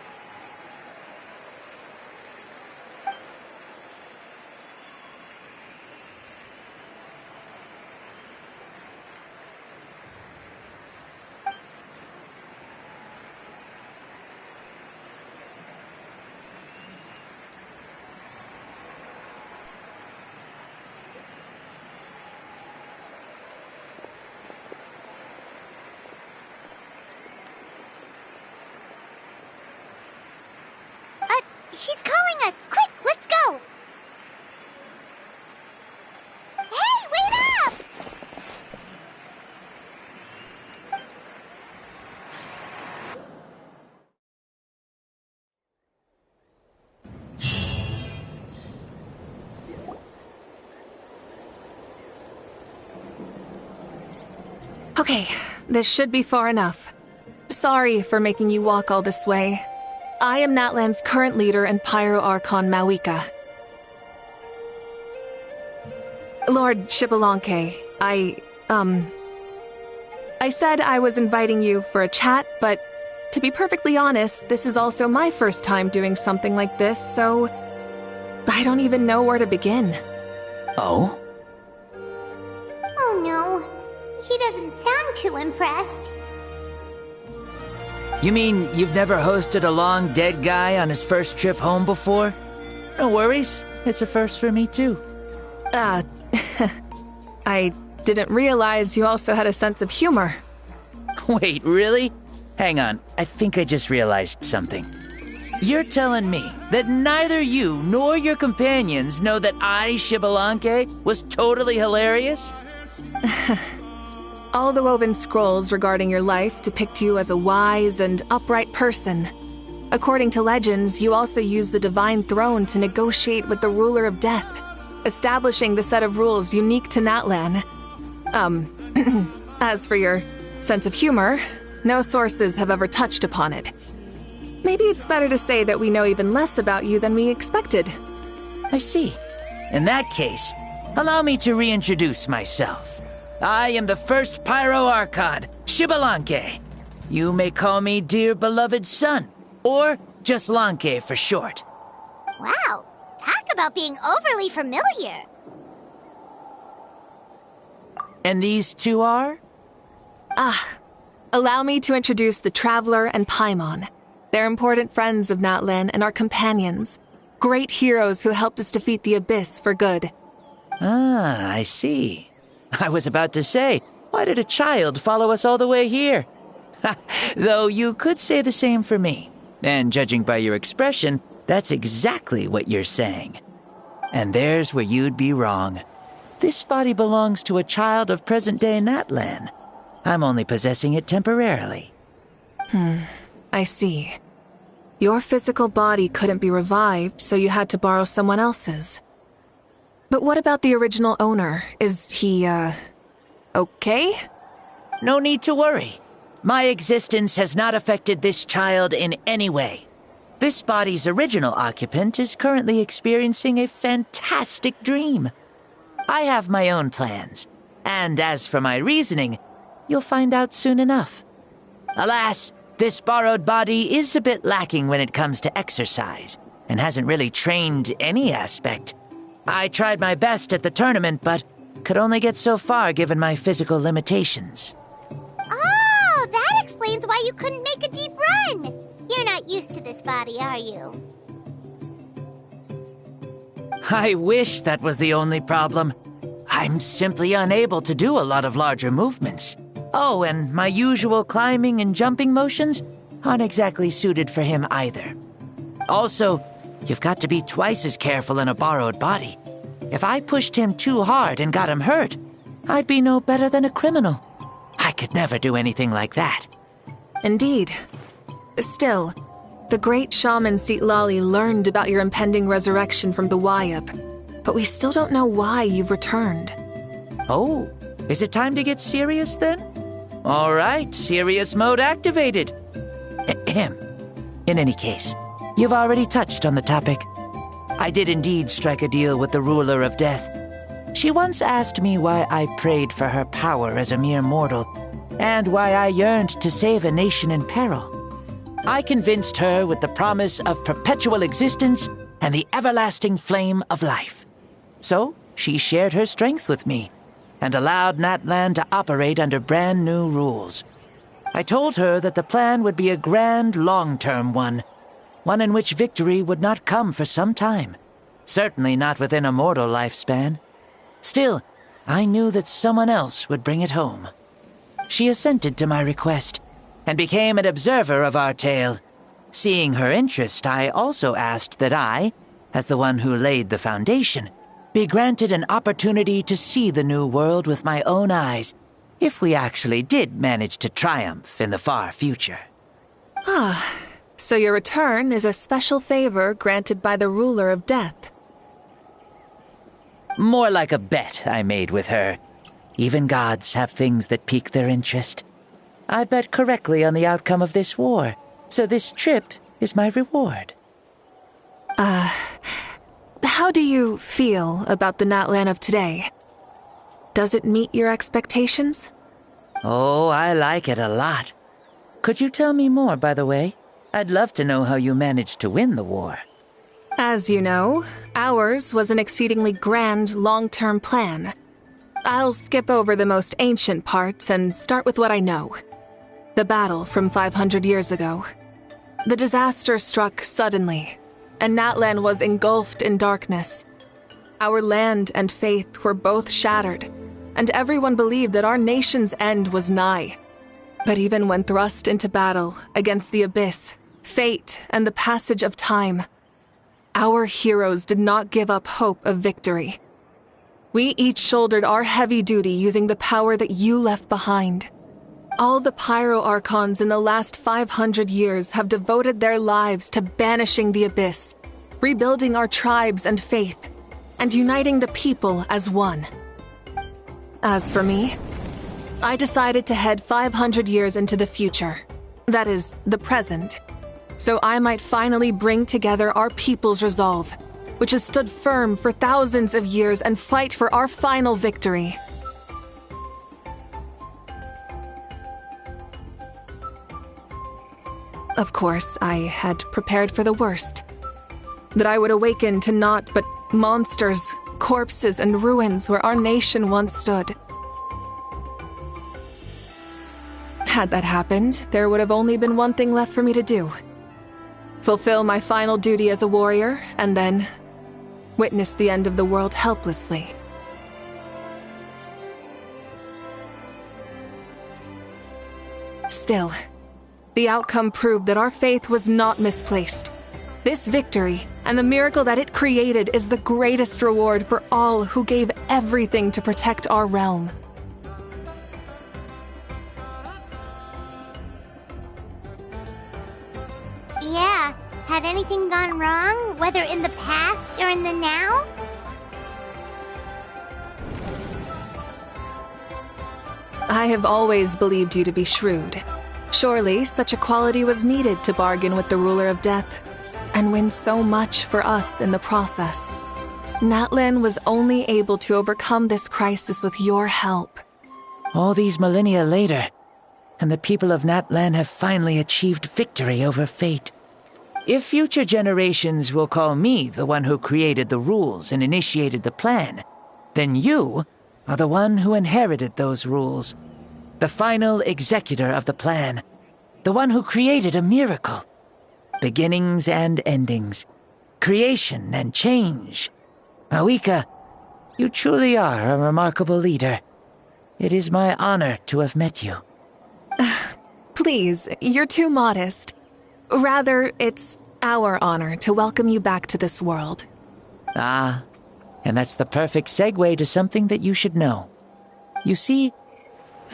She's calling us! Quick, let's go! Hey, wait up! Okay, this should be far enough. Sorry for making you walk all this way. I am Natlan's current leader and Pyro Archon Mavuika. Lord Xbalanque, I said I was inviting you for a chat, but to be perfectly honest, this is also my first time doing something like this, so I don't even know where to begin. Oh? Oh no, he doesn't sound too impressed. You mean you've never hosted a long dead guy on his first trip home before? No worries, it's a first for me too. I didn't realize you also had a sense of humor. Wait, really? Hang on, I think I just realized something. You're telling me that neither you nor your companions know that I, Xbalanque, was totally hilarious? All the woven scrolls regarding your life depict you as a wise and upright person. According to legends, you also use the divine throne to negotiate with the ruler of death, establishing the set of rules unique to Natlan. As for your sense of humor, no sources have ever touched upon it. Maybe it's better to say that we know even less about you than we expected. I see. In that case, allow me to reintroduce myself. I am the first Pyro Archon, Xbalanque. You may call me dear beloved son, or just Lanque for short. Wow, talk about being overly familiar. And these two are? Allow me to introduce the Traveler and Paimon. They're important friends of Natlan and our companions. Great heroes who helped us defeat the Abyss for good. Ah, I see. I was about to say, why did a child follow us all the way here? Though you could say the same for me. And judging by your expression, that's exactly what you're saying. And there's where you'd be wrong. This body belongs to a child of present-day Natlan. I'm only possessing it temporarily. I see. Your physical body couldn't be revived, so you had to borrow someone else's. But what about the original owner? Is he, okay? No need to worry. My existence has not affected this child in any way. This body's original occupant is currently experiencing a fantastic dream. I have my own plans, And as for my reasoning, you'll find out soon enough. Alas, this borrowed body is a bit lacking when it comes to exercise, and hasn't really trained any aspect. I tried my best at the tournament, but could only get so far given my physical limitations. Oh, that explains why you couldn't make a deep run. You're not used to this body, are you? I wish that was the only problem. I'm simply unable to do a lot of larger movements. Oh, and my usual climbing and jumping motions aren't exactly suited for him either. Also, you've got to be twice as careful in a borrowed body. If I pushed him too hard and got him hurt, I'd be no better than a criminal. I could never do anything like that. Indeed. Still, the great shaman Lali learned about your impending resurrection from the Wayup, but we still don't know why you've returned. Oh, is it time to get serious then? All right, serious mode activated. Ahem. In any case, you've already touched on the topic. I did indeed strike a deal with the ruler of death. She once asked me why I prayed for her power as a mere mortal, and why I yearned to save a nation in peril. I convinced her with the promise of perpetual existence and the everlasting flame of life. So she shared her strength with me, and allowed Natlan to operate under brand new rules. I told her that the plan would be a grand, long-term one in which victory would not come for some time, certainly not within a mortal lifespan. Still, I knew that someone else would bring it home. She assented to my request, and became an observer of our tale. Seeing her interest, I also asked that I, as the one who laid the foundation, be granted an opportunity to see the new world with my own eyes, if we actually did manage to triumph in the far future. Ah, so your return is a special favor granted by the ruler of death. More like a bet I made with her. Even gods have things that pique their interest. I bet correctly on the outcome of this war, so this trip is my reward. How do you feel about the Natlan of today? Does it meet your expectations? Oh, I like it a lot. Could you tell me more, by the way? I'd love to know how you managed to win the war. As you know, ours was an exceedingly grand, long-term plan. I'll skip over the most ancient parts and start with what I know. The battle from 500 years ago. The disaster struck suddenly, and Natlan was engulfed in darkness. Our land and faith were both shattered, and everyone believed that our nation's end was nigh. But even when thrust into battle against the abyss, fate, and the passage of time, our heroes did not give up hope of victory. We each shouldered our heavy duty using the power that you left behind. All the Pyro Archons in the last 500 years have devoted their lives to banishing the abyss, rebuilding our tribes and faith, and uniting the people as one. As for me, I decided to head 500 years into the future, that is, the present, so I might finally bring together our people's resolve, which has stood firm for thousands of years, and fight for our final victory. Of course, I had prepared for the worst. That I would awaken to naught but monsters, corpses, and ruins where our nation once stood. Had that happened, there would have only been one thing left for me to do. Fulfill my final duty as a warrior, and then witness the end of the world helplessly. Still, the outcome proved that our faith was not misplaced. This victory, and the miracle that it created, is the greatest reward for all who gave everything to protect our realm. Yeah, had anything gone wrong, whether in the past or in the now? I have always believed you to be shrewd. Surely, such a quality was needed to bargain with the ruler of death, and win so much for us in the process. Natlan was only able to overcome this crisis with your help. All these millennia later, and the people of Natlan have finally achieved victory over fate. If future generations will call me the one who created the rules and initiated the plan, then you are the one who inherited those rules. The final executor of the plan. The one who created a miracle. Beginnings and endings. Creation and change. Mavuika, you truly are a remarkable leader. It is my honor to have met you. Please, you're too modest. Rather, it's our honor to welcome you back to this world. Ah, and that's the perfect segue to something that you should know. You see,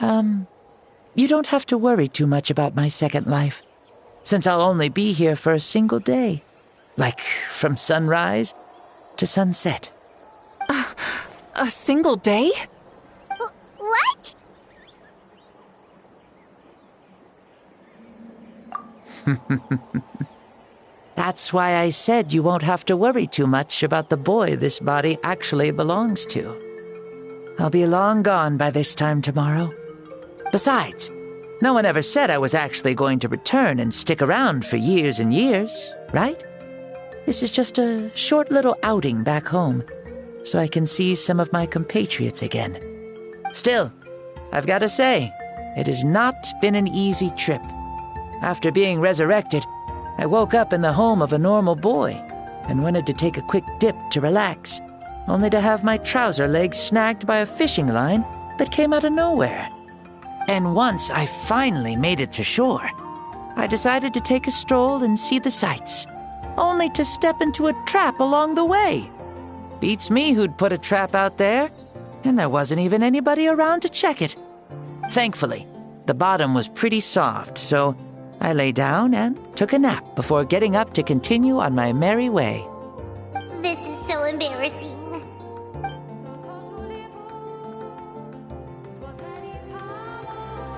you don't have to worry too much about my second life, since I'll only be here for a single day. Like, from sunrise to sunset. A single day? What? That's why I said you won't have to worry too much about the boy this body actually belongs to. I'll be long gone by this time tomorrow. Besides, no one ever said I was actually going to return and stick around for years and years, right? This is just a short little outing back home, so I can see some of my compatriots again. Still, I've got to say, it has not been an easy trip. After being resurrected, I woke up in the home of a normal boy and wanted to take a quick dip to relax, only to have my trouser legs snagged by a fishing line that came out of nowhere. And once I finally made it to shore, I decided to take a stroll and see the sights, only to step into a trap along the way. Beats me who'd put a trap out there, and there wasn't even anybody around to check it. Thankfully, the bottom was pretty soft, so I lay down and took a nap before getting up to continue on my merry way. This is so embarrassing.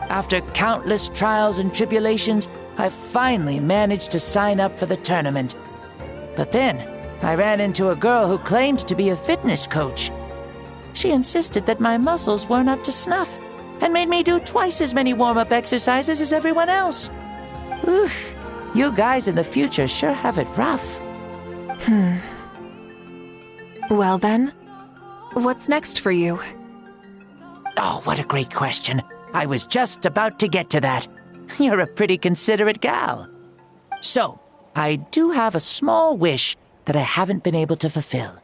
After countless trials and tribulations, I finally managed to sign up for the tournament. But then, I ran into a girl who claimed to be a fitness coach. She insisted that my muscles weren't up to snuff, and made me do twice as many warm-up exercises as everyone else. Oof, you guys in the future sure have it rough. Well then, what's next for you? Oh, what a great question. I was just about to get to that. You're a pretty considerate gal. So, I do have a small wish that I haven't been able to fulfill.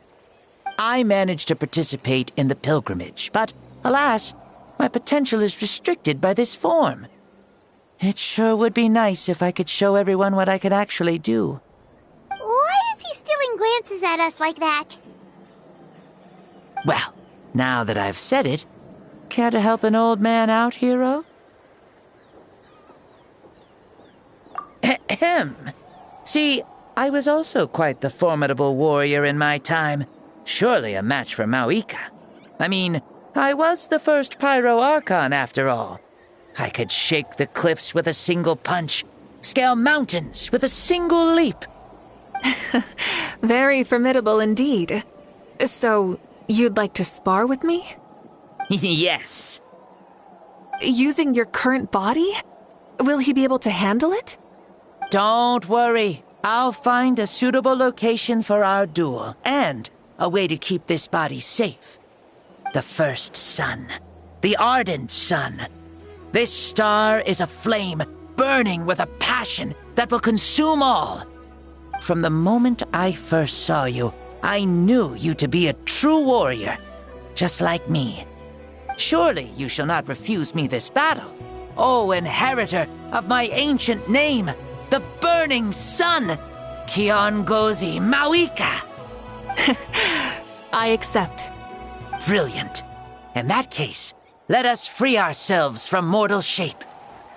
I managed to participate in the pilgrimage, but alas, my potential is restricted by this form. It sure would be nice if I could show everyone what I can actually do. Why is he stealing glances at us like that? Well, now that I've said it, care to help an old man out, hero? Ahem. See, I was also quite the formidable warrior in my time. Surely a match for Mavuika. I mean, I was the first Pyro Archon after all. I could shake the cliffs with a single punch, scale mountains with a single leap. Very formidable indeed. So, you'd like to spar with me? Yes. Using your current body? Will he be able to handle it? Don't worry. I'll find a suitable location for our duel, and a way to keep this body safe. The first sun. The ardent sun. This star is a flame, burning with a passion that will consume all. From the moment I first saw you, I knew you to be a true warrior, just like me. Surely you shall not refuse me this battle, O inheritor of my ancient name, the Burning Sun, Kiongozi Mavuika. I accept. Brilliant. In that case, let us free ourselves from mortal shape.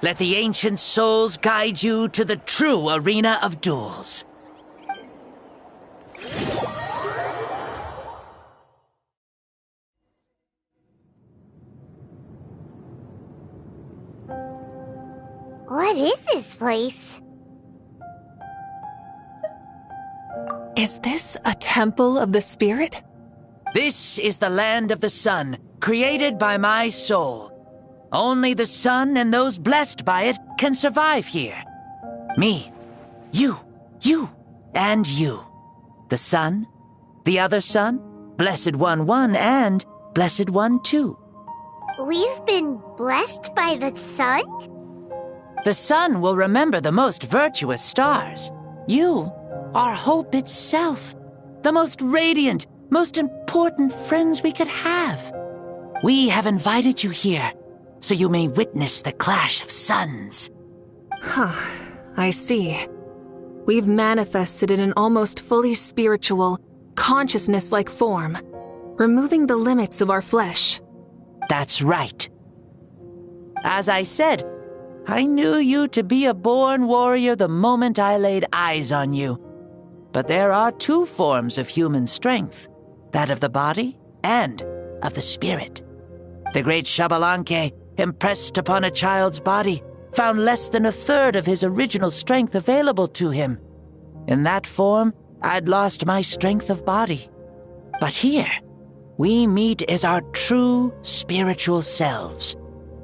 Let the ancient souls guide you to the true arena of duels. What is this place? Is this a temple of the spirit? This is the land of the sun, created by my soul. Only the sun and those blessed by it can survive here. Me, you, and you. The sun, the other sun, Blessed One 1, and Blessed One 2. We've been blessed by the sun? The sun will remember the most virtuous stars. You are hope itself, the most radiant, most important friends we could have. We have invited you here so you may witness the clash of suns. Huh, I see. We've manifested in an almost fully spiritual, consciousness-like form, removing the limits of our flesh. That's right. As I said, I knew you to be a born warrior the moment I laid eyes on you. But there are two forms of human strength, that of the body and of the spirit. The great Xbalanque, impressed upon a child's body, found less than a third of his original strength available to him. In that form, I'd lost my strength of body. But here, we meet as our true spiritual selves.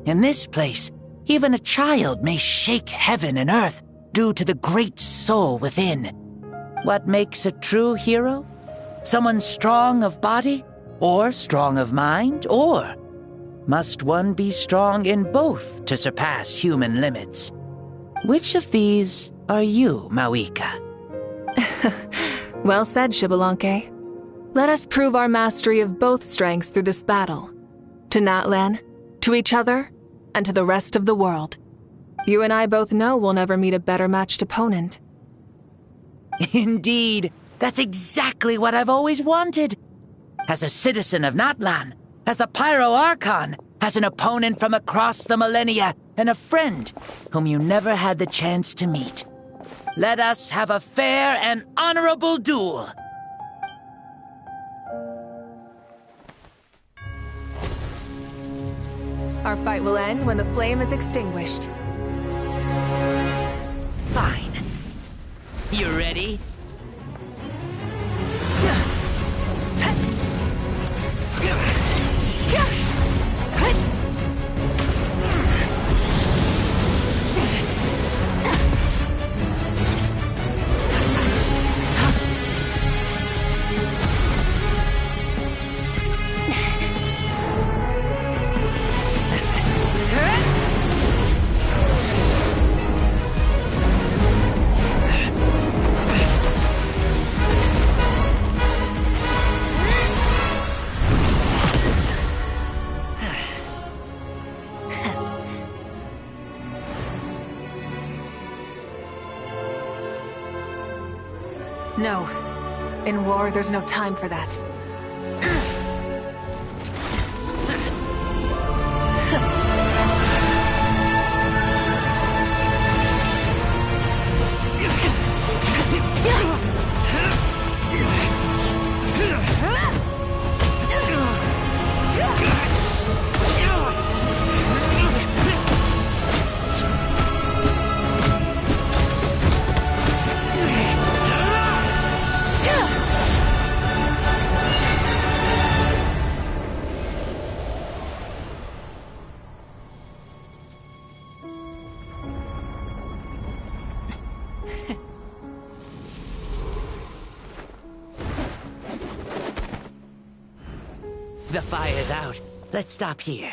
In this place, even a child may shake heaven and earth due to the great soul within. What makes a true hero? Someone strong of body, or strong of mind, or must one be strong in both to surpass human limits? Which of these are you, Mavuika? Well said, Xbalanque. Let us prove our mastery of both strengths through this battle. To Natlan, to each other, and to the rest of the world. You and I both know we'll never meet a better matched opponent. Indeed, that's exactly what I've always wanted. As a citizen of Natlan, as the Pyro Archon, as an opponent from across the millennia, and a friend whom you never had the chance to meet. Let us have a fair and honorable duel. Our fight will end when the flame is extinguished. Fine. You ready? No. In war, there's no time for that. The fire's out. Let's stop here.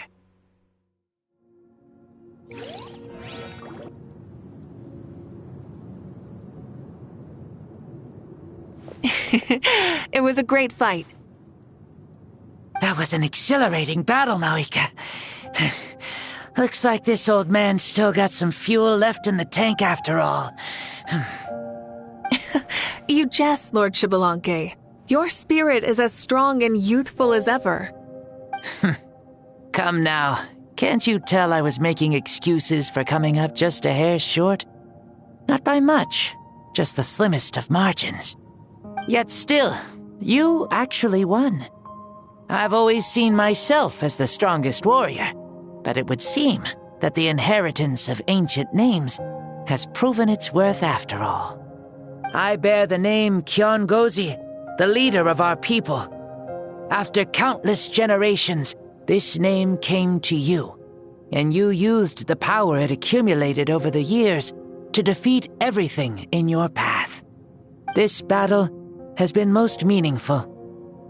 It was a great fight. That was an exhilarating battle, Mavuika. Looks like this old man's still got some fuel left in the tank after all. You jest, Lord Xbalanque. Your spirit is as strong and youthful as ever. Come now. Can't you tell I was making excuses for coming up just a hair short? Not by much, just the slimmest of margins. Yet still, you actually won. I've always seen myself as the strongest warrior, but it would seem that the inheritance of ancient names has proven its worth after all. I bear the name Kiongozi, the leader of our people. After countless generations, this name came to you, and you used the power it accumulated over the years to defeat everything in your path. This battle has been most meaningful.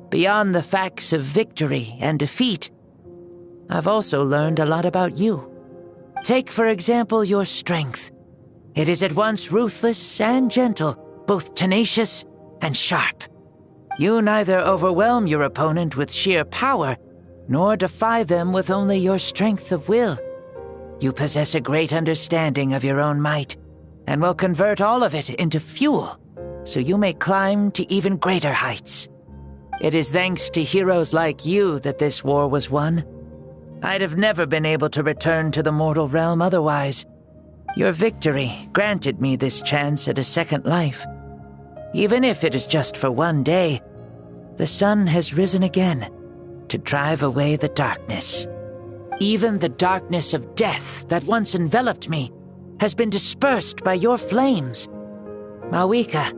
Beyond the facts of victory and defeat, I've also learned a lot about you. Take, for example, your strength. It is at once ruthless and gentle, both tenacious and sharp. You neither overwhelm your opponent with sheer power, nor defy them with only your strength of will. You possess a great understanding of your own might, and will convert all of it into fuel, so you may climb to even greater heights. It is thanks to heroes like you that this war was won. I'd have never been able to return to the mortal realm otherwise. Your victory granted me this chance at a second life. Even if it is just for one day, the sun has risen again to drive away the darkness. Even the darkness of death that once enveloped me has been dispersed by your flames. Mavuika,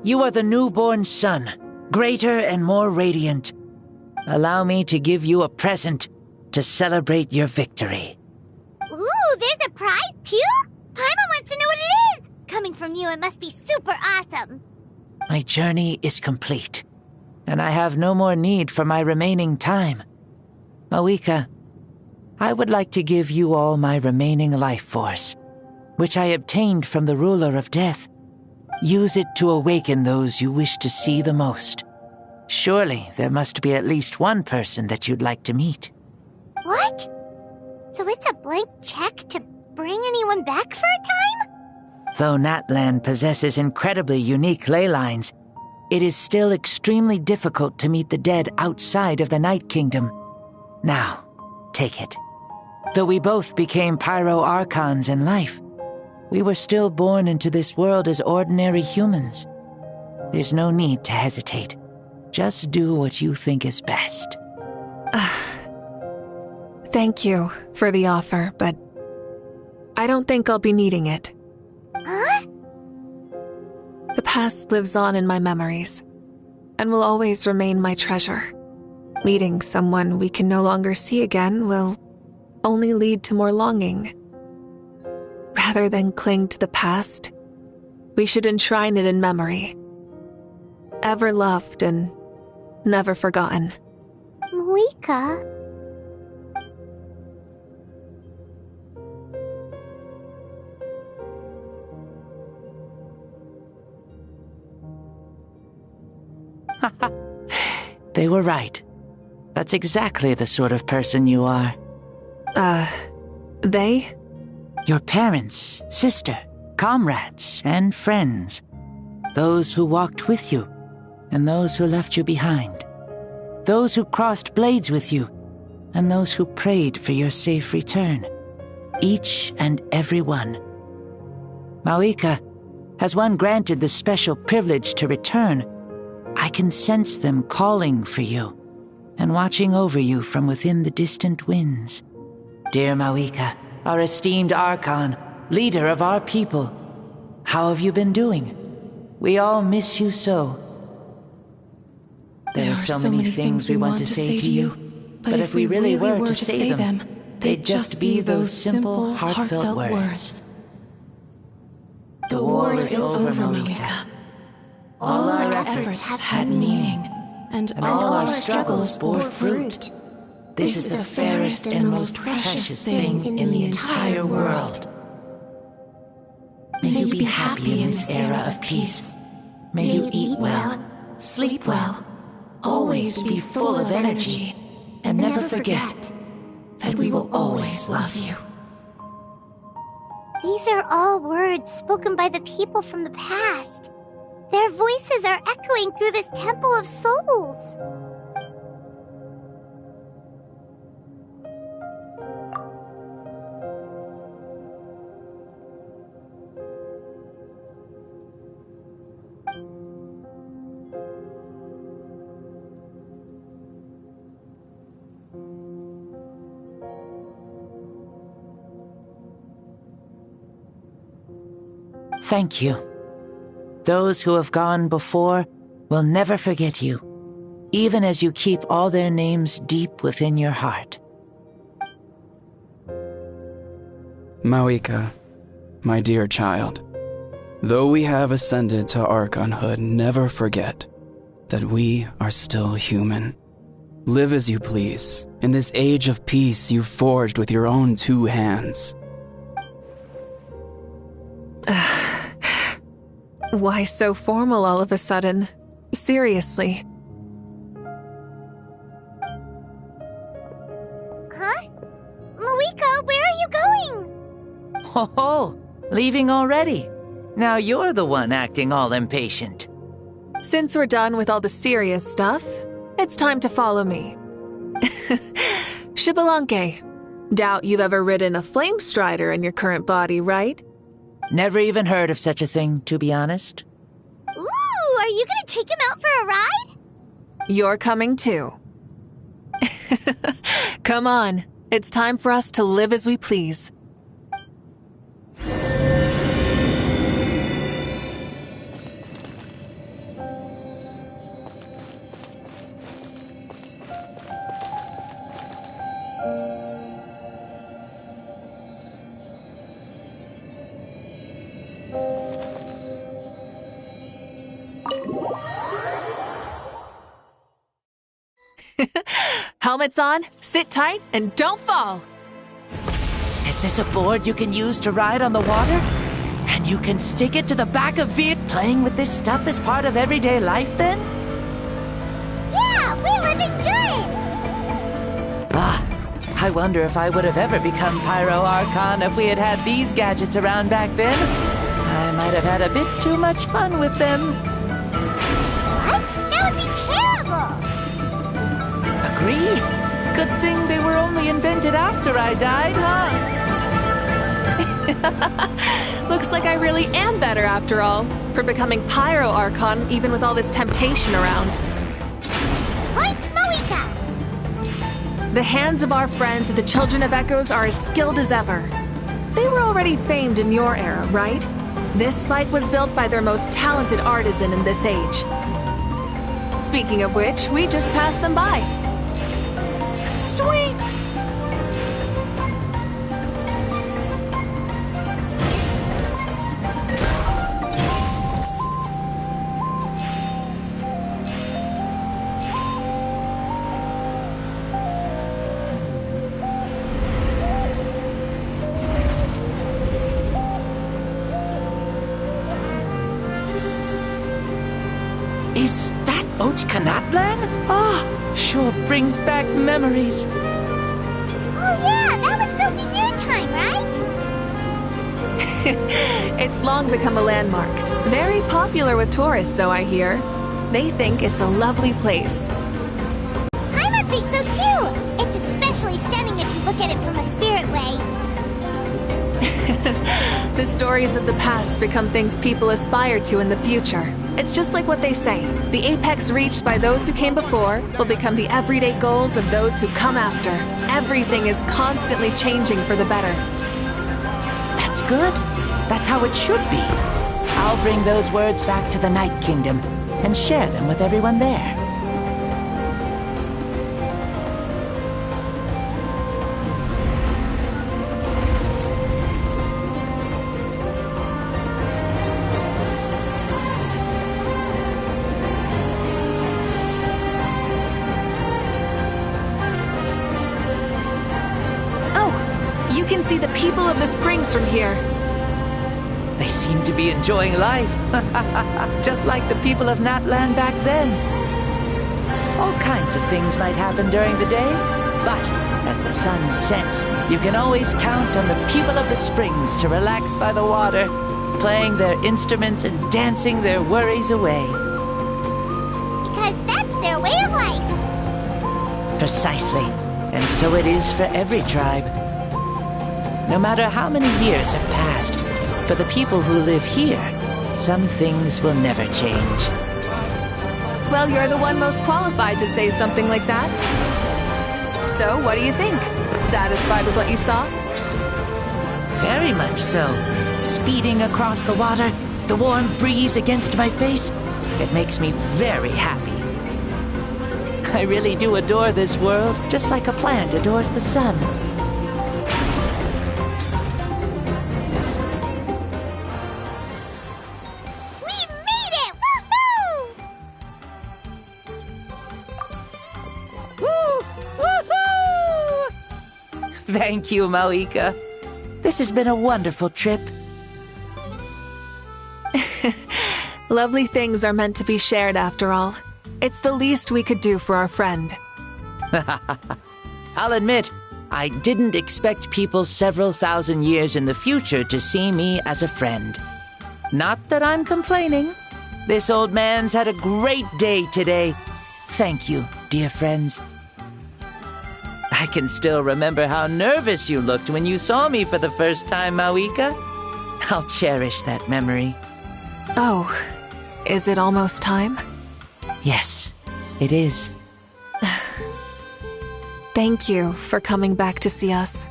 you are the newborn sun, greater and more radiant. Allow me to give you a present to celebrate your victory. Ooh, there's a prize too? Paimon wants to know what it is! Coming from you, it must be super awesome. My journey is complete, and I have no more need for my remaining time. Mavuika, I would like to give you all my remaining life force, which I obtained from the ruler of death. Use it to awaken those you wish to see the most. Surely there must be at least one person that you'd like to meet. What? So it's a blank check to bring anyone back for a time? Though Natlan possesses incredibly unique ley lines, it is still extremely difficult to meet the dead outside of the Night Kingdom. Now, take it. Though we both became Pyro-Archons in life, we were still born into this world as ordinary humans. There's no need to hesitate. Just do what you think is best. Thank you for the offer, but I don't think I'll be needing it. Huh? The past lives on in my memories, and will always remain my treasure. Meeting someone we can no longer see again will only lead to more longing. Rather than cling to the past, we should enshrine it in memory. Ever loved and never forgotten. Mavuika. They were right. That's exactly the sort of person you are. They? Your parents, sister, comrades, and friends. Those who walked with you, and those who left you behind. Those who crossed blades with you, and those who prayed for your safe return. Each and every one. Mavuika, has one granted the special privilege to return, I can sense them calling for you, and watching over you from within the distant winds. Dear Mavuika, our esteemed Archon, leader of our people, how have you been doing? We all miss you so. There are so many things we want to say to you, but if we really were to say them, they'd just be those simple, heartfelt words. The war is over, Mavuika. All our efforts had meaning, and all our struggles bore fruit. This is the fairest and most precious thing in the entire world. May you be happy in this era of peace. May you eat well, sleep well, always be full of energy, and never forget that we will always love you. These are all words spoken by the people from the past. Their voices are echoing through this Temple of Souls. Thank you. Those who have gone before will never forget you. even as you keep all their names deep within your heart. Mavuika, my dear child, though we have ascended to Archonhood, never forget that we are still human. Live as you please, in this age of peace you forged with your own 2 hands. Why so formal all of a sudden? Seriously. Huh? Mavuika, where are you going? Ho ho! Leaving already? Now you're the one acting all impatient. Since we're done with all the serious stuff, it's time to follow me. Xbalanque. Doubt you've ever ridden a flame strider in your current body, right? Never even heard of such a thing, to be honest. Ooh, are you gonna take him out for a ride? You're coming too. Come on, it's time for us to live as we please. Helmets on, sit tight, and don't fall! Is this a board you can use to ride on the water? And you can stick it to the back of vehicle? Playing with this stuff is part of everyday life, then? Yeah, we're living good! I wonder if I would have ever become Pyro Archon if we had had these gadgets around back then. I might have had a bit too much fun with them. What? That would be terrible! Agreed. Good thing they were only invented after I died, huh? Looks like I really am better after all, for becoming Pyro Archon even with all this temptation around. Point Mavuika! The hands of our friends, the Children of Echoes, are as skilled as ever. They were already famed in your era, right? This bike was built by their most talented artisan in this age. Speaking of which, we just passed them by. Sweet! Is that Ochkanatlan? Sure brings back memories. Oh yeah, that was built in your time, right? It's long become a landmark. Very popular with tourists, so I hear. They think it's a lovely place. Paimon thinks so too! It's especially stunning if you look at it from a spirit way. The stories of the past become things people aspire to in the future. It's just like what they say. The apex reached by those who came before will become the everyday goals of those who come after. Everything is constantly changing for the better. That's good. That's how it should be. I'll bring those words back to the Night Kingdom and share them with everyone there. You can see the people of the springs from here. They seem to be enjoying life. Just like the people of Natlan back then. All kinds of things might happen during the day, but as the sun sets, you can always count on the people of the springs to relax by the water, playing their instruments and dancing their worries away. Because that's their way of life. Precisely. And so it is for every tribe. No matter how many years have passed, for the people who live here, some things will never change. Well, you're the one most qualified to say something like that. So, what do you think? Satisfied with what you saw? Very much so. Speeding across the water, the warm breeze against my face, it makes me very happy. I really do adore this world, just like a plant adores the sun. We made it! Woohoo! Woo! Woohoo! Thank you, Mavuika. This has been a wonderful trip. Lovely things are meant to be shared after all. It's the least we could do for our friend. I'll admit, I didn't expect people several thousand years in the future to see me as a friend. Not that I'm complaining. This old man's had a great day today. Thank you, dear friends. I can still remember how nervous you looked when you saw me for the first time, Mavuika. I'll cherish that memory. Oh, is it almost time? Yes, it is. Thank you for coming back to see us.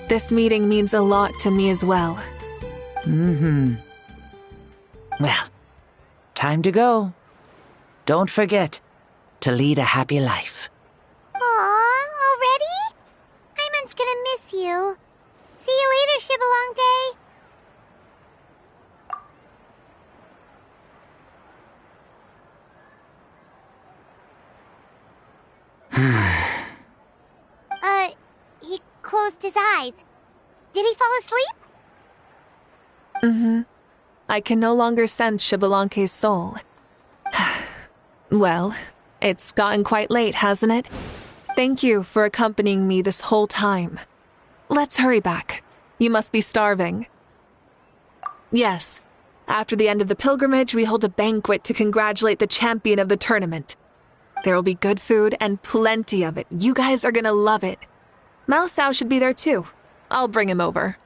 This meeting means a lot to me as well. Well, time to go. Don't forget to lead a happy life. Aw, already? Paimon's gonna miss you. See you later, Shibalonke. He closed his eyes. Did he fall asleep? I can no longer sense Shibalonke's soul. Well, it's gotten quite late, hasn't it? Thank you for accompanying me this whole time. Let's hurry back. You must be starving. Yes, after the end of the pilgrimage, we hold a banquet to congratulate the champion of the tournament. There will be good food and plenty of it. You guys are gonna love it. Mao Sao should be there too. I'll bring him over.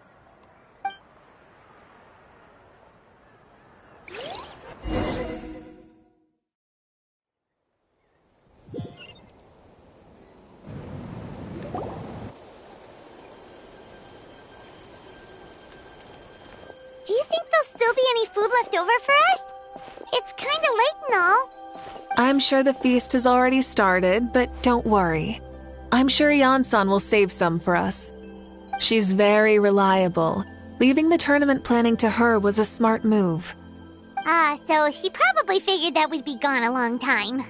Do you think there'll still be any food left over for us? It's kinda late and all. I'm sure the feast has already started, but don't worry. I'm sure Yansan will save some for us. She's very reliable. Leaving the tournament planning to her was a smart move. So she probably figured that we'd be gone a long time.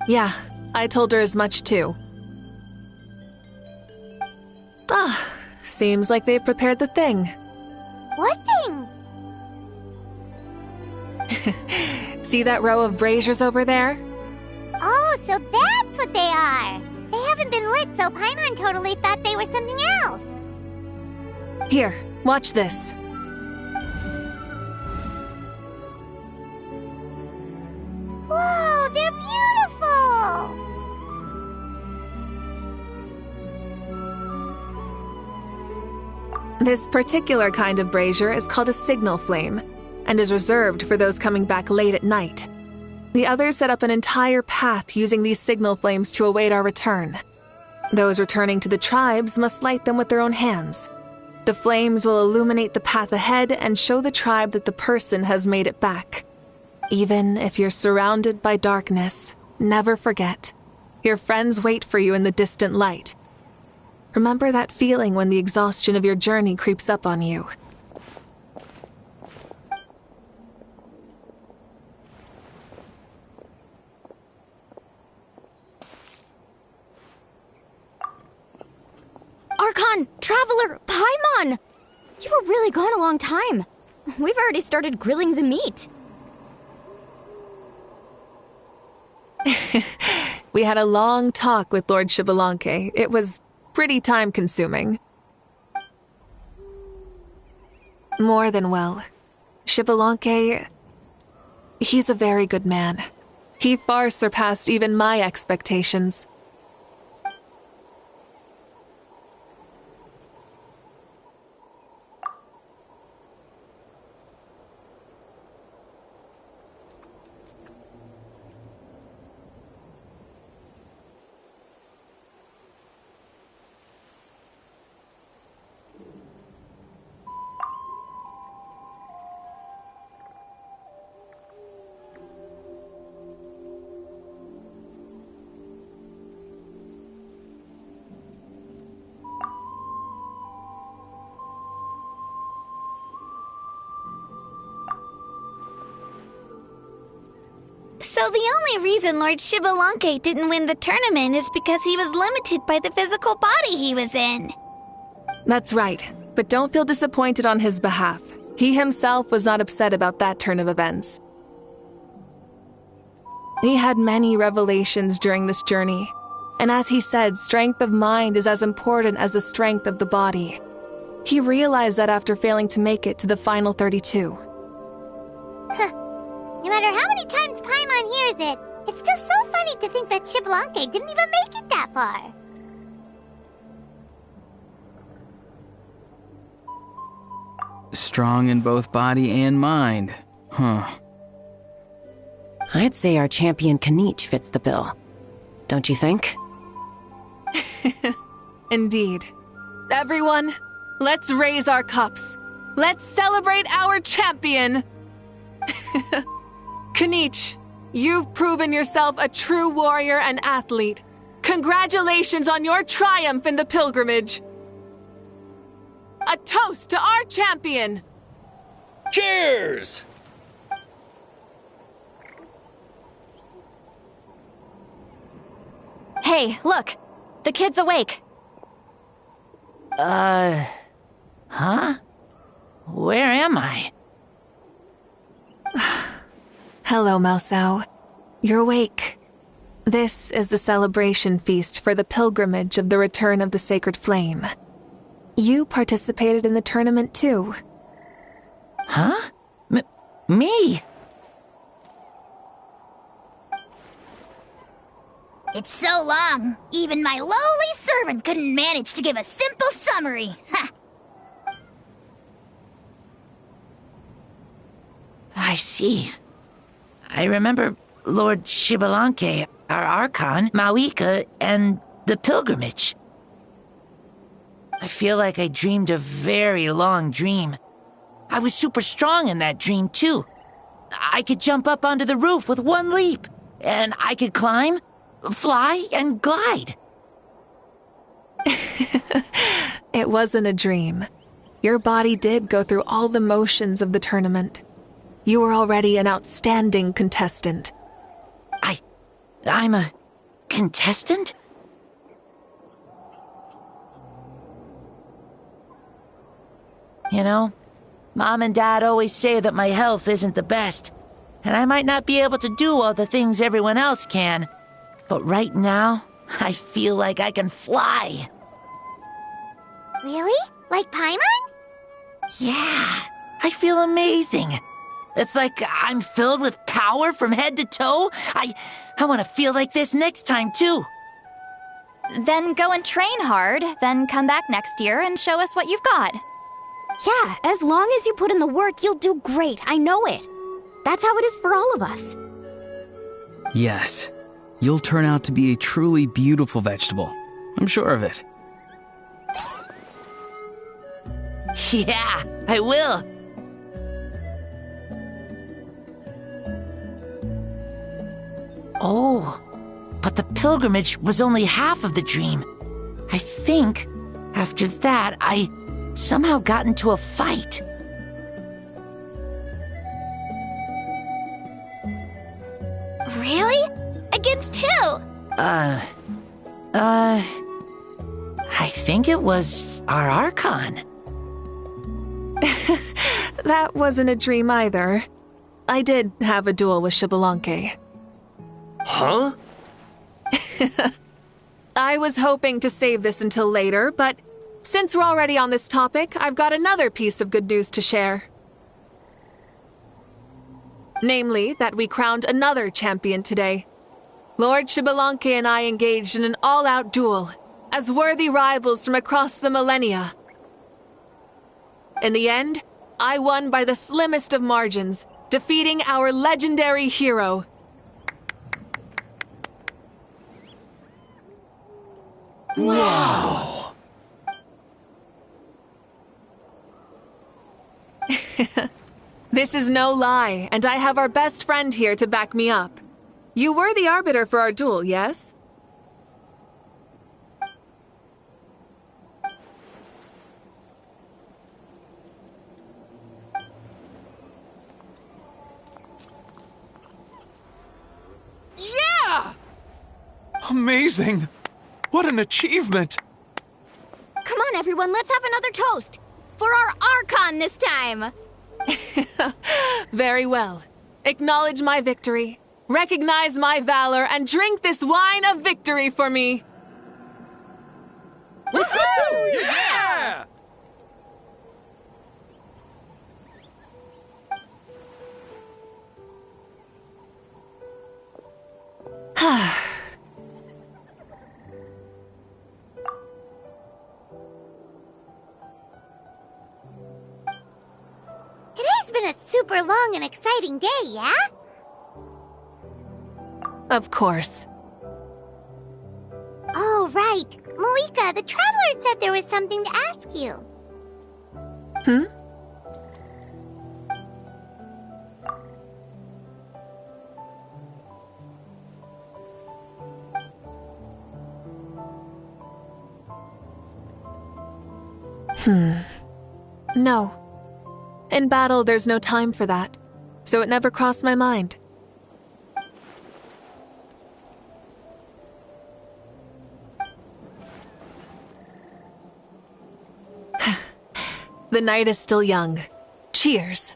Yeah, I told her as much too. Seems like they've prepared the thing. What thing? See that row of braziers over there? Oh, so that's what they are. They haven't been lit, so Paimon totally thought they were something else. Here, watch this. Whoa, they're beautiful! This particular kind of brazier is called a signal flame, and is reserved for those coming back late at night. The others set up an entire path using these signal flames to await our return. Those returning to the tribes must light them with their own hands. The flames will illuminate the path ahead and show the tribe that the person has made it back. Even if you're surrounded by darkness, never forget. Your friends wait for you in the distant light. Remember that feeling when the exhaustion of your journey creeps up on you. Archon! Traveler! Paimon! You were really gone a long time. We've already started grilling the meat. We had a long talk with Lord Shibalonke. It was pretty time-consuming. More than well. Shibalonke, he's a very good man. He far surpassed even my expectations. So the only reason Lord Shibalanke didn't win the tournament is because he was limited by the physical body he was in. That's right, but don't feel disappointed on his behalf. He himself was not upset about that turn of events. He had many revelations during this journey, and as he said, strength of mind is as important as the strength of the body. He realized that after failing to make it to the final 32. No matter how many times Paimon hears it, it's still so funny to think that Shibalanke didn't even make it that far. Strong in both body and mind. Huh. I'd say our champion Kanich fits the bill. Don't you think? Indeed. Everyone, let's raise our cups. Let's celebrate our champion! Kanich, you've proven yourself a true warrior and athlete. Congratulations on your triumph in the pilgrimage. A toast to our champion! Cheers! Hey, look! The kid's awake. Huh? Where am I? Hello, Mausao. You're awake. This is the celebration feast for the pilgrimage of the return of the sacred flame. You participated in the tournament too. Huh? Me? It's so long, even my lowly servant couldn't manage to give a simple summary. Ha! I see. I remember Lord Shibalanke, our Archon, Mavuika, and the pilgrimage. I feel like I dreamed a very long dream. I was super strong in that dream, too. I could jump up onto the roof with one leap, and I could climb, fly, and glide. It wasn't a dream. Your body did go through all the motions of the tournament. You were already an outstanding contestant. I'm a contestant? You know, Mom and Dad always say that my health isn't the best, and I might not be able to do all the things everyone else can. But right now, I feel like I can fly. Really? Like Paimon? Yeah, I feel amazing. It's like I'm filled with power from head to toe. I want to feel like this next time, too. Then go and train hard, then come back next year and show us what you've got. Yeah, as long as you put in the work, you'll do great. I know it. That's how it is for all of us. Yes. You'll turn out to be a truly beautiful vegetable. I'm sure of it. Yeah, I will. Oh, but the pilgrimage was only half of the dream. I think, after that, I somehow got into a fight. Really? Against who? I think it was our Archon. That wasn't a dream either. I did have a duel with Shibalanke. Huh? I was hoping to save this until later, but since we're already on this topic, I've got another piece of good news to share. Namely, that we crowned another champion today. Lord Shibalanke and I engaged in an all-out duel, as worthy rivals from across the millennia. In the end, I won by the slimmest of margins, defeating our legendary hero. Wow! This is no lie, and I have our best friend here to back me up. You were the arbiter for our duel, yes? Amazing! What an achievement! Come on, everyone, let's have another toast. For our Archon this time. Very well. Acknowledge my victory, recognize my valor, and drink this wine of victory for me. Woohoo! Yeah! Today's been a super long and exciting day, yeah? Of course. Oh, right. Mavuika, the Traveler said there was something to ask you. Hmm? No. In battle, there's no time for that, so it never crossed my mind. The night is still young. Cheers.